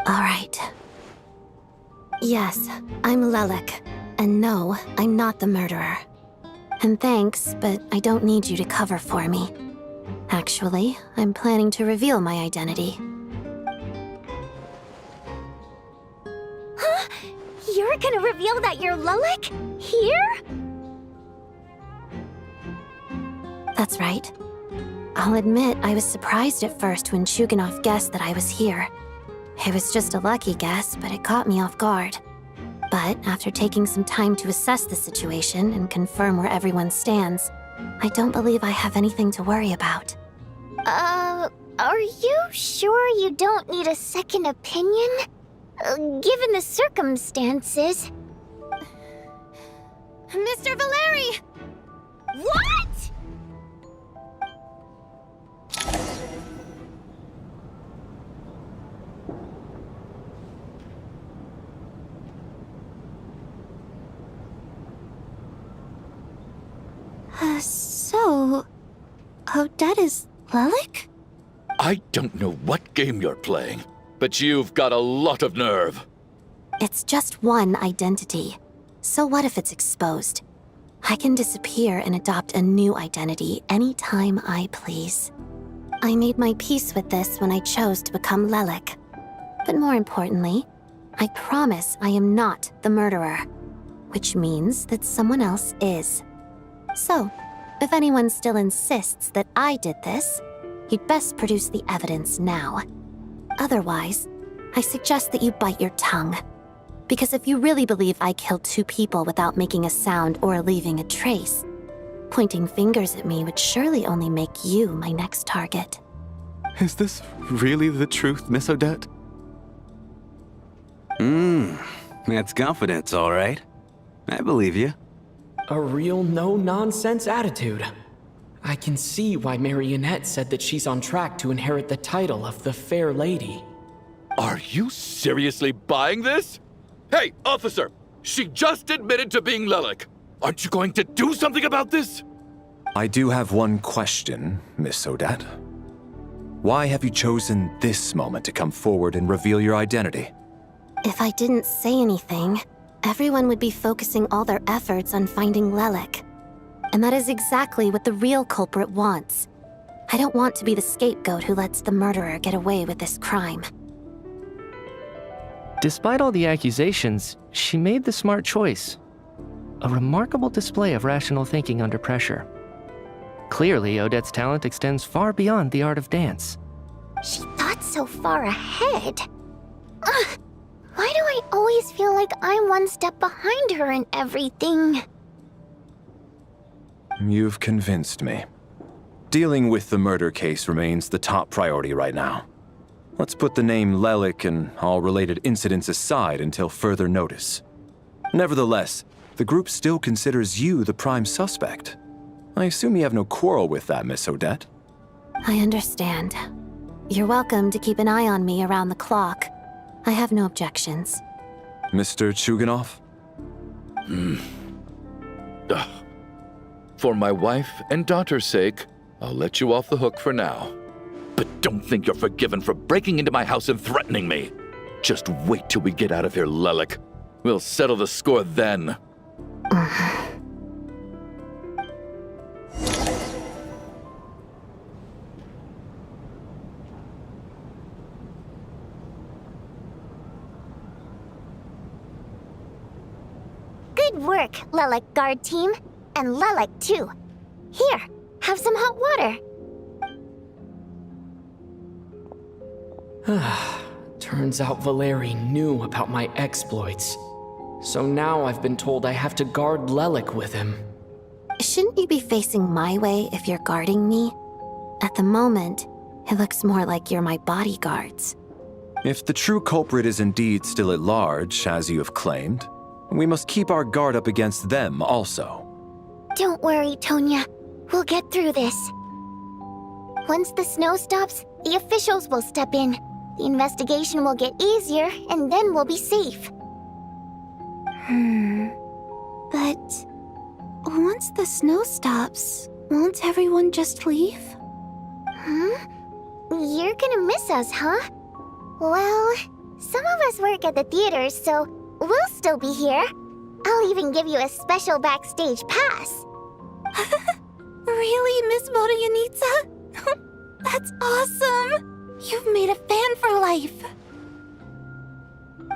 Alright. Yes, I'm Lelik. And no, I'm not the murderer. And thanks, but I don't need you to cover for me. Actually, I'm planning to reveal my identity. Huh? You're gonna reveal that you're Lelik? Here? That's right. I'll admit I was surprised at first when Chuganov guessed that I was here. It was just a lucky guess, but it caught me off guard. But after taking some time to assess the situation and confirm where everyone stands, I don't believe I have anything to worry about. Are you sure you don't need a second opinion? Given the circumstances. Mr. Valeriy! What?! So... Odette is Lelik? I don't know what game you're playing, but you've got a lot of nerve. It's just one identity. So what if it's exposed? I can disappear and adopt a new identity anytime I please. I made my peace with this when I chose to become Lelik. But more importantly, I promise I am not the murderer, which means that someone else is. So, if anyone still insists that I did this, you'd best produce the evidence now. Otherwise, I suggest that you bite your tongue. Because if you really believe I killed 2 people without making a sound or leaving a trace, pointing fingers at me would surely only make you my next target. Is this really the truth, Miss Odette? That's confidence, all right. I believe you. A real no-nonsense attitude. I can see why Marionette said that she's on track to inherit the title of the Fair Lady. Are you seriously buying this? Hey, officer! She just admitted to being Lelik. Aren't you going to do something about this? I do have one question, Miss Odette. Why have you chosen this moment to come forward and reveal your identity? If I didn't say anything, everyone would be focusing all their efforts on finding Lelik. And that is exactly what the real culprit wants. I don't want to be the scapegoat who lets the murderer get away with this crime. Despite all the accusations, she made the smart choice. A remarkable display of rational thinking under pressure. Clearly, Odette's talent extends far beyond the art of dance. She thought so far ahead. Ugh, why do I always feel like I'm one step behind her in everything? You've convinced me. Dealing with the murder case remains the top priority right now. Let's put the name Lelik and all related incidents aside until further notice. Nevertheless, the group still considers you the prime suspect. I assume you have no quarrel with that, Miss Odette? I understand. You're welcome to keep an eye on me around the clock. I have no objections. Mr. Chuganov? For my wife and daughter's sake, I'll let you off the hook for now. But don't think you're forgiven for breaking into my house and threatening me. Just wait till we get out of here, Lelik. We'll settle the score then. Good work, Lelik guard team. And Lelik too. Here, have some hot water. Turns out Valeriy knew about my exploits. So now I've been told I have to guard Lelik with him. Shouldn't you be facing my way if you're guarding me? At the moment, it looks more like you're my bodyguards. If the true culprit is indeed still at large, as you have claimed, we must keep our guard up against them also. Don't worry, Tonya. We'll get through this. Once the snow stops, the officials will step in. The investigation will get easier, and then we'll be safe. But once the snow stops, won't everyone just leave? You're gonna miss us, huh? Well, some of us work at the theaters, so we'll still be here. I'll even give you a special backstage pass. Really, Miss Vodyanitsa? That's awesome! You've made a fan for life.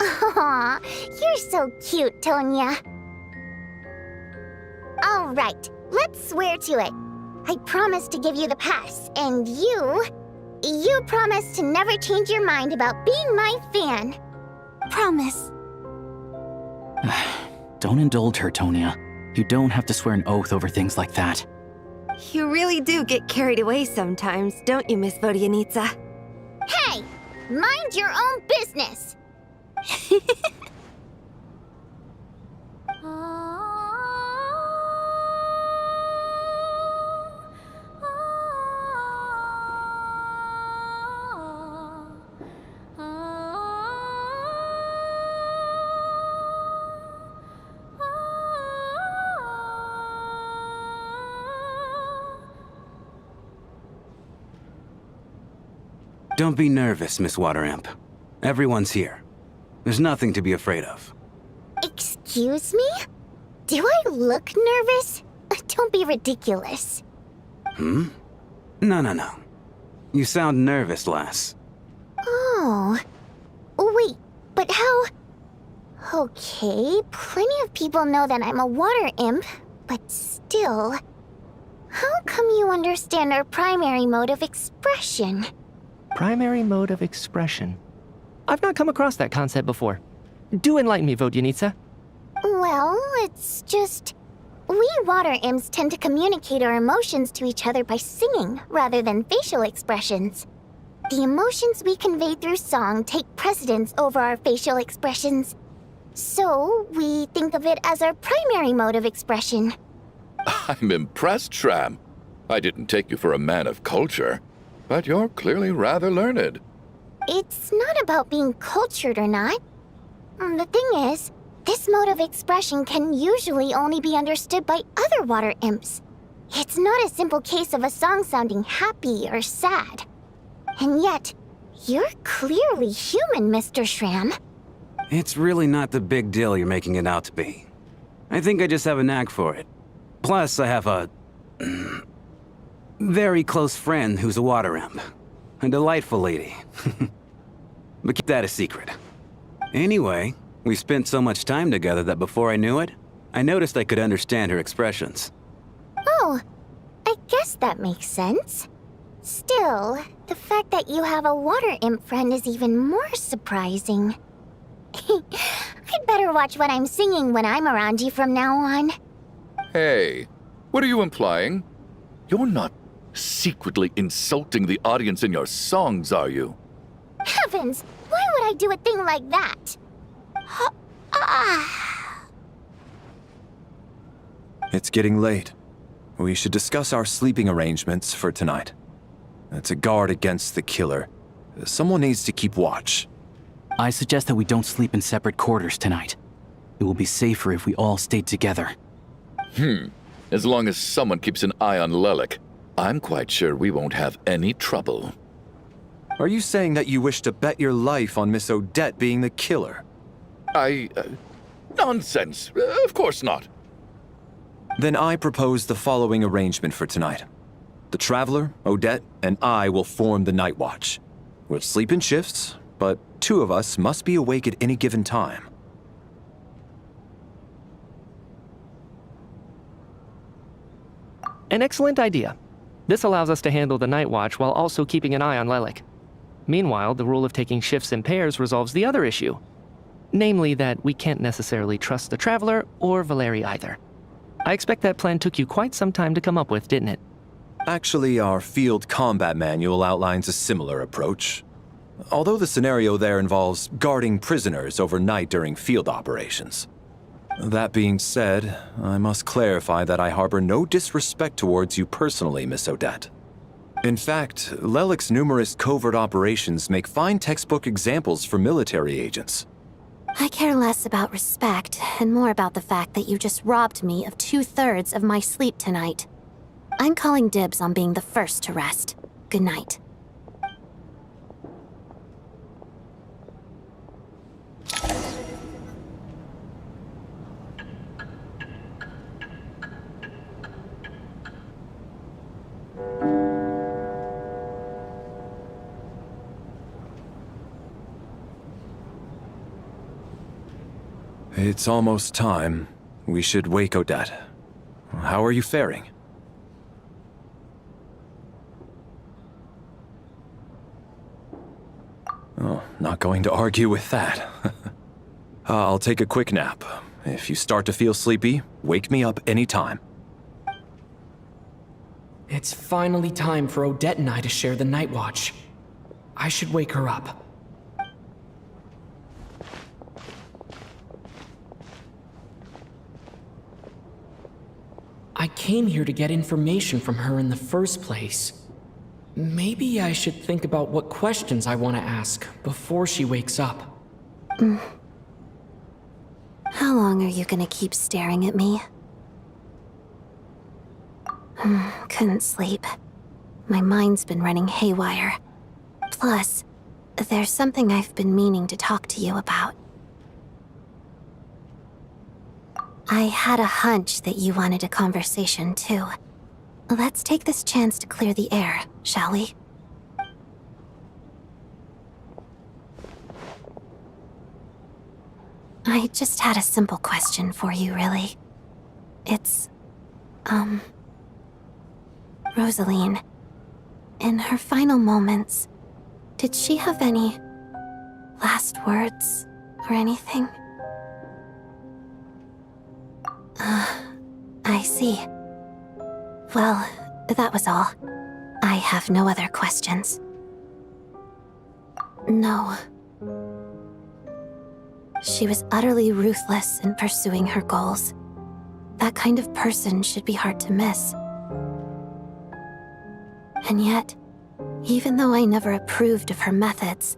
Aw, you're so cute, Tonya. All right, let's swear to it. I promise to give you the pass, and you promise to never change your mind about being my fan. Promise. Don't indulge her, Tonya. You don't have to swear an oath over things like that. You really do get carried away sometimes, don't you, Miss Vodyanitsa? Hey, mind your own business. Don't be nervous, Miss Water Imp. Everyone's here. There's nothing to be afraid of. Excuse me? Do I look nervous? Don't be ridiculous. No. You sound nervous, lass. Oh. Wait, but how... Okay, plenty of people know that I'm a water imp, but still... How come you understand our primary mode of expression? Primary mode of expression. I've not come across that concept before. Do enlighten me, Vodyanitsa. Well, it's just... We water imps tend to communicate our emotions to each other by singing rather than facial expressions. The emotions we convey through song take precedence over our facial expressions. So, we think of it as our primary mode of expression. I'm impressed, Shram. I didn't take you for a man of culture, but you're clearly rather learned. It's not about being cultured or not. The thing is, this mode of expression can usually only be understood by other water imps. It's not a simple case of a song sounding happy or sad. And yet, you're clearly human, Mr. Shram. It's really not the big deal you're making it out to be. I think I just have a knack for it. Plus, I have a... very close friend who's a water imp. A delightful lady. But keep that a secret. Anyway, we spent so much time together that before I knew it, I noticed I could understand her expressions. Oh, I guess that makes sense. Still, the fact that you have a water imp friend is even more surprising. I'd better watch what I'm singing when I'm around you from now on. Hey, what are you implying? You're not secretly insulting the audience in your songs, are you? Heavens, why would I do a thing like that? It's getting late. We should discuss our sleeping arrangements for tonight. To guard against the killer, someone needs to keep watch. I suggest that we don't sleep in separate quarters tonight. It will be safer if we all stayed together. As long as someone keeps an eye on Lelik, I'm quite sure we won't have any trouble. Are you saying that you wish to bet your life on Miss Odette being the killer? Nonsense. Of course not. Then I propose the following arrangement for tonight. The Traveler, Odette, and I will form the Night Watch. We'll sleep in shifts, but 2 of us must be awake at any given time. An excellent idea. This allows us to handle the Night Watch while also keeping an eye on Lelik. Meanwhile, the rule of taking shifts in pairs resolves the other issue. Namely that we can't necessarily trust the Traveler or Valeriy either. I expect that plan took you quite some time to come up with, didn't it? Actually, our field combat manual outlines a similar approach. Although the scenario there involves guarding prisoners overnight during field operations. That being said, I must clarify that I harbor no disrespect towards you personally, Miss Odette. In fact, Lelik's numerous covert operations make fine textbook examples for military agents. I care less about respect and more about the fact that you just robbed me of 2/3 of my sleep tonight. I'm calling dibs on being the first to rest. Good night. It's almost time. We should wake Odette. How are you faring? Oh, not going to argue with that. I'll take a quick nap. If you start to feel sleepy, wake me up anytime. It's finally time for Odette and I to share the Night Watch. I should wake her up. I came here to get information from her in the first place. Maybe I should think about what questions I want to ask before she wakes up. How long are you gonna keep staring at me? Couldn't sleep. My mind's been running haywire. Plus, there's something I've been meaning to talk to you about. I had a hunch that you wanted a conversation, too. Let's take this chance to clear the air, shall we? I just had a simple question for you, really. It's, Rosaline. In her final moments, did she have any last words or anything? I see. Well, that was all. I have no other questions. No. She was utterly ruthless in pursuing her goals. That kind of person should be hard to miss. And yet, even though I never approved of her methods,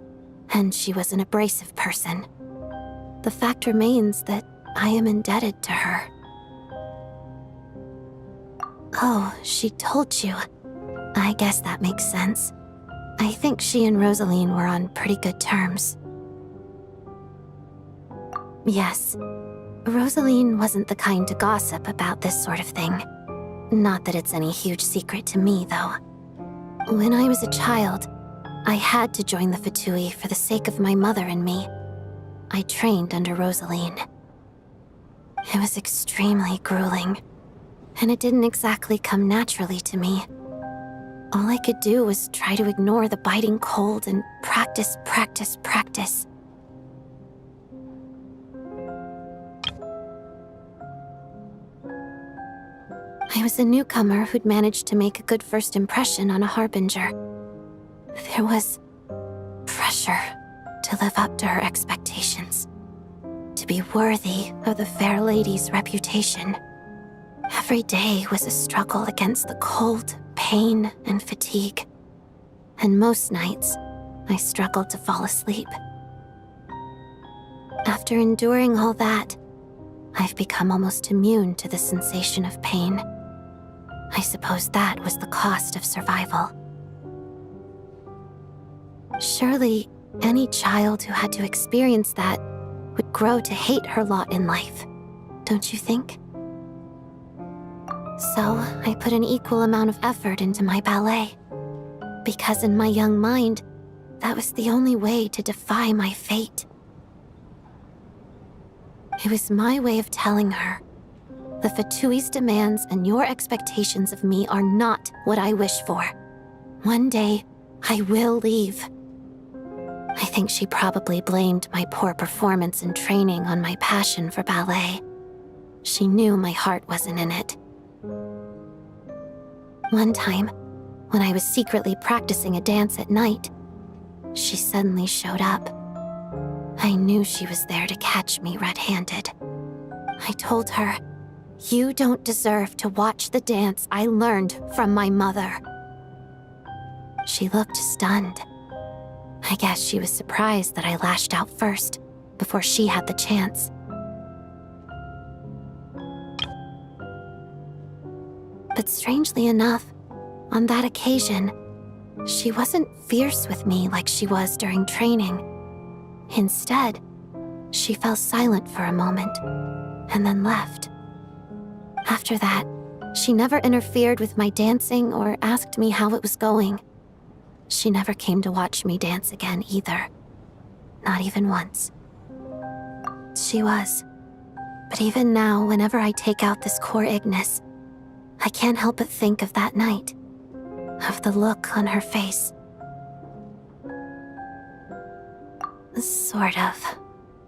and she was an abrasive person, the fact remains that I am indebted to her. Oh, she told you. I guess that makes sense. I think she and Rosaline were on pretty good terms. Yes, Rosaline wasn't the kind to gossip about this sort of thing. Not that it's any huge secret to me, though. When I was a child, I had to join the Fatui for the sake of my mother and me. I trained under Rosaline. It was extremely grueling, and it didn't exactly come naturally to me. All I could do was try to ignore the biting cold and practice, practice, practice. I was a newcomer who'd managed to make a good first impression on a harbinger. There was pressure to live up to her expectations, to be worthy of the fair lady's reputation. Every day was a struggle against the cold, pain, and fatigue. And most nights, I struggled to fall asleep. After enduring all that, I've become almost immune to the sensation of pain. I suppose that was the cost of survival. Surely, any child who had to experience that would grow to hate her lot in life, don't you think? So, I put an equal amount of effort into my ballet. Because in my young mind, that was the only way to defy my fate. It was my way of telling her, the Fatui's demands and your expectations of me are not what I wish for. One day, I will leave. I think she probably blamed my poor performance in training on my passion for ballet. She knew my heart wasn't in it. One time, when I was secretly practicing a dance at night, she suddenly showed up. I knew she was there to catch me red-handed. I told her, "You don't deserve to watch the dance I learned from my mother." She looked stunned. I guess she was surprised that I lashed out first, before she had the chance. But strangely enough, on that occasion, she wasn't fierce with me like she was during training. Instead, she fell silent for a moment, and then left. After that, she never interfered with my dancing or asked me how it was going. She never came to watch me dance again either. Not even once. She was. But even now, whenever I take out this core Ignis, I can't help but think of that night. Of the look on her face. Sort of.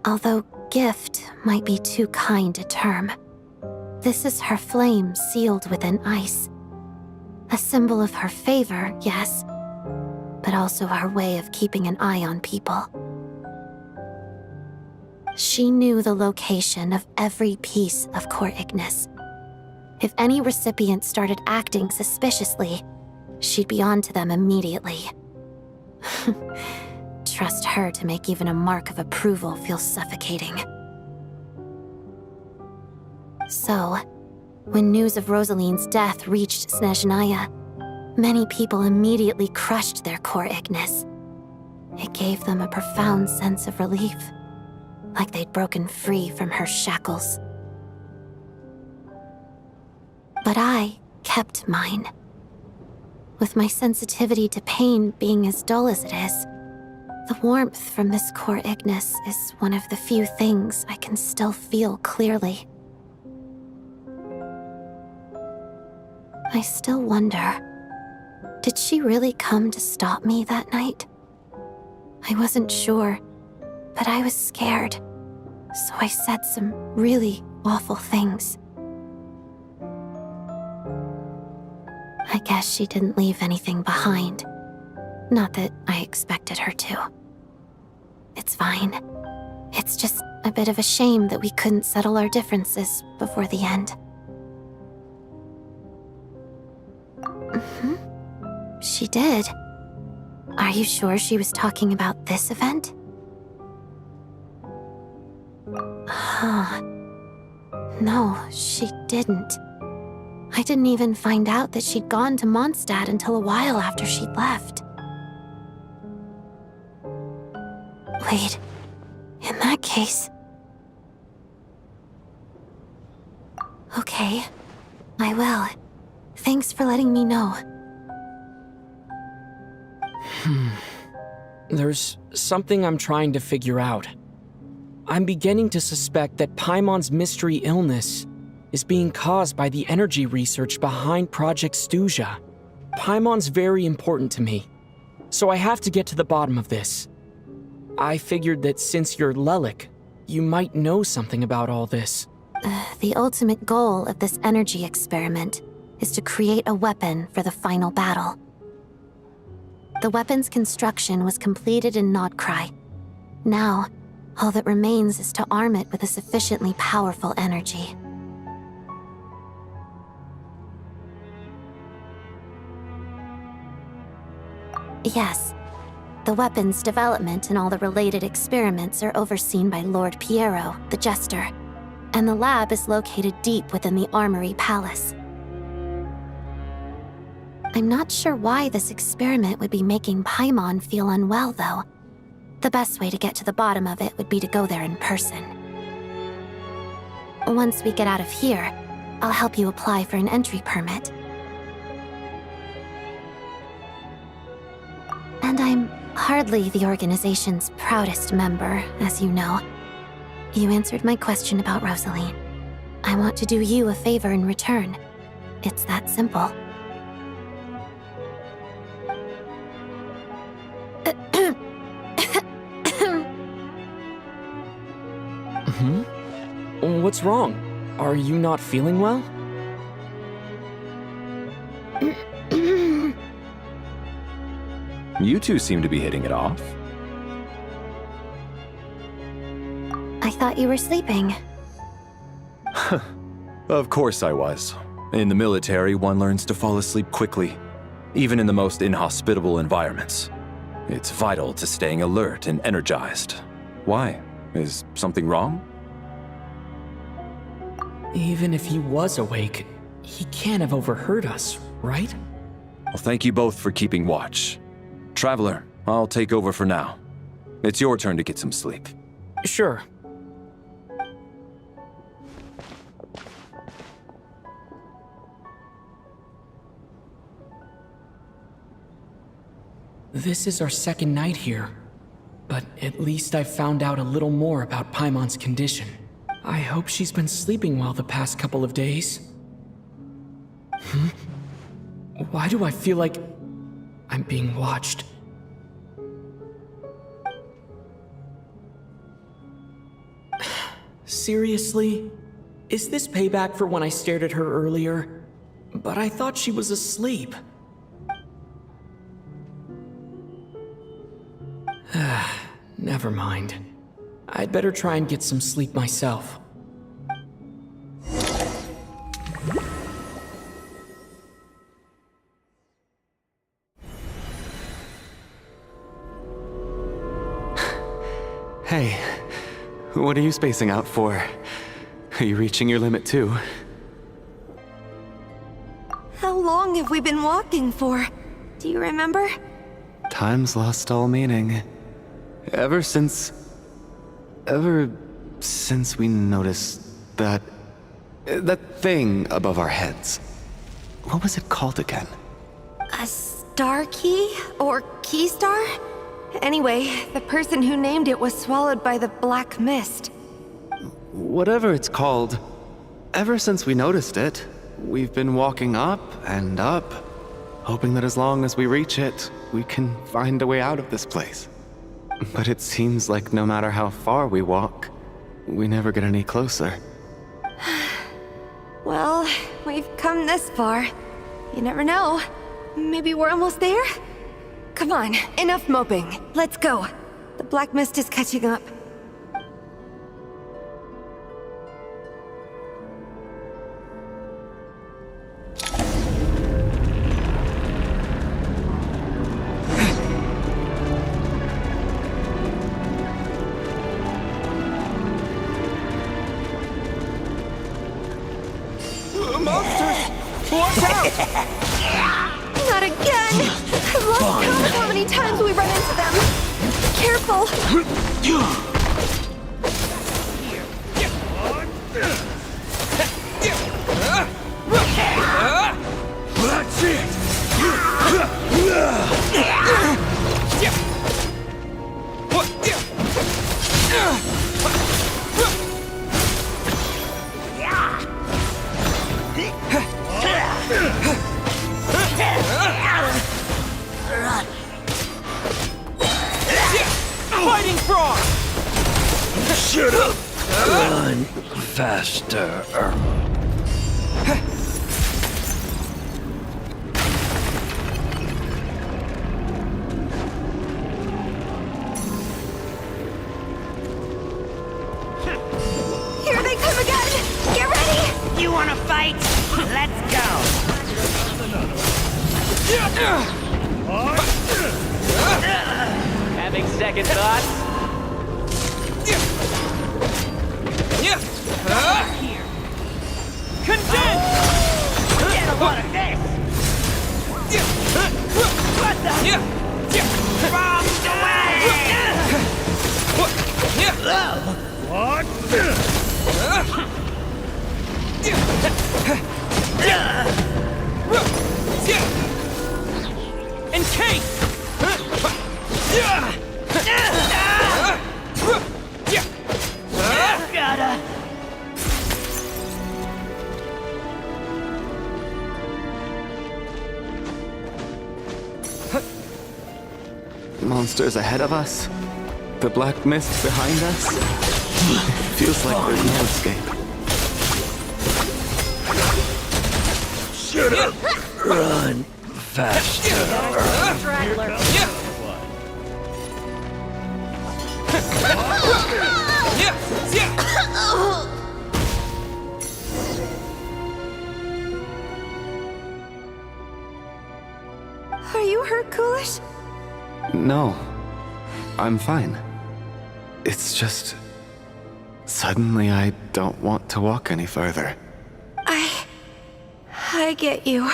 Although gift might be too kind a term. This is her flame sealed within ice. A symbol of her favor, yes, but also our way of keeping an eye on people. She knew the location of every piece of core Ignis. If any recipient started acting suspiciously, she'd be on to them immediately. Trust her to make even a mark of approval feel suffocating. So, when news of Rosaline's death reached Snezhnaya, many people immediately crushed their core Ignis. It gave them a profound sense of relief, like they'd broken free from her shackles. But I kept mine. With my sensitivity to pain being as dull as it is, the warmth from this core Ignis is one of the few things I can still feel clearly. I still wonder, did she really come to stop me that night? I wasn't sure, but I was scared, so I said some really awful things. I guess she didn't leave anything behind. Not that I expected her to. It's fine. It's just a bit of a shame that we couldn't settle our differences before the end. She did. Are you sure she was talking about this event? No, she didn't. I didn't even find out that she'd gone to Mondstadt until a while after she'd left. Wait, in that case... Okay, I will. Thanks for letting me know. There's something I'm trying to figure out. I'm beginning to suspect that Paimon's mystery illness is being caused by the energy research behind Project Stuzha. Paimon's very important to me, so I have to get to the bottom of this. I figured that since you're Lelik, you might know something about all this. The ultimate goal of this energy experiment is to create a weapon for the final battle. The weapon's construction was completed in Nocturne. Now, all that remains is to arm it with a sufficiently powerful energy. Yes, the weapon's development and all the related experiments are overseen by Lord Pierro, the jester, and the lab is located deep within the Armory Palace. I'm not sure why this experiment would be making Paimon feel unwell, though. The best way to get to the bottom of it would be to go there in person. Once we get out of here, I'll help you apply for an entry permit. And I'm hardly the organization's proudest member, as you know. You answered my question about Rosaline. I want to do you a favor in return. It's that simple. What's wrong? Are you not feeling well? You two seem to be hitting it off. I thought you were sleeping. Of course I was. In the military, one learns to fall asleep quickly, even in the most inhospitable environments. It's vital to staying alert and energized. Why? Is something wrong? Even if he was awake, he can't have overheard us, right? Well, thank you both for keeping watch. Traveler, I'll take over for now. It's your turn to get some sleep. Sure. This is our second night here, but at least I've found out a little more about Paimon's condition. I hope she's been sleeping well the past couple of days. Why do I feel like I'm being watched? Seriously? Is this payback for when I stared at her earlier? But I thought she was asleep. Never mind. I'd better try and get some sleep myself. Hey, what are you spacing out for? Are you reaching your limit too? How long have we been walking for? Do you remember? Time's lost all meaning. Ever since we noticed that thing above our heads. What was it called again? A star key? Or key star? Anyway, the person who named it was swallowed by the black mist. Whatever it's called, ever since we noticed it, we've been walking up and up, hoping that as long as we reach it, we can find a way out of this place. But it seems like no matter how far we walk, we never get any closer. Well, we've come this far. You never know. Maybe we're almost there? Come on, enough moping. Let's go. The black mist is catching up. Monsters! Watch out! Not again! I've lost count of how many times we run into them. Careful! That's it! faster. Here they come again! Get ready! You wanna fight? Let's go! Having second thoughts? Here. Condense! Get a lot of this! What the? Bombs away! Encase! Gotta. Monsters ahead of us. The black mist behind us. Feels like there's no escape. Should've run faster. Are you hurt, Coolish? No, I'm fine. It's just... suddenly I don't want to walk any further. I get you.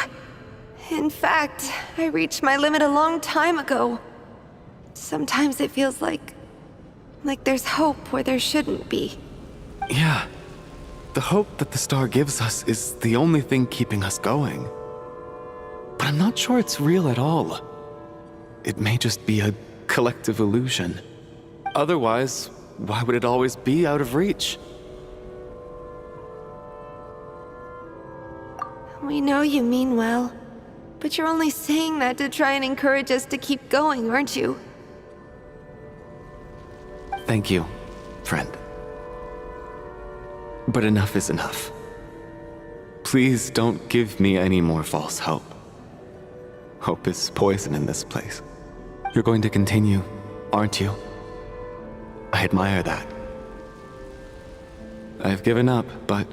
In fact, I reached my limit a long time ago. Sometimes it feels like there's hope where there shouldn't be. Yeah. The hope that the star gives us is the only thing keeping us going. But I'm not sure it's real at all. It may just be a collective illusion. Otherwise, why would it always be out of reach? We know you mean well, but you're only saying that to try and encourage us to keep going, aren't you? Thank you, friend. But enough is enough. Please don't give me any more false hope. Hope is poison in this place. You're going to continue, aren't you? I admire that. I've given up, but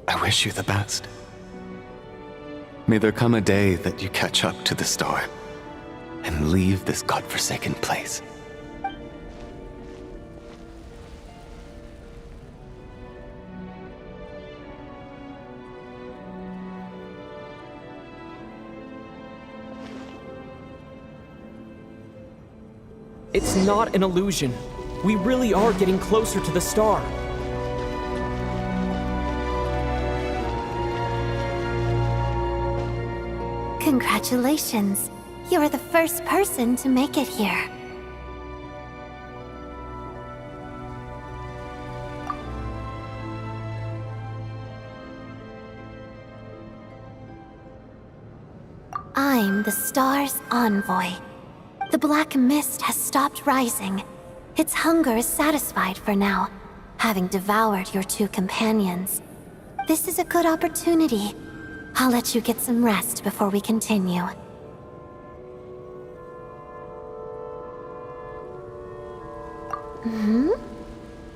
I wish you the best. May there come a day that you catch up to the star and leave this godforsaken place. It's not an illusion. We really are getting closer to the star. Congratulations. You are the first person to make it here. I'm the star's envoy. The black mist has stopped rising. Its hunger is satisfied for now, having devoured your two companions. This is a good opportunity. I'll let you get some rest before we continue.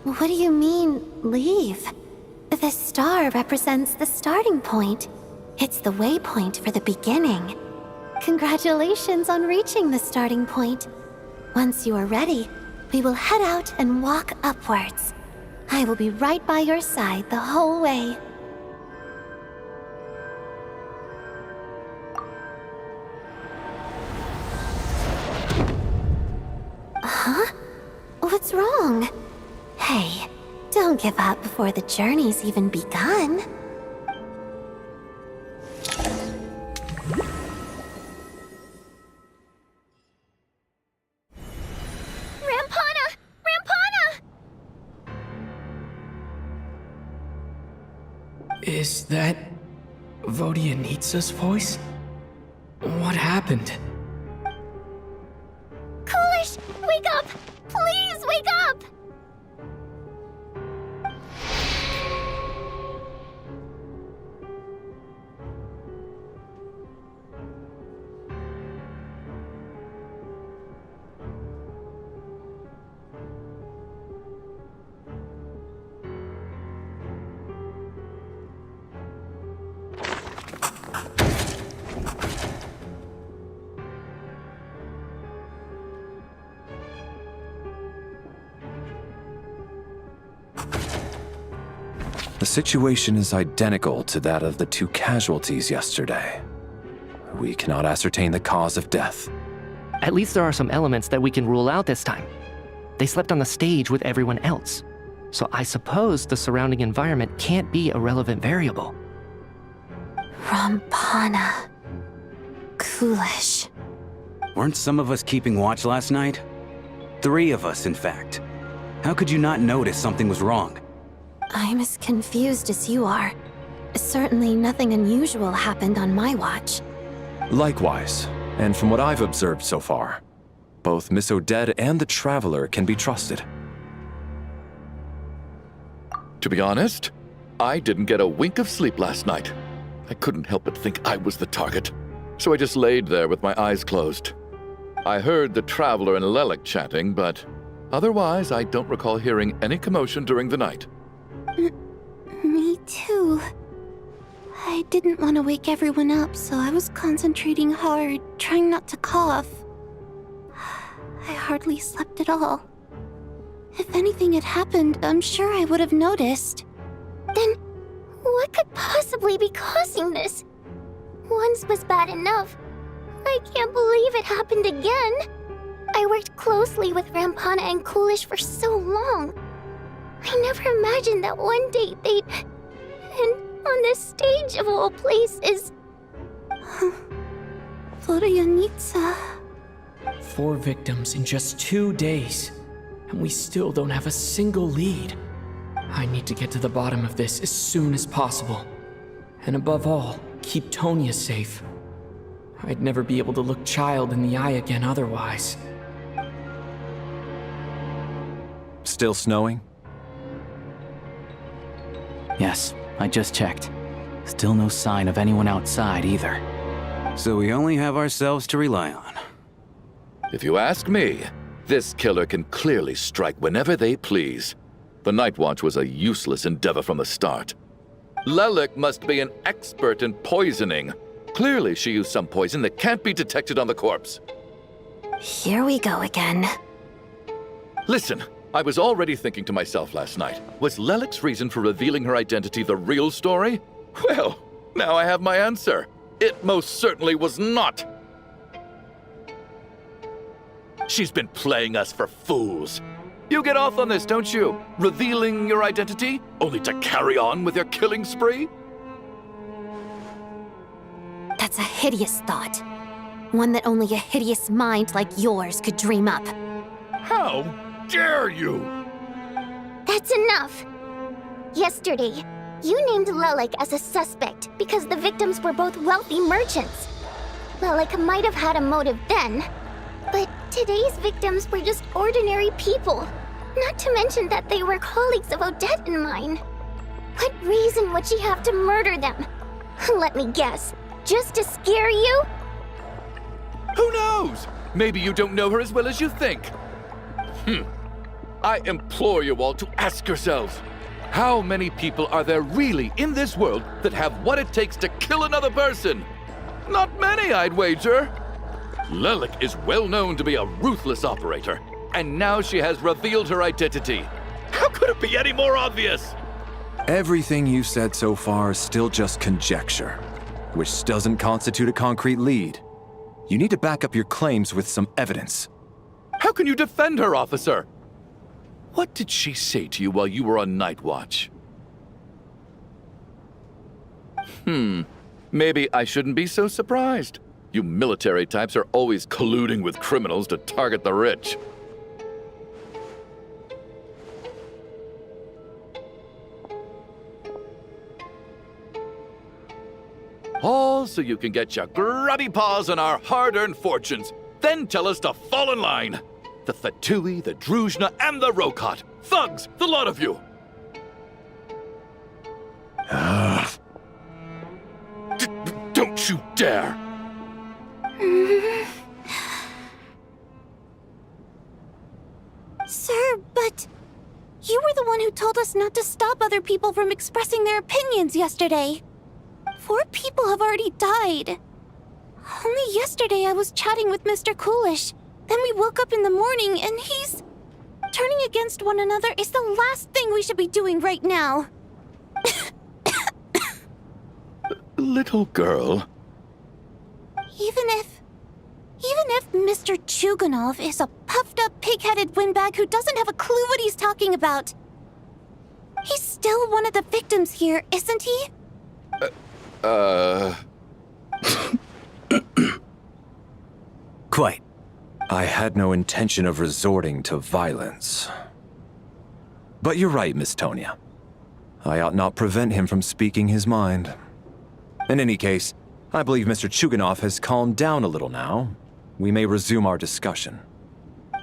What do you mean, leave? The star represents the starting point. It's the waypoint for the beginning. Congratulations on reaching the starting point. Once you are ready, we will head out and walk upwards. I will be right by your side the whole way. Huh? What's wrong? Hey, don't give up before the journey's even begun. Is that Vodyanitsa's voice? What happened? Coolish, wake up! Please wake up! situation is identical to that of the 2 casualties yesterday. We cannot ascertain the cause of death. At least there are some elements that we can rule out this time. They slept on the stage with everyone else, so I suppose the surrounding environment can't be a relevant variable. Rampana. Coolish. Weren't some of us keeping watch last night? 3 of us, in fact. How could you not notice something was wrong? I'm as confused as you are. Certainly nothing unusual happened on my watch. Likewise, and from what I've observed so far, both Miss Odette and the Traveler can be trusted. To be honest, I didn't get a wink of sleep last night. I couldn't help but think I was the target, so I just laid there with my eyes closed. I heard the Traveler and Lelic chatting, but otherwise I don't recall hearing any commotion during the night. Me too. I didn't want to wake everyone up, so I was concentrating hard, trying not to cough. I hardly slept at all. If anything had happened, I'm sure I would have noticed. Then, what could possibly be causing this? Once was bad enough. I can't believe it happened again. I worked closely with Rampana and Coolish for so long. I never imagined that one day they'd... And on the stage of all places... Vodyanitsa. 4 victims in just 2 days, and we still don't have a single lead. I need to get to the bottom of this as soon as possible. And above all, keep Tonya safe. I'd never be able to look Child in the eye again otherwise. Still snowing? Yes, I just checked. Still no sign of anyone outside either. So we only have ourselves to rely on. If you ask me, this killer can clearly strike whenever they please. The Night Watch was a useless endeavor from the start. Lelic must be an expert in poisoning. Clearly she used some poison that can't be detected on the corpse. Here we go again. Listen, I was already thinking to myself last night, was Lelic's reason for revealing her identity the real story? Well, now I have my answer. It most certainly was not. She's been playing us for fools. You get off on this, don't you? Revealing your identity, only to carry on with your killing spree? That's a hideous thought. One that only a hideous mind like yours could dream up. How dare you? That's enough. Yesterday, you named Lelic as a suspect because the victims were both wealthy merchants. Lelic might have had a motive then, but today's victims were just ordinary people. Not to mention that they were colleagues of Odette and mine. What reason would she have to murder them? Let me guess. Just to scare you? Who knows? Maybe you don't know her as well as you think. I implore you all to ask yourselves, how many people are there really in this world that have what it takes to kill another person? Not many, I'd wager. Lelic is well known to be a ruthless operator, and now she has revealed her identity. How could it be any more obvious? Everything you've said so far is still just conjecture, which doesn't constitute a concrete lead. You need to back up your claims with some evidence. How can you defend her, officer? What did she say to you while you were on Night Watch? Maybe I shouldn't be so surprised. You military types are always colluding with criminals to target the rich. All so you can get your grubby paws on our hard-earned fortunes, then tell us to fall in line. The Thatui, the Druzhna, and the Rokot. Thugs, the lot of you! Don't you dare! Sir, but... you were the one who told us not to stop other people from expressing their opinions yesterday. 4 people have already died. Only yesterday I was chatting with Mr. Coolish. Then we woke up in the morning and he's... turning against one another is the last thing we should be doing right now. little girl. Even if Mr. Chuganov is a puffed-up, pig-headed windbag who doesn't have a clue what he's talking about, he's still one of the victims here, isn't he? Quite. I had no intention of resorting to violence. But you're right, Miss Tonia. I ought not prevent him from speaking his mind. In any case, I believe Mr. Chuganov has calmed down a little now. We may resume our discussion.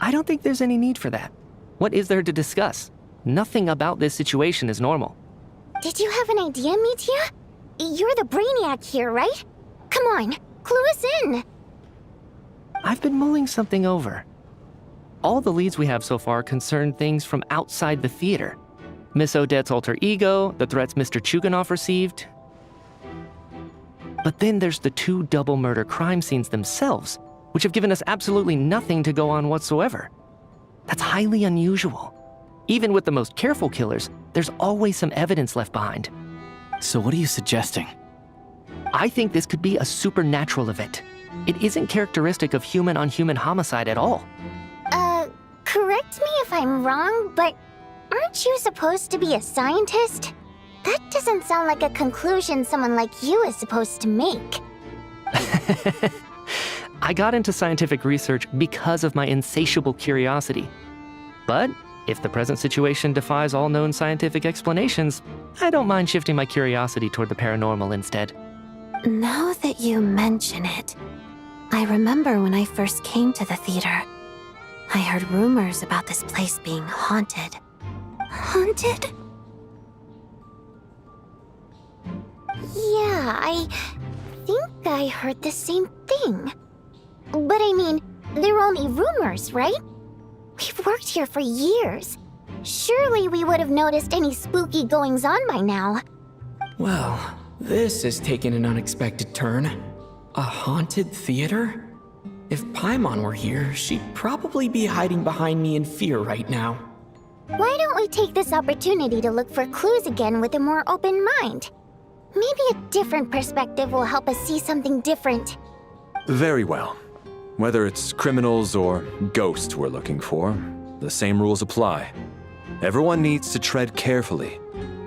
I don't think there's any need for that. What is there to discuss? Nothing about this situation is normal. Did you have an idea, Mitya? You're the brainiac here, right? Come on, clue us in. I've been mulling something over. All the leads we have so far concern things from outside the theater. Miss Odette's alter ego, the threats Mr. Chuganov received. But then there's the 2 double murder crime scenes themselves, which have given us absolutely nothing to go on whatsoever. That's highly unusual. Even with the most careful killers, there's always some evidence left behind. So what are you suggesting? I think this could be a supernatural event. It isn't characteristic of human-on-human homicide at all. Correct me if I'm wrong, but aren't you supposed to be a scientist? That doesn't sound like a conclusion someone like you is supposed to make. I got into scientific research because of my insatiable curiosity. But if the present situation defies all known scientific explanations, I don't mind shifting my curiosity toward the paranormal instead. Now that you mention it, I remember when I first came to the theater. I heard rumors about this place being haunted. Haunted? Yeah, I think I heard the same thing. But I mean, they're only rumors, right? We've worked here for years. Surely we would have noticed any spooky goings-on by now. Well, this has taken an unexpected turn. A haunted theater? If Paimon were here, she'd probably be hiding behind me in fear right now. Why don't we take this opportunity to look for clues again with a more open mind? Maybe a different perspective will help us see something different. Very well. Whether it's criminals or ghosts we're looking for, the same rules apply. Everyone needs to tread carefully.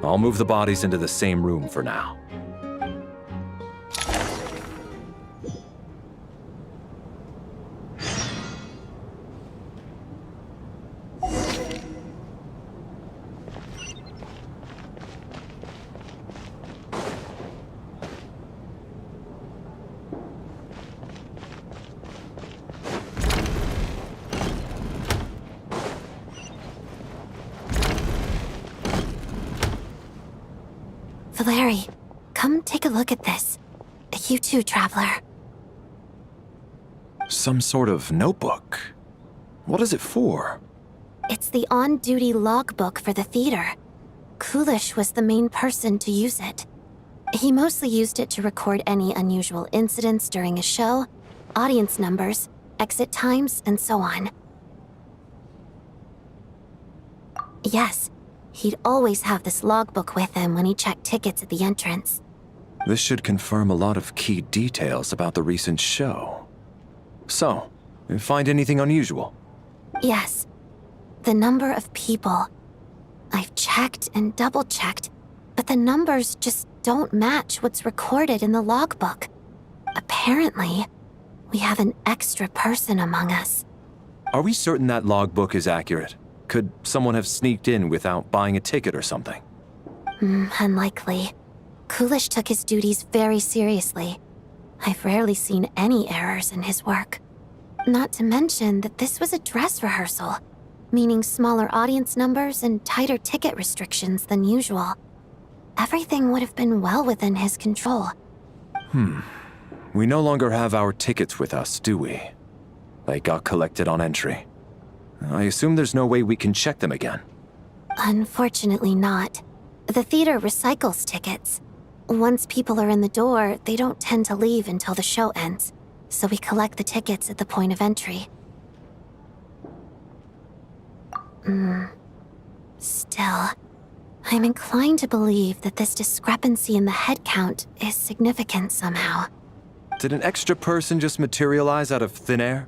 I'll move the bodies into the same room for now. Valeriy, come take a look at this. You too, traveler. Some sort of notebook. What is it for? It's the on-duty logbook for the theater. Kulish was the main person to use it. He mostly used it to record any unusual incidents during a show, audience numbers, exit times, and so on. Yes, he'd always have this logbook with him when he checked tickets at the entrance. This should confirm a lot of key details about the recent show. So, you find anything unusual? Yes. The number of people. I've checked and double-checked, but the numbers just don't match what's recorded in the logbook. Apparently, we have an extra person among us. Are we certain that logbook is accurate? Could someone have sneaked in without buying a ticket or something? Unlikely. Kulish took his duties very seriously. I've rarely seen any errors in his work. Not to mention that this was a dress rehearsal, meaning smaller audience numbers and tighter ticket restrictions than usual. Everything would have been well within his control. We no longer have our tickets with us, do we? They got collected on entry. I assume there's no way we can check them again. Unfortunately not. The theater recycles tickets. Once people are in the door, they don't tend to leave until the show ends, so we collect the tickets at the point of entry. Still, I'm inclined to believe that this discrepancy in the head count is significant somehow. Did an extra person just materialize out of thin air?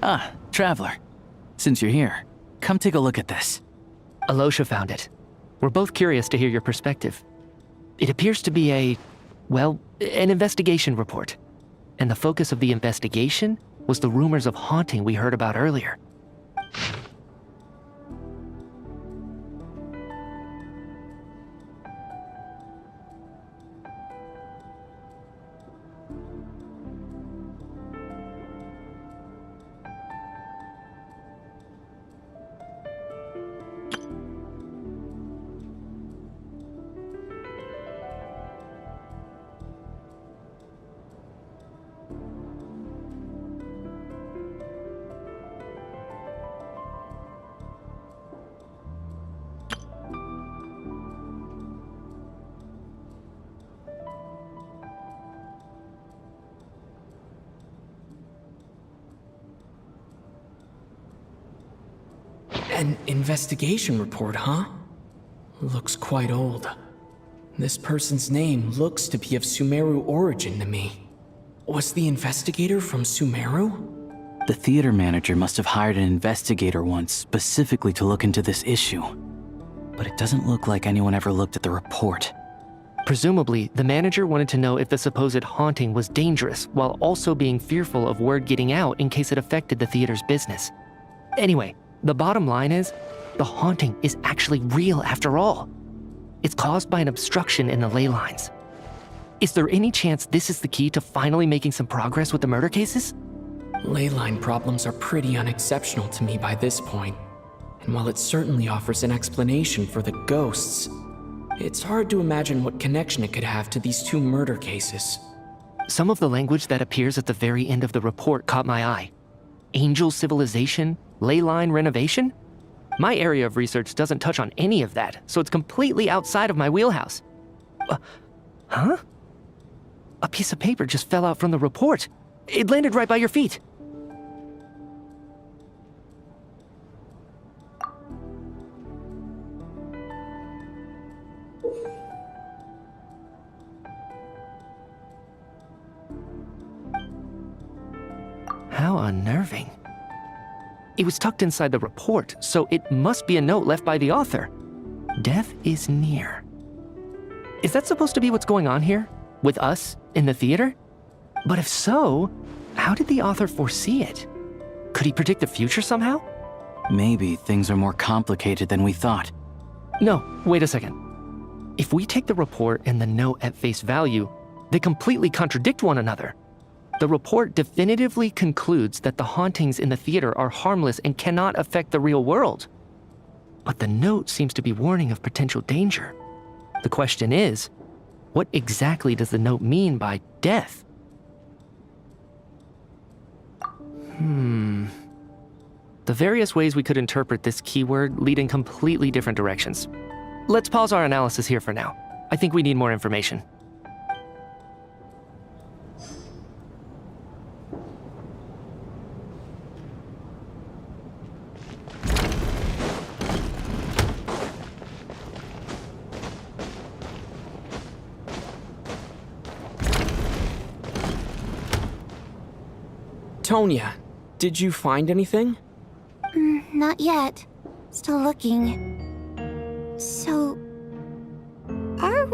Ah, Traveler. Since you're here, come take a look at this. Alyosha found it. We're both curious to hear your perspective. It appears to be an investigation report. And the focus of the investigation was the rumors of haunting we heard about earlier. An investigation report, huh? Looks quite old. This person's name looks to be of Sumeru origin to me. Was the investigator from Sumeru? The theater manager must have hired an investigator once specifically to look into this issue. But it doesn't look like anyone ever looked at the report. Presumably, the manager wanted to know if the supposed haunting was dangerous, while also being fearful of word getting out in case it affected the theater's business. Anyway, the bottom line is, the haunting is actually real after all. It's caused by an obstruction in the ley lines. Is there any chance this is the key to finally making some progress with the murder cases? Ley line problems are pretty unexceptional to me by this point. And while it certainly offers an explanation for the ghosts, it's hard to imagine what connection it could have to these two murder cases. Some of the language that appears at the very end of the report caught my eye. Angel civilization, ley line renovation? My area of research doesn't touch on any of that, so it's completely outside of my wheelhouse. Huh? A piece of paper just fell out from the report. It landed right by your feet. How unnerving. It was tucked inside the report, so it must be a note left by the author. Death is near. Is that supposed to be what's going on here? With us, in the theater? But if so, how did the author foresee it? Could he predict the future somehow? Maybe things are more complicated than we thought. No, wait a second. If we take the report and the note at face value, they completely contradict one another. The report definitively concludes that the hauntings in the theater are harmless and cannot affect the real world. But the note seems to be warning of potential danger. The question is, what exactly does the note mean by death? The various ways we could interpret this keyword lead in completely different directions. Let's pause our analysis here for now. I think we need more information. Tonya, did you find anything? Not yet. Still looking. So... Are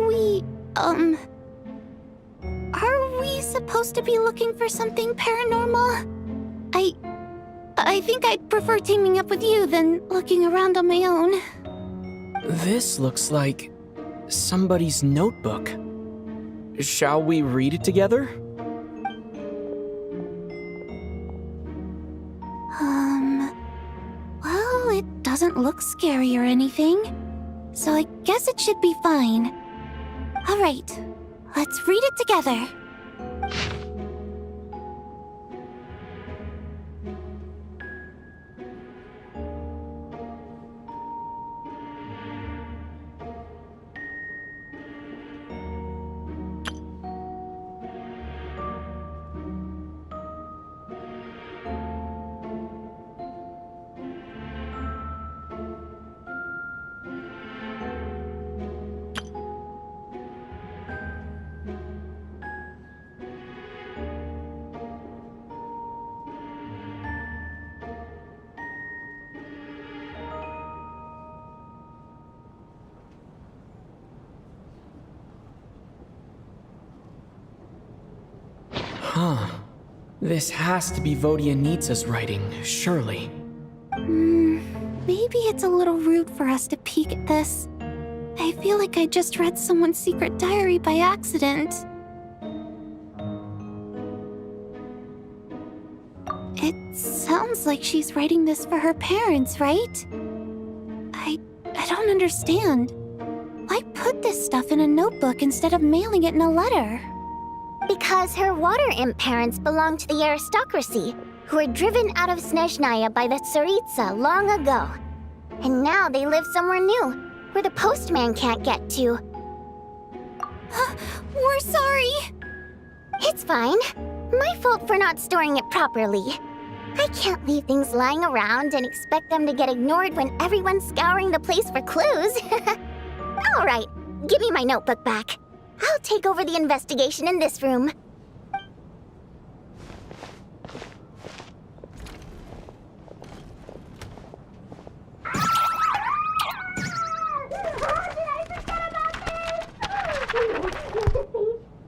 we supposed to be looking for something paranormal? I think I'd prefer teaming up with you than looking around on my own. This looks like somebody's notebook. Shall we read it together? Well, it doesn't look scary or anything, so I guess it should be fine. All right, let's read it together. Huh. This has to be Vodyanitsa's writing, surely. Maybe it's a little rude for us to peek at this. I feel like I just read someone's secret diary by accident. It sounds like she's writing this for her parents, right? I don't understand. Why put this stuff in a notebook instead of mailing it in a letter? Because her water imp parents belong to the aristocracy, who were driven out of Snezhnaya by the tsaritsa long ago. And now they live somewhere new, where the postman can't get to. We're sorry! It's fine. My fault for not storing it properly. I can't leave things lying around and expect them to get ignored when everyone's scouring the place for clues. All right, give me my notebook back. I'll take over the investigation in this room.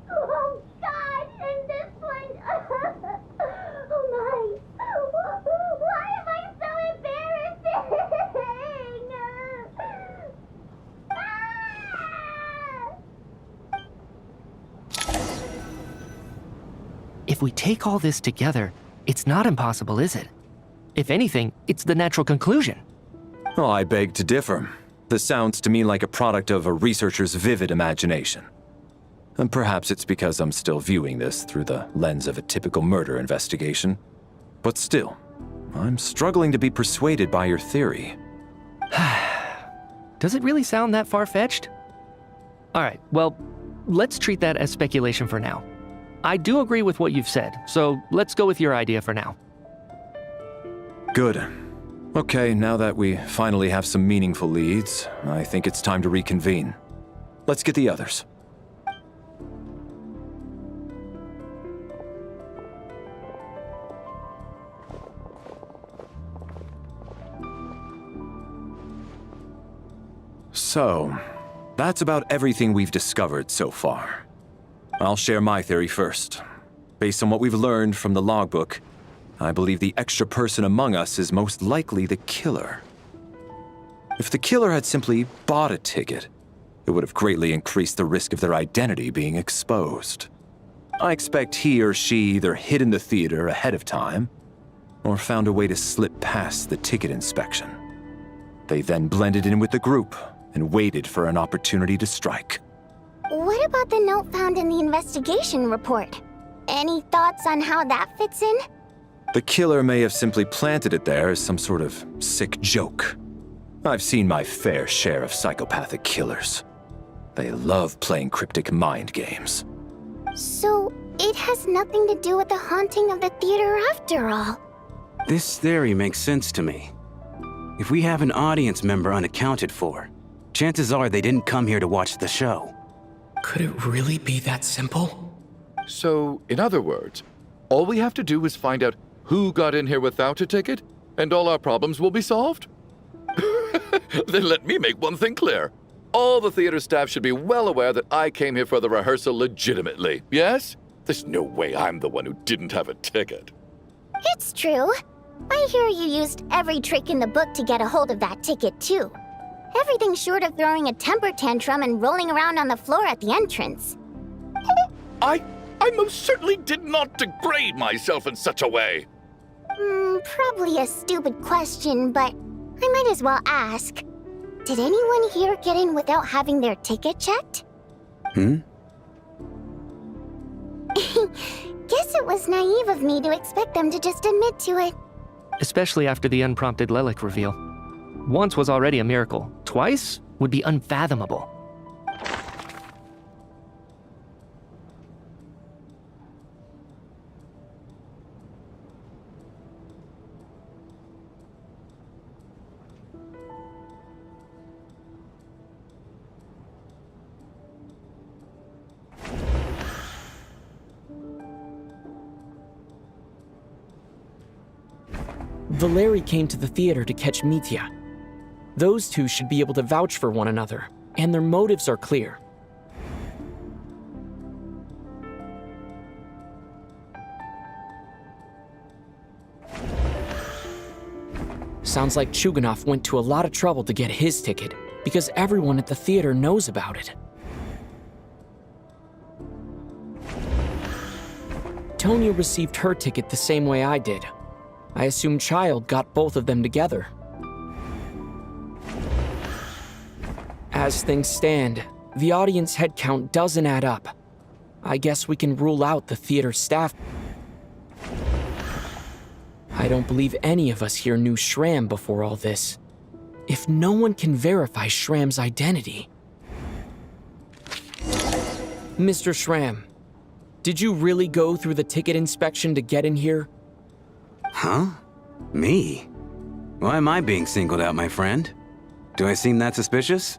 Oh, God, and this one. Oh, my. Why am I so embarrassing? If we take all this together, it's not impossible, is it? If anything, it's the natural conclusion. Oh, I beg to differ. This sounds to me like a product of a researcher's vivid imagination. And perhaps it's because I'm still viewing this through the lens of a typical murder investigation. But still, I'm struggling to be persuaded by your theory. Does it really sound that far-fetched? All right, well, let's treat that as speculation for now. I do agree with what you've said, so let's go with your idea for now. Good. Okay, now that we finally have some meaningful leads, I think it's time to reconvene. Let's get the others. So, that's about everything we've discovered so far. I'll share my theory first. Based on what we've learned from the logbook, I believe the extra person among us is most likely the killer. If the killer had simply bought a ticket, it would have greatly increased the risk of their identity being exposed. I expect he or she either hid in the theater ahead of time, or found a way to slip past the ticket inspection. They then blended in with the group and waited for an opportunity to strike. What about the note found in the investigation report? Any thoughts on how that fits in? The killer may have simply planted it there as some sort of sick joke. I've seen my fair share of psychopathic killers. They love playing cryptic mind games. So, it has nothing to do with the haunting of the theater after all. This theory makes sense to me. If we have an audience member unaccounted for, chances are they didn't come here to watch the show. Could it really be that simple? So, in other words, all we have to do is find out who got in here without a ticket, and all our problems will be solved? Then let me make one thing clear. All the theater staff should be well aware that I came here for the rehearsal legitimately, yes? There's no way I'm the one who didn't have a ticket. It's true. I hear you used every trick in the book to get a hold of that ticket, too. Everything short of throwing a temper tantrum and rolling around on the floor at the entrance. I most certainly did not degrade myself in such a way. Probably a stupid question, but I might as well ask. Did anyone here get in without having their ticket checked? Guess it was naive of me to expect them to just admit to it. Especially after the unprompted Lelik reveal. Once was already a miracle. Twice would be unfathomable. Valeriy came to the theater to catch Mitya. Those two should be able to vouch for one another, and their motives are clear. Sounds like Chuganov went to a lot of trouble to get his ticket, because everyone at the theater knows about it. Tonya received her ticket the same way I did. I assume Child got both of them together. As things stand, the audience head count doesn't add up. I guess we can rule out the theater staff. I don't believe any of us here knew Shram before all this. If no one can verify Shram's identity... Mr. Shram, did you really go through the ticket inspection to get in here? Huh? Me? Why am I being singled out, my friend? Do I seem that suspicious?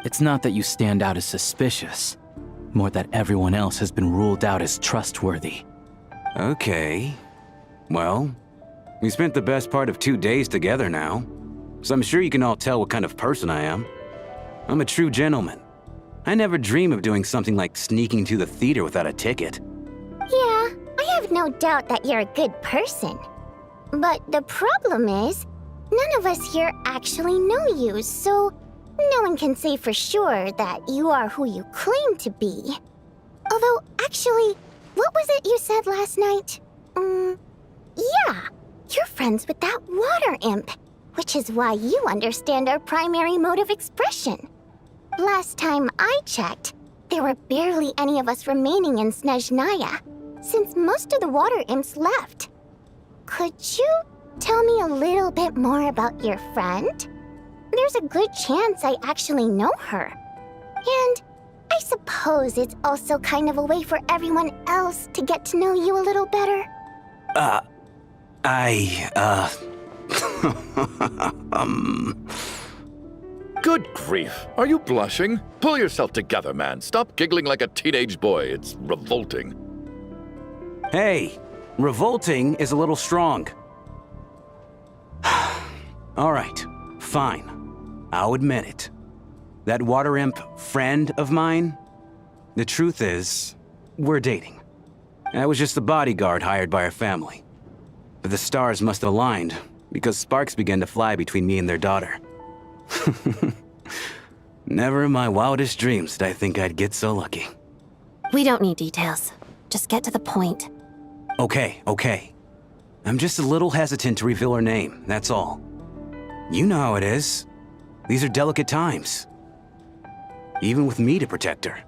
It's not that you stand out as suspicious, more that everyone else has been ruled out as trustworthy. Okay. Well, we spent the best part of 2 days together now, so I'm sure you can all tell what kind of person I am. I'm a true gentleman. I never dream of doing something like sneaking to the theater without a ticket. Yeah, I have no doubt that you're a good person. But the problem is, none of us here actually know you, so no one can say for sure that you are who you claim to be. Although, actually, what was it you said last night? Yeah, you're friends with that water imp, which is why you understand our primary mode of expression. Last time I checked, there were barely any of us remaining in Snezhnaya, since most of the water imps left. Could you tell me a little bit more about your friend? There's a good chance I actually know her. And I suppose it's also kind of a way for everyone else to get to know you a little better. Good grief. Are you blushing? Pull yourself together, man. Stop giggling like a teenage boy. It's revolting. Hey, revolting is a little strong. All right, fine. I'll admit it. That water imp friend of mine, the truth is, we're dating. I was just the bodyguard hired by our family. But the stars must have aligned, because sparks began to fly between me and their daughter. Never in my wildest dreams did I think I'd get so lucky. We don't need details. Just get to the point. Okay. I'm just a little hesitant to reveal her name, that's all. You know how it is. These are delicate times. Even with me to protect her.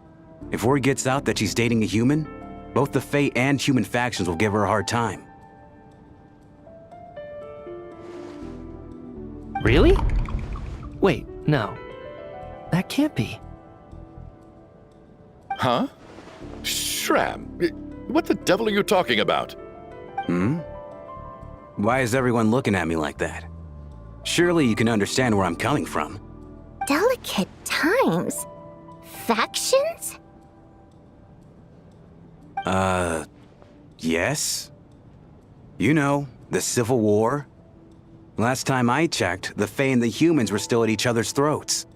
If word gets out that she's dating a human, both the Fae and human factions will give her a hard time. Really? Wait, no. That can't be. Huh? Shram, what the devil are you talking about? Why is everyone looking at me like that? Surely you can understand where I'm coming from. Delicate times? Factions? Yes? You know, the Civil War? Last time I checked, the Fae and the humans were still at each other's throats.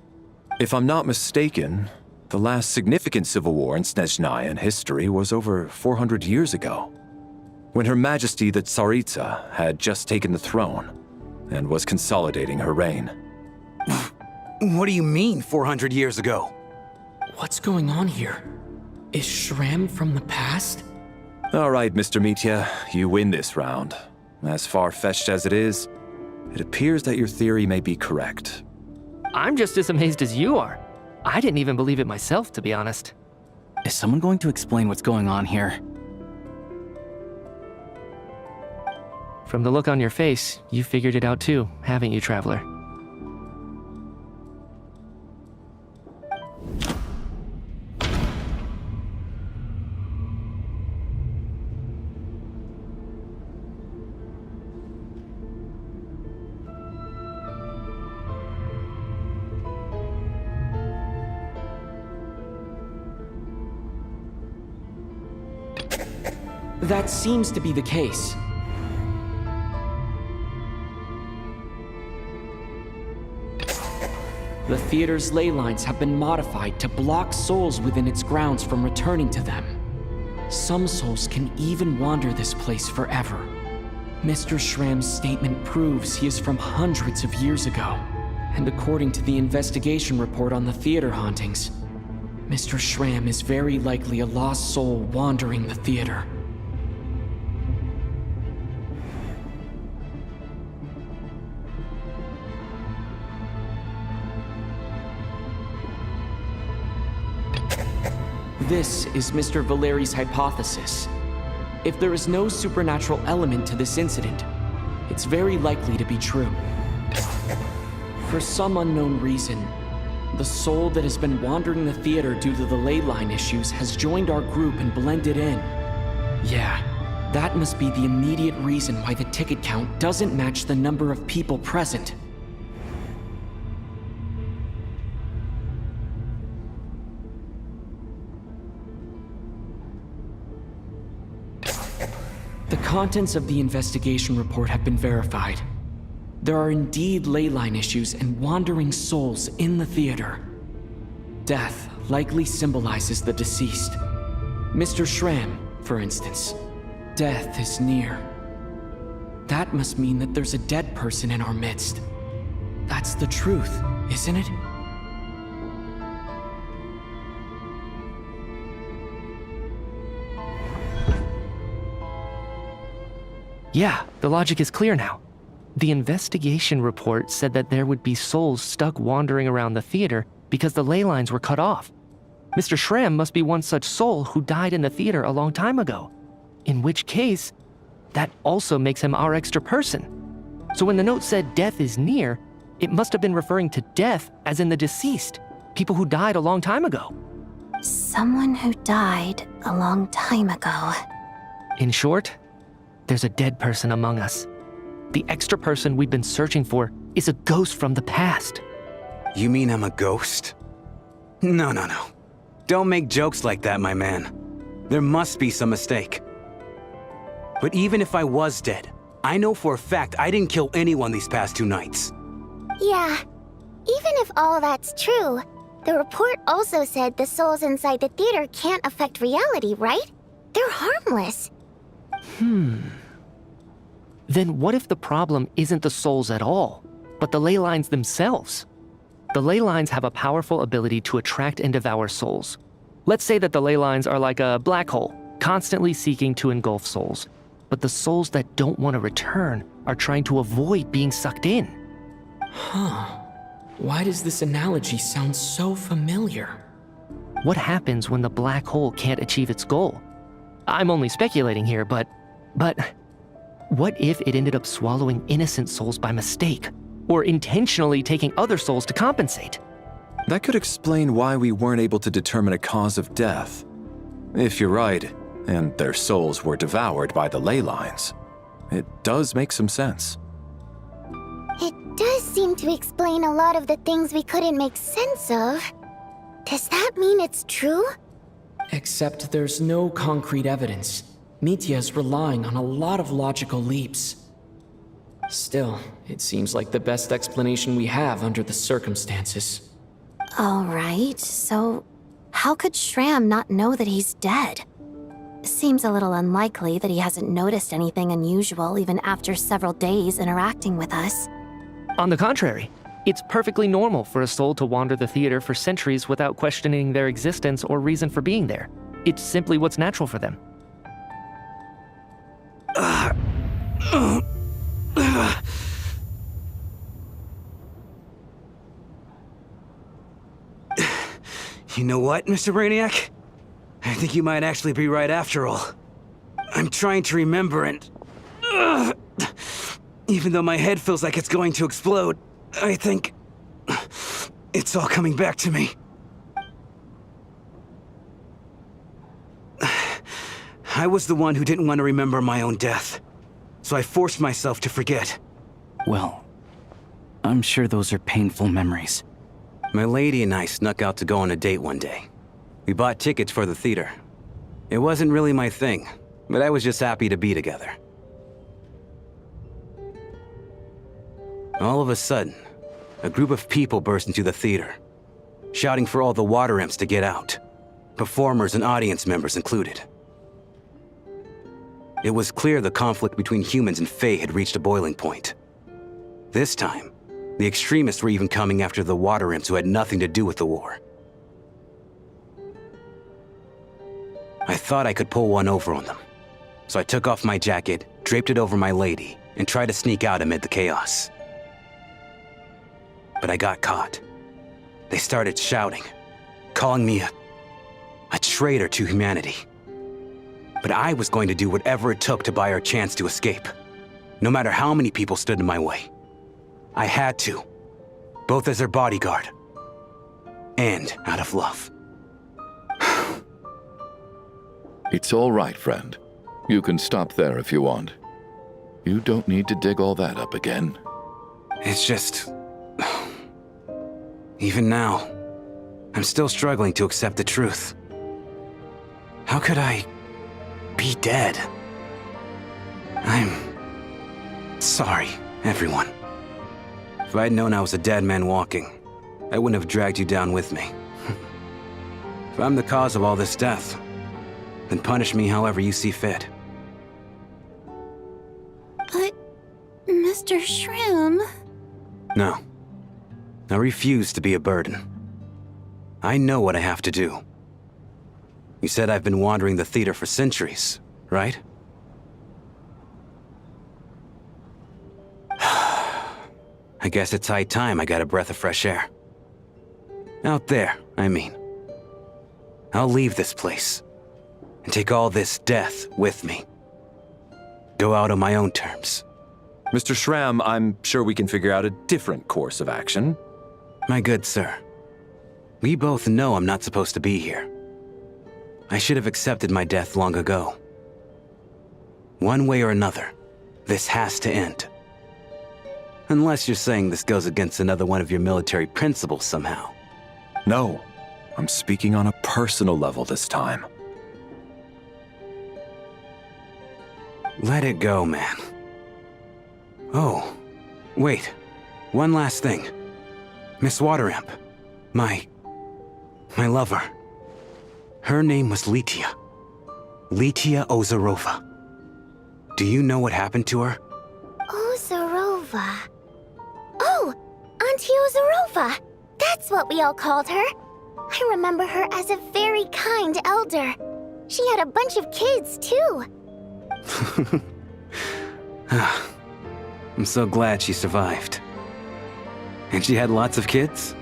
If I'm not mistaken, the last significant civil war in Snezhnaya history was over 400 years ago, when Her Majesty the Tsaritsa had just taken the throne and was consolidating her reign. What do you mean, 400 years ago? What's going on here? Is Shram from the past? All right, Mr. Mitya, you win this round. As far-fetched as it is, it appears that your theory may be correct. I'm just as amazed as you are. I didn't even believe it myself, to be honest. Is someone going to explain what's going on here? From the look on your face, you figured it out too, haven't you, Traveler? That seems to be the case. The theater's ley lines have been modified to block souls within its grounds from returning to them. Some souls can even wander this place forever. Mr. Schramm's statement proves he is from hundreds of years ago. And according to the investigation report on the theater hauntings, Mr. Schramm is very likely a lost soul wandering the theater. This is Mr. Valeriy's hypothesis. If there is no supernatural element to this incident, it's very likely to be true. For some unknown reason, the soul that has been wandering the theater due to the ley line issues has joined our group and blended in. Yeah, that must be the immediate reason why the ticket count doesn't match the number of people present. The contents of the investigation report have been verified. There are indeed ley line issues and wandering souls in the theater. Death likely symbolizes the deceased. Mr. Schramm, for instance. Death is near. That must mean that there's a dead person in our midst. That's the truth, isn't it? Yeah, the logic is clear now. The investigation report said that there would be souls stuck wandering around the theater because the ley lines were cut off. Mr. Schramm must be one such soul who died in the theater a long time ago. In which case, that also makes him our extra person. So when the note said death is near, it must have been referring to death as in the deceased, people who died a long time ago. Someone who died a long time ago. In short, there's a dead person among us. The extra person we've been searching for is a ghost from the past. You mean I'm a ghost? No. Don't make jokes like that, my man. There must be some mistake. But even if I was dead, I know for a fact I didn't kill anyone these past 2 nights. Yeah, even if all that's true, the report also said the souls inside the theater can't affect reality, right? They're harmless. Then what if the problem isn't the souls at all, but the ley lines themselves? The ley lines have a powerful ability to attract and devour souls. Let's say that the ley lines are like a black hole, constantly seeking to engulf souls. But the souls that don't want to return are trying to avoid being sucked in. Huh. Why does this analogy sound so familiar? What happens when the black hole can't achieve its goal? I'm only speculating here, but what if it ended up swallowing innocent souls by mistake, or intentionally taking other souls to compensate? That could explain why we weren't able to determine a cause of death. If you're right, and their souls were devoured by the ley lines, it does make some sense. It does seem to explain a lot of the things we couldn't make sense of. Does that mean it's true? Except there's no concrete evidence. Mitya is relying on a lot of logical leaps. Still, it seems like the best explanation we have under the circumstances. All right, so how could Schramm not know that he's dead? Seems a little unlikely that he hasn't noticed anything unusual even after several days interacting with us. On the contrary, it's perfectly normal for a soul to wander the theater for centuries without questioning their existence or reason for being there. It's simply what's natural for them. You know what, Mr. Brainiac? I think you might actually be right after all. I'm trying to remember and... even though my head feels like it's going to explode, I think... it's all coming back to me. I was the one who didn't want to remember my own death, so I forced myself to forget. Well, I'm sure those are painful memories. My lady and I snuck out to go on a date one day. We bought tickets for the theater. It wasn't really my thing, but I was just happy to be together. All of a sudden, a group of people burst into the theater, shouting for all the water imps to get out, performers and audience members included. It was clear the conflict between humans and Fae had reached a boiling point. This time, the extremists were even coming after the water imps who had nothing to do with the war. I thought I could pull one over on them, so I took off my jacket, draped it over my lady, and tried to sneak out amid the chaos. But I got caught. They started shouting, calling me a traitor to humanity. But I was going to do whatever it took to buy her a chance to escape, no matter how many people stood in my way. I had to, both as their bodyguard and out of love. It's all right, friend. You can stop there if you want. You don't need to dig all that up again. It's just... Even now, I'm still struggling to accept the truth. How could I be dead? I'm sorry, everyone. If I'd known I was a dead man walking, I wouldn't have dragged you down with me. If I'm the cause of all this death, then punish me however you see fit. But, Mr. Shroom... No. I refuse to be a burden. I know what I have to do. You said I've been wandering the theater for centuries, right? I guess it's high time I got a breath of fresh air. Out there, I mean. I'll leave this place and take all this death with me. Go out on my own terms. Mr. Shram, I'm sure we can figure out a different course of action. My good sir, we both know I'm not supposed to be here. I should have accepted my death long ago. One way or another, this has to end. Unless you're saying this goes against another one of your military principles somehow. No, I'm speaking on a personal level this time. Let it go, man. Oh, wait. One last thing. Miss Waterimp. My lover. Her name was Mitya. Mitya Ozarova. Do you know what happened to her? Ozarova. Oh, Auntie Ozarova. That's what we all called her. I remember her as a very kind elder. She had a bunch of kids, too. I'm so glad she survived. And she had lots of kids?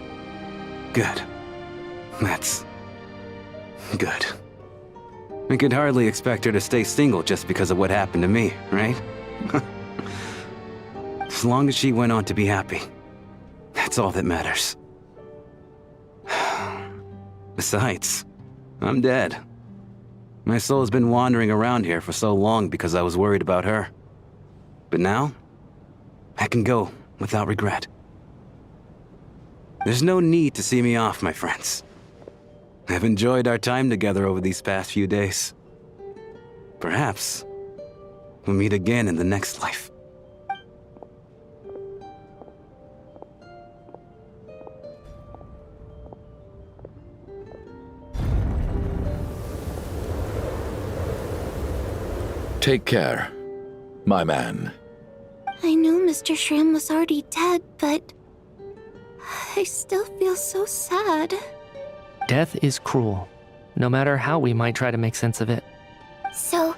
Good. That's... good. I could hardly expect her to stay single just because of what happened to me, right? As long as she went on to be happy, that's all that matters. Besides, I'm dead. My soul has been wandering around here for so long because I was worried about her. But now, I can go without regret. There's no need to see me off, my friends. I've enjoyed our time together over these past few days. Perhaps we'll meet again in the next life. Take care, my man. I knew Mr. Shroom was already dead, but... I still feel so sad. Death is cruel, no matter how we might try to make sense of it. So,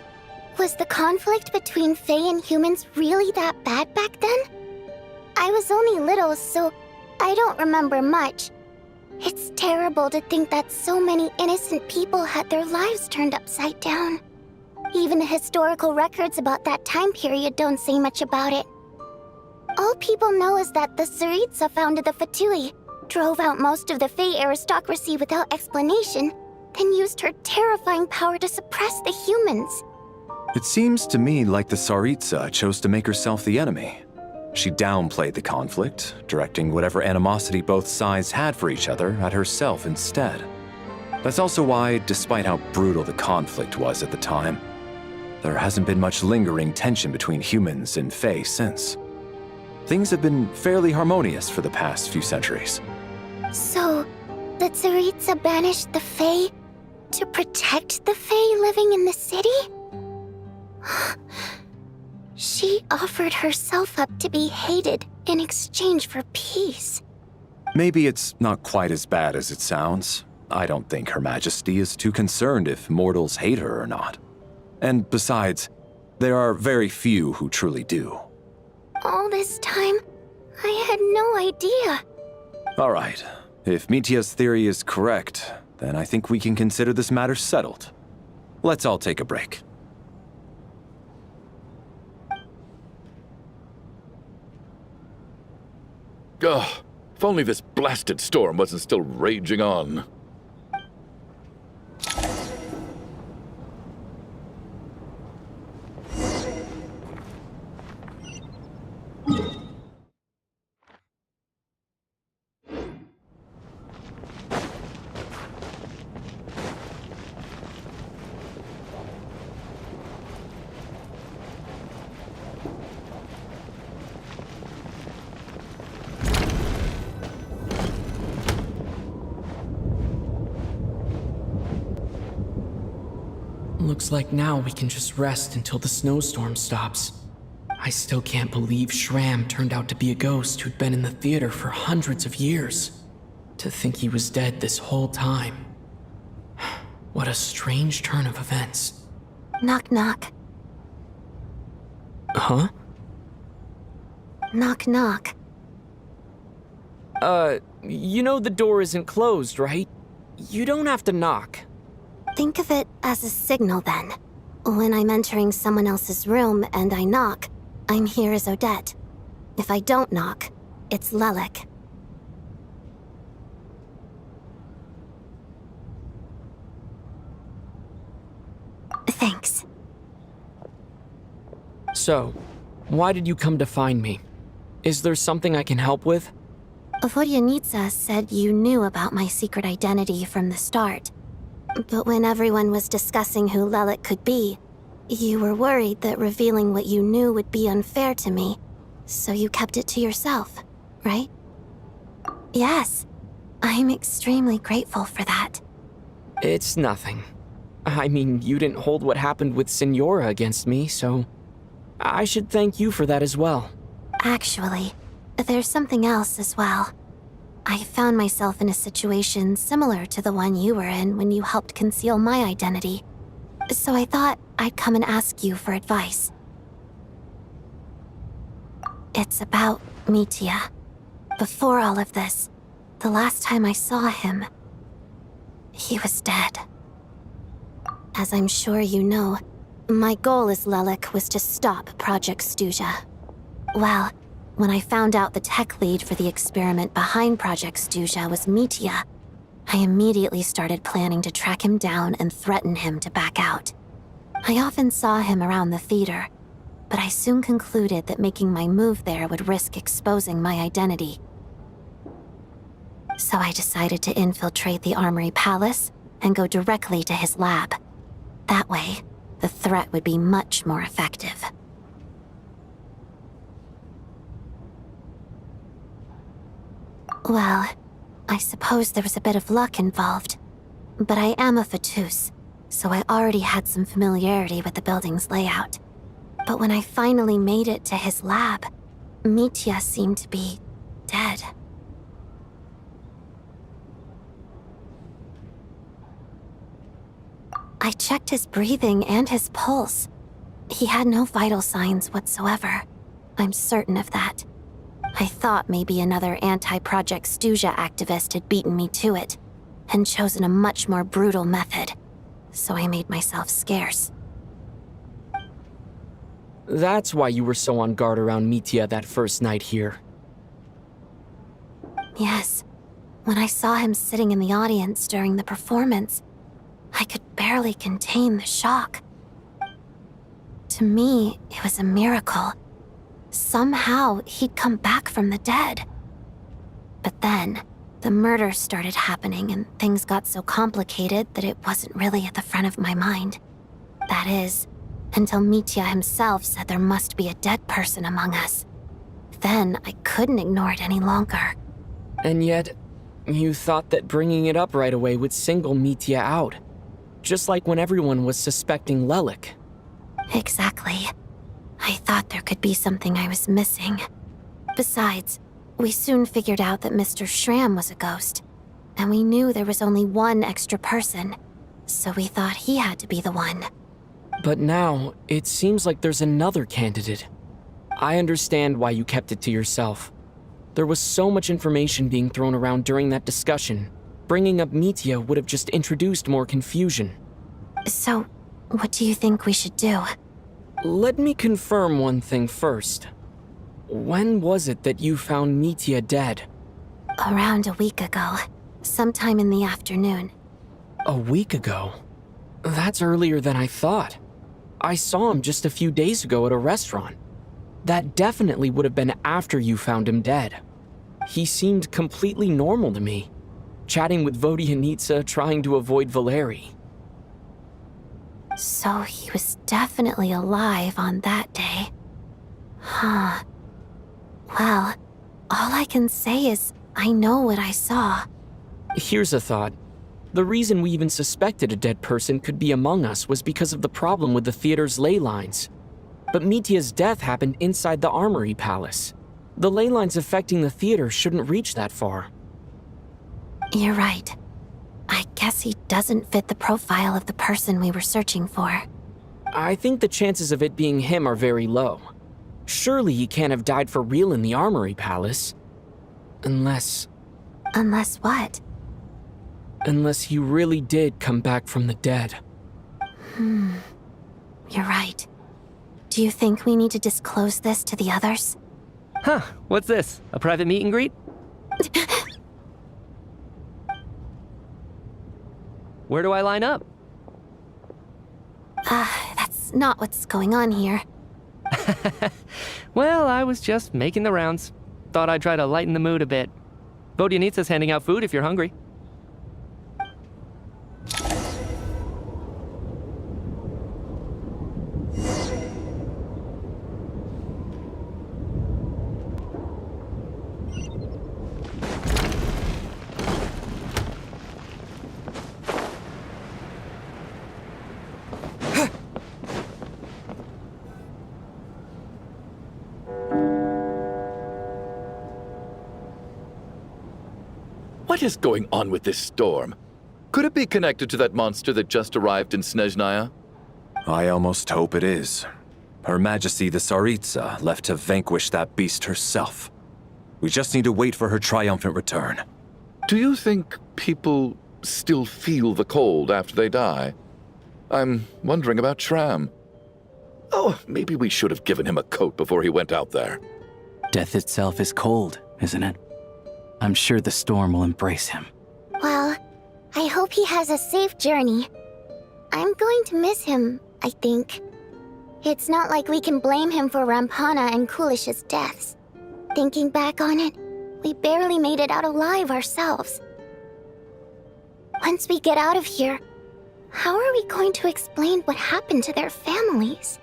was the conflict between Fae and humans really that bad back then? I was only little, so I don't remember much. It's terrible to think that so many innocent people had their lives turned upside down. Even the historical records about that time period don't say much about it. All people know is that the Tsaritsa founded the Fatui, drove out most of the Fae aristocracy without explanation, then used her terrifying power to suppress the humans. It seems to me like the Tsaritsa chose to make herself the enemy. She downplayed the conflict, directing whatever animosity both sides had for each other at herself instead. That's also why, despite how brutal the conflict was at the time, there hasn't been much lingering tension between humans and Fae since. Things have been fairly harmonious for the past few centuries. So, the Tsaritsa banished the Fae to protect the Fae living in the city? She offered herself up to be hated in exchange for peace. Maybe it's not quite as bad as it sounds. I don't think Her Majesty is too concerned if mortals hate her or not. And besides, there are very few who truly do. All this time, I had no idea. All right. If Mitya's theory is correct, then I think we can consider this matter settled. Let's all take a break. Ugh, if only this blasted storm wasn't still raging on. Looks like now we can just rest until the snowstorm stops. I still can't believe Shram turned out to be a ghost who'd been in the theater for hundreds of years. To think he was dead this whole time. What a strange turn of events. Knock knock. Huh? Knock knock. You know the door isn't closed, right? You don't have to knock. Think of it as a signal then. When I'm entering someone else's room and I knock, I'm here as Odette. If I don't knock, it's Lelic. Thanks. So, why did you come to find me? Is there something I can help with? Vodyanitsa said you knew about my secret identity from the start. But when everyone was discussing who Lelic could be, you were worried that revealing what you knew would be unfair to me, so you kept it to yourself, right? Yes, I'm extremely grateful for that. It's nothing. I mean, you didn't hold what happened with Signora against me, so I should thank you for that as well. Actually, there's something else as well. I found myself in a situation similar to the one you were in when you helped conceal my identity. So I thought I'd come and ask you for advice. It's about Mitya. Before all of this, the last time I saw him, he was dead. As I'm sure you know, my goal as Lelic was to stop Project Stuzha. Well, when I found out the tech lead for the experiment behind Project Stuzha was Mitya, I immediately started planning to track him down and threaten him to back out. I often saw him around the theater, but I soon concluded that making my move there would risk exposing my identity. So I decided to infiltrate the Armory Palace and go directly to his lab. That way, the threat would be much more effective. Well, I suppose there was a bit of luck involved. But I am a Fatus, so I already had some familiarity with the building's layout. But when I finally made it to his lab, Mitya seemed to be dead. I checked his breathing and his pulse. He had no vital signs whatsoever. I'm certain of that. I thought maybe another anti-Project Stuzha activist had beaten me to it, and chosen a much more brutal method, so I made myself scarce. That's why you were so on guard around Mitya that first night here. Yes. When I saw him sitting in the audience during the performance, I could barely contain the shock. To me, it was a miracle. Somehow, he'd come back from the dead. But then, the murder started happening and things got so complicated that it wasn't really at the front of my mind. That is, until Mitya himself said there must be a dead person among us. Then, I couldn't ignore it any longer. And yet, you thought that bringing it up right away would single Mitya out. Just like when everyone was suspecting Lelic. Exactly. I thought there could be something I was missing. Besides, we soon figured out that Mr. Shram was a ghost, and we knew there was only one extra person, so we thought he had to be the one. But now, it seems like there's another candidate. I understand why you kept it to yourself. There was so much information being thrown around during that discussion. Bringing up mitya would have just introduced more confusion. So, what do you think we should do? Let me confirm one thing first. When was it that you found mitya dead? Around a week ago. Sometime in the afternoon. A week ago? That's earlier than I thought. I saw him just a few days ago at a restaurant. That definitely would have been after you found him dead. He seemed completely normal to me, chatting with vodyanitsa, trying to avoid valeriy. So he was definitely alive on that day. Huh. Well, all I can say is I know what I saw. Here's a thought. The reason we even suspected a dead person could be among us was because of the problem with the theater's ley lines. But mitya's death happened inside the armory palace. The ley lines affecting the theater shouldn't reach that far. You're right. I guess he doesn't fit the profile of the person we were searching for. I think the chances of it being him are very low. Surely he can't have died for real in the armory palace. Unless... Unless what? Unless he really did come back from the dead. You're right. Do you think we need to disclose this to the others? Huh, what's this? A private meet and greet? Where do I line up? That's not what's going on here. Well, I was just making the rounds. Thought I'd try to lighten the mood a bit. Vodyanitsa's handing out food if you're hungry. What is going on with this storm? Could it be connected to that monster that just arrived in Snezhnaya? I almost hope it is. Her Majesty the Tsaritsa left to vanquish that beast herself. We just need to wait for her triumphant return. Do you think people still feel the cold after they die? I'm wondering about Shram. Oh, maybe we should have given him a coat before he went out there. Death itself is cold, isn't it? I'm sure the storm will embrace him. Well, I hope he has a safe journey. I'm going to miss him, I think. It's not like we can blame him for Rampana and Kulish's deaths. Thinking back on it, we barely made it out alive ourselves. Once we get out of here, how are we going to explain what happened to their families?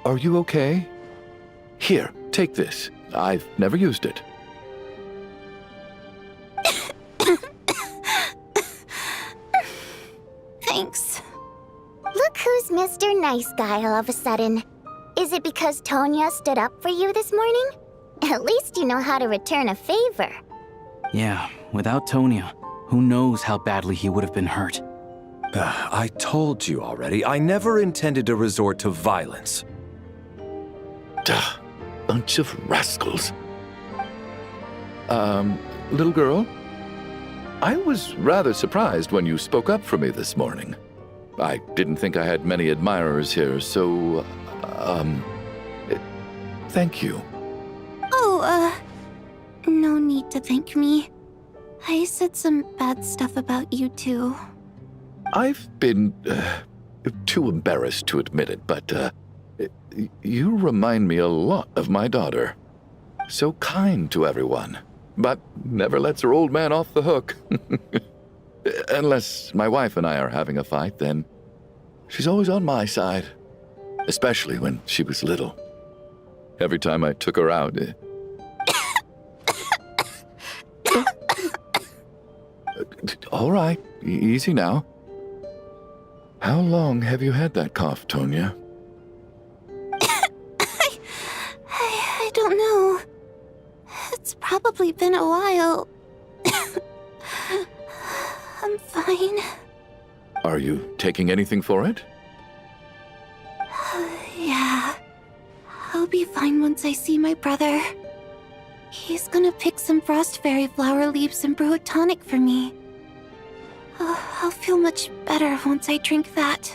Are you okay? Here, take this. I've never used it. Thanks. Look who's Mr. Nice Guy all of a sudden. Is it because Tonya stood up for you this morning? At least you know how to return a favor. Yeah, without Tonya, who knows how badly he would have been hurt. I told you already, I never intended to resort to violence. Duh, bunch of rascals. Little girl? I was rather surprised when you spoke up for me this morning. I didn't think I had many admirers here, so, thank you. Oh, no need to thank me. I said some bad stuff about you too. I've been, too embarrassed to admit it, but, you remind me a lot of my daughter. So kind to everyone, but never lets her old man off the hook. Unless my wife and I are having a fight, then she's always on my side. Especially when she was little. Every time I took her out, All right, easy now. How long have you had that cough, Tonya? I don't know. It's probably been a while. I'm fine. Are you taking anything for it? Yeah. I'll be fine once I see my brother. He's gonna pick some frost fairy flower leaves and brew a tonic for me. I'll feel much better once I drink that.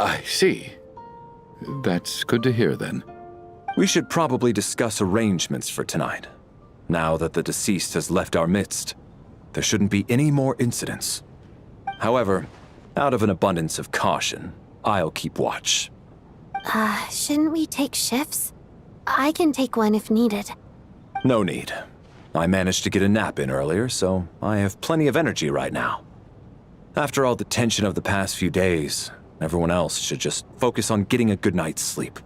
I see. That's good to hear, then. We should probably discuss arrangements for tonight. Now that the deceased has left our midst, there shouldn't be any more incidents. However, out of an abundance of caution, I'll keep watch. Shouldn't we take shifts? I can take one if needed. No need. I managed to get a nap in earlier, so I have plenty of energy right now. After all the tension of the past few days, everyone else should just focus on getting a good night's sleep.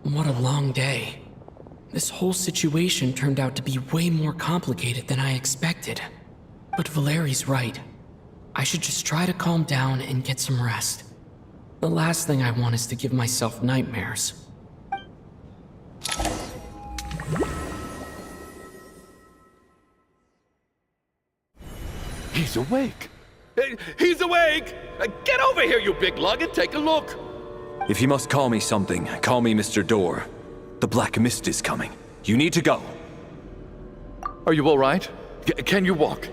What a long day. This whole situation turned out to be way more complicated than I expected. But Valeri's right. I should just try to calm down and get some rest. The last thing I want is to give myself nightmares. He's awake! He's awake! Get over here, you big lug, and take a look! If you must call me something, call me Mr. Door. The Black Mist is coming. You need to go. Are you all right? Can you walk?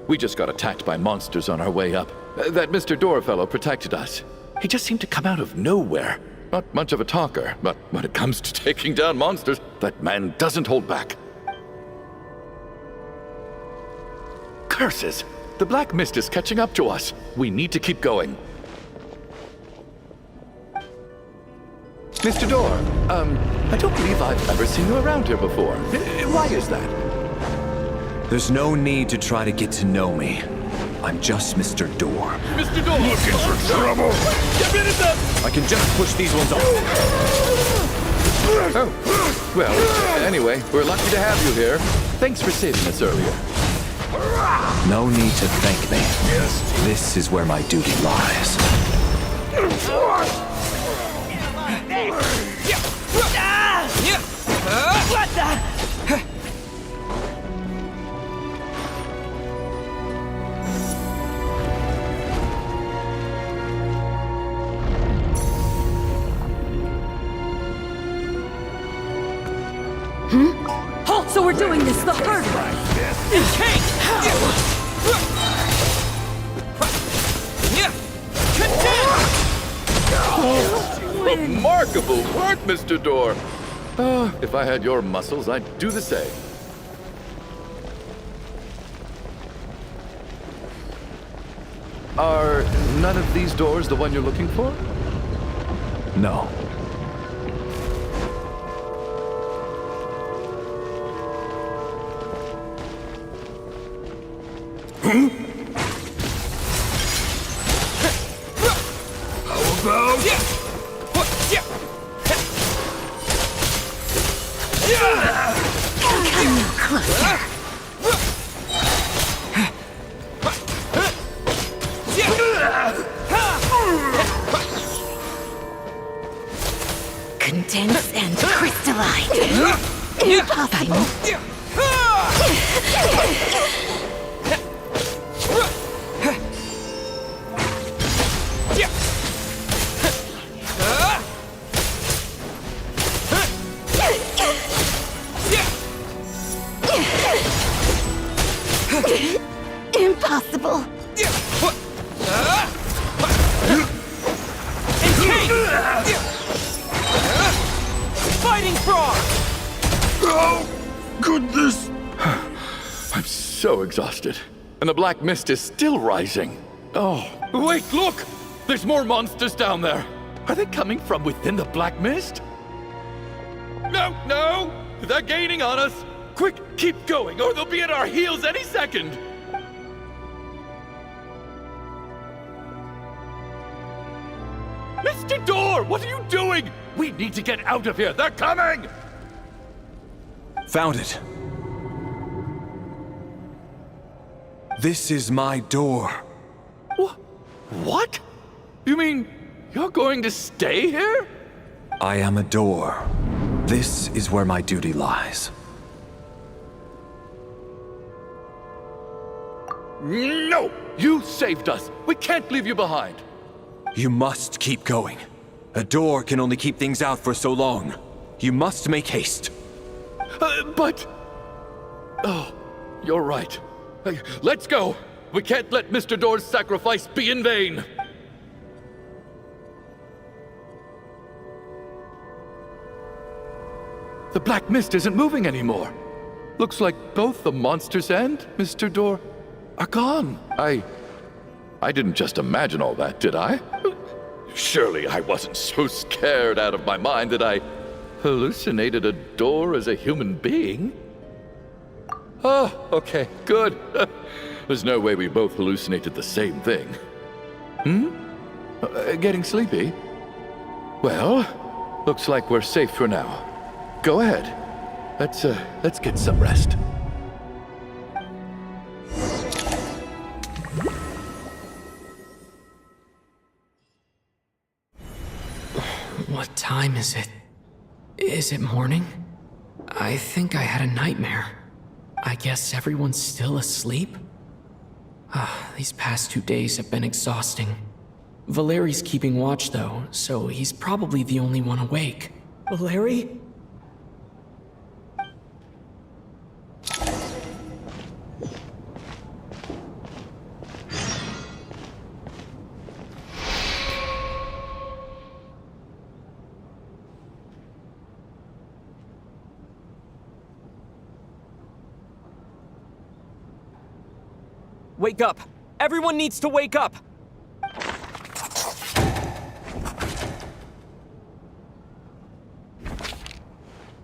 We just got attacked by monsters on our way up. That Mr. Door fellow protected us. He just seemed to come out of nowhere. Not much of a talker, but when it comes to taking down monsters, that man doesn't hold back. Curses! The Black Mist is catching up to us. We need to keep going. Mr. Door, I don't believe I've ever seen you around here before. Why is that? There's no need to try to get to know me. I'm just Mr. Door. Mr. Door! Looking for trouble! Get rid of them! I can just push these ones off. Oh, well, anyway, we're lucky to have you here. Thanks for saving us earlier. No need to thank me. This is where my duty lies. What the? Oh, so we're doing this the hard Remarkable work, Mr. Door. If I had your muscles, I'd do the same. Are none of these doors the one you're looking for? No. Condense and crystalline. Impossible. Impossible. Fighting frog! Oh, goodness! I'm so exhausted. And the Black Mist is still rising. Oh, wait, look! There's more monsters down there. Are they coming from within the Black Mist? No, no! They're gaining on us! Quick, keep going, or they'll be at our heels any second! Mr. Door, what are you doing? We need to get out of here. They're coming! Found it. This is my door. What? You mean you're going to stay here? I am a door. This is where my duty lies. No! You saved us. We can't leave you behind. You must keep going. A door can only keep things out for so long. You must make haste. But... Oh, you're right. Let's go. We can't let Mr. Door's sacrifice be in vain. The black mist isn't moving anymore. Looks like both the monsters and Mr. Door are gone. I didn't just imagine all that, did I? Surely I wasn't so scared out of my mind that I hallucinated a door as a human being. Oh, okay, good. There's no way we both hallucinated the same thing. Getting sleepy? Well, looks like we're safe for now. Go ahead. Let's get some rest. What time is it? Is it morning? I think I had a nightmare. I guess everyone's still asleep? These past 2 days have been exhausting. Valeri's keeping watch though, so he's probably the only one awake. Valeriy? Wake up! Everyone needs to wake up!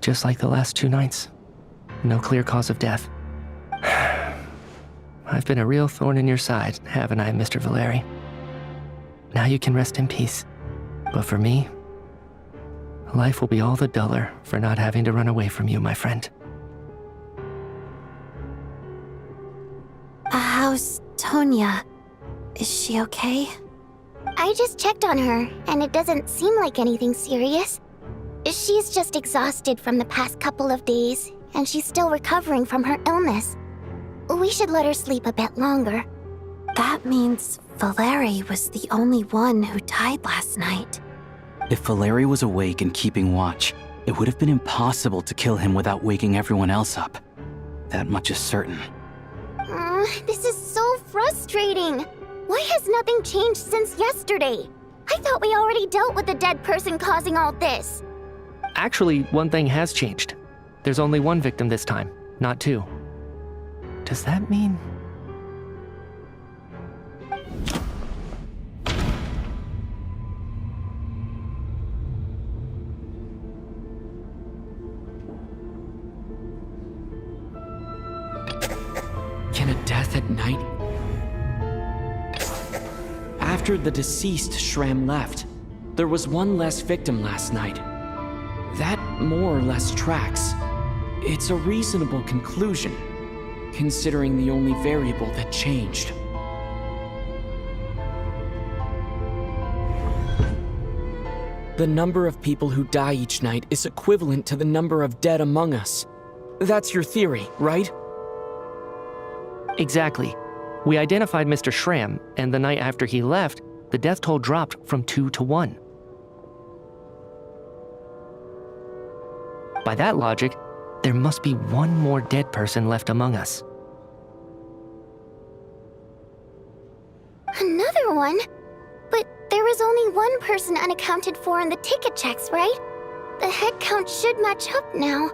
Just like the last 2 nights. No clear cause of death. I've been a real thorn in your side, haven't I, Mr. Valeriy? Now you can rest in peace. But for me, life will be all the duller for not having to run away from you, my friend. How's Tonya? Is she okay? I just checked on her, and it doesn't seem like anything serious. She's just exhausted from the past couple of days, and she's still recovering from her illness. We should let her sleep a bit longer. That means Valeriy was the only one who died last night. If Valeriy was awake and keeping watch, it would have been impossible to kill him without waking everyone else up. That much is certain. This is so frustrating. Why has nothing changed since yesterday? I thought we already dealt with the dead person causing all this. Actually, one thing has changed. There's only 1 victim this time, not 2. Does that mean... Can a death at night? After the deceased Shram left, there was 1 less victim last night. That more or less tracks. It's a reasonable conclusion, considering the only variable that changed. The number of people who die each night is equivalent to the number of dead among us. That's your theory, right? Exactly. We identified Mr. Shram, and the night after he left, the death toll dropped from 2 to 1. By that logic, there must be 1 more dead person left among us. Another one? But there was only 1 person unaccounted for in the ticket checks, right? The head count should match up now.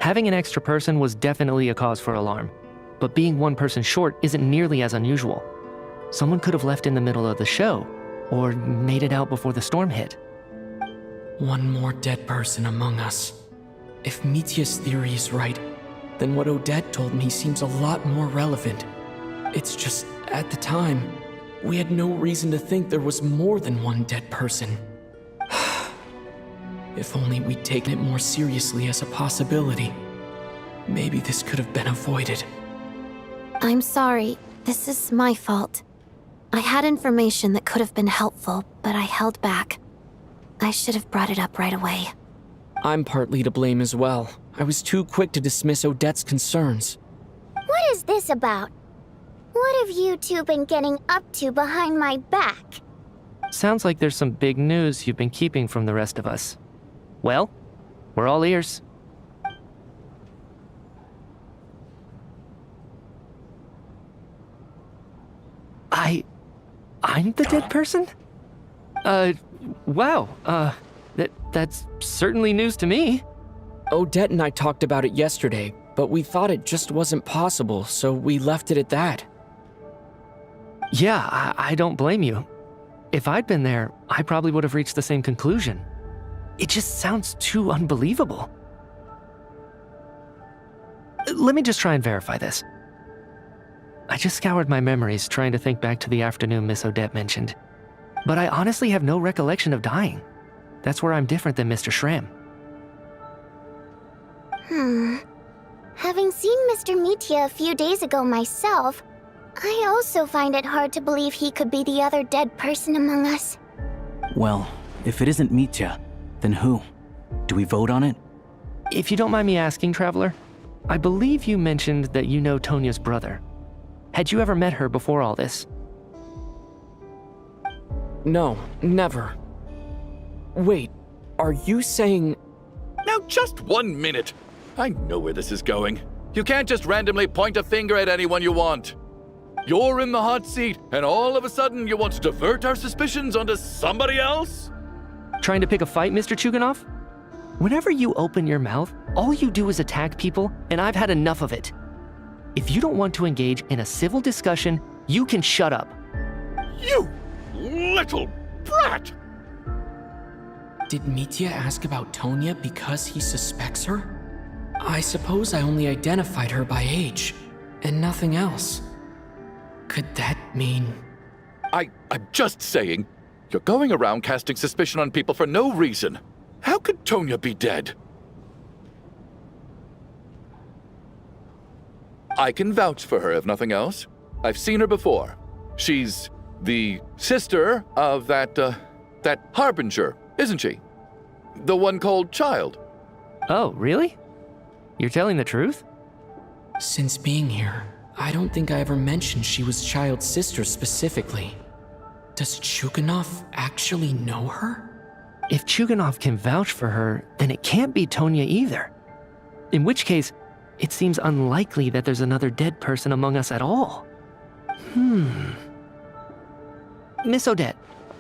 Having an extra person was definitely a cause for alarm, but being 1 person short isn't nearly as unusual. Someone could have left in the middle of the show, or made it out before the storm hit. 1 more dead person among us. If Mitya's theory is right, then what Odette told me seems a lot more relevant. It's just, at the time, We had no reason to think there was more than one dead person. If only we'd taken it more seriously as a possibility. Maybe this could have been avoided. I'm sorry. This is my fault. I had information that could have been helpful, but I held back. I should have brought it up right away. I'm partly to blame as well. I was too quick to dismiss Odette's concerns. What is this about? What have you two been getting up to behind my back? Sounds like there's some big news you've been keeping from the rest of us. Well, we're all ears. I'm the dead person? Wow, that's certainly news to me. Odette and I talked about it yesterday, but we thought it just wasn't possible, so we left it at that. Yeah, I don't blame you. If I'd been there, I probably would have reached the same conclusion. It just sounds too unbelievable. Let me just try and verify this. I just scoured my memories trying to think back to the afternoon Miss Odette mentioned. But I honestly have no recollection of dying. That's where I'm different than Mr. Schramm. Having seen Mr. Mitya a few days ago myself, I also find it hard to believe he could be the other dead person among us. Well, if it isn't Mitya, then who? Do we vote on it? If you don't mind me asking, Traveler, I believe you mentioned that you know Tonya's brother. Had you ever met her before all this? No, never. Wait, are you saying... Now just 1 minute. I know where this is going. You can't just randomly point a finger at anyone you want. You're in the hot seat, and all of a sudden you want to divert our suspicions onto somebody else? Trying to pick a fight, Mr. Chuganov? Whenever you open your mouth, all you do is attack people, and I've had enough of it. If you don't want to engage in a civil discussion, you can shut up. You little brat! Did Mitya ask about Tonya because he suspects her? I suppose I only identified her by age, and nothing else. Could that mean... I'm just saying, you're going around casting suspicion on people for no reason. How could Tonya be dead? I can vouch for her, if nothing else. I've seen her before. She's the sister of that Harbinger, isn't she? The one called Child. Oh, really? You're telling the truth? Since being here, I don't think I ever mentioned she was Child's sister specifically. Does Chuganov actually know her? If Chuganov can vouch for her, then it can't be Tonya either. In which case, it seems unlikely that there's another dead person among us at all. Miss Odette,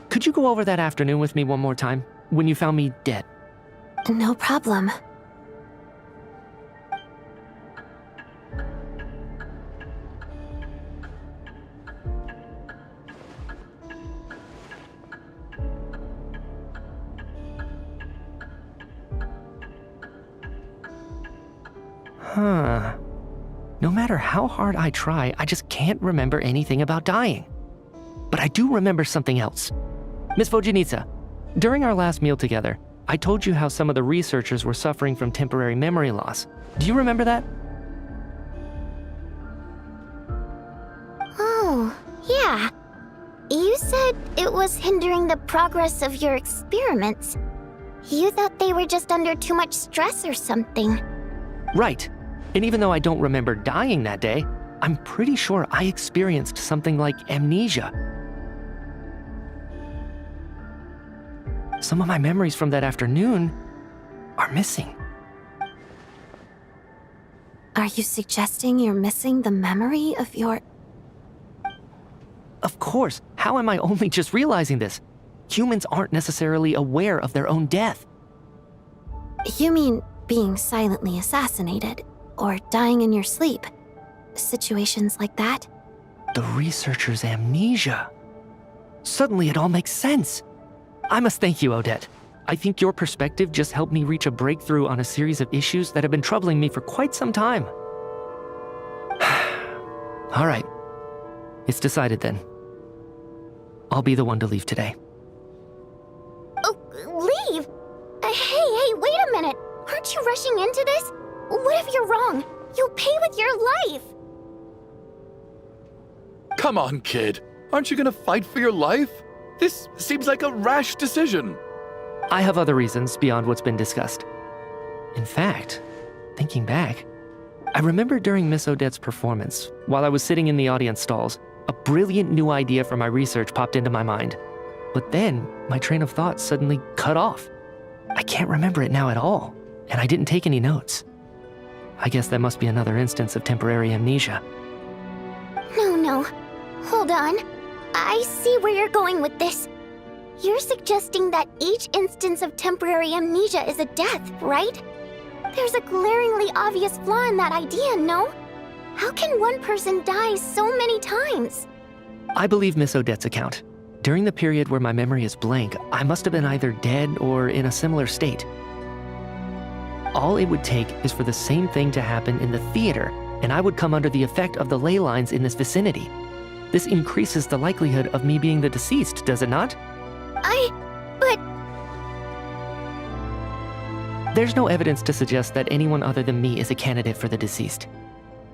could you go over that afternoon with me one more time, when you found me dead? No problem. No matter how hard I try, I just can't remember anything about dying. But I do remember something else. Miss Vodyanitsa, during our last meal together, I told you how some of the researchers were suffering from temporary memory loss. Do you remember that? Oh, yeah. You said it was hindering the progress of your experiments. You thought they were just under too much stress or something. Right. And even though I don't remember dying that day, I'm pretty sure I experienced something like amnesia. Some of my memories from that afternoon are missing. Are you suggesting you're missing the memory of your... Of course. How am I only just realizing this? Humans aren't necessarily aware of their own death. You mean being silently assassinated, or dying in your sleep? Situations like that? The researcher's amnesia. Suddenly it all makes sense. I must thank you, Odette. I think your perspective just helped me reach a breakthrough on a series of issues that have been troubling me for quite some time. All right. It's decided then. I'll be the one to leave today. Oh, leave? Hey, wait a minute. Aren't you rushing into this? What if you're wrong? You'll pay with your life. Come on, kid. Aren't you gonna fight for your life? This seems like a rash decision. I have other reasons beyond what's been discussed. In fact, thinking back, I remember during Miss Odette's performance, while I was sitting in the audience stalls, a brilliant new idea for my research popped into my mind. But then, my train of thought suddenly cut off. I can't remember it now at all, and I didn't take any notes. I guess that must be another instance of temporary amnesia. No. Hold on. I see where you're going with this. You're suggesting that each instance of temporary amnesia is a death, right? There's a glaringly obvious flaw in that idea, no? How can one person die so many times? I believe Miss Odette's account. During the period where my memory is blank, I must have been either dead or in a similar state. All it would take is for the same thing to happen in the theater, and I would come under the effect of the ley lines in this vicinity. This increases the likelihood of me being the deceased, does it not? But... There's no evidence to suggest that anyone other than me is a candidate for the deceased.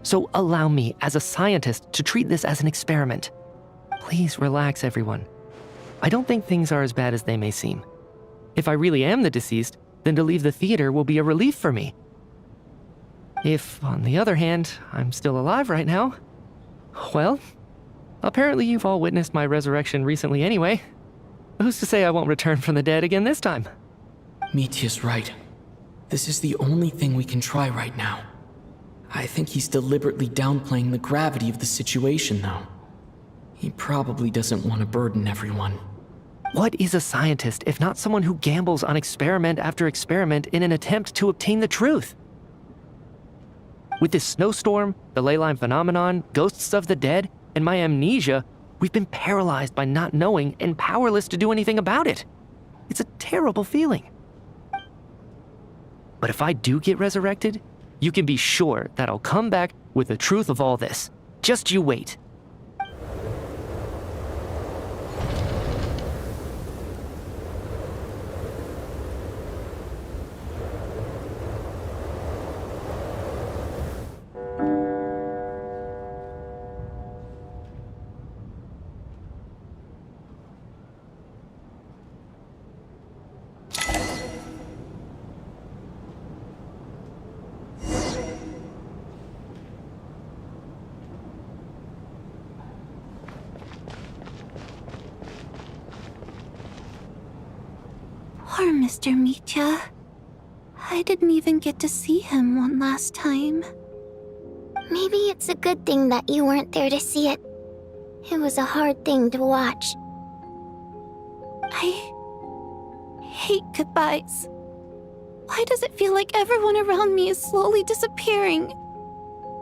So allow me, as a scientist, to treat this as an experiment. Please relax, everyone. I don't think things are as bad as they may seem. If I really am the deceased, then to leave the theater will be a relief for me. If, on the other hand, I'm still alive right now, well, apparently you've all witnessed my resurrection recently anyway. Who's to say I won't return from the dead again this time? Mitya's right. This is the only thing we can try right now. I think he's deliberately downplaying the gravity of the situation, though. He probably doesn't want to burden everyone. What is a scientist if not someone who gambles on experiment after experiment in an attempt to obtain the truth? With this snowstorm, the ley line phenomenon, ghosts of the dead, and my amnesia, we've been paralyzed by not knowing and powerless to do anything about it. It's a terrible feeling. But if I do get resurrected, you can be sure that I'll come back with the truth of all this. Just you wait. Poor Mr. Mitya. I didn't even get to see him one last time. Maybe it's a good thing that you weren't there to see it. It was a hard thing to watch. I hate goodbyes. Why does it feel like everyone around me is slowly disappearing?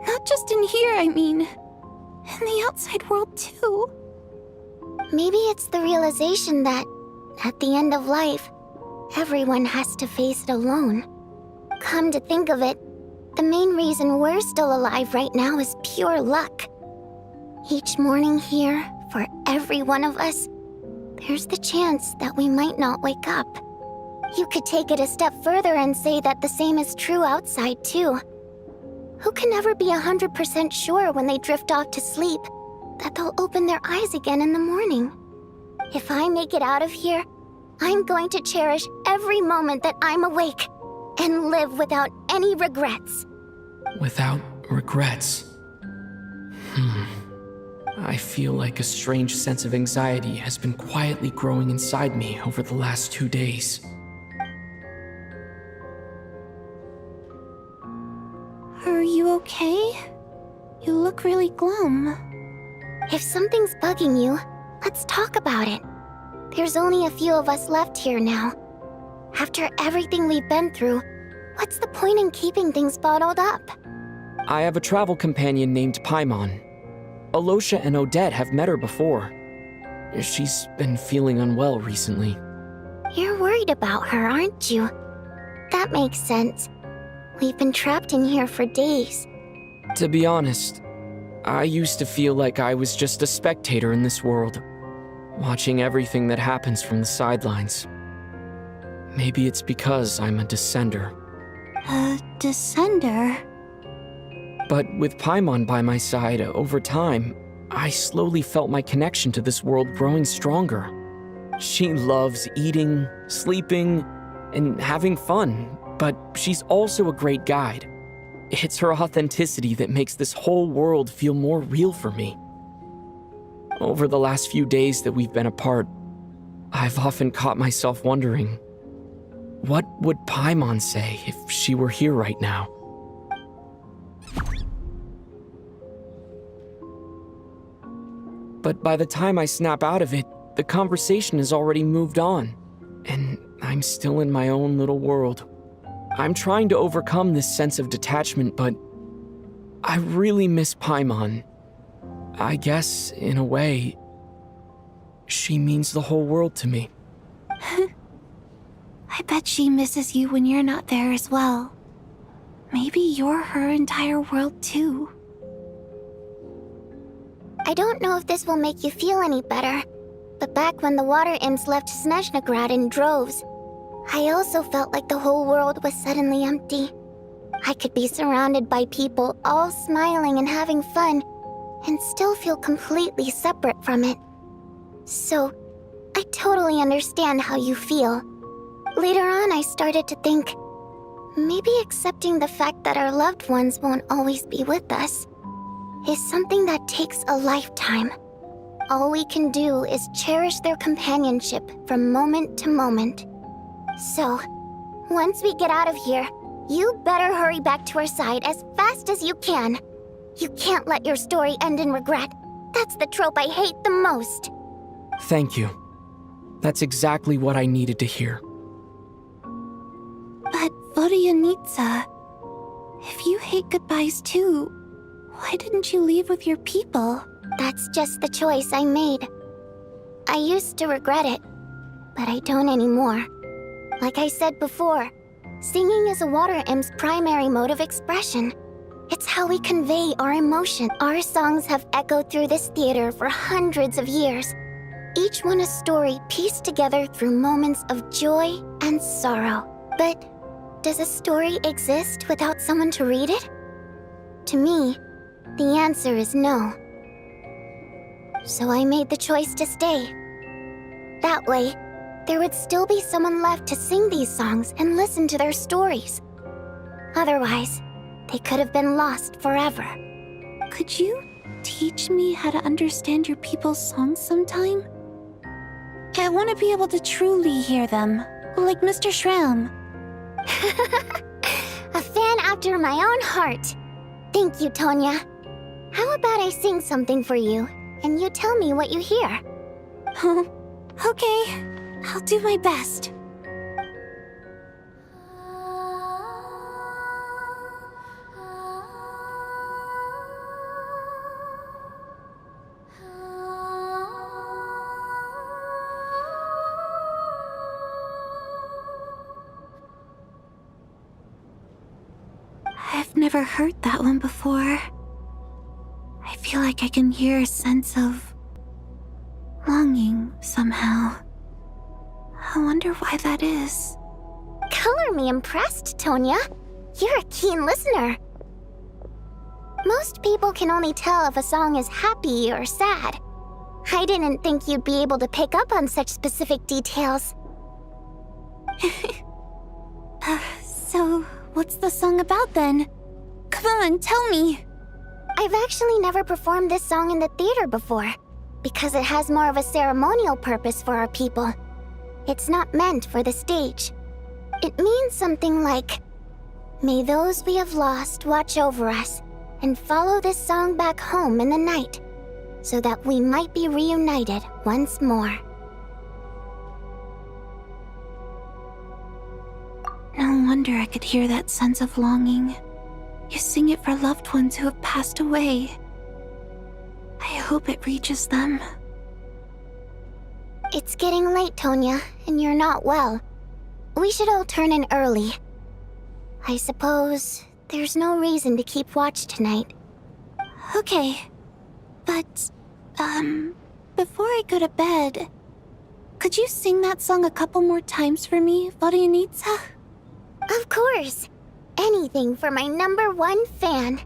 Not just in here, I mean. In the outside world, too. Maybe it's the realization that, at the end of life, everyone has to face it alone. Come to think of it, the main reason we're still alive right now is pure luck. Each morning here, for every one of us, there's the chance that we might not wake up. You could take it a step further and say that the same is true outside, too. Who can ever be 100% sure when they drift off to sleep that they'll open their eyes again in the morning? If I make it out of here, I'm going to cherish every moment that I'm awake and live without any regrets. Without regrets. I feel like a strange sense of anxiety has been quietly growing inside me over the last 2 days. Are you okay? You look really glum. If something's bugging you, let's talk about it. There's only a few of us left here now. After everything we've been through, what's the point in keeping things bottled up? I have a travel companion named Paimon. Alyosha and Odette have met her before. She's been feeling unwell recently. You're worried about her, aren't you? That makes sense. We've been trapped in here for days. To be honest, I used to feel like I was just a spectator in this world. watching everything that happens from the sidelines. Maybe it's because I'm a descender. A descender? But with Paimon by my side, over time, I slowly felt my connection to this world growing stronger. She loves eating, sleeping, and having fun, but she's also a great guide. It's her authenticity that makes this whole world feel more real for me. Over the last few days that we've been apart, I've often caught myself wondering, what would Paimon say if she were here right now? But by the time I snap out of it, the conversation has already moved on, and I'm still in my own little world. I'm trying to overcome this sense of detachment, but I really miss Paimon. I guess, in a way, she means the whole world to me. I bet she misses you when you're not there as well. Maybe you're her entire world too. I don't know if this will make you feel any better, but back when the water imps left Snezhnaya in droves, I also felt like the whole world was suddenly empty. I could be surrounded by people all smiling and having fun, and still feel completely separate from it. So, I totally understand how you feel. Later on, I started to think, maybe accepting the fact that our loved ones won't always be with us is something that takes a lifetime. All we can do is cherish their companionship from moment to moment. So, once we get out of here, you better hurry back to our side as fast as you can. You can't let your story end in regret. That's the trope I hate the most. Thank you. That's exactly what I needed to hear. But vodyanitsa, if you hate goodbyes too, why didn't you leave with your people? That's just the choice I made. I used to regret it, but I don't anymore. Like I said before, singing is a water imp's primary mode of expression. It's how we convey our emotion. Our songs have echoed through this theater for hundreds of years, each one a story pieced together through moments of joy and sorrow. But does a story exist without someone to read it? To me, the answer is no. So I made the choice to stay. That way, there would still be someone left to sing these songs and listen to their stories. Otherwise, they could have been lost forever. Could you teach me how to understand your people's songs sometime? I want to be able to truly hear them, like Mr. Shram. A fan after my own heart. Thank you, Tonya. How about I sing something for you, and you tell me what you hear? Okay, I'll do my best. I've never heard that one before. I feel like I can hear a sense of longing somehow. I wonder why that is. Color me impressed, Tonya. You're a keen listener. Most people can only tell if a song is happy or sad. I didn't think you'd be able to pick up on such specific details. So, what's the song about then? Come on, tell me! I've actually never performed this song in the theater before, because it has more of a ceremonial purpose for our people. It's not meant for the stage. It means something like, "May those we have lost watch over us, and follow this song back home in the night, so that we might be reunited once more." No wonder I could hear that sense of longing. You sing it for loved ones who have passed away. I hope it reaches them. It's getting late, Tonya, and you're not well. We should all turn in early. I suppose there's no reason to keep watch tonight. Okay, but, Before I go to bed, could you sing that song a couple more times for me, vodyanitsa? Of course. Anything for my #1 fan.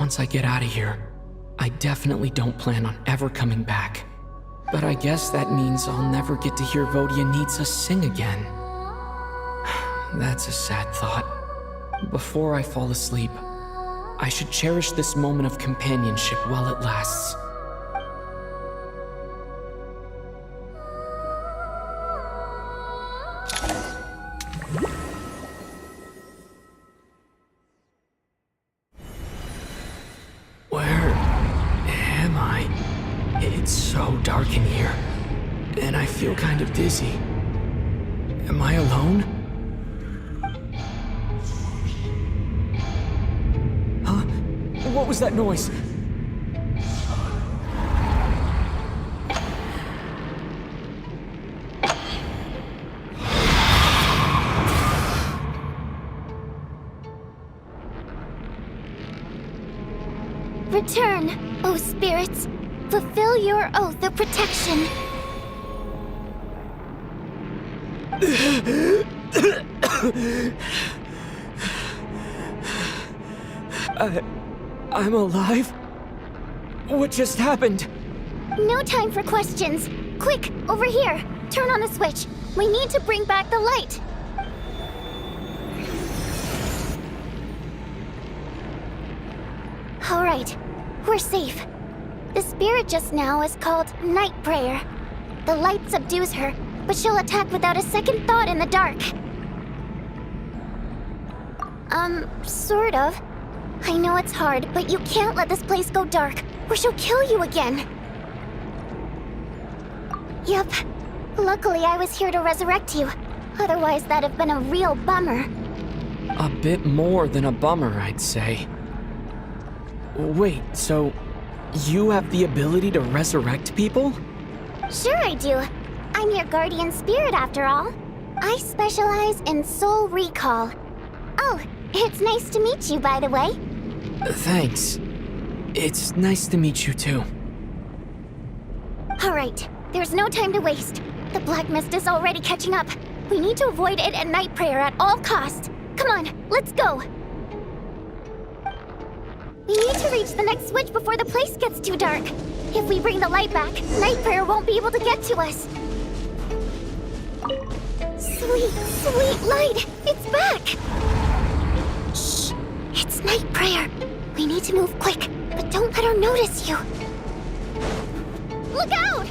Once I get out of here, I definitely don't plan on ever coming back. But I guess that means I'll never get to hear vodyanitsa sing again. That's a sad thought. Before I fall asleep, I should cherish this moment of companionship while it lasts. It's so dark in here, and I feel kind of dizzy. Am I alone? Huh? What was that noise? Return, O spirits. Fulfill your oath of protection. I'm alive? What just happened? No time for questions. Quick, over here. Turn on the switch. We need to bring back the light. All right, we're safe. The spirit just now is called Night Prayer. The light subdues her, but she'll attack without a second thought in the dark. Sort of. I know it's hard, but you can't let this place go dark, or she'll kill you again. Yep. Luckily, I was here to resurrect you. Otherwise, that'd have been a real bummer. A bit more than a bummer, I'd say. Wait, so you have the ability to resurrect people? Sure I do. I'm your guardian spirit after all. I specialize in soul recall. Oh, it's nice to meet you, by the way. Thanks. It's nice to meet you too. All right, there's no time to waste. The black mist is already catching up. We need to avoid it at Night Prayer at all costs. Come on, let's go. We need to reach the next switch before the place gets too dark. If we bring the light back, Night Prayer won't be able to get to us. Sweet, sweet light! It's back! Shh! It's Night Prayer. We need to move quick, but don't let her notice you. Look out!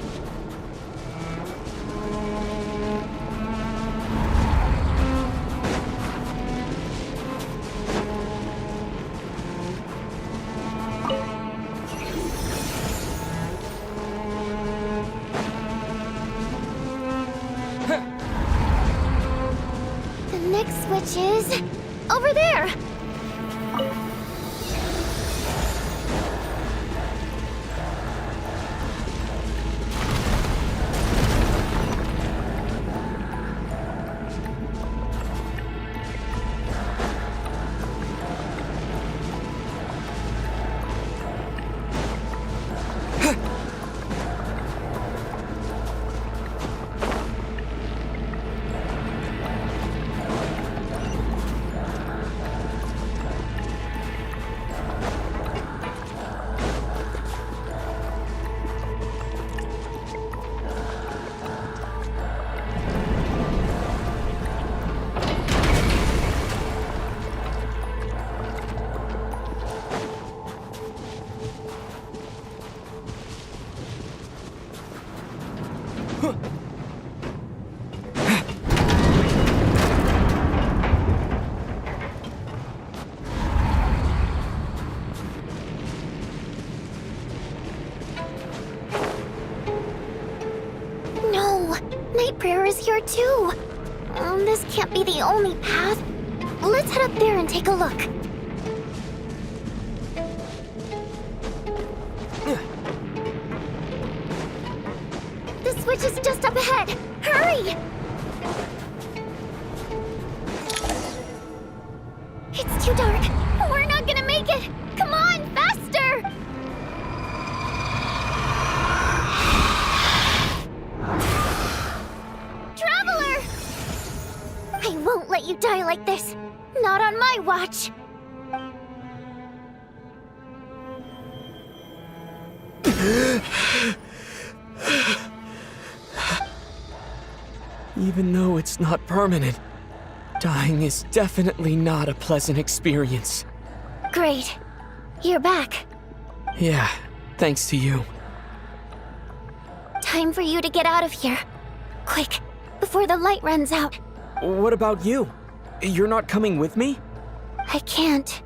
The next switch is over there. night prayer is here too. This can't be the only path. Let's head up there and take a look. The switch is just up ahead. Hurry! It's too dark. We're not gonna make it. Come on, faster! Traveler! I won't let you die like this. Not on my watch. Even though it's not permanent, dying is definitely not a pleasant experience. Great. You're back. Yeah, thanks to you. Time for you to get out of here. Quick, before the light runs out. What about you? You're not coming with me? I can't.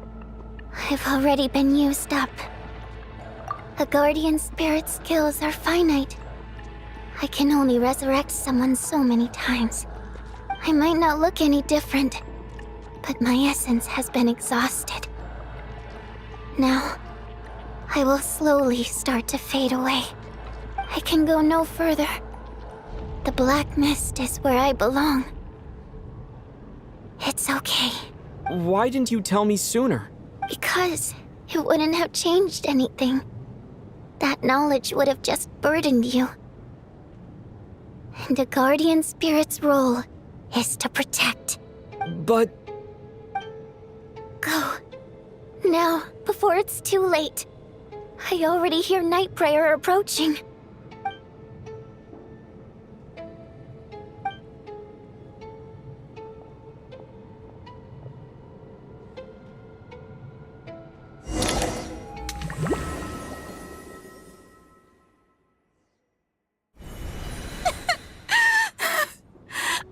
I've already been used up. A guardian spirit's skills are finite. I can only resurrect someone so many times. I might not look any different, but my essence has been exhausted. Now, I will slowly start to fade away. I can go no further. The black mist is where I belong. It's okay. Why didn't you tell me sooner? Because it wouldn't have changed anything. That knowledge would have just burdened you. And a guardian spirit's role is to protect. But... Go. Now, before it's too late. I already hear night prayer approaching.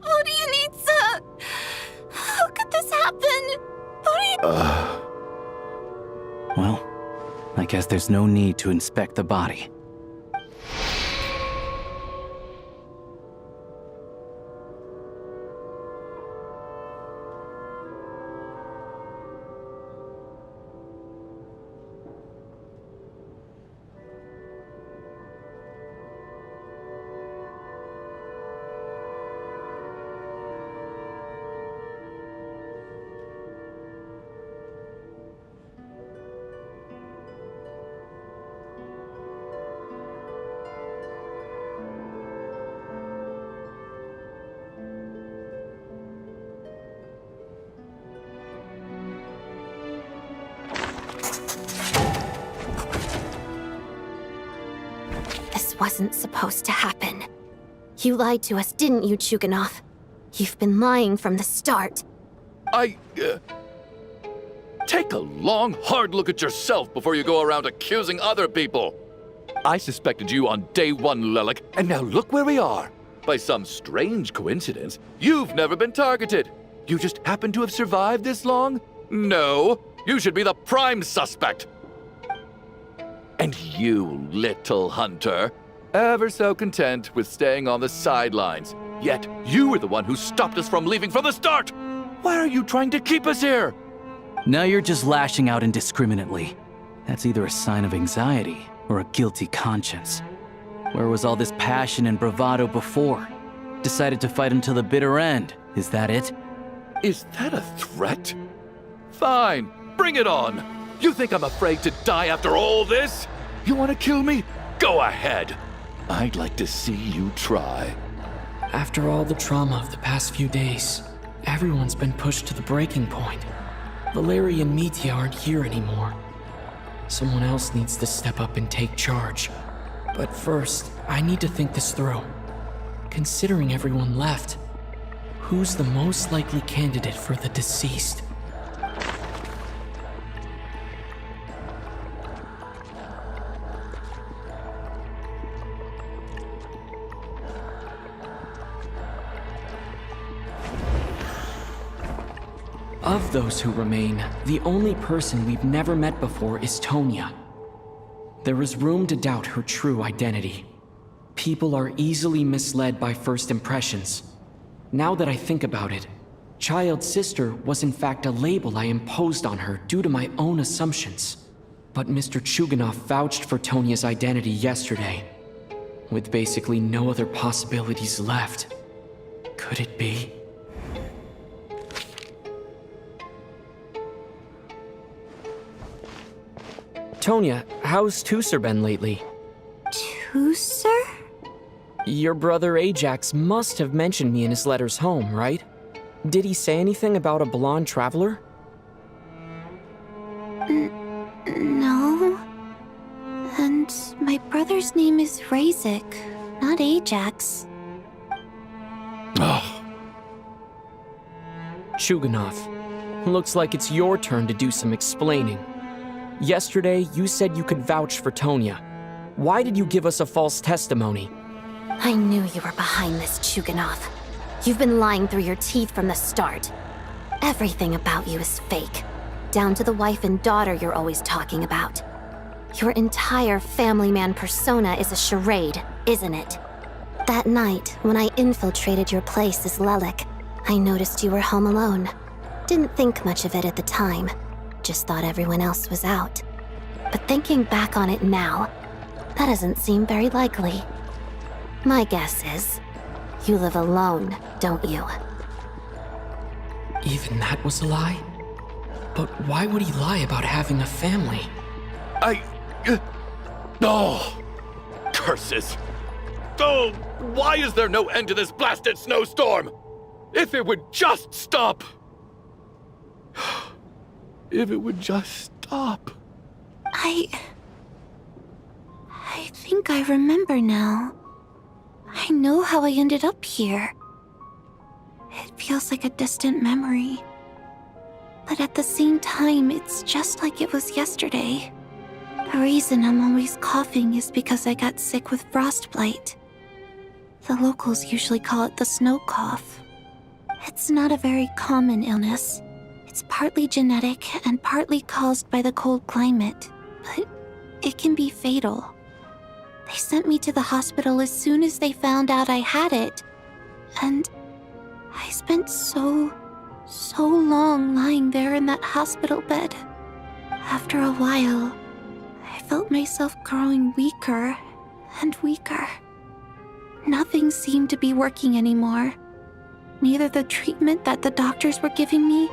Vodyanitsa! How could this happen? Well, I guess there's no need to inspect the body. This wasn't supposed to happen. You lied to us, didn't you, Chuganov? You've been lying from the start. Take a long, hard look at yourself before you go around accusing other people. I suspected you on day one, Lelik, and now look where we are. By some strange coincidence, you've never been targeted. You just happen to have survived this long? No, you should be the prime suspect. And you, little hunter, ever so content with staying on the sidelines. Yet, you were the one who stopped us from leaving from the start! Why are you trying to keep us here? Now you're just lashing out indiscriminately. That's either a sign of anxiety or a guilty conscience. Where was all this passion and bravado before? Decided to fight until the bitter end. Is that it? Is that a threat? Fine, bring it on. You think I'm afraid to die after all this? You want to kill me? Go ahead. I'd like to see you try. After all the trauma of the past few days, everyone's been pushed to the breaking point. Valeriy and Mitya aren't here anymore. Someone else needs to step up and take charge. But first, I need to think this through. Considering everyone left, who's the most likely candidate for the deceased? Of those who remain, the only person we've never met before is Tonya. There is room to doubt her true identity. People are easily misled by first impressions. Now that I think about it, child sister was in fact a label I imposed on her due to my own assumptions. But Mr. Chuganov vouched for Tonia's identity yesterday, with basically no other possibilities left. Could it be? Tonia, how's Tusser been lately? Tusser? Your brother Ajax must have mentioned me in his letters home, right? Did he say anything about a blonde traveler? No. And my brother's name is Razik, not Ajax. Chuganov, looks like it's your turn to do some explaining. Yesterday, you said you could vouch for Tonia. Why did you give us a false testimony? I knew you were behind this, Chuganov. You've been lying through your teeth from the start. Everything about you is fake, down to the wife and daughter you're always talking about. Your entire family man persona is a charade, isn't it? That night, when I infiltrated your place as Lelik, I noticed you were home alone. Didn't think much of it at the time. Just thought everyone else was out. But thinking back on it now, that doesn't seem very likely. My guess is, you live alone, don't you? Even that was a lie? But why would he lie about having a family? Oh! Curses! Oh, why is there no end to this blasted snowstorm? If it would just stop! If it would just stop. I think I remember now. I know how I ended up here. It feels like a distant memory. But at the same time, it's just like it was yesterday. The reason I'm always coughing is because I got sick with frostbite. The locals usually call it the snow cough. It's not a very common illness. It's partly genetic and partly caused by the cold climate, but it can be fatal. They sent me to the hospital as soon as they found out I had it, and I spent so long lying there in that hospital bed. After a while, I felt myself growing weaker and weaker. Nothing seemed to be working anymore. Neither the treatment that the doctors were giving me,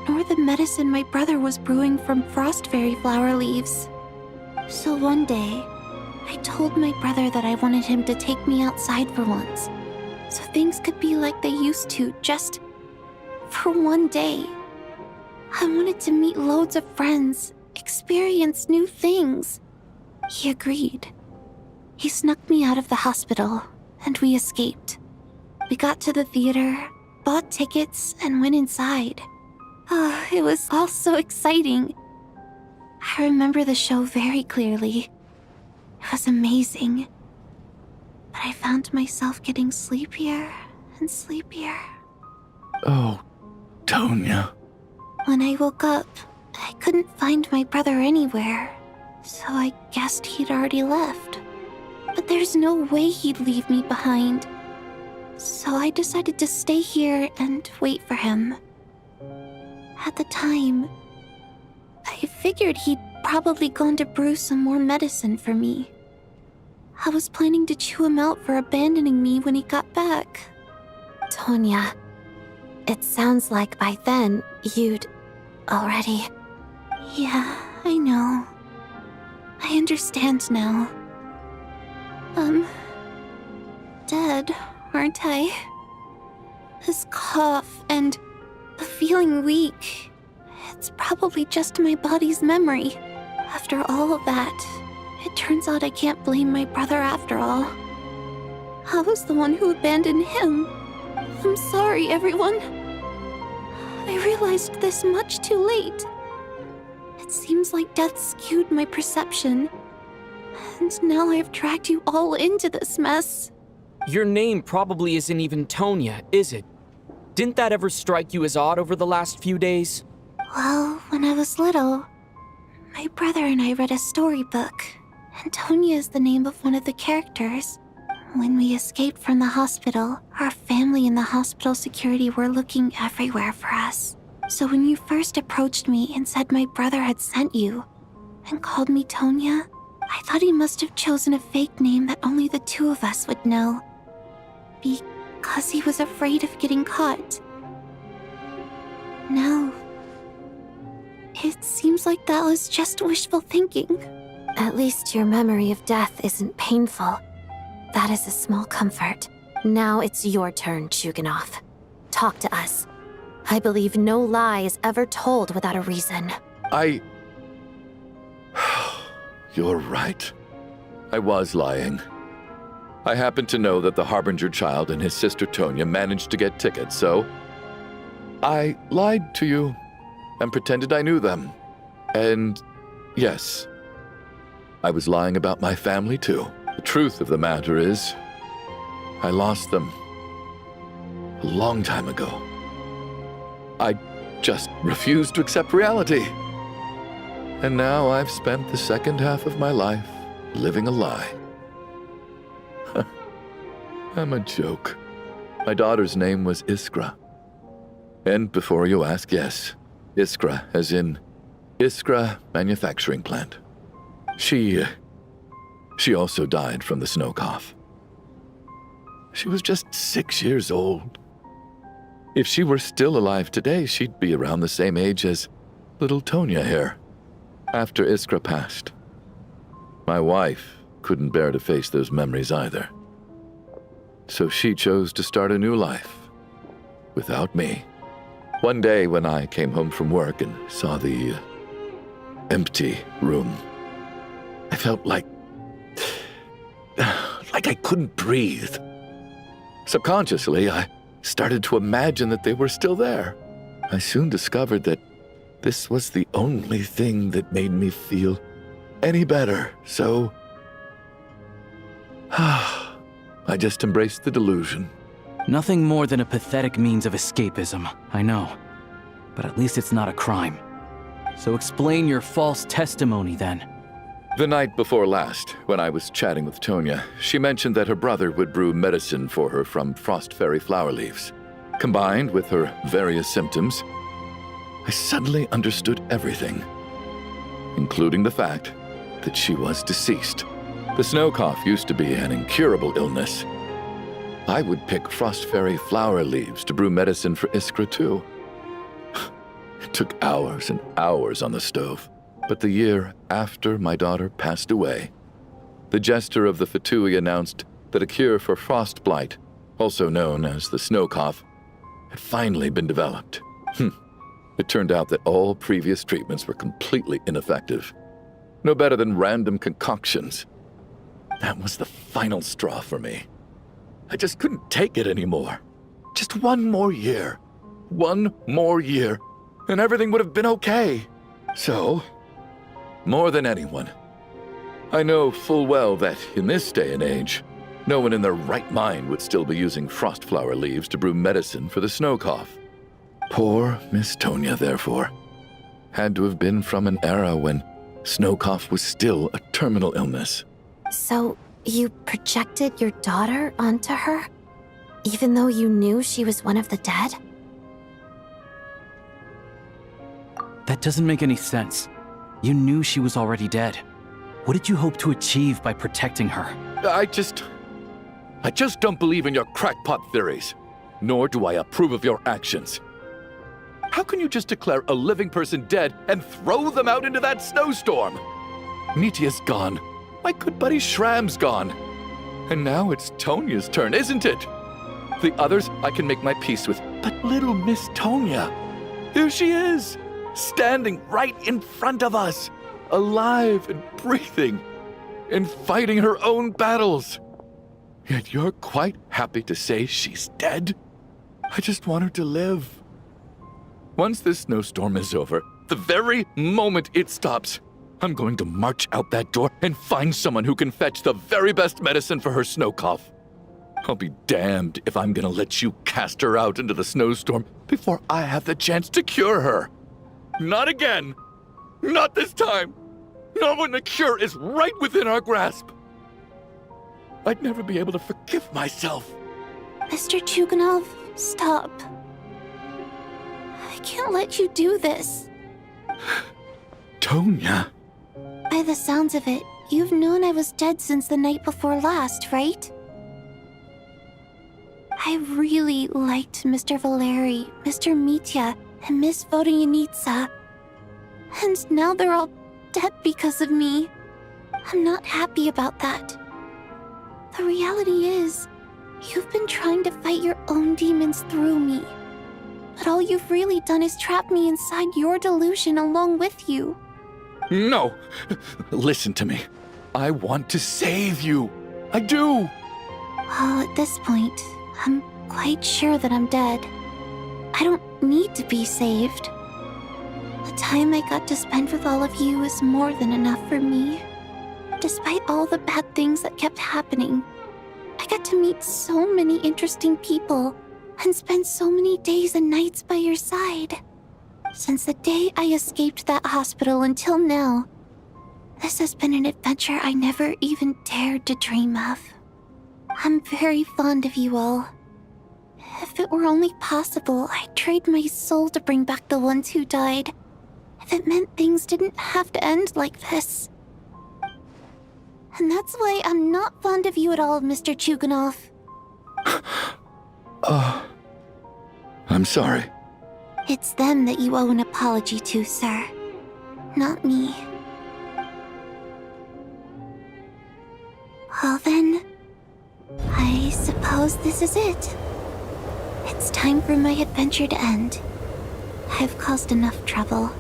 nor the medicine my brother was brewing from frost fairy flower leaves. So one day, I told my brother that I wanted him to take me outside for once, so things could be like they used to, just for one day. I wanted to meet loads of friends, experience new things. He agreed. He snuck me out of the hospital, and we escaped. We got to the theater, bought tickets, and went inside. Oh, it was all so exciting. I remember the show very clearly. It was amazing. But I found myself getting sleepier and sleepier. Oh, Tonia. When I woke up, I couldn't find my brother anywhere, so I guessed he'd already left. But there's no way he'd leave me behind. So I decided to stay here and wait for him. At the time, I figured he'd probably gone to brew some more medicine for me. I was planning to chew him out for abandoning me when he got back. Tonia, it sounds like by then you'd already... Yeah, I know. I understand now. Dead, aren't I? This cough and the feeling weak, it's probably just my body's memory. After all of that, it turns out I can't blame my brother after all. I was the one who abandoned him. I'm sorry, everyone. I realized this much too late. It seems like death skewed my perception. And now I've dragged you all into this mess. Your name probably isn't even Tonia, is it? Didn't that ever strike you as odd over the last few days? Well, when I was little, my brother and I read a storybook, and Tonia is the name of one of the characters. When we escaped from the hospital, our family and the hospital security were looking everywhere for us. So when you first approached me and said my brother had sent you, and called me Tonya, I thought he must have chosen a fake name that only the two of us would know. Because he was afraid of getting caught. No. It seems like that was just wishful thinking. At least your memory of death isn't painful. That is a small comfort. Now it's your turn, Chuganov. Talk to us. I believe no lie is ever told without a reason. You're right. I was lying. I happened to know that the Harbinger child and his sister Tonya managed to get tickets, so I lied to you and pretended I knew them. And yes, I was lying about my family too. The truth of the matter is, I lost them a long time ago. I just refused to accept reality. And now I've spent the second half of my life living a lie. I'm a joke. My daughter's name was Iskra. And before you ask, yes, Iskra, as in Iskra Manufacturing Plant. She also died from the snow cough. She was just 6 years old. If she were still alive today, she'd be around the same age as little Tonya here. After Iskra passed, my wife couldn't bear to face those memories either. So she chose to start a new life without me. One day when I came home from work and saw the empty room, I felt like I couldn't breathe. Subconsciously, I started to imagine that they were still there. I soon discovered that this was the only thing that made me feel any better, so I just embraced the delusion. Nothing more than a pathetic means of escapism, I know. But at least it's not a crime. So explain your false testimony then. The night before last, when I was chatting with Tonya, she mentioned that her brother would brew medicine for her from frost fairy flower leaves. Combined with her various symptoms, I suddenly understood everything, including the fact that she was deceased. The snow cough used to be an incurable illness. I would pick frost fairy flower leaves to brew medicine for Iskra too. It took hours and hours on the stove. But the year after my daughter passed away, the jester of the Fatui announced that a cure for frost blight, also known as the snow cough, had finally been developed. It turned out that all previous treatments were completely ineffective. No better than random concoctions. That was the final straw for me. I just couldn't take it anymore. Just one more year. One more year, and everything would have been okay. So, more than anyone, I know full well that in this day and age, no one in their right mind would still be using frost flower leaves to brew medicine for the snow cough. Poor Miss Tonya, therefore, had to have been from an era when snow cough was still a terminal illness. So, you projected your daughter onto her? Even though you knew she was one of the dead? That doesn't make any sense. You knew she was already dead. What did you hope to achieve by protecting her? I just don't believe in your crackpot theories, nor do I approve of your actions. How can you just declare a living person dead and throw them out into that snowstorm? Mitya's gone. My good buddy Shram's gone. And now it's Tonya's turn, isn't it? The others I can make my peace with, but little Miss Tonya, here she is, standing right in front of us, alive and breathing, and fighting her own battles. Yet you're quite happy to say she's dead? I just want her to live. Once this snowstorm is over, the very moment it stops, I'm going to march out that door and find someone who can fetch the very best medicine for her snow cough. I'll be damned if I'm gonna let you cast her out into the snowstorm before I have the chance to cure her. Not again. Not this time. Not when the cure is right within our grasp. I'd never be able to forgive myself. Mr. Chuganov, stop. I can't let you do this. Tonya. By the sounds of it, you've known I was dead since the night before last, right? I really liked Mr. Valeriy, Mr. Mitya, and Miss Vodyanitsa. And now they're all dead because of me. I'm not happy about that. The reality is, you've been trying to fight your own demons through me. But all you've really done is trap me inside your delusion along with you. No! Listen to me. I want to save you. I do! Well, at this point, I'm quite sure that I'm dead. I don't need to be saved. The time I got to spend with all of you is more than enough for me. Despite all the bad things that kept happening, I got to meet so many interesting people and spend so many days and nights by your side. Since the day I escaped that hospital until now, this has been an adventure I never even dared to dream of. I'm very fond of you all. If it were only possible, I'd trade my soul to bring back the ones who died. If it meant things didn't have to end like this. And that's why I'm not fond of you at all, Mr. Chuganov. I'm sorry. It's them that you owe an apology to, sir. Not me. Well then, I suppose this is it. It's time for my adventure to end. I've caused enough trouble.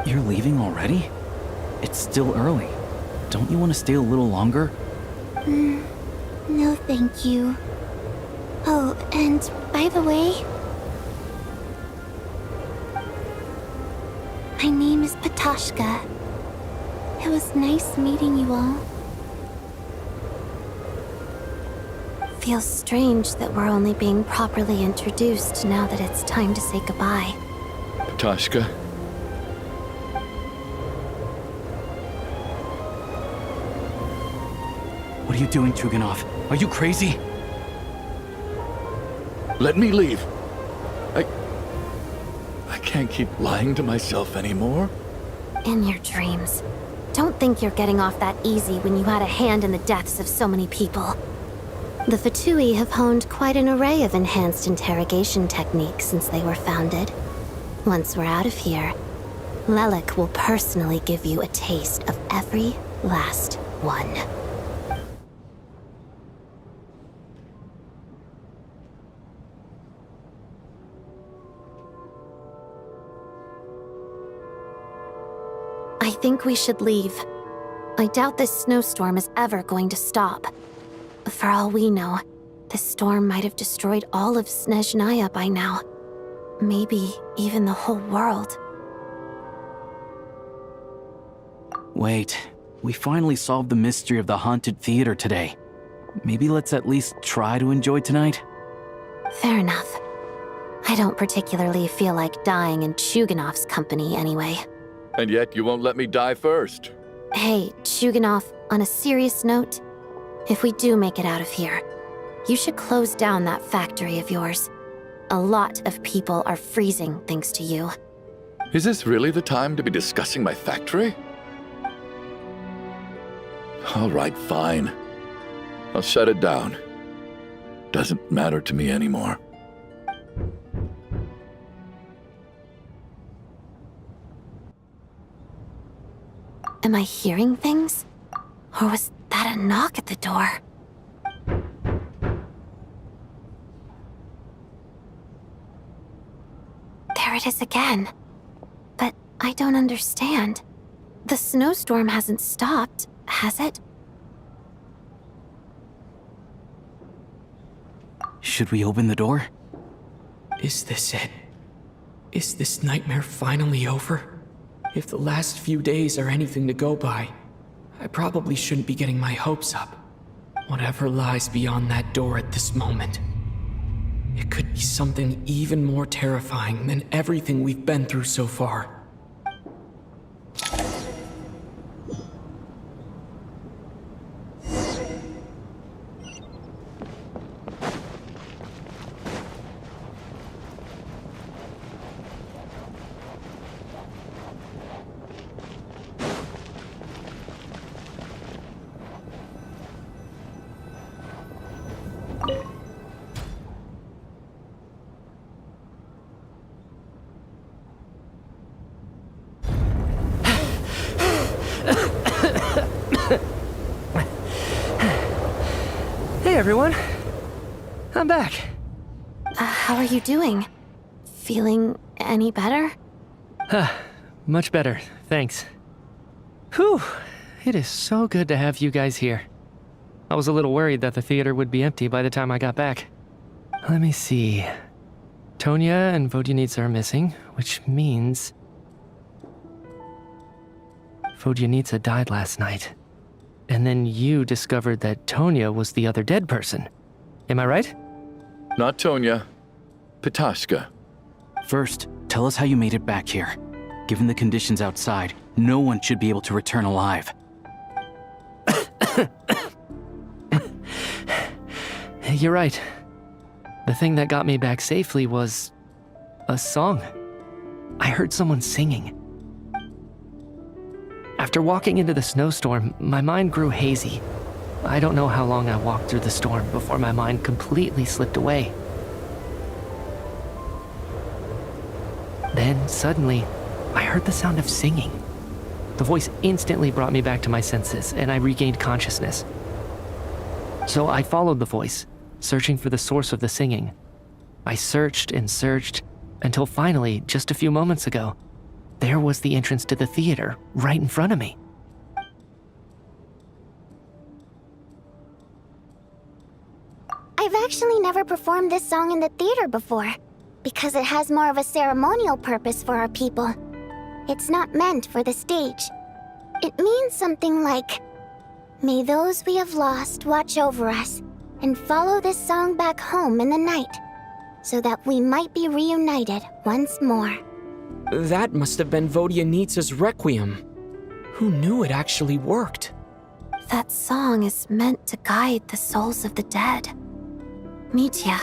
You're leaving already? It's still early. Don't you want to stay a little longer? No thank you. Oh, and by the way, my name is Patashka. It was nice meeting you all. Feels strange that we're only being properly introduced now that it's time to say goodbye. Patashka. What are you doing, Chuganov? Are you crazy? Let me leave. I can't keep lying to myself anymore. In your dreams. Don't think you're getting off that easy when you had a hand in the deaths of so many people. The Fatui have honed quite an array of enhanced interrogation techniques since they were founded. Once we're out of here, Lelik will personally give you a taste of every last one. I think we should leave. I doubt this snowstorm is ever going to stop. For all we know, this storm might have destroyed all of Snezhnaya by now. Maybe even the whole world. Wait, we finally solved the mystery of the haunted theater today. Maybe let's at least try to enjoy tonight? Fair enough. I don't particularly feel like dying in Chuganov's company anyway. And yet you won't let me die first. Hey, Chuganov, on a serious note, if we do make it out of here, you should close down that factory of yours. A lot of people are freezing thanks to you. Is this really the time to be discussing my factory? All right, fine. I'll shut it down. Doesn't matter to me anymore. Am I hearing things? Or was that a knock at the door? There it is again. But I don't understand. The snowstorm hasn't stopped, has it? Should we open the door? Is this it? Is this nightmare finally over? If the last few days are anything to go by, I probably shouldn't be getting my hopes up. Whatever lies beyond that door at this moment, it could be something even more terrifying than everything we've been through so far. Hey everyone. I'm back. How are you doing? Feeling any better? Much better, thanks. Whew, it is so good to have you guys here. I was a little worried that the theater would be empty by the time I got back. Let me see. Tonya and Vodyanitsa are missing, which means Vodyanitsa died last night. And then you discovered that Tonya was the other dead person. Am I right? Not Tonya. Pitashka. First, tell us how you made it back here. Given the conditions outside, no one should be able to return alive. You're right. The thing that got me back safely was a song. I heard someone singing. After walking into the snowstorm, my mind grew hazy. I don't know how long I walked through the storm before my mind completely slipped away. Then, suddenly, I heard the sound of singing. The voice instantly brought me back to my senses, and I regained consciousness. So I followed the voice, searching for the source of the singing. I searched and searched, until finally, just a few moments ago, there was the entrance to the theater, right in front of me. I've actually never performed this song in the theater before, because it has more of a ceremonial purpose for our people. It's not meant for the stage. It means something like, "May those we have lost watch over us, and follow this song back home in the night, so that we might be reunited once more." That must have been Vodyanitsa's requiem. Who knew it actually worked? That song is meant to guide the souls of the dead. Mitya,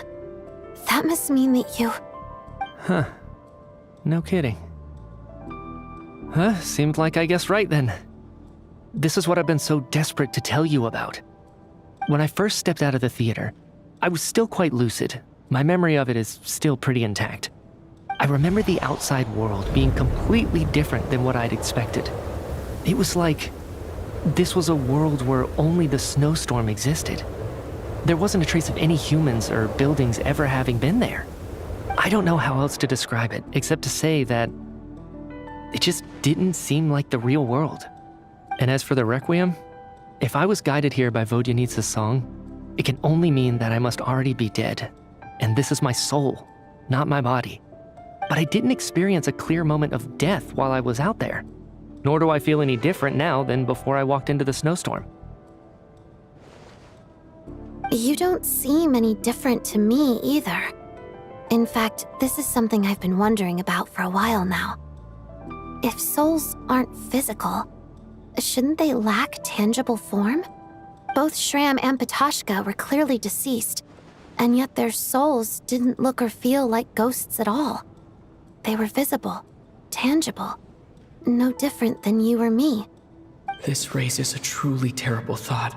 that must mean that you... Huh. No kidding. Seemed like I guessed right then. This is what I've been so desperate to tell you about. When I first stepped out of the theater, I was still quite lucid. My memory of it is still pretty intact. I remember the outside world being completely different than what I'd expected. It was like this was a world where only the snowstorm existed. There wasn't a trace of any humans or buildings ever having been there. I don't know how else to describe it, except to say that it just didn't seem like the real world. And as for the requiem, if I was guided here by Vodyanitsa's song, it can only mean that I must already be dead. And this is my soul, not my body. But I didn't experience a clear moment of death while I was out there. Nor do I feel any different now than before I walked into the snowstorm. You don't seem any different to me either. In fact, this is something I've been wondering about for a while now. If souls aren't physical, shouldn't they lack tangible form? Both Shram and Pitashka were clearly deceased, and yet their souls didn't look or feel like ghosts at all. They were visible, tangible, no different than you or me. This raises a truly terrible thought.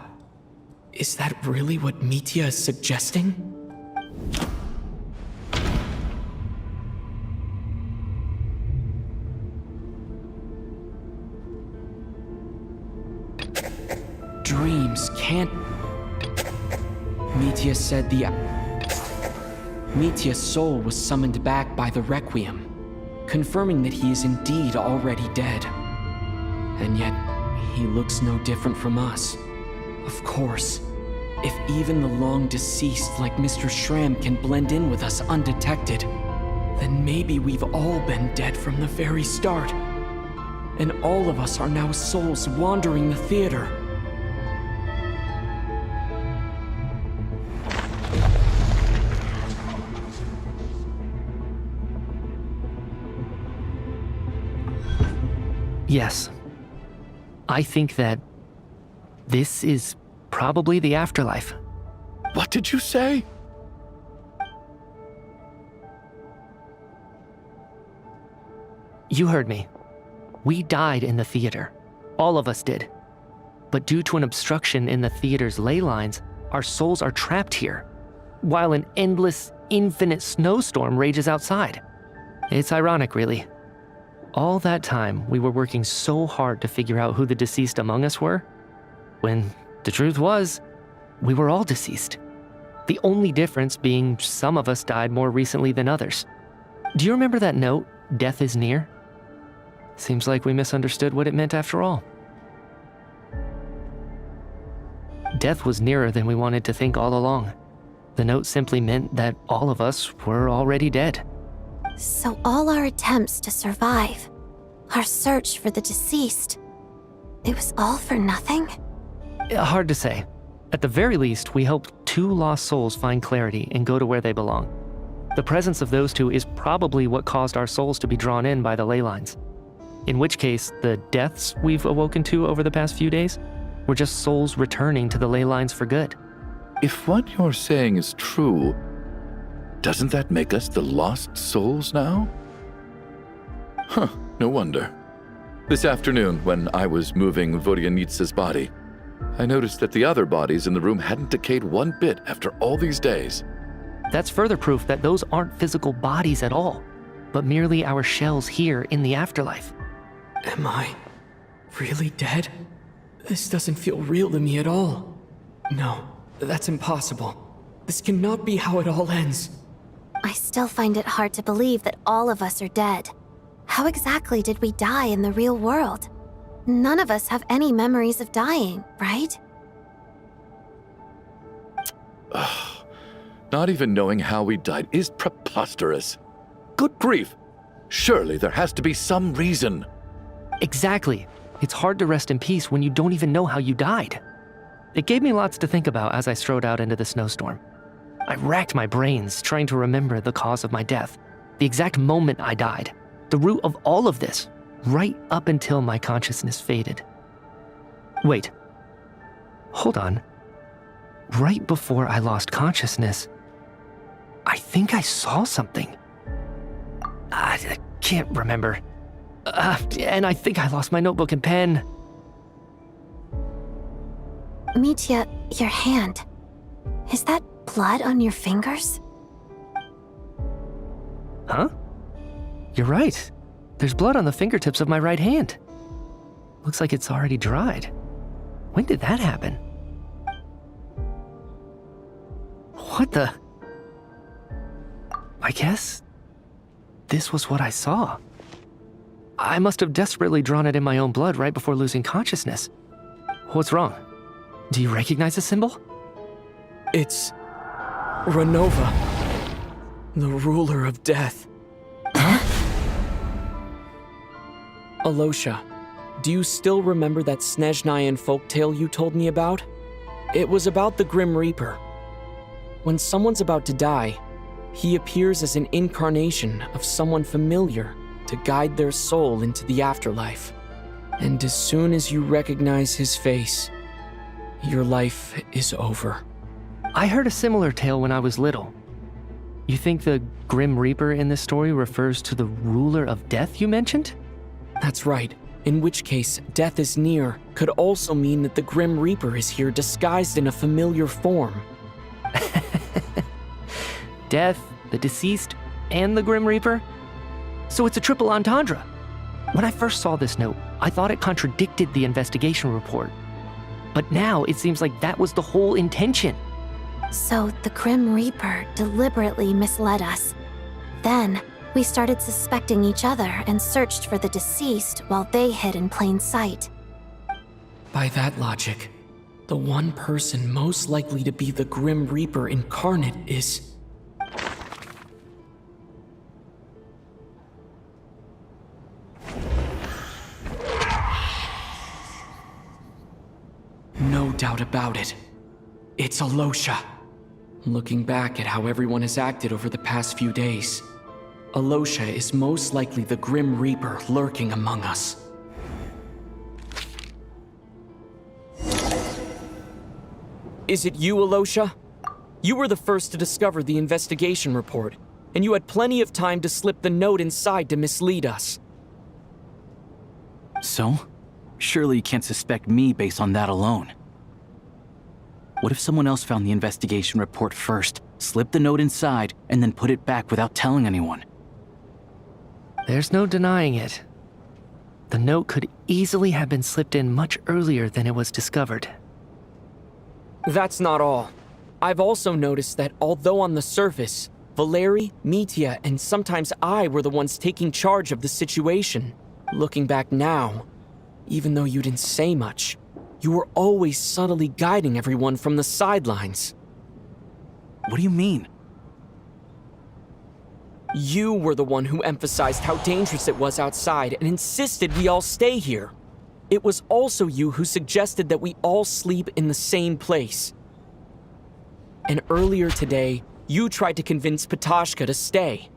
Is that really what Mitya is suggesting? Dreams can't... Mitya said Mitya's soul was summoned back by the requiem, confirming that he is indeed already dead. And yet, he looks no different from us. Of course, if even the long-deceased like Mr. Shram can blend in with us undetected, then maybe we've all been dead from the very start. And all of us are now souls wandering the theater. Yes. I think that this is probably the afterlife. What did you say? You heard me. We died in the theater. All of us did. But due to an obstruction in the theater's ley lines, our souls are trapped here, while an endless, infinite snowstorm rages outside. It's ironic, really. All that time, we were working so hard to figure out who the deceased among us were, when the truth was, we were all deceased. The only difference being some of us died more recently than others. Do you remember that note, "Death is near"? Seems like we misunderstood what it meant after all. Death was nearer than we wanted to think all along. The note simply meant that all of us were already dead. So all our attempts to survive, our search for the deceased, it was all for nothing? Hard to say. At the very least, we hoped 2 lost souls find clarity and go to where they belong. The presence of those 2 is probably what caused our souls to be drawn in by the ley lines. In which case, the deaths we've awoken to over the past few days were just souls returning to the ley lines for good. If what you're saying is true, doesn't that make us the lost souls now? Huh, no wonder. This afternoon, when I was moving Vodyanitsa's body, I noticed that the other bodies in the room hadn't decayed one bit after all these days. That's further proof that those aren't physical bodies at all, but merely our shells here in the afterlife. Am I really dead? This doesn't feel real to me at all. No, that's impossible. This cannot be how it all ends. I still find it hard to believe that all of us are dead. How exactly did we die in the real world? None of us have any memories of dying, right? Not even knowing how we died is preposterous. Good grief! Surely there has to be some reason. Exactly. It's hard to rest in peace when you don't even know how you died. It gave me lots to think about as I strode out into the snowstorm. I racked my brains trying to remember the cause of my death, the exact moment I died, the root of all of this, right up until my consciousness faded. Wait. Hold on. Right before I lost consciousness, I think I saw something. I can't remember. And I think I lost my notebook and pen. Mitya, your hand. Is that blood on your fingers? Huh? You're right. There's blood on the fingertips of my right hand. Looks like it's already dried. When did that happen? What the? I guess this was what I saw. I must have desperately drawn it in my own blood right before losing consciousness. What's wrong? Do you recognize the symbol? It's Ronova, the ruler of death. Alyosha, do you still remember that Snezhnayan folktale you told me about? It was about the Grim Reaper. When someone's about to die, he appears as an incarnation of someone familiar to guide their soul into the afterlife. And as soon as you recognize his face, your life is over. I heard a similar tale when I was little. You think the Grim Reaper in this story refers to the ruler of death you mentioned? That's right. In which case, death is near could also mean that the Grim Reaper is here disguised in a familiar form. Death, the deceased, and the Grim Reaper? So it's a triple entendre. When I first saw this note, I thought it contradicted the investigation report. But now it seems like that was the whole intention. So the Grim Reaper deliberately misled us. Then, we started suspecting each other and searched for the deceased while they hid in plain sight. By that logic, the one person most likely to be the Grim Reaper incarnate is... No doubt about it. It's Alyosha. Looking back at how everyone has acted over the past few days, Alyosha is most likely the Grim Reaper lurking among us. Is it you, Alyosha? You were the first to discover the investigation report, and you had plenty of time to slip the note inside to mislead us. So? Surely you can't suspect me based on that alone. What if someone else found the investigation report first, slipped the note inside, and then put it back without telling anyone? There's no denying it. The note could easily have been slipped in much earlier than it was discovered. That's not all. I've also noticed that although on the surface, Valeriy, Mitya, and sometimes I were the ones taking charge of the situation, looking back now, even though you didn't say much, you were always subtly guiding everyone from the sidelines. What do you mean? You were the one who emphasized how dangerous it was outside and insisted we all stay here. It was also you who suggested that we all sleep in the same place. And earlier today, you tried to convince Patashka to stay.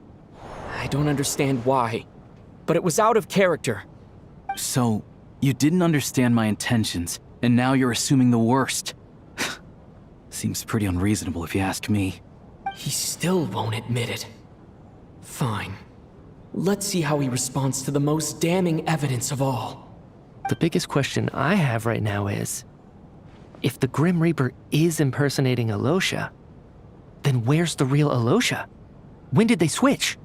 I don't understand why, but it was out of character. So, you didn't understand my intentions, and now you're assuming the worst. Seems pretty unreasonable if you ask me. He still won't admit it. Fine. Let's see how he responds to the most damning evidence of all. The biggest question I have right now is, if the Grim Reaper is impersonating Alyosha, then where's the real Alyosha? When did they switch?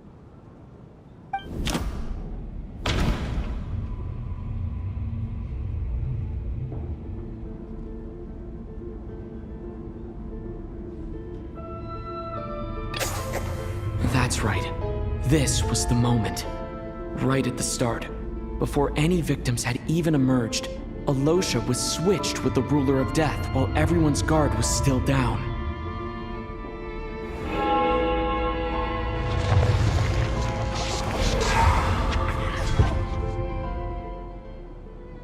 That's right. This was the moment. Right at the start. Before any victims had even emerged, Alyosha was switched with the Ruler of Death while everyone's guard was still down.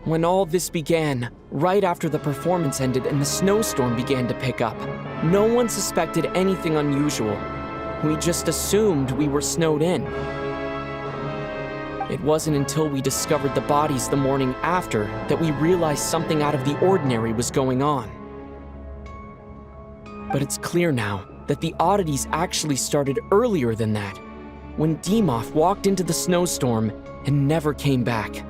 When all this began, right after the performance ended and the snowstorm began to pick up, no one suspected anything unusual. We just assumed we were snowed in. It wasn't until we discovered the bodies the morning after that we realized something out of the ordinary was going on. But it's clear now that the oddities actually started earlier than that, when Dimov walked into the snowstorm and never came back.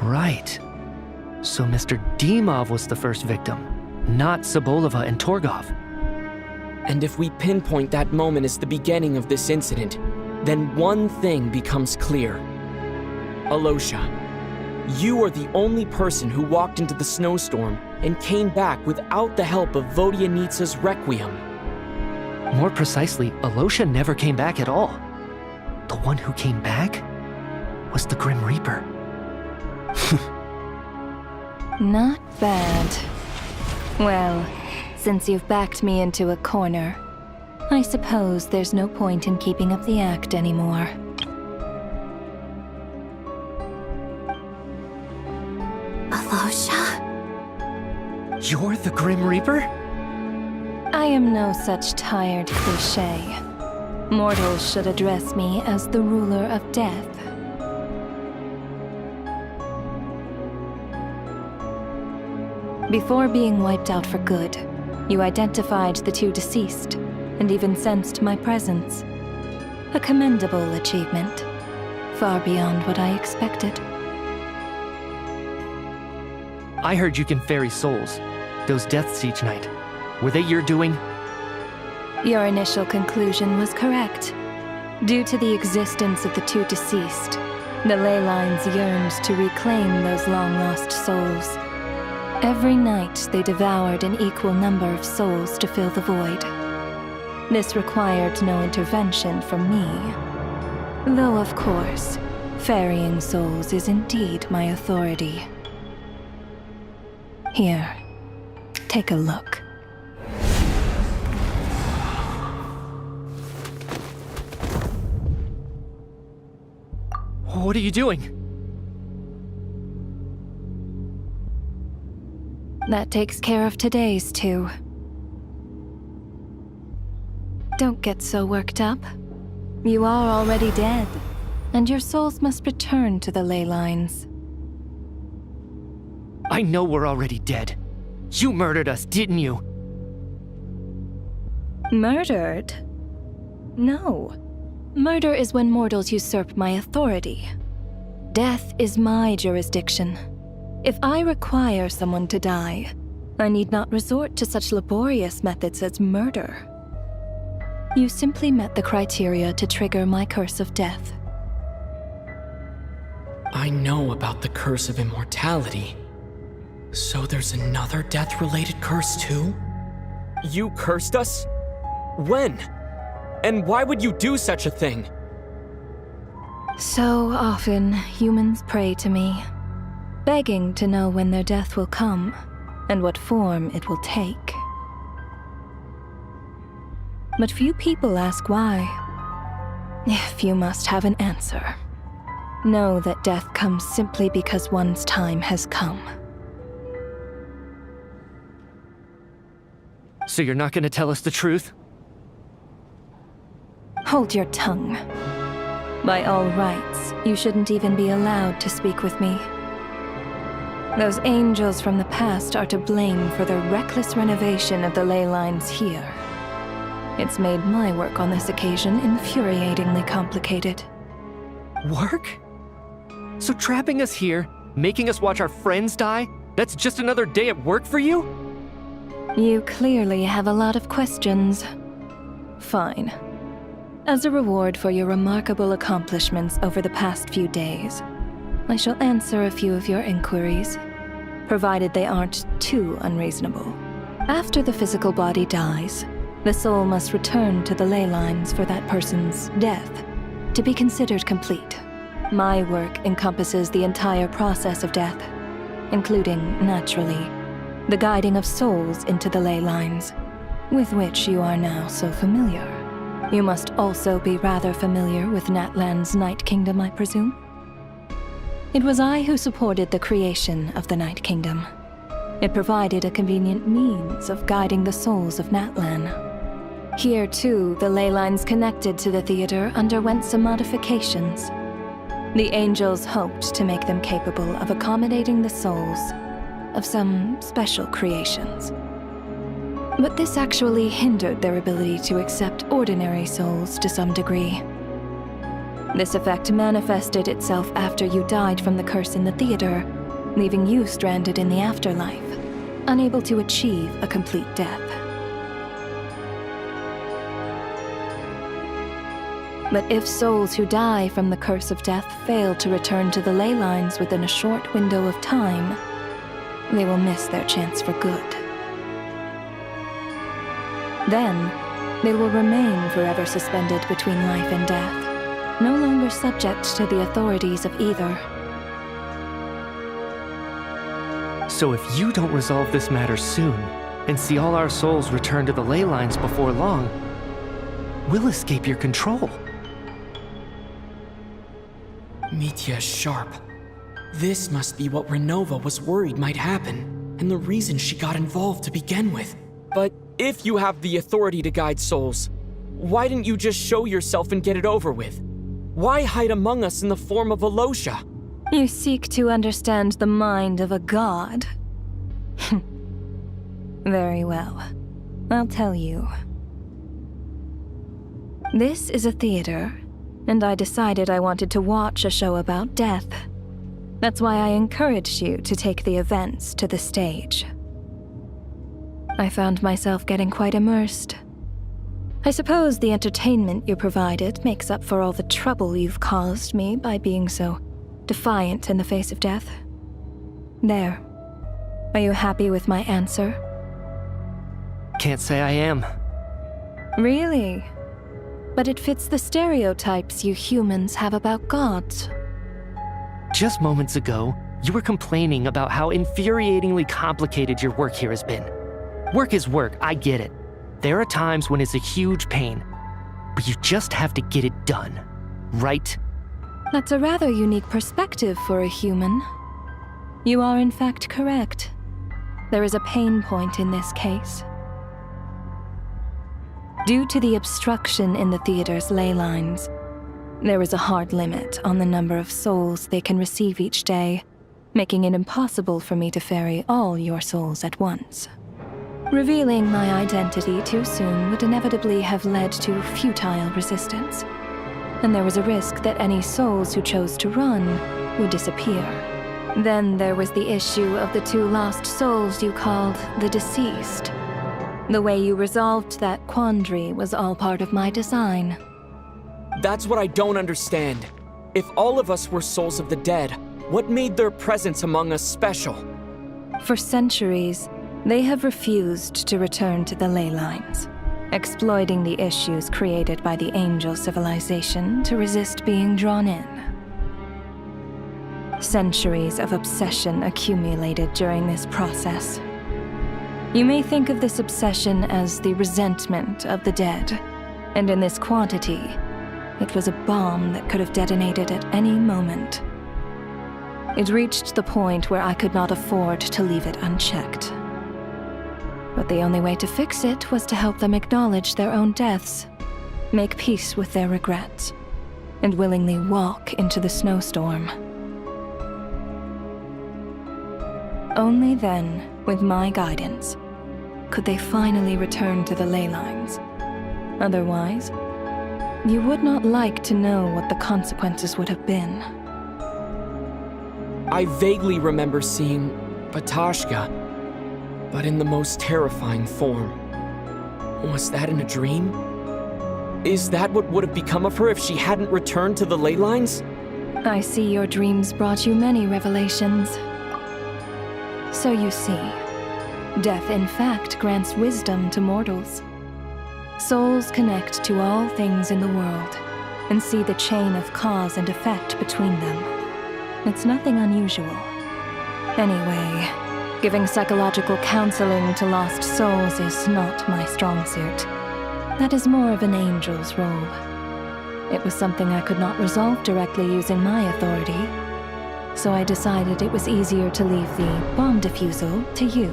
Right. So Mr. Dimov was the first victim, not Sobolova and Torgov. And if we pinpoint that moment as the beginning of this incident, then one thing becomes clear. Alyosha, you are the only person who walked into the snowstorm and came back without the help of Vodyanitsa's Requiem. More precisely, Alyosha never came back at all. The one who came back was the Grim Reaper. Not bad. Well, since you've backed me into a corner, I suppose there's no point in keeping up the act anymore. Alyosha? You're the Grim Reaper? I am no such tired cliché. Mortals should address me as the Ruler of Death. Before being wiped out for good, you identified the two deceased, and even sensed my presence. A commendable achievement, far beyond what I expected. I heard you can ferry souls. Those deaths each night. Were they your doing? Your initial conclusion was correct. Due to the existence of the two deceased, the ley lines yearned to reclaim those long-lost souls. Every night, they devoured an equal number of souls to fill the void. This required no intervention from me. Though, of course, ferrying souls is indeed my authority. Here, take a look. What are you doing? That takes care of today's too. Don't get so worked up. You are already dead, and your souls must return to the ley lines. I know we're already dead. You murdered us, didn't you? Murdered? No. Murder is when mortals usurp my authority. Death is my jurisdiction. If I require someone to die, I need not resort to such laborious methods as murder. You simply met the criteria to trigger my curse of death. I know about the curse of immortality. So there's another death-related curse too? You cursed us? When? And why would you do such a thing? So often, humans pray to me, begging to know when their death will come and what form it will take. But few people ask why. If you must have an answer, know that death comes simply because one's time has come. So you're not gonna tell us the truth? Hold your tongue. By all rights, you shouldn't even be allowed to speak with me. Those angels from the past are to blame for the reckless renovation of the ley lines here. It's made my work on this occasion infuriatingly complicated. Work? So trapping us here, making us watch our friends die, that's just another day at work for you? You clearly have a lot of questions. Fine. As a reward for your remarkable accomplishments over the past few days, I shall answer a few of your inquiries, provided they aren't too unreasonable. After the physical body dies, the soul must return to the ley lines for that person's death to be considered complete. My work encompasses the entire process of death, including, naturally, the guiding of souls into the ley lines, with which you are now so familiar. You must also be rather familiar with Natlan's Night Kingdom, I presume? It was I who supported the creation of the Night Kingdom. It provided a convenient means of guiding the souls of Natlan. Here, too, the ley lines connected to the theater underwent some modifications. The angels hoped to make them capable of accommodating the souls of some special creations. But this actually hindered their ability to accept ordinary souls to some degree. This effect manifested itself after you died from the curse in the theater, leaving you stranded in the afterlife, unable to achieve a complete death. But if souls who die from the curse of death fail to return to the ley lines within a short window of time, they will miss their chance for good. Then, they will remain forever suspended between life and death, no longer subject to the authorities of either. So if you don't resolve this matter soon, and see all our souls return to the ley lines before long, we'll escape your control. Mitya's sharp. This must be what Ronova was worried might happen, and the reason she got involved to begin with. But if you have the authority to guide souls, why didn't you just show yourself and get it over with? Why hide among us in the form of alyosha? You seek to understand the mind of a god. Very well. I'll tell you. This is a theater, and I decided I wanted to watch a show about death. That's why I encouraged you to take the events to the stage. I found myself getting quite immersed. I suppose the entertainment you provided makes up for all the trouble you've caused me by being so defiant in the face of death. There. Are you happy with my answer? Can't say I am. Really? But it fits the stereotypes you humans have about gods. Just moments ago, you were complaining about how infuriatingly complicated your work here has been. Work is work, I get it. There are times when it's a huge pain, but you just have to get it done, right? That's a rather unique perspective for a human. You are in fact correct. There is a pain point in this case. Due to the obstruction in the theater's ley lines, there is a hard limit on the number of souls they can receive each day, making it impossible for me to ferry all your souls at once. Revealing my identity too soon would inevitably have led to futile resistance, and there was a risk that any souls who chose to run would disappear. Then there was the issue of the 2 lost souls you called the deceased. The way you resolved that quandary was all part of my design. That's what I don't understand. If all of us were souls of the dead, what made their presence among us special? For centuries, they have refused to return to the ley lines, exploiting the issues created by the angel civilization to resist being drawn in. Centuries of obsession accumulated during this process. You may think of this obsession as the resentment of the dead, and in this quantity, it was a bomb that could have detonated at any moment. It reached the point where I could not afford to leave it unchecked. But the only way to fix it was to help them acknowledge their own deaths, make peace with their regrets, and willingly walk into the snowstorm. Only then, with my guidance, could they finally return to the ley lines. Otherwise, you would not like to know what the consequences would have been. I vaguely remember seeing Batashka, but in the most terrifying form. Was that in a dream? Is that what would have become of her if she hadn't returned to the ley lines? I see your dreams brought you many revelations. So you see, death in fact grants wisdom to mortals. Souls connect to all things in the world and see the chain of cause and effect between them. It's nothing unusual. Anyway, giving psychological counseling to lost souls is not my strong suit. That is more of an angel's role. It was something I could not resolve directly using my authority, so I decided it was easier to leave the bomb defusal to you.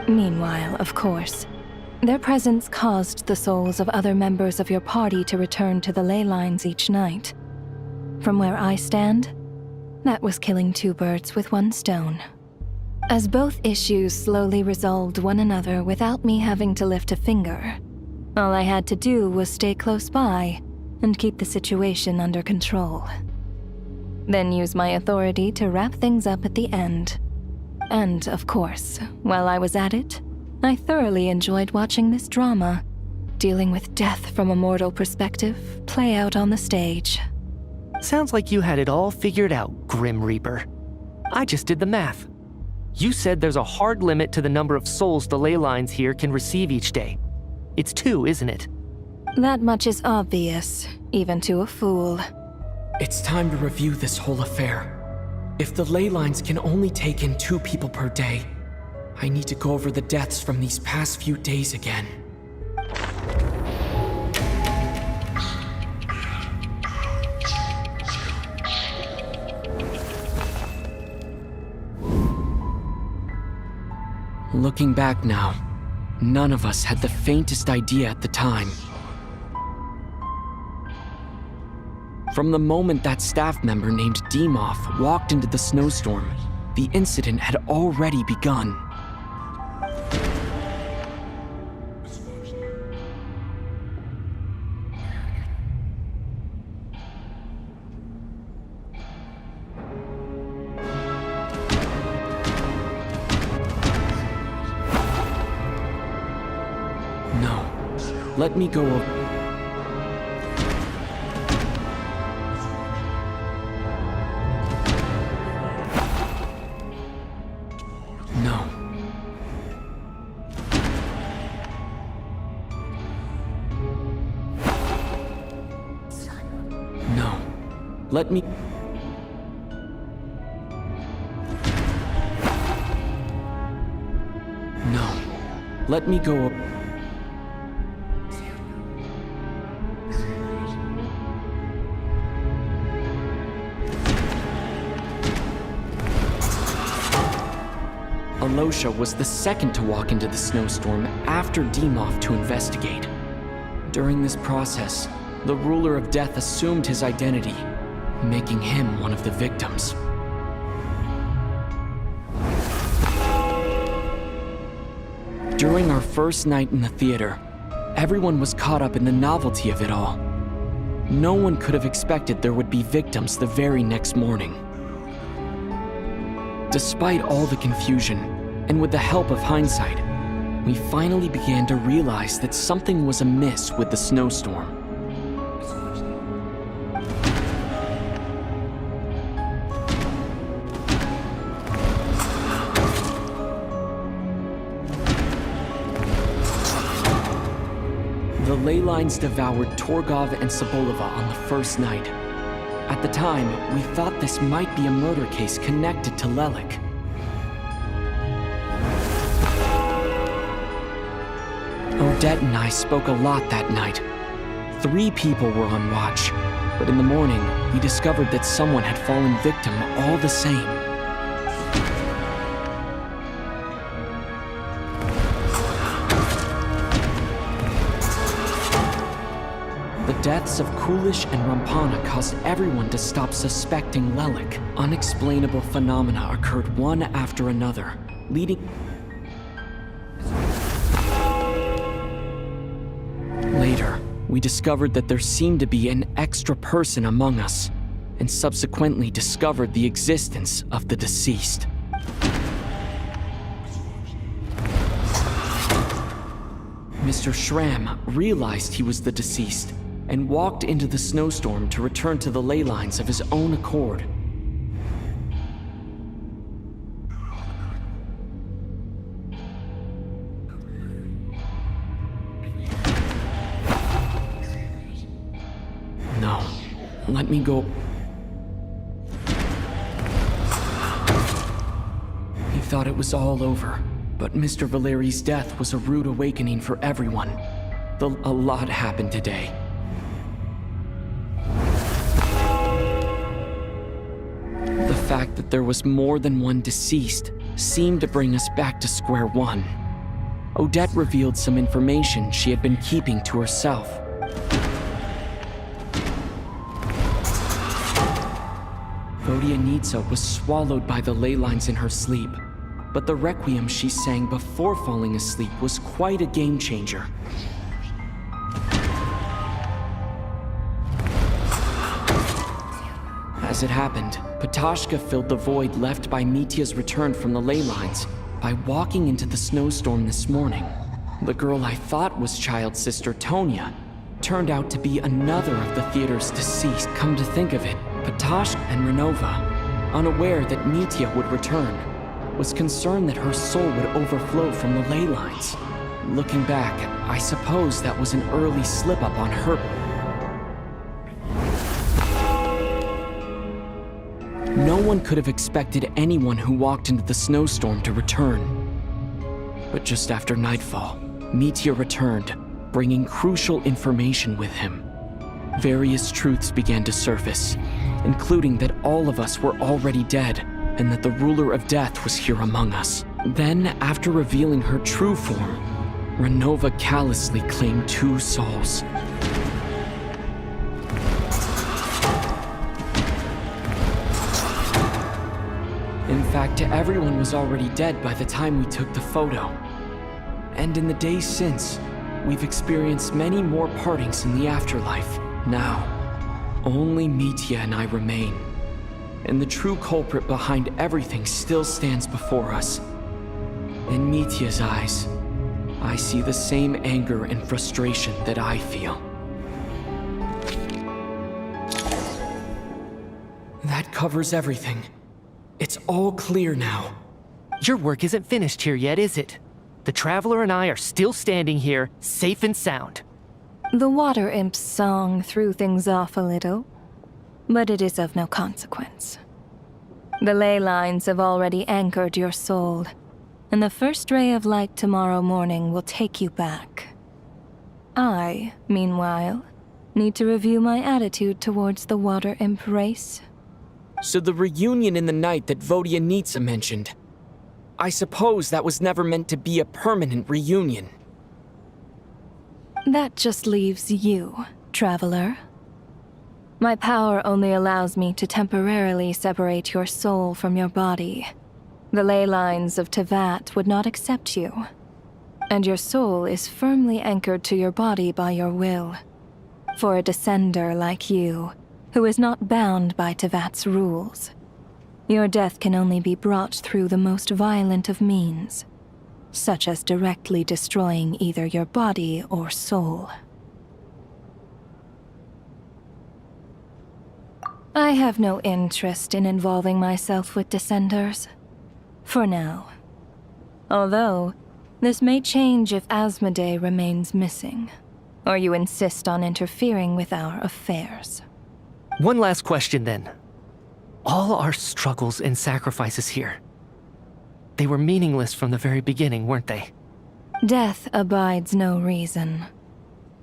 Meanwhile, of course, their presence caused the souls of other members of your party to return to the ley lines each night. From where I stand, that was killing two birds with one stone. As both issues slowly resolved one another without me having to lift a finger, all I had to do was stay close by and keep the situation under control. Then use my authority to wrap things up at the end. And, of course, while I was at it, I thoroughly enjoyed watching this drama, dealing with death from a mortal perspective, play out on the stage. Sounds like you had it all figured out, Grim Reaper. I just did the math. You said there's a hard limit to the number of souls the ley lines here can receive each day. It's 2, isn't it? That much is obvious, even to a fool. It's time to review this whole affair. If the ley lines can only take in 2 people per day, I need to go over the deaths from these past few days again. Looking back now, none of us had the faintest idea at the time. From the moment that staff member named Demoth walked into the snowstorm, the incident had already begun. No, let me go over. Let me... No. Let me go... Alyosha was the second to walk into the snowstorm after Demoth to investigate. During this process, the ruler of death assumed his identity, making him one of the victims. During our first night in the theater, everyone was caught up in the novelty of it all. No one could have expected there would be victims the very next morning. Despite all the confusion, and with the help of hindsight, we finally began to realize that something was amiss with the snowstorm. ley lines devoured Torgov and Sobolova on the first night. At the time, we thought this might be a murder case connected to Lelik. Odette and I spoke a lot that night. 3 people were on watch, but in the morning, we discovered that someone had fallen victim all the same. The deaths of Kulish and Rampana caused everyone to stop suspecting Lelik. Unexplainable phenomena occurred one after another, leading... Later, we discovered that there seemed to be an extra person among us, and subsequently discovered the existence of the deceased. Mr. Schramm realized he was the deceased and walked into the snowstorm to return to the ley lines of his own accord. No, let me go. He thought it was all over, but Mr. Valeri's death was a rude awakening for everyone. A lot happened today. The fact that there was more than one deceased seemed to bring us back to square one. Odette revealed some information she had been keeping to herself. Vodyanitsa was swallowed by the ley lines in her sleep, but the requiem she sang before falling asleep was quite a game changer. As it happened, Patashka filled the void left by Mitya's return from the ley lines by walking into the snowstorm this morning. The girl I thought was child sister Tonya turned out to be another of the theater's deceased. Come to think of it, Patashka and Ronova, unaware that Mitya would return, was concerned that her soul would overflow from the ley lines. Looking back, I suppose that was an early slip-up on her. No one could have expected anyone who walked into the snowstorm to return. But just after nightfall, Mitya returned, bringing crucial information with him. Various truths began to surface, including that all of us were already dead, and that the ruler of death was here among us. Then, after revealing her true form, Ronova callously claimed 2 souls. In fact, everyone was already dead by the time we took the photo. And in the days since, we've experienced many more partings in the afterlife. Now, only Mitya and I remain. And the true culprit behind everything still stands before us. In Mitya's eyes, I see the same anger and frustration that I feel. That covers everything. It's all clear now. Your work isn't finished here yet, is it? The Traveler and I are still standing here, safe and sound. The water imp's song threw things off a little, but it is of no consequence. The ley lines have already anchored your soul, and the first ray of light tomorrow morning will take you back. I, meanwhile, need to review my attitude towards the water imp race. So the reunion in the night that Vodyanitsa mentioned, I suppose that was never meant to be a permanent reunion. That just leaves you, Traveler. My power only allows me to temporarily separate your soul from your body. The ley lines of Tevat would not accept you, and your soul is firmly anchored to your body by your will. For a descender like you, who is not bound by Tevat's rules, your death can only be brought through the most violent of means, such as directly destroying either your body or soul. I have no interest in involving myself with Descenders, for now. Although, this may change if Asmodee remains missing, Or you insist on interfering with our affairs? One last question then. All our struggles and sacrifices here, they were meaningless from the very beginning, weren't they? Death abides no reason.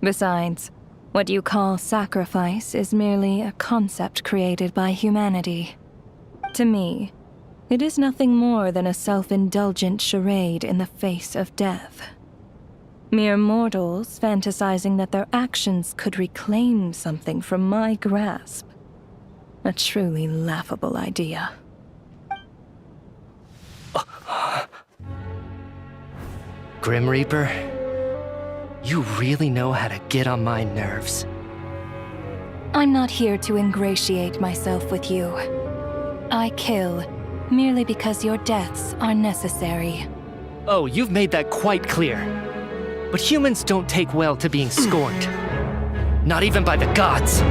Besides, what you call sacrifice is merely a concept created by humanity. To me, it is nothing more than a self-indulgent charade in the face of death. Mere mortals fantasizing that their actions could reclaim something from my grasp. A truly laughable idea. Grim Reaper, you really know how to get on my nerves. I'm not here to ingratiate myself with you. I kill merely because your deaths are necessary. Oh, you've made that quite clear. But humans don't take well to being scorned. Not even by the gods.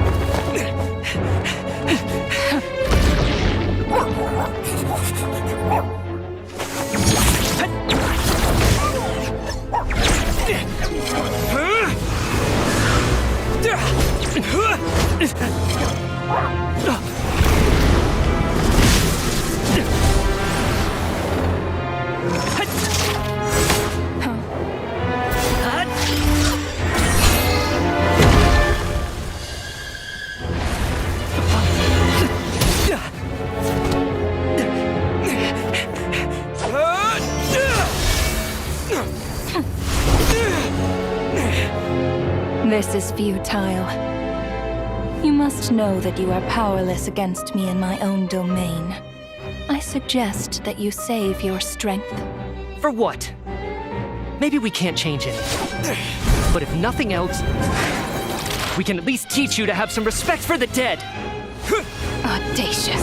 This is futile. You must know that you are powerless against me in my own domain. I suggest that you save your strength. For what? Maybe we can't change it. But if nothing else, we can at least teach you to have some respect for the dead. Audacious.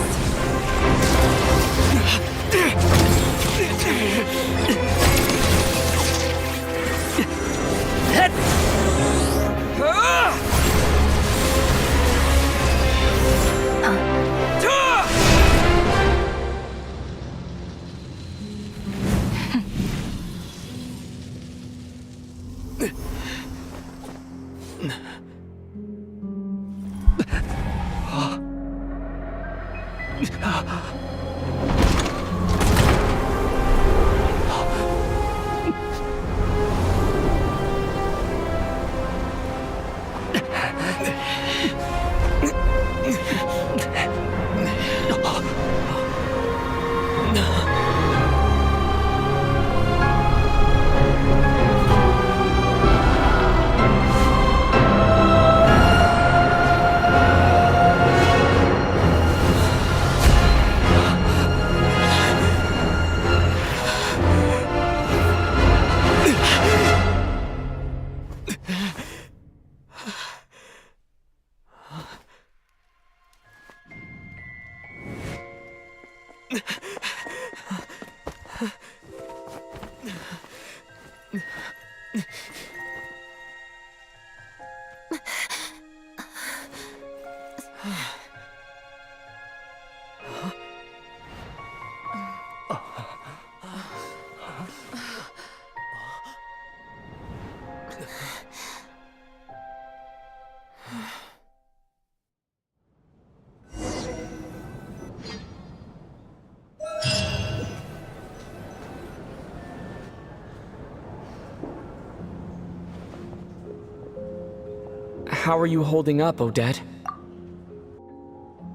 How are you holding up, Odette?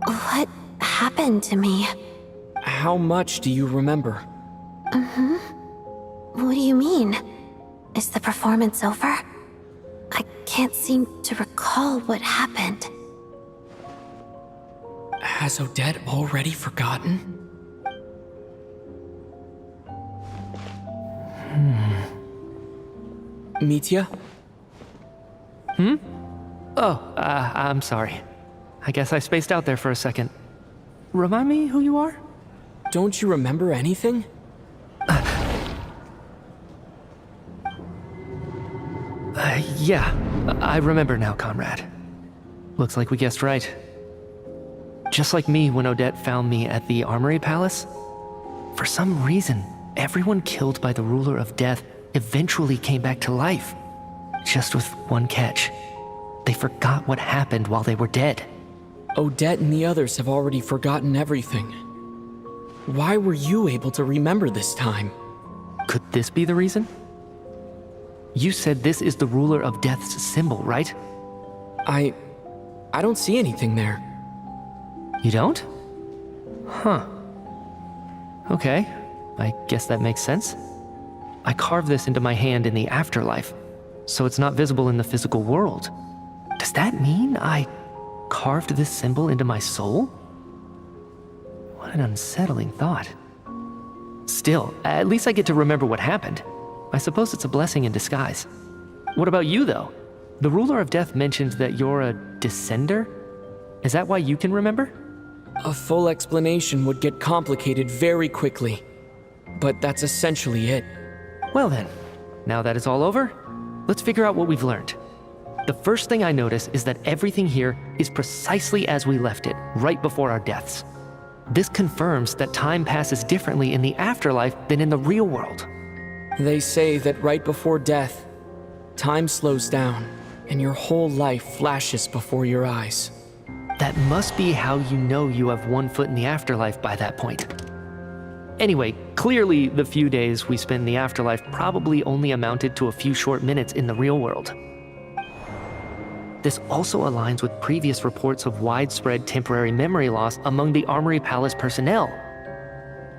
What happened to me? How much do you remember? What do you mean? Is the performance over? I can't seem to recall what happened. Has Odette already forgotten? Mitya? Oh, I'm sorry. I guess I spaced out there for a second. Remind me who you are? Don't you remember anything? Yeah, I remember now, comrade. Looks like we guessed right. Just like me when Odette found me at the Armory Palace, for some reason, everyone killed by the Ruler of Death eventually came back to life. just with one catch. They forgot what happened while they were dead. Odette and the others have already forgotten everything. Why were you able to remember this time? Could this be the reason? You said this is the ruler of death's symbol, right? I don't see anything there. You don't? Huh. Okay, I guess that makes sense. I carved this into my hand in the afterlife, so it's not visible in the physical world. Does that mean I carved this symbol into my soul? What an unsettling thought. Still, at least I get to remember what happened. I suppose it's a blessing in disguise. What about you, though? The ruler of death mentioned that you're a descender? Is that why you can remember? A full explanation would get complicated very quickly, but that's essentially it. Well then, now that it's all over, let's figure out what we've learned. The first thing I notice is that everything here is precisely as we left it, right before our deaths. This confirms that time passes differently in the afterlife than in the real world. They say that right before death, time slows down, and your whole life flashes before your eyes. That must be how you know you have one foot in the afterlife by that point. Anyway, clearly the few days we spend in the afterlife probably only amounted to a few short minutes in the real world. This also aligns with previous reports of widespread temporary memory loss among the Armory Palace personnel.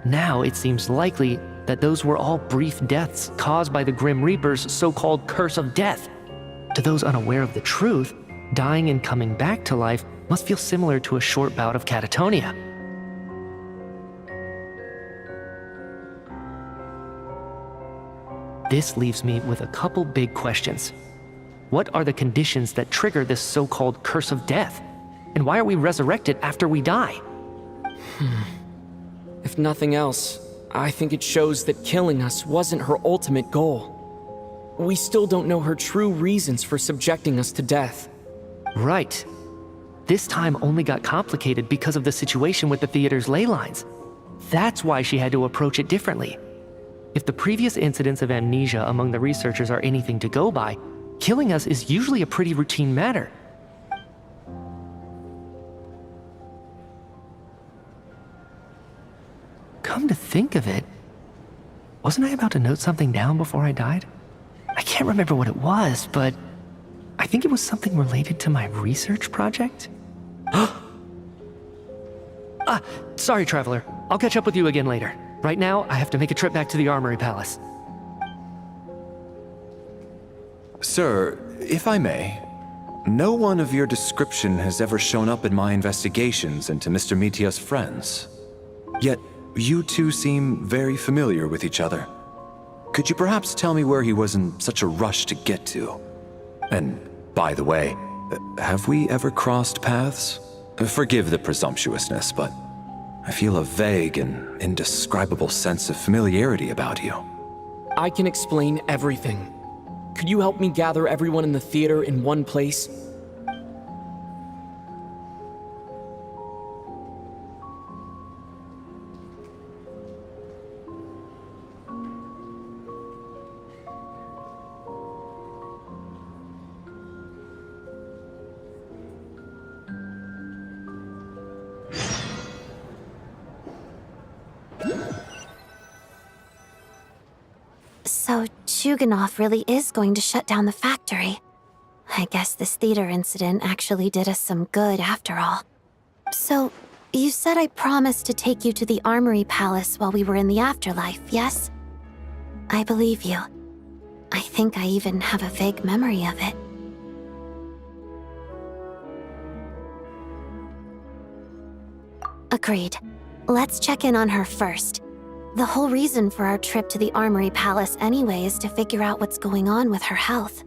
Now it seems likely that those were all brief deaths caused by the Grim Reaper's so-called curse of death. To those unaware of the truth, dying and coming back to life must feel similar to a short bout of catatonia. This leaves me with a couple big questions. What are the conditions that trigger this so-called curse of death? And why are we resurrected after we die? If nothing else, I think it shows that killing us wasn't her ultimate goal. We still don't know her true reasons for subjecting us to death. Right. This time only got complicated because of the situation with the theater's ley lines. That's why she had to approach it differently. If the previous incidents of amnesia among the researchers are anything to go by, killing us is usually a pretty routine matter. Come to think of it, wasn't I about to note something down before I died? I can't remember what it was, but I think it was something related to my research project. Sorry, Traveler. I'll catch up with you again later. Right now, I have to make a trip back to the Armory Palace. Sir, if I may, no one of your description has ever shown up in my investigations into Mr. Mitya's friends. Yet, you two seem very familiar with each other. Could you perhaps tell me where he was in such a rush to get to? And, by the way, have we ever crossed paths? Forgive the presumptuousness, but I feel a vague and indescribable sense of familiarity about you. I can explain everything. Could you help me gather everyone in the theater in one place? So Chuganov really is going to shut down the factory. I guess this theater incident actually did us some good after all. So, you said I promised to take you to the Armory Palace while we were in the afterlife, yes? I believe you. I think I even have a vague memory of it. Agreed. Let's check in on her first. The whole reason for our trip to the Armory Palace anyway is to figure out what's going on with her health.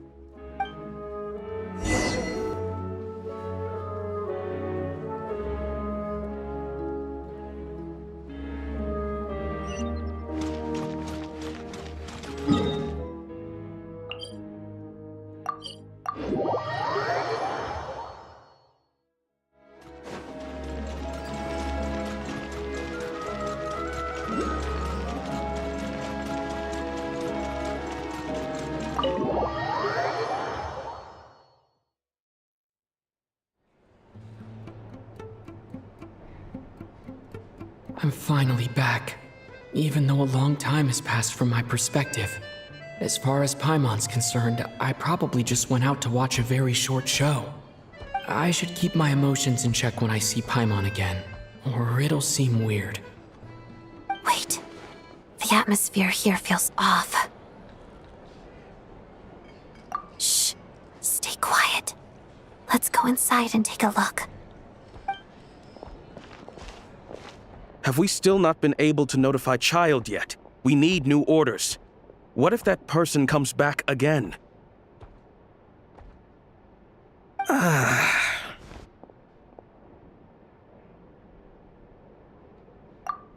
I'm finally back, even though a long time has passed from my perspective. As far as Paimon's concerned, I probably just went out to watch a very short show. I should keep my emotions in check when I see Paimon again, or it'll seem weird. Wait. The atmosphere here feels off. Shh. Stay quiet. Let's go inside and take a look. Have we still not been able to notify Child yet? We need new orders. What if that person comes back again?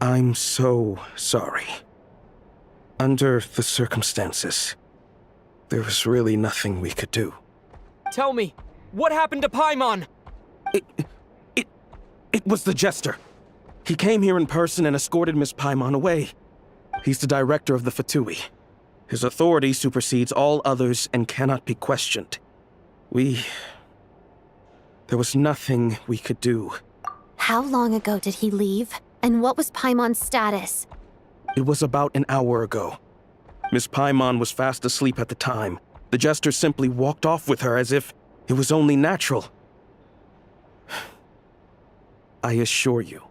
I'm so sorry. Under the circumstances, there was really nothing we could do. Tell me, what happened to Paimon? It was the Jester. He came here in person and escorted Miss Paimon away. He's the director of the Fatui. His authority supersedes all others and cannot be questioned. There was nothing we could do. How long ago did he leave? And what was Paimon's status? It was about an hour ago. Miss Paimon was fast asleep at the time. The Jester simply walked off with her as if it was only natural. I assure you,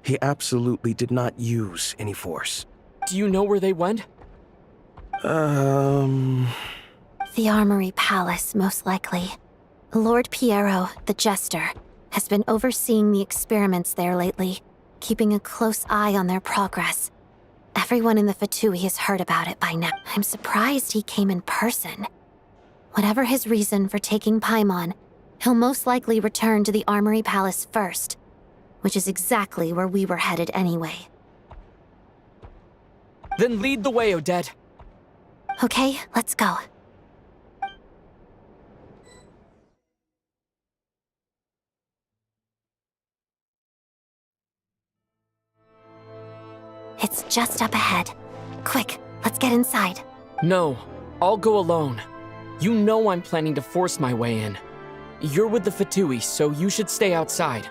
he absolutely did not use any force. Do you know where they went? The Armory Palace, most likely. Lord Pierro, the Jester, has been overseeing the experiments there lately, keeping a close eye on their progress. Everyone in the Fatui has heard about it by now. I'm surprised he came in person. Whatever his reason for taking Paimon, he'll most likely return to the Armory Palace first, which is exactly where we were headed anyway. Then lead the way, Odette. Okay, let's go. It's just up ahead. Quick, let's get inside. No, I'll go alone. You know I'm planning to force my way in. You're with the Fatui, so you should stay outside.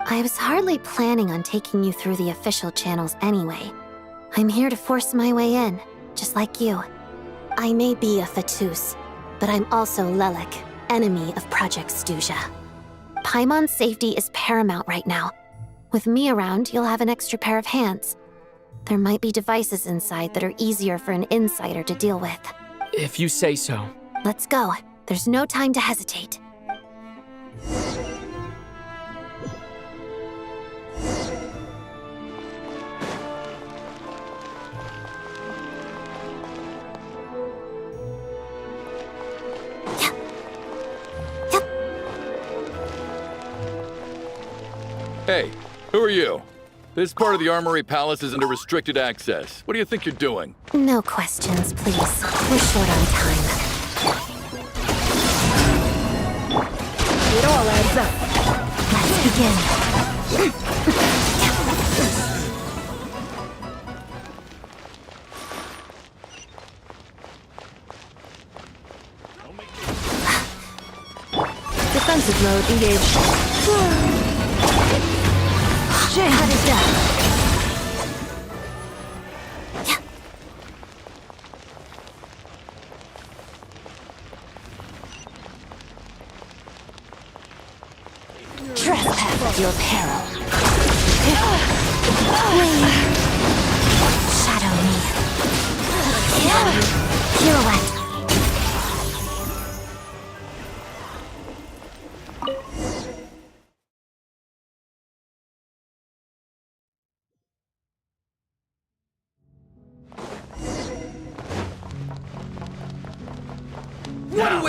I was hardly planning on taking you through the official channels anyway. I'm here to force my way in, just like you. I may be a Fatus, but I'm also Lelik, enemy of Project Stuzha. Paimon's safety is paramount right now. With me around, you'll have an extra pair of hands. There might be devices inside that are easier for an insider to deal with. If you say so. Let's go. There's no time to hesitate. Hey, who are you? This part of the Armory Palace is under restricted access. What do you think you're doing? No questions, please. We're short on time. It all adds up. Let's begin. Defensive mode engaged. Cut it down. Trespass at your peril. Shadow me. Pirouette.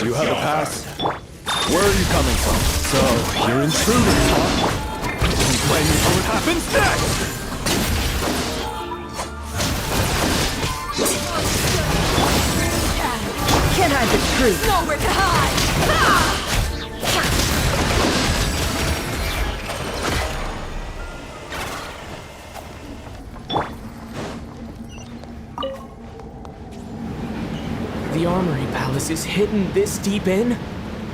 You have a pass? Where are you coming from? So, you're intruders, huh? You blame me for what happens next! Can't hide the truth. Nowhere to hide! The Armory Palace is hidden this deep in?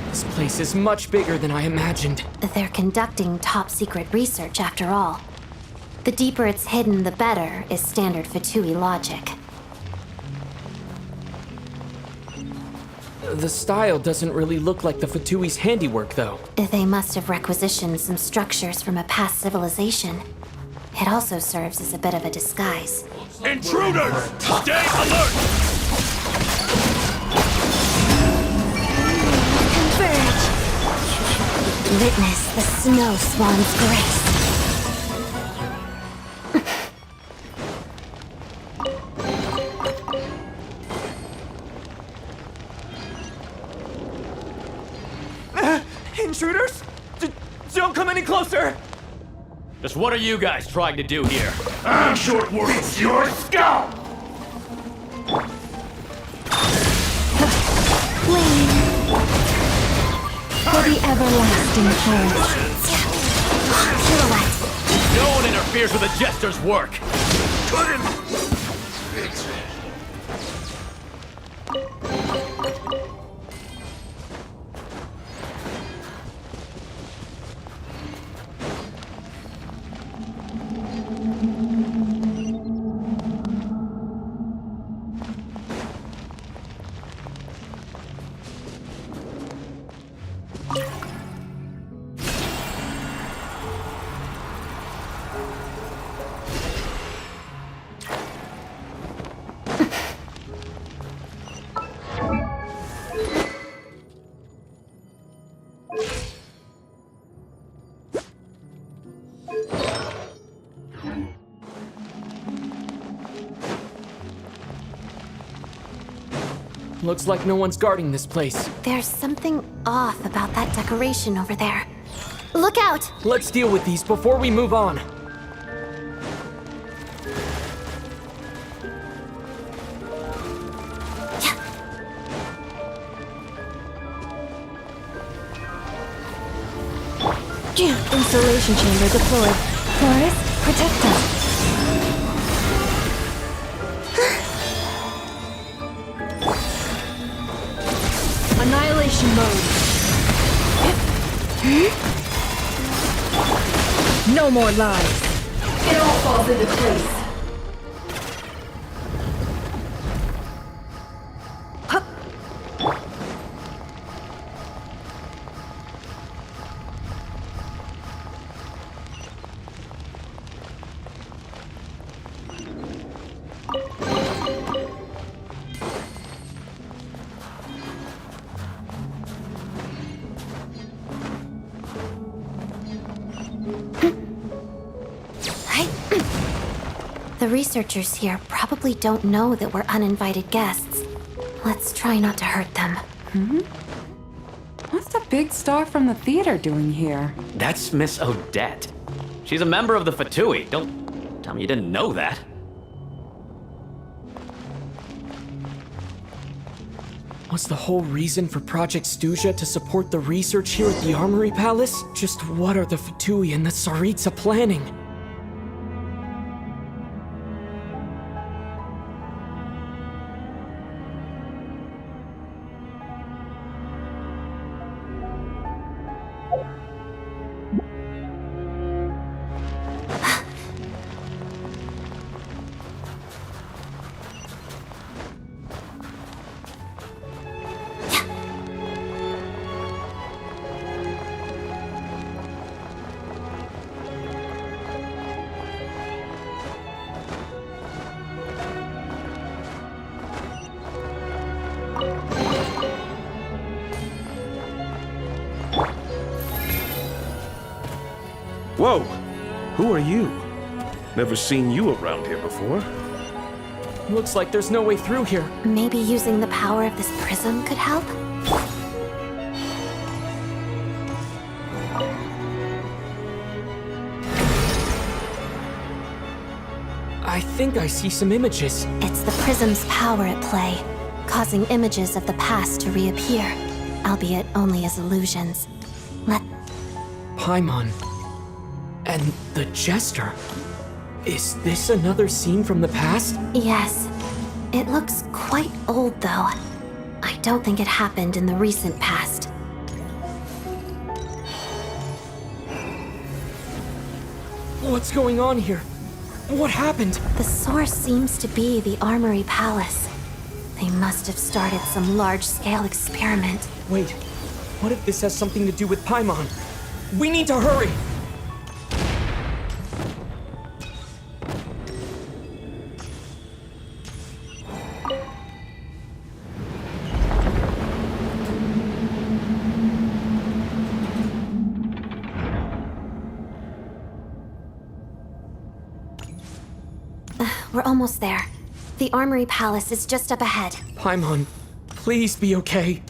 This place is much bigger than I imagined. They're conducting top-secret research after all. The deeper it's hidden, the better, is standard Fatui logic. The style doesn't really look like the Fatui's handiwork, though. They must have requisitioned some structures from a past civilization. It also serves as a bit of a disguise. Intruders! Stay alert! Converge! Witness the snow swan's grace. Intruders? Don't come any closer! Just what are you guys trying to do here? I'm short words your skull! Flame for the everlasting forest. No one interferes with a jester's work! Looks like no one's guarding this place. There's something off about that decoration over there. Look out! Let's deal with these before we move on. Installation chamber deployed. Forest, protect us. Annihilation mode. No more lies. It all falls into place. The researchers here probably don't know that we're uninvited guests. Let's try not to hurt them. What's the big star from the theater doing here? That's Miss Odette. She's a member of the Fatui. Don't tell me you didn't know that. Was the whole reason for Project Stuzha to support the research here at the Armory Palace? Just what are the Fatui and the Tsaritsa planning? Whoa! Who are you? Never seen you around here before. Looks like there's no way through here. Maybe using the power of this prism could help? I think I see some images. It's the prism's power at play, causing images of the past to reappear, albeit only as illusions. Paimon. And the jester. Is this another scene from the past? Yes. It looks quite old, though. I don't think it happened in the recent past. What's going on here? What happened? The source seems to be the Armory Palace. They must have started some large-scale experiment. Wait, what if this has something to do with Paimon? We need to hurry! We're almost there. The Armory Palace is just up ahead. Paimon, please be okay.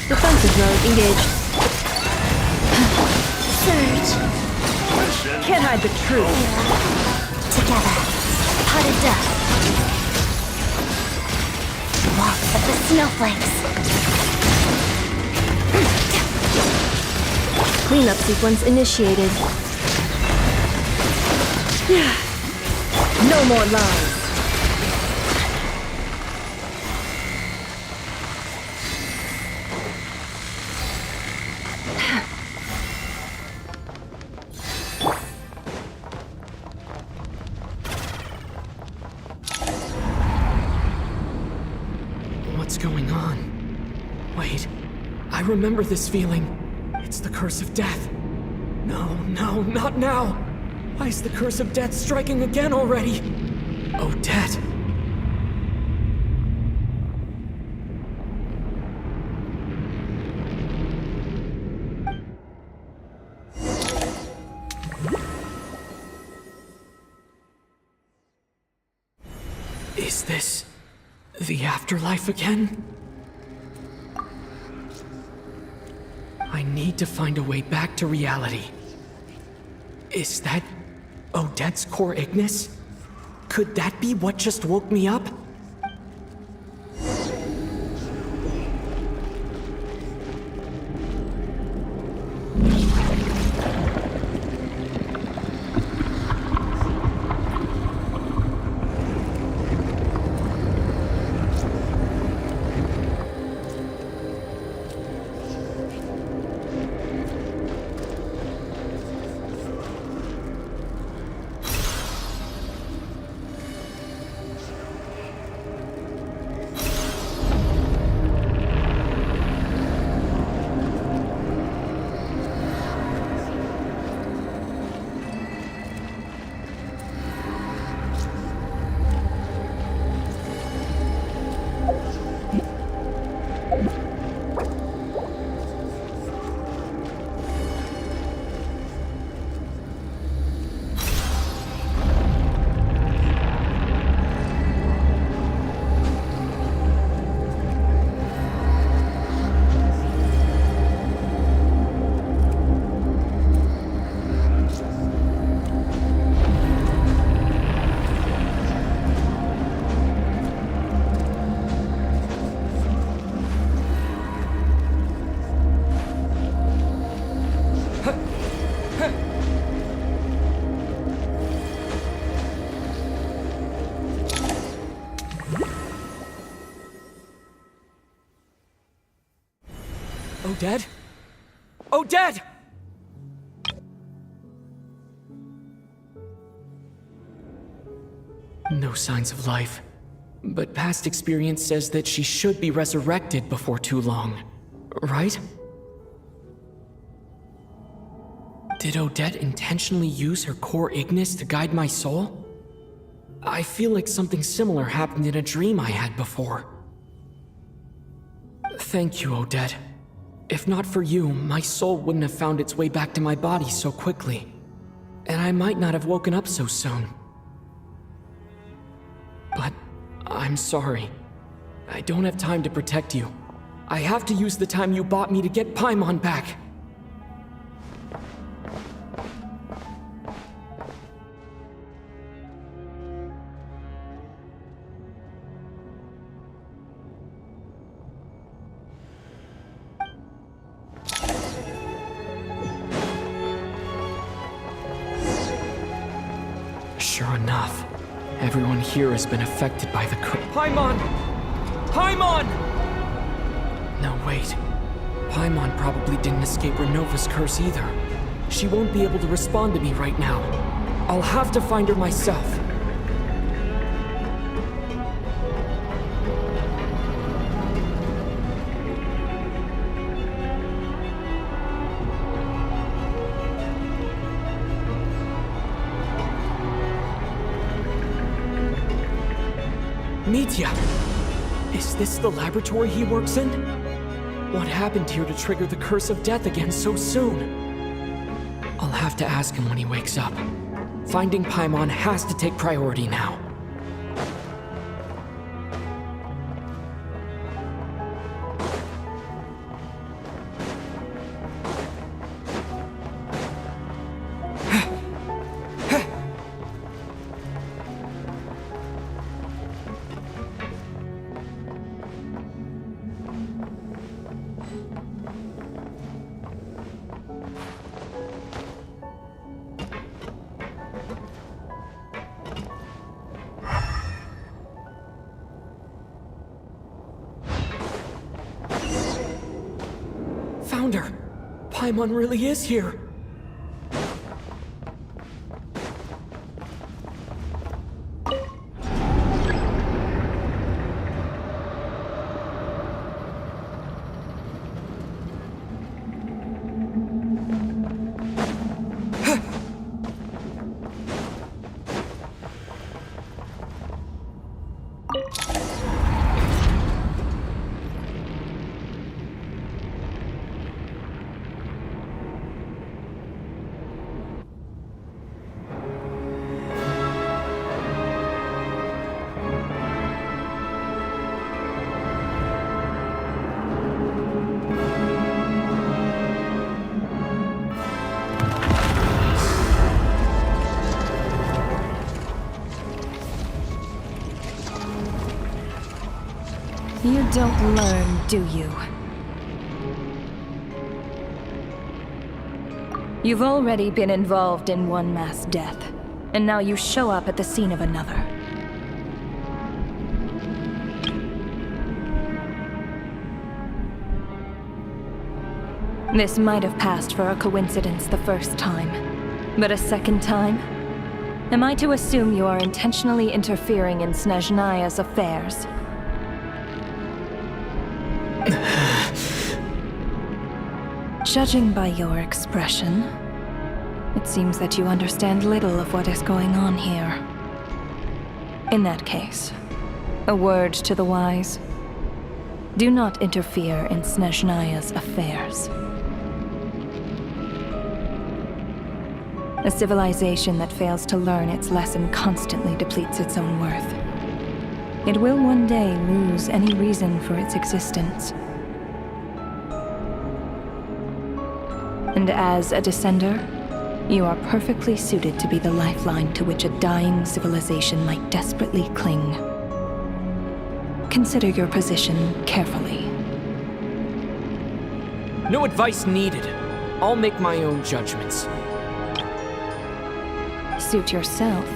Defensive mode engaged. Surge. Can't hide the truth. Together. Pot of death. Waltz of the snowflakes. Cleanup sequence initiated. No more lies. What's going on? Wait, I remember this feeling. It's the curse of death. No, not now. Why is the curse of death striking again already? Odette. Is this the afterlife again? I need to find a way back to reality. Is that Odette's core Ignis? Could that be what just woke me up? Odette? Odette! No signs of life. But past experience says that she should be resurrected before too long. Right? Did Odette intentionally use her core Ignis to guide my soul? I feel like something similar happened in a dream I had before. Thank you, Odette. If not for you, my soul wouldn't have found its way back to my body so quickly. And I might not have woken up so soon. But I'm sorry. I don't have time to protect you. I have to use the time you bought me to get Paimon back. Sure enough, everyone here has been affected by the Paimon! Paimon! No, wait. Paimon probably didn't escape Renova's curse either. She won't be able to respond to me right now. I'll have to find her myself. Mitya! Is this the laboratory he works in? What happened here to trigger the curse of death again so soon? I'll have to ask him when he wakes up. Finding Paimon has to take priority now. Found her! Paimon really is here! You don't learn, do you? You've already been involved in one mass death, and now you show up at the scene of another. This might have passed for a coincidence the first time, but a second time? Am I to assume you are intentionally interfering in Snezhnaya's affairs? Judging by your expression, it seems that you understand little of what is going on here. In that case, a word to the wise. Do not interfere in Snezhnaya's affairs. A civilization that fails to learn its lesson constantly depletes its own worth. It will one day lose any reason for its existence. And as a descender, you are perfectly suited to be the lifeline to which a dying civilization might desperately cling. Consider your position carefully. No advice needed. I'll make my own judgments. Suit yourself.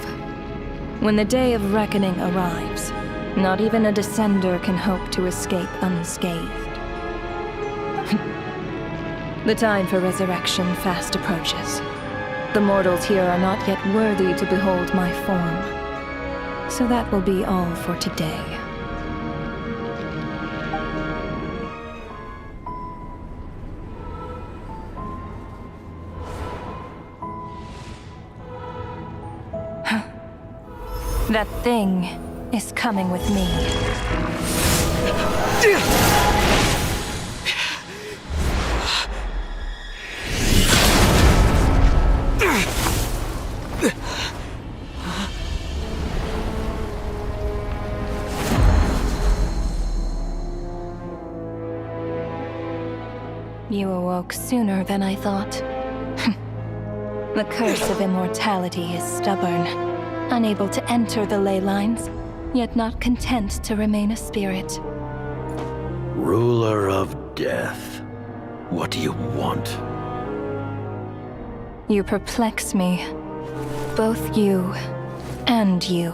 When the day of reckoning arrives, not even a descender can hope to escape unscathed. The time for resurrection fast approaches. The mortals here are not yet worthy to behold my form. So that will be all for today. That thing is coming with me. You awoke sooner than I thought. The curse of immortality is stubborn, unable to enter the ley lines, yet not content to remain a spirit. Ruler of death, what do you want? You perplex me. Both you and you.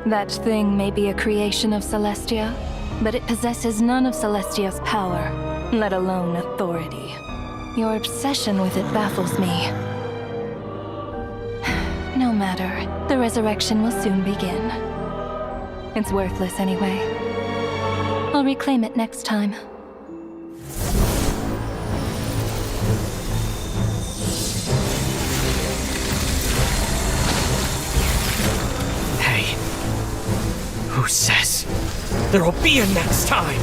That thing may be a creation of Celestia, but it possesses none of Celestia's power, let alone authority. Your obsession with it baffles me. No matter. The resurrection will soon begin. It's worthless anyway. I'll reclaim it next time. Hey, who says there will be a next time?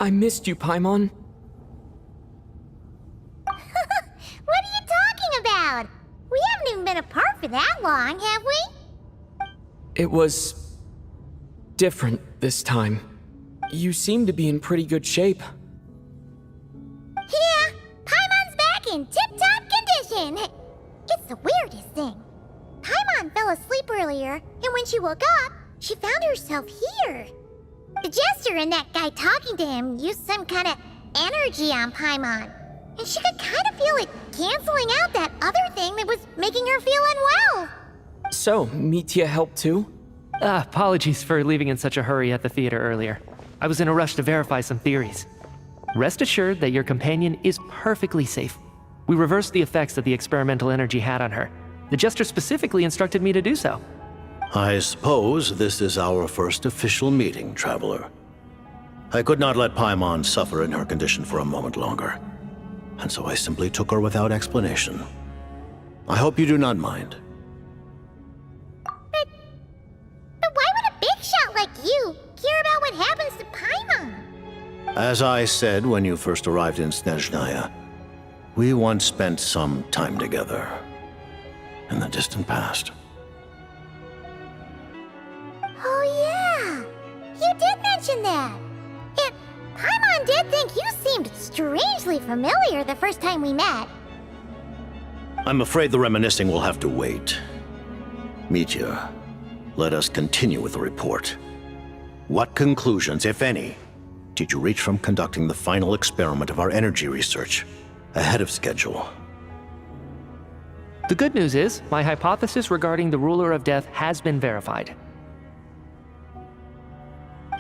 I missed you, Paimon. What are you talking about? We haven't even been apart for that long, have we? It was different this time. You seem to be in pretty good shape. Yeah, Paimon's back in tip-top condition. It's the weirdest thing. Paimon fell asleep earlier, and when she woke up, she found herself here. The jester and that guy talking to him used some kind of energy on Paimon, and she could kind of feel it canceling out that other thing that was making her feel unwell. So, Mitya helped too? Apologies for leaving in such a hurry at the theater earlier. I was in a rush to verify some theories. Rest assured that your companion is perfectly safe. We reversed the effects that the experimental energy had on her. The jester specifically instructed me to do so. I suppose this is our first official meeting, Traveler. I could not let Paimon suffer in her condition for a moment longer, and so I simply took her without explanation. I hope you do not mind. But why would a big shot like you care about what happens to Paimon? As I said when you first arrived in Snezhnaya, we once spent some time together in the distant past. Oh yeah, you did mention that. And Paimon did think you seemed strangely familiar the first time we met. I'm afraid the reminiscing will have to wait. Mitya, let us continue with the report. What conclusions, if any, did you reach from conducting the final experiment of our energy research ahead of schedule? The good news is, my hypothesis regarding the ruler of death has been verified.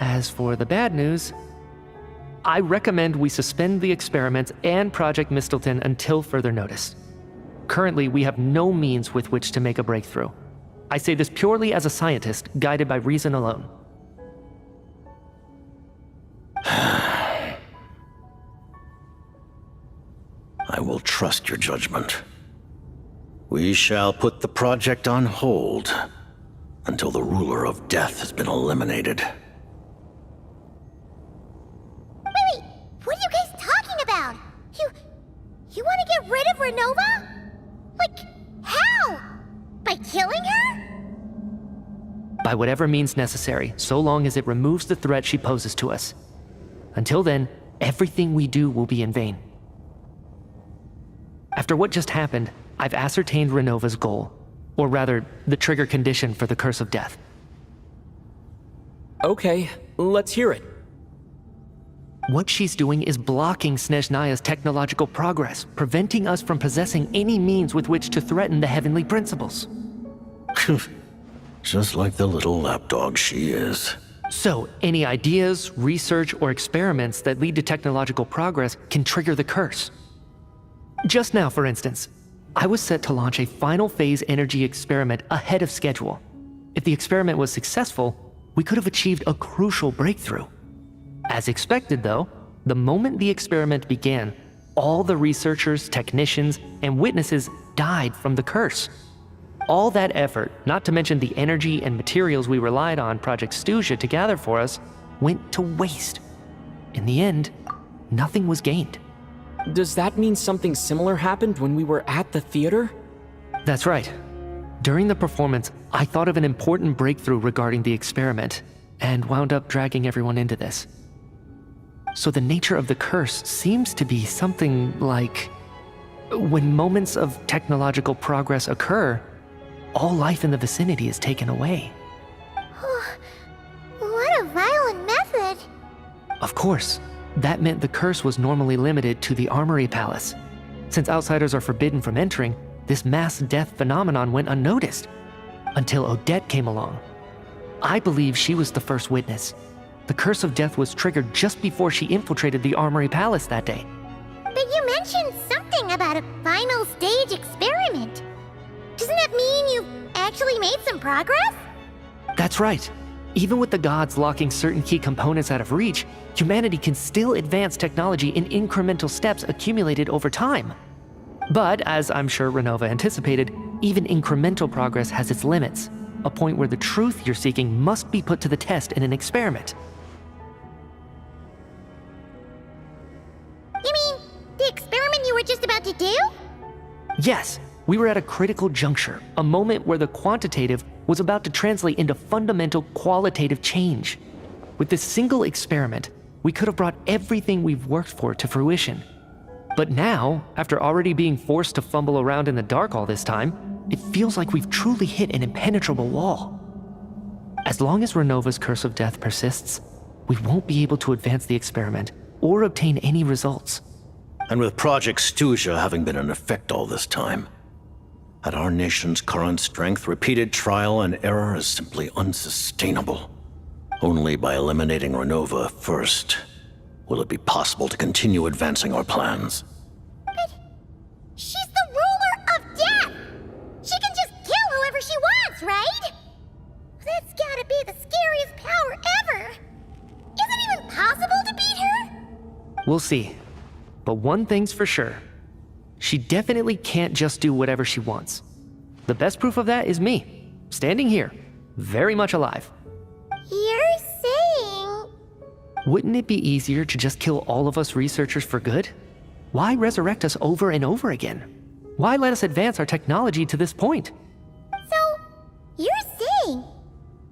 As for the bad news, I recommend we suspend the experiments and Project Mistelton until further notice. Currently, we have no means with which to make a breakthrough. I say this purely as a scientist, guided by reason alone. I will trust your judgment. We shall put the project on hold until the ruler of death has been eliminated. Wait, what are you guys talking about? You want to get rid of Ronova? Like, how? By killing her? By whatever means necessary, so long as it removes the threat she poses to us. Until then, everything we do will be in vain. After what just happened, I've ascertained Renova's goal, or rather, the trigger condition for the Curse of Death. Okay, let's hear it. What she's doing is blocking Snezhnaya's technological progress, preventing us from possessing any means with which to threaten the heavenly principles. Just like the little lapdog she is. So, any ideas, research, or experiments that lead to technological progress can trigger the curse. Just now, for instance, I was set to launch a final phase energy experiment ahead of schedule. If the experiment was successful, we could have achieved a crucial breakthrough. As expected, though, the moment the experiment began, all the researchers, technicians, and witnesses died from the curse. All that effort, not to mention the energy and materials we relied on Project Stuzha to gather for us, went to waste. In the end, nothing was gained. Does that mean something similar happened when we were at the theater? That's right. During the performance, I thought of an important breakthrough regarding the experiment, and wound up dragging everyone into this. So the nature of the curse seems to be something like, when moments of technological progress occur, all life in the vicinity is taken away. What a violent method. Of course, that meant the curse was normally limited to the Armory Palace. Since outsiders are forbidden from entering, this mass death phenomenon went unnoticed, until Odette came along. I believe she was the first witness. The Curse of Death was triggered just before she infiltrated the Armory Palace that day. But you mentioned something about a final stage experiment. Doesn't that mean you actually made some progress? That's right. Even with the gods locking certain key components out of reach, humanity can still advance technology in incremental steps accumulated over time. But, as I'm sure Ronova anticipated, even incremental progress has its limits, a point where the truth you're seeking must be put to the test in an experiment. You mean the experiment you were just about to do? Yes, we were at a critical juncture, a moment where the quantitative was about to translate into fundamental qualitative change. With this single experiment, we could have brought everything we've worked for to fruition. But now, after already being forced to fumble around in the dark all this time, it feels like we've truly hit an impenetrable wall. As long as Renova's Curse of Death persists, we won't be able to advance the experiment or obtain any results. And with Project Stuzha having been in effect all this time, at our nation's current strength, repeated trial and error is simply unsustainable. Only by eliminating Renova first will it be possible to continue advancing our plans. But she's the ruler of death! She can just kill whoever she wants, right? That's gotta be the scariest power ever! Is it even possible to beat her? We'll see. But one thing's for sure. She definitely can't just do whatever she wants. The best proof of that is me, standing here, very much alive. You're saying... Wouldn't it be easier to just kill all of us researchers for good? Why resurrect us over and over again? Why let us advance our technology to this point? So, you're saying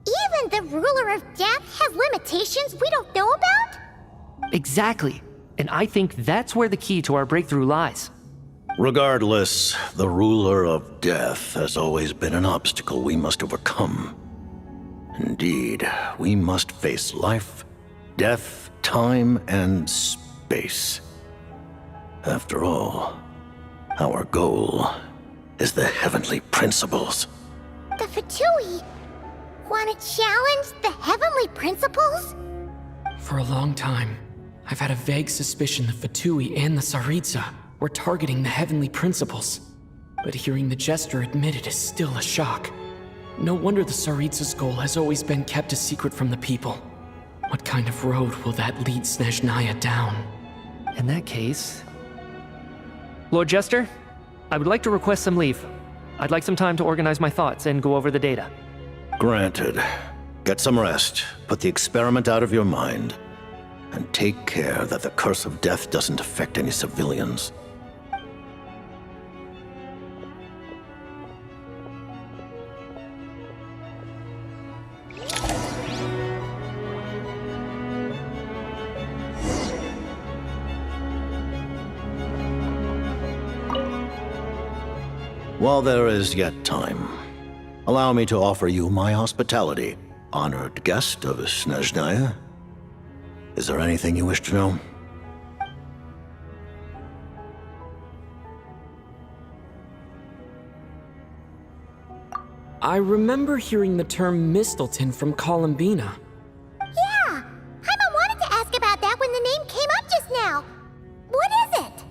even the ruler of death has limitations we don't know about? Exactly. And I think that's where the key to our breakthrough lies. Regardless, the ruler of death has always been an obstacle we must overcome. Indeed, we must face life, death, time, and space. After all, our goal is the heavenly principles. The Fatui want to challenge the heavenly principles? For a long time, I've had a vague suspicion the Fatui and the Tsaritsa were targeting the heavenly principles. But hearing the jester admit it is still a shock. No wonder the Tsaritsa's goal has always been kept a secret from the people. What kind of road will that lead Snezhnaya down? In that case... Lord Jester, I would like to request some leave. I'd like some time to organize my thoughts and go over the data. Granted. Get some rest, put the experiment out of your mind, and take care that the Curse of Death doesn't affect any civilians. While there is yet time, allow me to offer you my hospitality, honored guest of Snezhnaya. Is there anything you wish to know? I remember hearing the term Mistleton from Columbina. Yeah, Paimon wanted to ask about that when the name came up just now. What is it?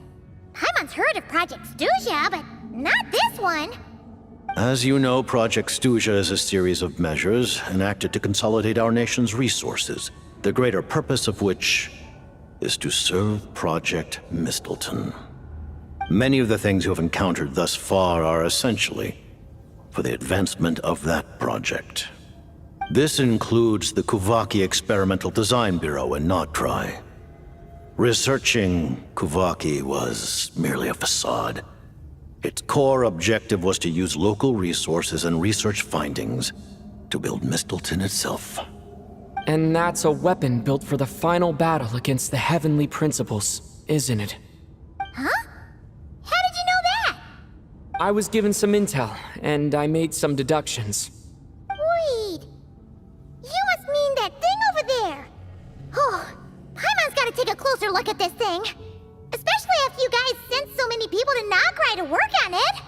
Paimon's heard of Project Stuzha, but not this one. As you know, Project Stuzha is a series of measures enacted to consolidate our nation's resources, the greater purpose of which is to serve Project Mistleton. Many of the things you have encountered thus far are essentially for the advancement of that project. This includes the Kuvaki Experimental Design Bureau in Nocturne. Researching Kuvaki was merely a facade. Its core objective was to use local resources and research findings to build Mistleton itself. And that's a weapon built for the final battle against the Heavenly Principles, isn't it? Huh? How did you know that? I was given some intel, and I made some deductions. Wait. You must mean that thing over there. Oh, Paimon's gotta take a closer look at this thing. Especially after you guys sent so many people to Nocturne to work on it.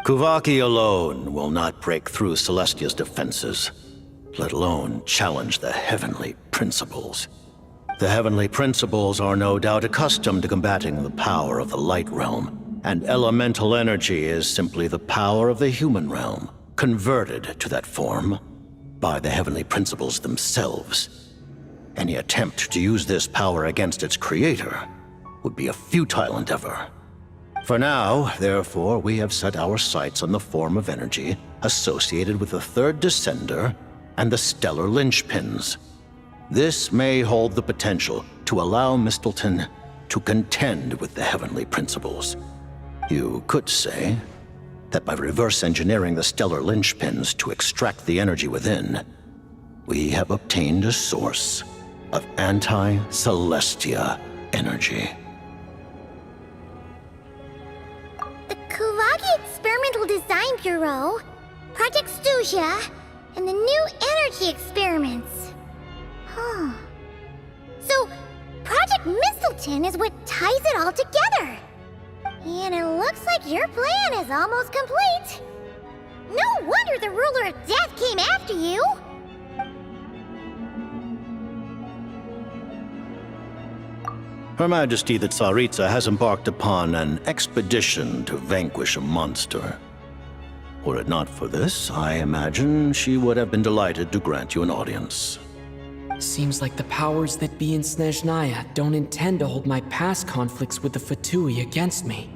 Kuvaki alone will not break through Celestia's defenses, let alone challenge the Heavenly Principles. The Heavenly Principles are no doubt accustomed to combating the power of the Light Realm, and elemental energy is simply the power of the human realm, converted to that form by the Heavenly Principles themselves. Any attempt to use this power against its creator would be a futile endeavor. For now, therefore, we have set our sights on the form of energy associated with the Third Descender and the stellar linchpins. This may hold the potential to allow Mistleton to contend with the Heavenly Principles. You could say that by reverse engineering the stellar linchpins to extract the energy within, we have obtained a source of anti-Celestia energy. The Kuvaki Experimental Design Bureau, Project Stuzha, and the new energy experiments. Huh. So, Project Mistleton is what ties it all together. And it looks like your plan is almost complete. No wonder the Ruler of Death came after you. Her Majesty the Tsaritsa has embarked upon an expedition to vanquish a monster. Were it not for this, I imagine she would have been delighted to grant you an audience. Seems like the powers that be in Snezhnaya don't intend to hold my past conflicts with the Fatui against me.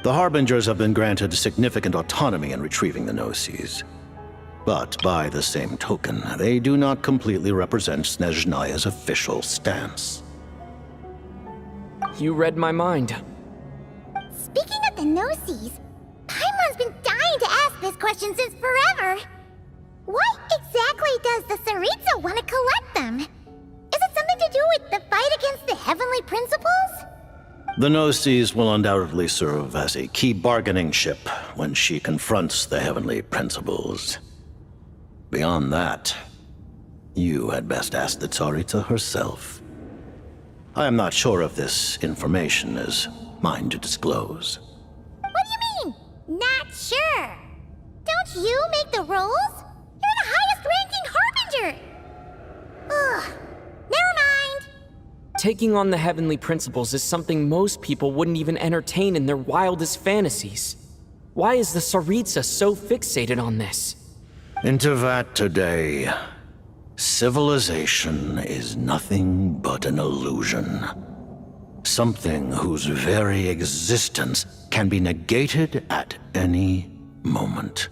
The Harbingers have been granted significant autonomy in retrieving the Gnosis. But by the same token, they do not completely represent Snezhnaya's official stance. You read my mind. Speaking of the Gnosis, Paimon's been dying to ask this question since forever. Why exactly does the tsaritsa want to collect them? Is it something to do with the fight against the Heavenly Principles? The Gnosis will undoubtedly serve as a key bargaining chip when she confronts the Heavenly Principles. Beyond that, you had best ask the tsaritsa herself. I am not sure if this information is mine to disclose. What do you mean, not sure? Don't you make the rules? You're the highest-ranking Harbinger! Ugh, never mind. Taking on the Heavenly Principles is something most people wouldn't even entertain in their wildest fantasies. Why is the tsaritsa so fixated on this? Intervat today. Civilization is nothing but an illusion. Something whose very existence can be negated at any moment.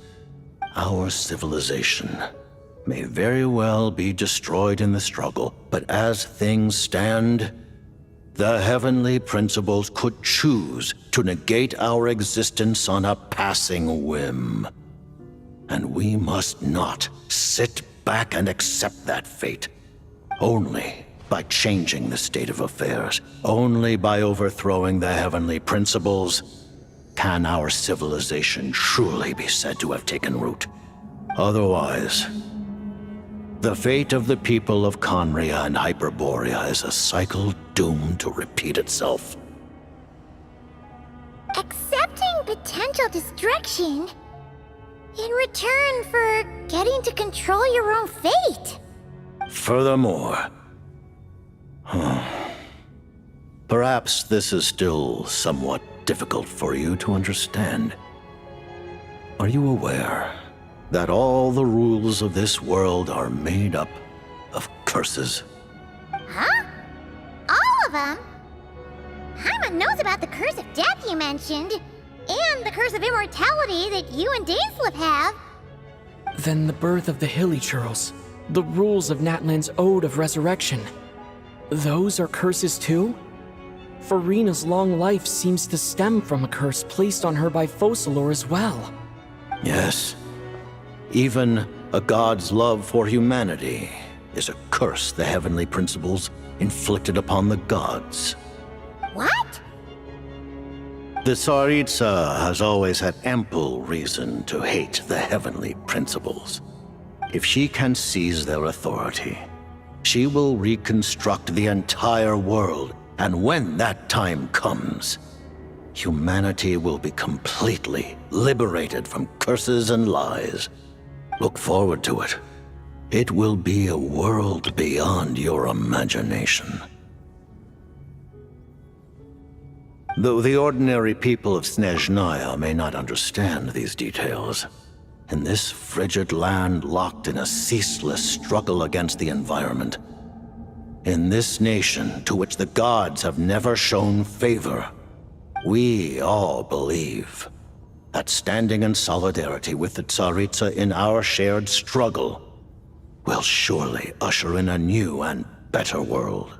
Our civilization may very well be destroyed in the struggle, but as things stand, the Heavenly Principles could choose to negate our existence on a passing whim. And we must not sit back and accept that fate. Only by changing the state of affairs, only by overthrowing the Heavenly Principles, can our civilization truly be said to have taken root. Otherwise, the fate of the people of Conria and Hyperborea is a cycle doomed to repeat itself. Accepting potential destruction in return for getting to control your own fate. Furthermore, perhaps this is still somewhat difficult for you to understand. Are you aware that all the rules of this world are made up of curses? Huh? All of them? Paimon knows about the curse of death you mentioned, and the curse of immortality that you and Daislip have. Then the birth of the Hilly Churls, the rules of Natlan's Ode of Resurrection. Those are curses too? Farina's long life seems to stem from a curse placed on her by Focalor as well. Yes. Even a god's love for humanity is a curse the heavenly principles inflicted upon the gods. What? The Tsaritsa has always had ample reason to hate the heavenly principles. If she can seize their authority, she will reconstruct the entire world, and when that time comes, humanity will be completely liberated from curses and lies. Look forward to it. It will be a world beyond your imagination. Though the ordinary people of Snezhnaya may not understand these details, in this frigid land locked in a ceaseless struggle against the environment, in this nation to which the gods have never shown favor, we all believe that standing in solidarity with the Tsaritsa in our shared struggle will surely usher in a new and better world.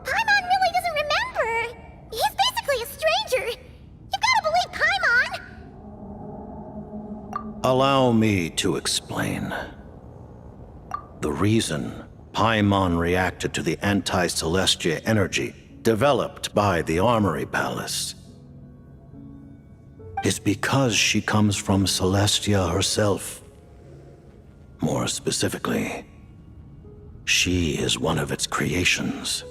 Paimon really doesn't remember! He's basically a stranger! You've gotta believe Paimon! Allow me to explain. The reason Paimon reacted to the anti-Celestia energy developed by the Armory Palace is because she comes from Celestia herself. More specifically, she is one of its creations.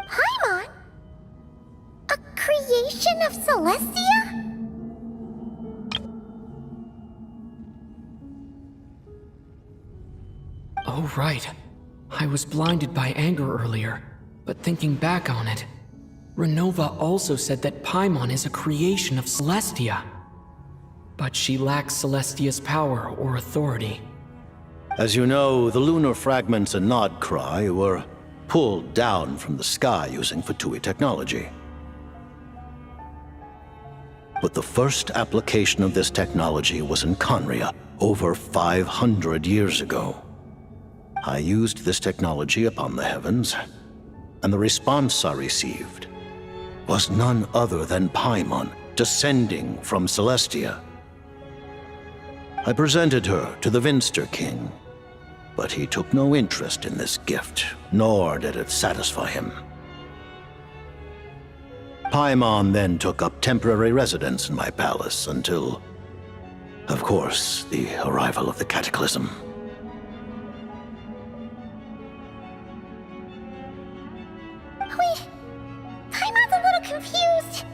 Paimon? A creation of Celestia? Oh, right. I was blinded by anger earlier, but thinking back on it, Ronova also said that Paimon is a creation of Celestia. But she lacks Celestia's power or authority. As you know, the lunar fragments in Nodcry were pulled down from the sky using Fatui technology. But the first application of this technology was in Conria over 500 years ago. I used this technology upon the heavens, and the response I received was none other than Paimon descending from Celestia. I presented her to the Vinster King, but he took no interest in this gift, nor did it satisfy him. Paimon then took up temporary residence in my palace until, of course, the arrival of the Cataclysm. Wait, Paimon's a little confused.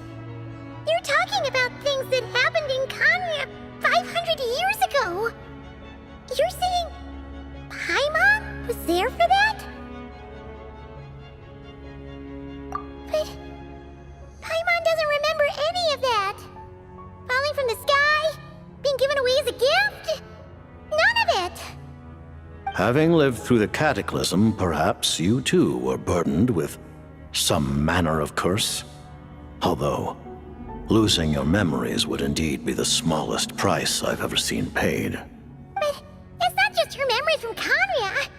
You're talking about things that happened in Conria 500 years ago. You're saying Paimon was there for that? But Paimon doesn't remember any of that. Falling from the sky, being given away as a gift, none of it. Having lived through the Cataclysm, perhaps you too were burdened with some manner of curse. Although, losing your memories would indeed be the smallest price I've ever seen paid. But it's not just her memories from Conria.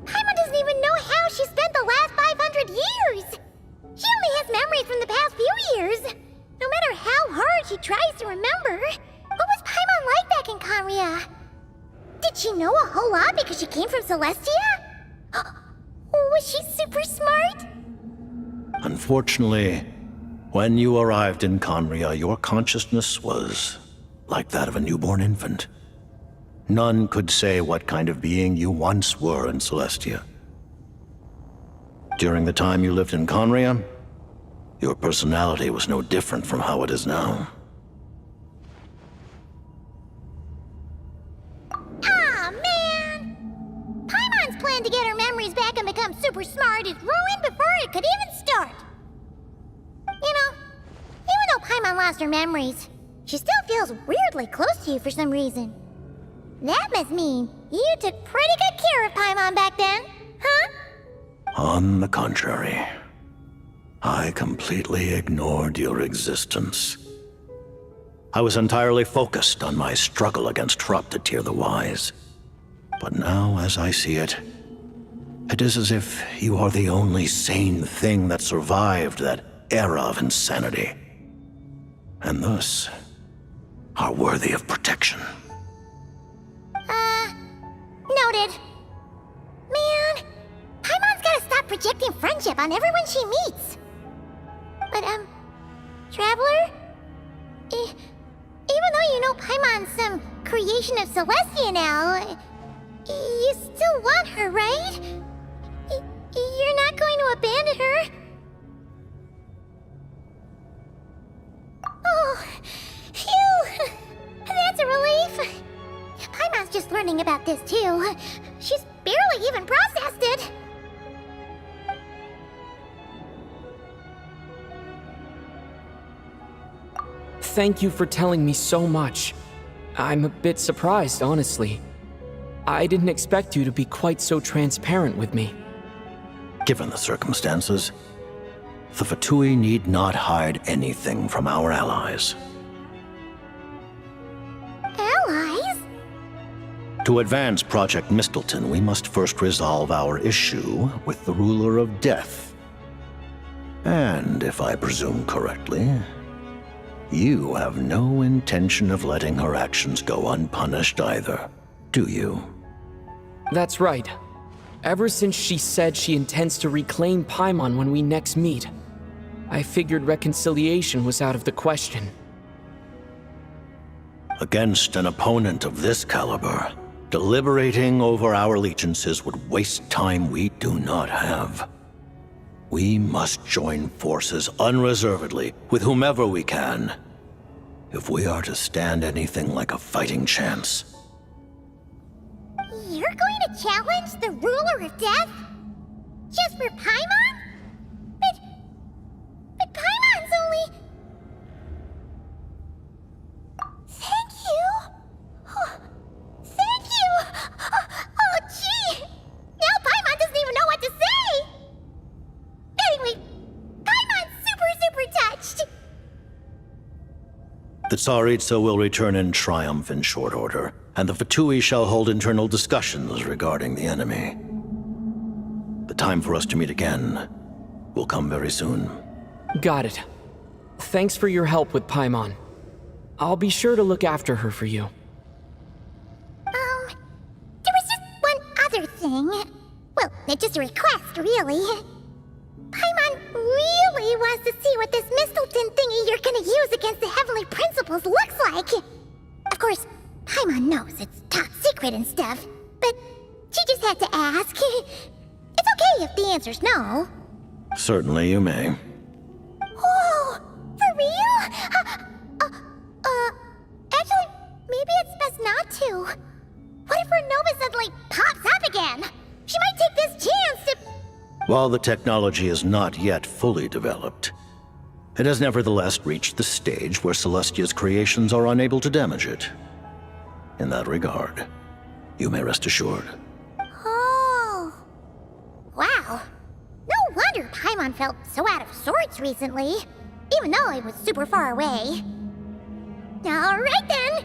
Paimon doesn't even know how she spent the last 500 years. She only has memories from the past few years. No matter how hard she tries to remember, what was Paimon like back in Conria? Did she know a whole lot because she came from Celestia? Was she super smart? Unfortunately, when you arrived in Conria, your consciousness was like that of a newborn infant. None could say what kind of being you once were in Celestia. During the time you lived in Conria, your personality was no different from how it is now. Aw, man! Paimon's plan to get her memories back and become super smart is ruined before it could even start. You know, even though Paimon lost her memories, she still feels weirdly close to you for some reason. That must mean you took pretty good care of Paimon back then, huh? On the contrary, I completely ignored your existence. I was entirely focused on my struggle against Troptatir the Wise. But now, as I see it, it is as if you are the only sane thing that survived that era of insanity, and thus are worthy of protection. Noted. Man, Paimon's gotta stop projecting friendship on everyone she meets. But, Traveler? Even though you know Paimon's some creation of Celestia now, you still want her, right? You're not going to abandon her? Oh, phew! That's a relief. Paimon's just learning about this, too. She's barely even processed it. Thank you for telling me so much. I'm a bit surprised, honestly. I didn't expect you to be quite so transparent with me. Given the circumstances, the Fatui need not hide anything from our allies. Allies? To advance Project Mistleton, we must first resolve our issue with the Ruler of Death. And, if I presume correctly, you have no intention of letting her actions go unpunished either, do you? That's right. Ever since she said she intends to reclaim Paimon when we next meet, I figured reconciliation was out of the question. Against an opponent of this caliber, deliberating over our allegiances would waste time we do not have. We must join forces unreservedly with whomever we can, if we are to stand anything like a fighting chance. You're going to challenge the Ruler of Death? Just for Paimon? But Paimon's only... Thank you! Oh, thank you! Oh, gee! Now Paimon doesn't even know what to say! Anyway, Paimon's super touched! The tsaritsa will return in triumph in short order, and the Fatui shall hold internal discussions regarding the enemy. The time for us to meet again will come very soon. Got it. Thanks for your help with Paimon. I'll be sure to look after her for you. There was just one other thing. Well, it's just a request, really. Paimon really wants to see what this Mistleton thingy you're gonna use against the Heavenly Principles looks like. Of course, Paimon knows it's top secret and stuff, but she just had to ask. It's okay if the answer's no. Certainly you may. Whoa, for real? Actually, maybe it's best not to. What if Ronova suddenly pops up again? She might take this chance to... While the technology is not yet fully developed, it has nevertheless reached the stage where Celestia's creations are unable to damage it. In that regard, you may rest assured. Oh. Wow. No wonder Paimon felt so out of sorts recently, even though it was super far away. Alright then!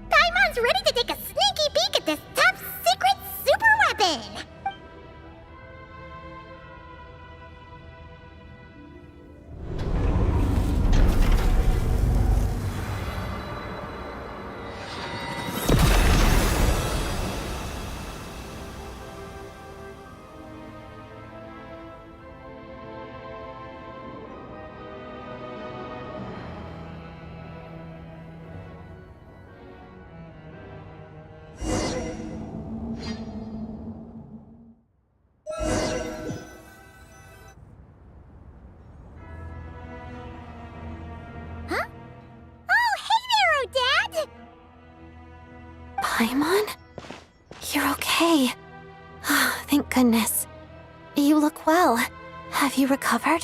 Paimon's ready to take a sneaky peek at this top secret super weapon! Paimon? You're okay. Thank goodness. You look well. Have you recovered?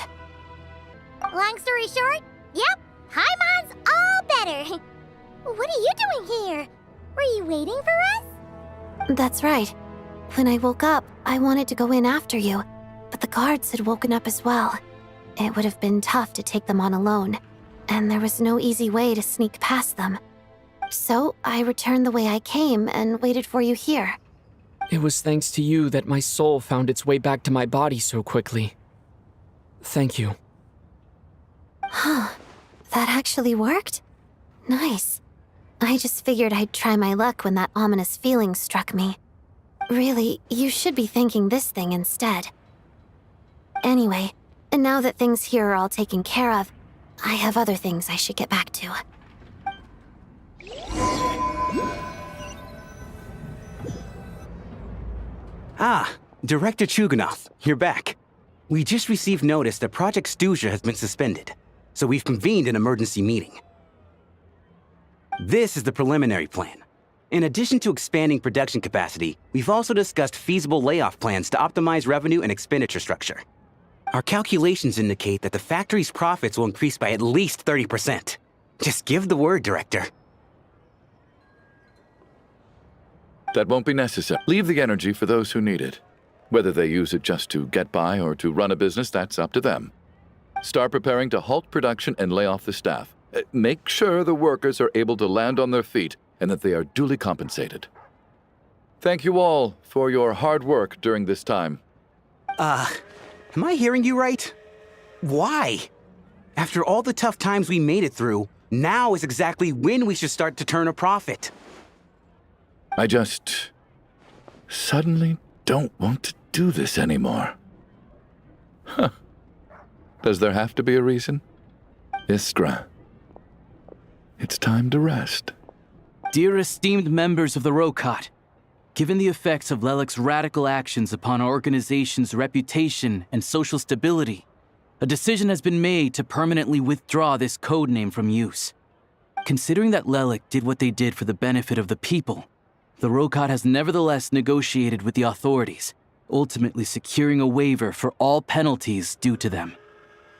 Long story short, yep, Paimon's all better. What are you doing here? Were you waiting for us? That's right. When I woke up, I wanted to go in after you, but the guards had woken up as well. It would have been tough to take them on alone, and there was no easy way to sneak past them. So I returned the way I came and waited for you here. It was thanks to you that my soul found its way back to my body so quickly. Thank you. Huh. That actually worked? Nice. I just figured I'd try my luck when that ominous feeling struck me. Really, you should be thanking this thing instead. Anyway, and now that things here are all taken care of, I have other things I should get back to. Ah, Director Chuganov, you're back. We just received notice that Project Stuzha has been suspended, so we've convened an emergency meeting. This is the preliminary plan. In addition to expanding production capacity, we've also discussed feasible layoff plans to optimize revenue and expenditure structure. Our calculations indicate that the factory's profits will increase by at least 30%. Just give the word, Director. That won't be necessary. Leave the energy for those who need it. Whether they use it just to get by or to run a business, that's up to them. Start preparing to halt production and lay off the staff. Make sure the workers are able to land on their feet and that they are duly compensated. Thank you all for your hard work during this time. Am I hearing you right? Why? After all the tough times we made it through, now is exactly when we should start to turn a profit. I just suddenly don't want to do this anymore. Huh. Does there have to be a reason? Iskra, it's time to rest. Dear esteemed members of the Rokat, given the effects of Lelik's radical actions upon our organization's reputation and social stability, a decision has been made to permanently withdraw this codename from use. Considering that Lelik did what they did for the benefit of the people, the Rokat has nevertheless negotiated with the authorities, ultimately securing a waiver for all penalties due to them.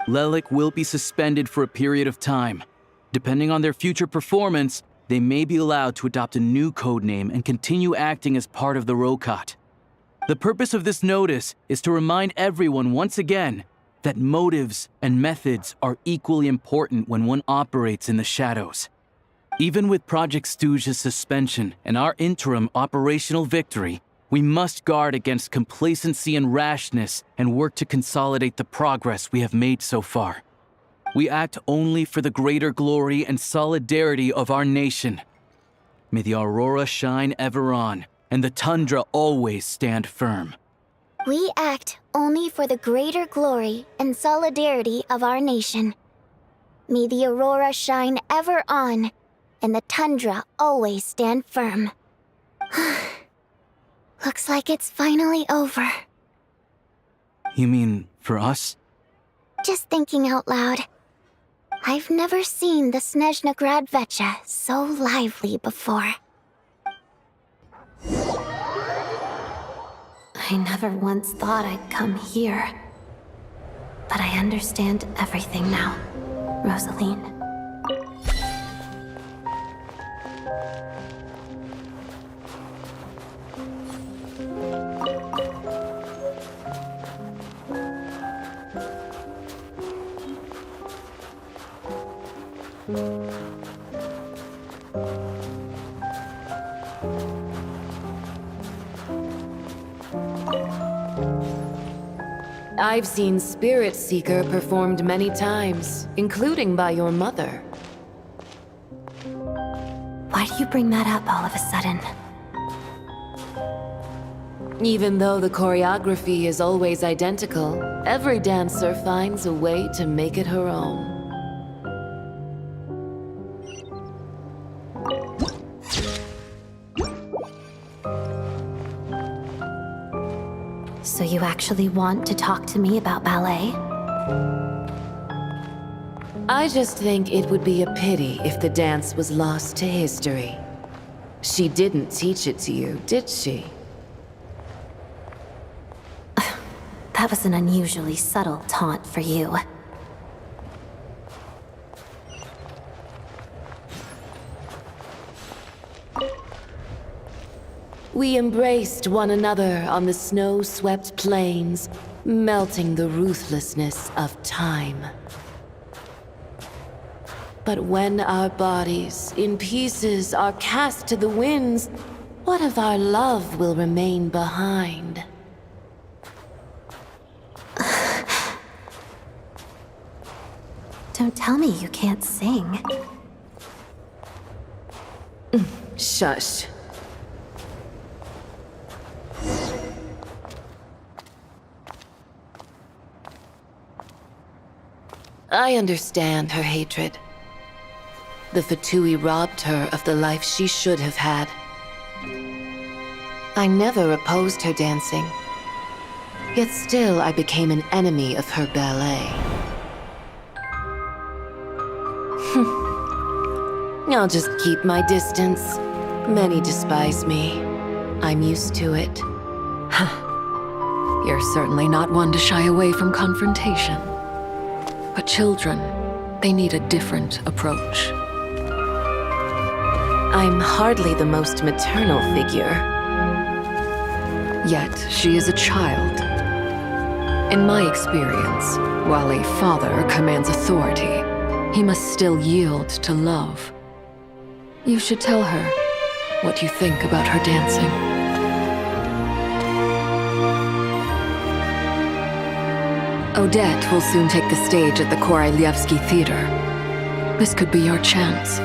Lelik will be suspended for a period of time. Depending on their future performance, they may be allowed to adopt a new codename and continue acting as part of the Rokat. The purpose of this notice is to remind everyone once again that motives and methods are equally important when one operates in the shadows. Even with Project Stuzha's suspension and our interim operational victory, we must guard against complacency and rashness and work to consolidate the progress we have made so far. We act only for the greater glory and solidarity of our nation. May the aurora shine ever on, and the tundra always stand firm. We act only for the greater glory and solidarity of our nation. May the aurora shine ever on, and the tundra always stand firm. Looks like it's finally over. You mean for us? Just thinking out loud. I've never seen the Snezhnaya so lively before. I never once thought I'd come here. But I understand everything now, Rosaline. I've seen Spirit Seeker performed many times, including by your mother. Why do you bring that up all of a sudden? Even though the choreography is always identical, every dancer finds a way to make it her own. So you actually want to talk to me about ballet? I just think it would be a pity if the dance was lost to history. She didn't teach it to you, did she? That was an unusually subtle taunt for you. We embraced one another on the snow-swept plains, melting the ruthlessness of time. But when our bodies, in pieces, are cast to the winds, what of our love will remain behind? Don't tell me you can't sing. Shush. I understand her hatred. The Fatui robbed her of the life she should have had. I never opposed her dancing. Yet still I became an enemy of her ballet. I'll just keep my distance. Many despise me. I'm used to it. You're certainly not one to shy away from confrontation. But children, they need a different approach. I'm hardly the most maternal figure. Yet, she is a child. In my experience, while a father commands authority, he must still yield to love. You should tell her what you think about her dancing. Odette will soon take the stage at the Korylievsky Theater. This could be your chance.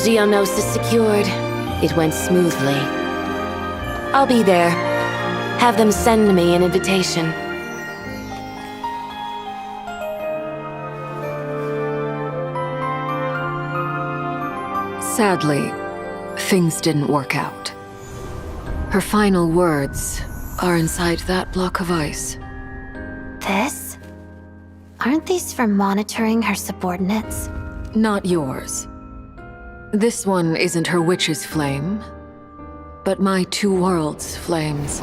Geonosis secured. It went smoothly. I'll be there. Have them send me an invitation. Sadly, things didn't work out. Her final words are inside that block of ice. This? Aren't these for monitoring her subordinates? Not yours. This one isn't her witch's flame, but my two worlds' flames.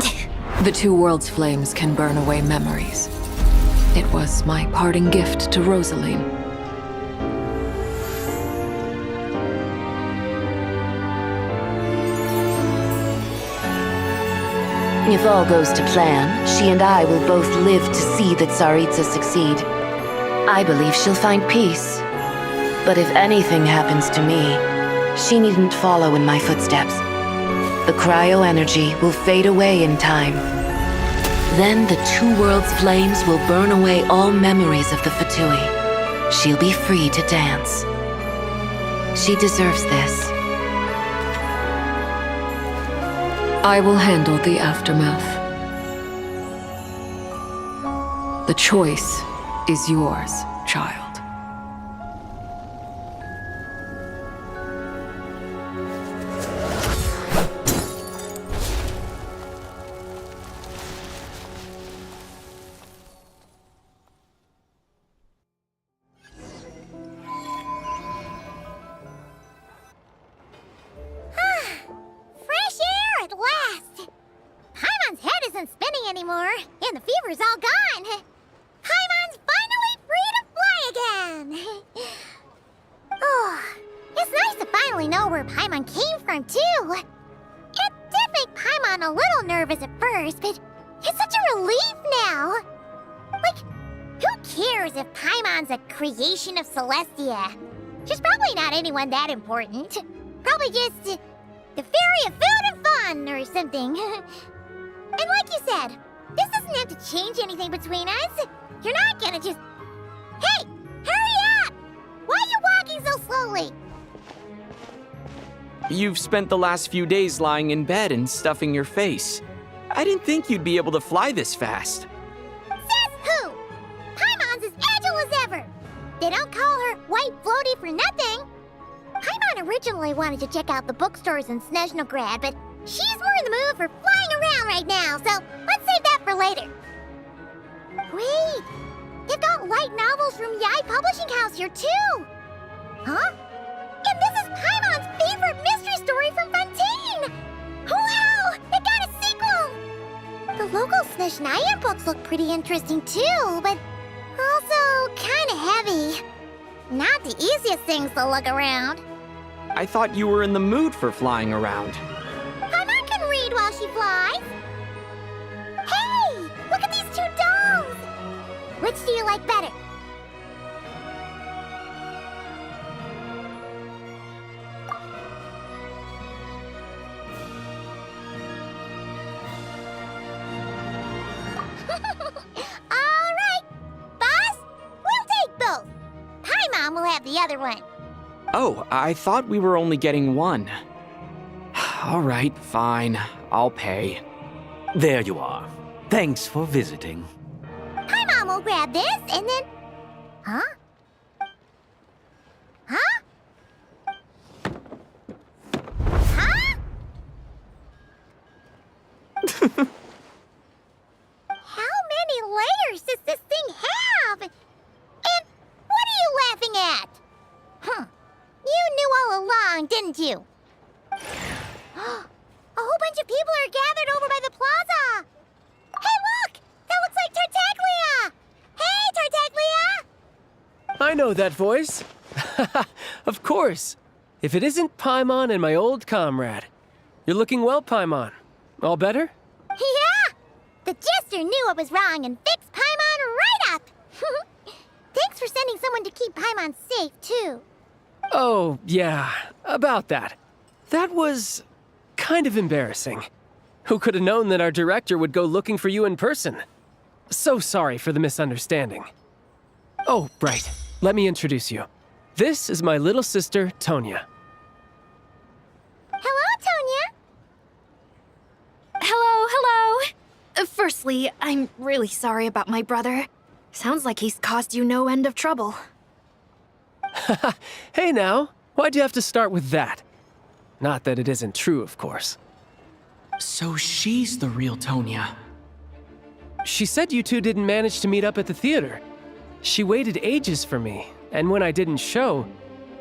The two worlds' flames can burn away memories. It was my parting gift to Rosaline. If all goes to plan, she and I will both live to see the tsaritsa succeed. I believe she'll find peace. But if anything happens to me, she needn't follow in my footsteps. The cryo-energy will fade away in time. Then the two worlds' flames will burn away all memories of the Fatui. She'll be free to dance. She deserves this. I will handle the aftermath. The choice is yours, child. Fresh air at last! Paimon's head isn't spinning anymore, and the fever's all gone. Paimon's finally free to fly again! Oh, it's nice to finally know where Paimon came from, too. It did make Paimon a little nervous at first, but it's such a relief now. Like, who cares if Paimon's a creation of Celestia? She's probably not anyone that important. Probably just the fairy of food and fun or something. And like you said, this doesn't have to change anything between us. You're not gonna just... Hey, hurry up! Why are you walking so slowly? You've spent the last few days lying in bed and stuffing your face. I didn't think you'd be able to fly this fast. Says who? Paimon's as agile as ever. They don't call her White Floaty for nothing. Paimon originally wanted to check out the bookstores in Snezhnaya, but she's more in the mood for flying around right now, so let's save that for later. Wait, they've got light novels from Yai Publishing House here too. Huh? And story from Fontaine! Wow! It got a sequel! The local Snezhnaya books look pretty interesting too, but also kinda heavy. Not the easiest things to lug around. I thought you were in the mood for flying around. Paimon can read while she flies. Hey! Look at these two dolls! Which do you like better? Alright! Boss, we'll take both. Paimon will have the other one. Oh, I thought we were only getting one. All right, fine. I'll pay. There you are. Thanks for visiting. Paimon will grab this and then... Huh? Huh? Huh? How many layers does this thing have? And what are you laughing at? Huh. You knew all along, didn't you? A whole bunch of people are gathered over by the plaza. Hey, look! That looks like Tartaglia! Hey, Tartaglia! I know that voice. Of course. If it isn't Paimon and my old comrade. You're looking well, Paimon. All better? Yeah! The jester knew I was wrong and fixed Paimon right up! Thanks for sending someone to keep Paimon safe, too. Oh, yeah. About that. That was kind of embarrassing. Who could have known that our director would go looking for you in person? So sorry for the misunderstanding. Oh, right. Let me introduce you. This is my little sister, Tonya. Hello, Tonya. Hello. Firstly, I'm really sorry about my brother. Sounds like he's caused you no end of trouble. Hey now, why'd you have to start with that? Not that it isn't true, of course. So she's the real Tonya. She said you two didn't manage to meet up at the theater. She waited ages for me, and when I didn't show,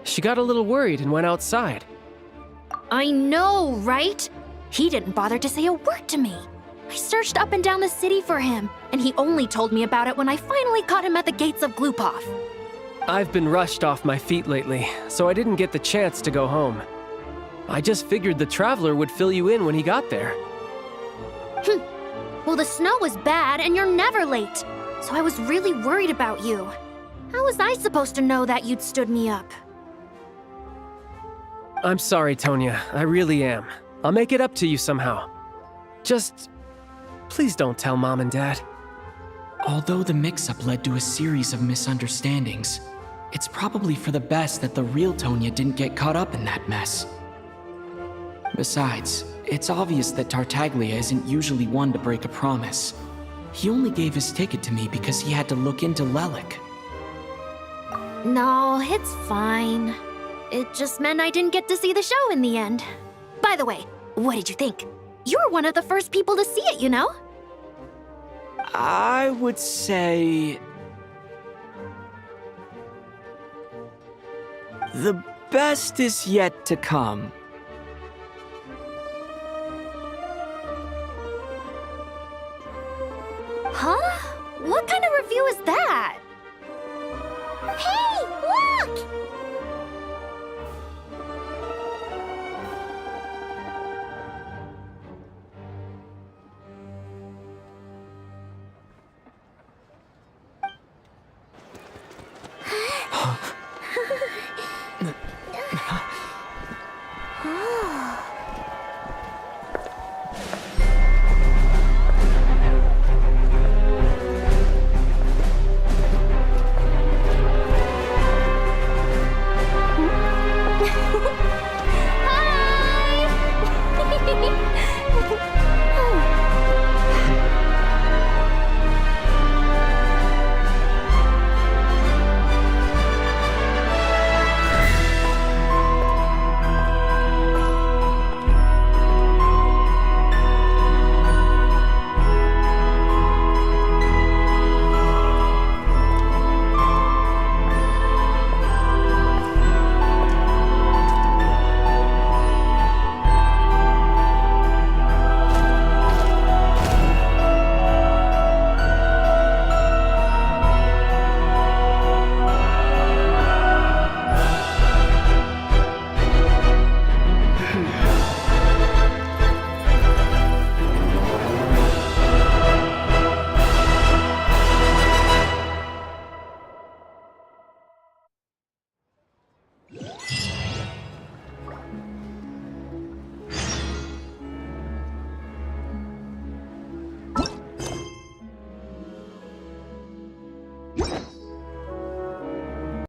she got a little worried and went outside. I know, right? He didn't bother to say a word to me. I searched up and down the city for him, and he only told me about it when I finally caught him at the gates of Glupov. I've been rushed off my feet lately, so I didn't get the chance to go home. I just figured the Traveler would fill you in when he got there. Well, the snow was bad, and you're never late, so I was really worried about you. How was I supposed to know that you'd stood me up? I'm sorry, Tonya. I really am. I'll make it up to you somehow. Just... please don't tell Mom and Dad. Although the mix-up led to a series of misunderstandings, it's probably for the best that the real Tonya didn't get caught up in that mess. Besides, it's obvious that Tartaglia isn't usually one to break a promise. He only gave his ticket to me because he had to look into Lelik. No, it's fine. It just meant I didn't get to see the show in the end. By the way, what did you think? You were one of the first people to see it, you know? I would say... the best is yet to come. Huh? What kind of review is that?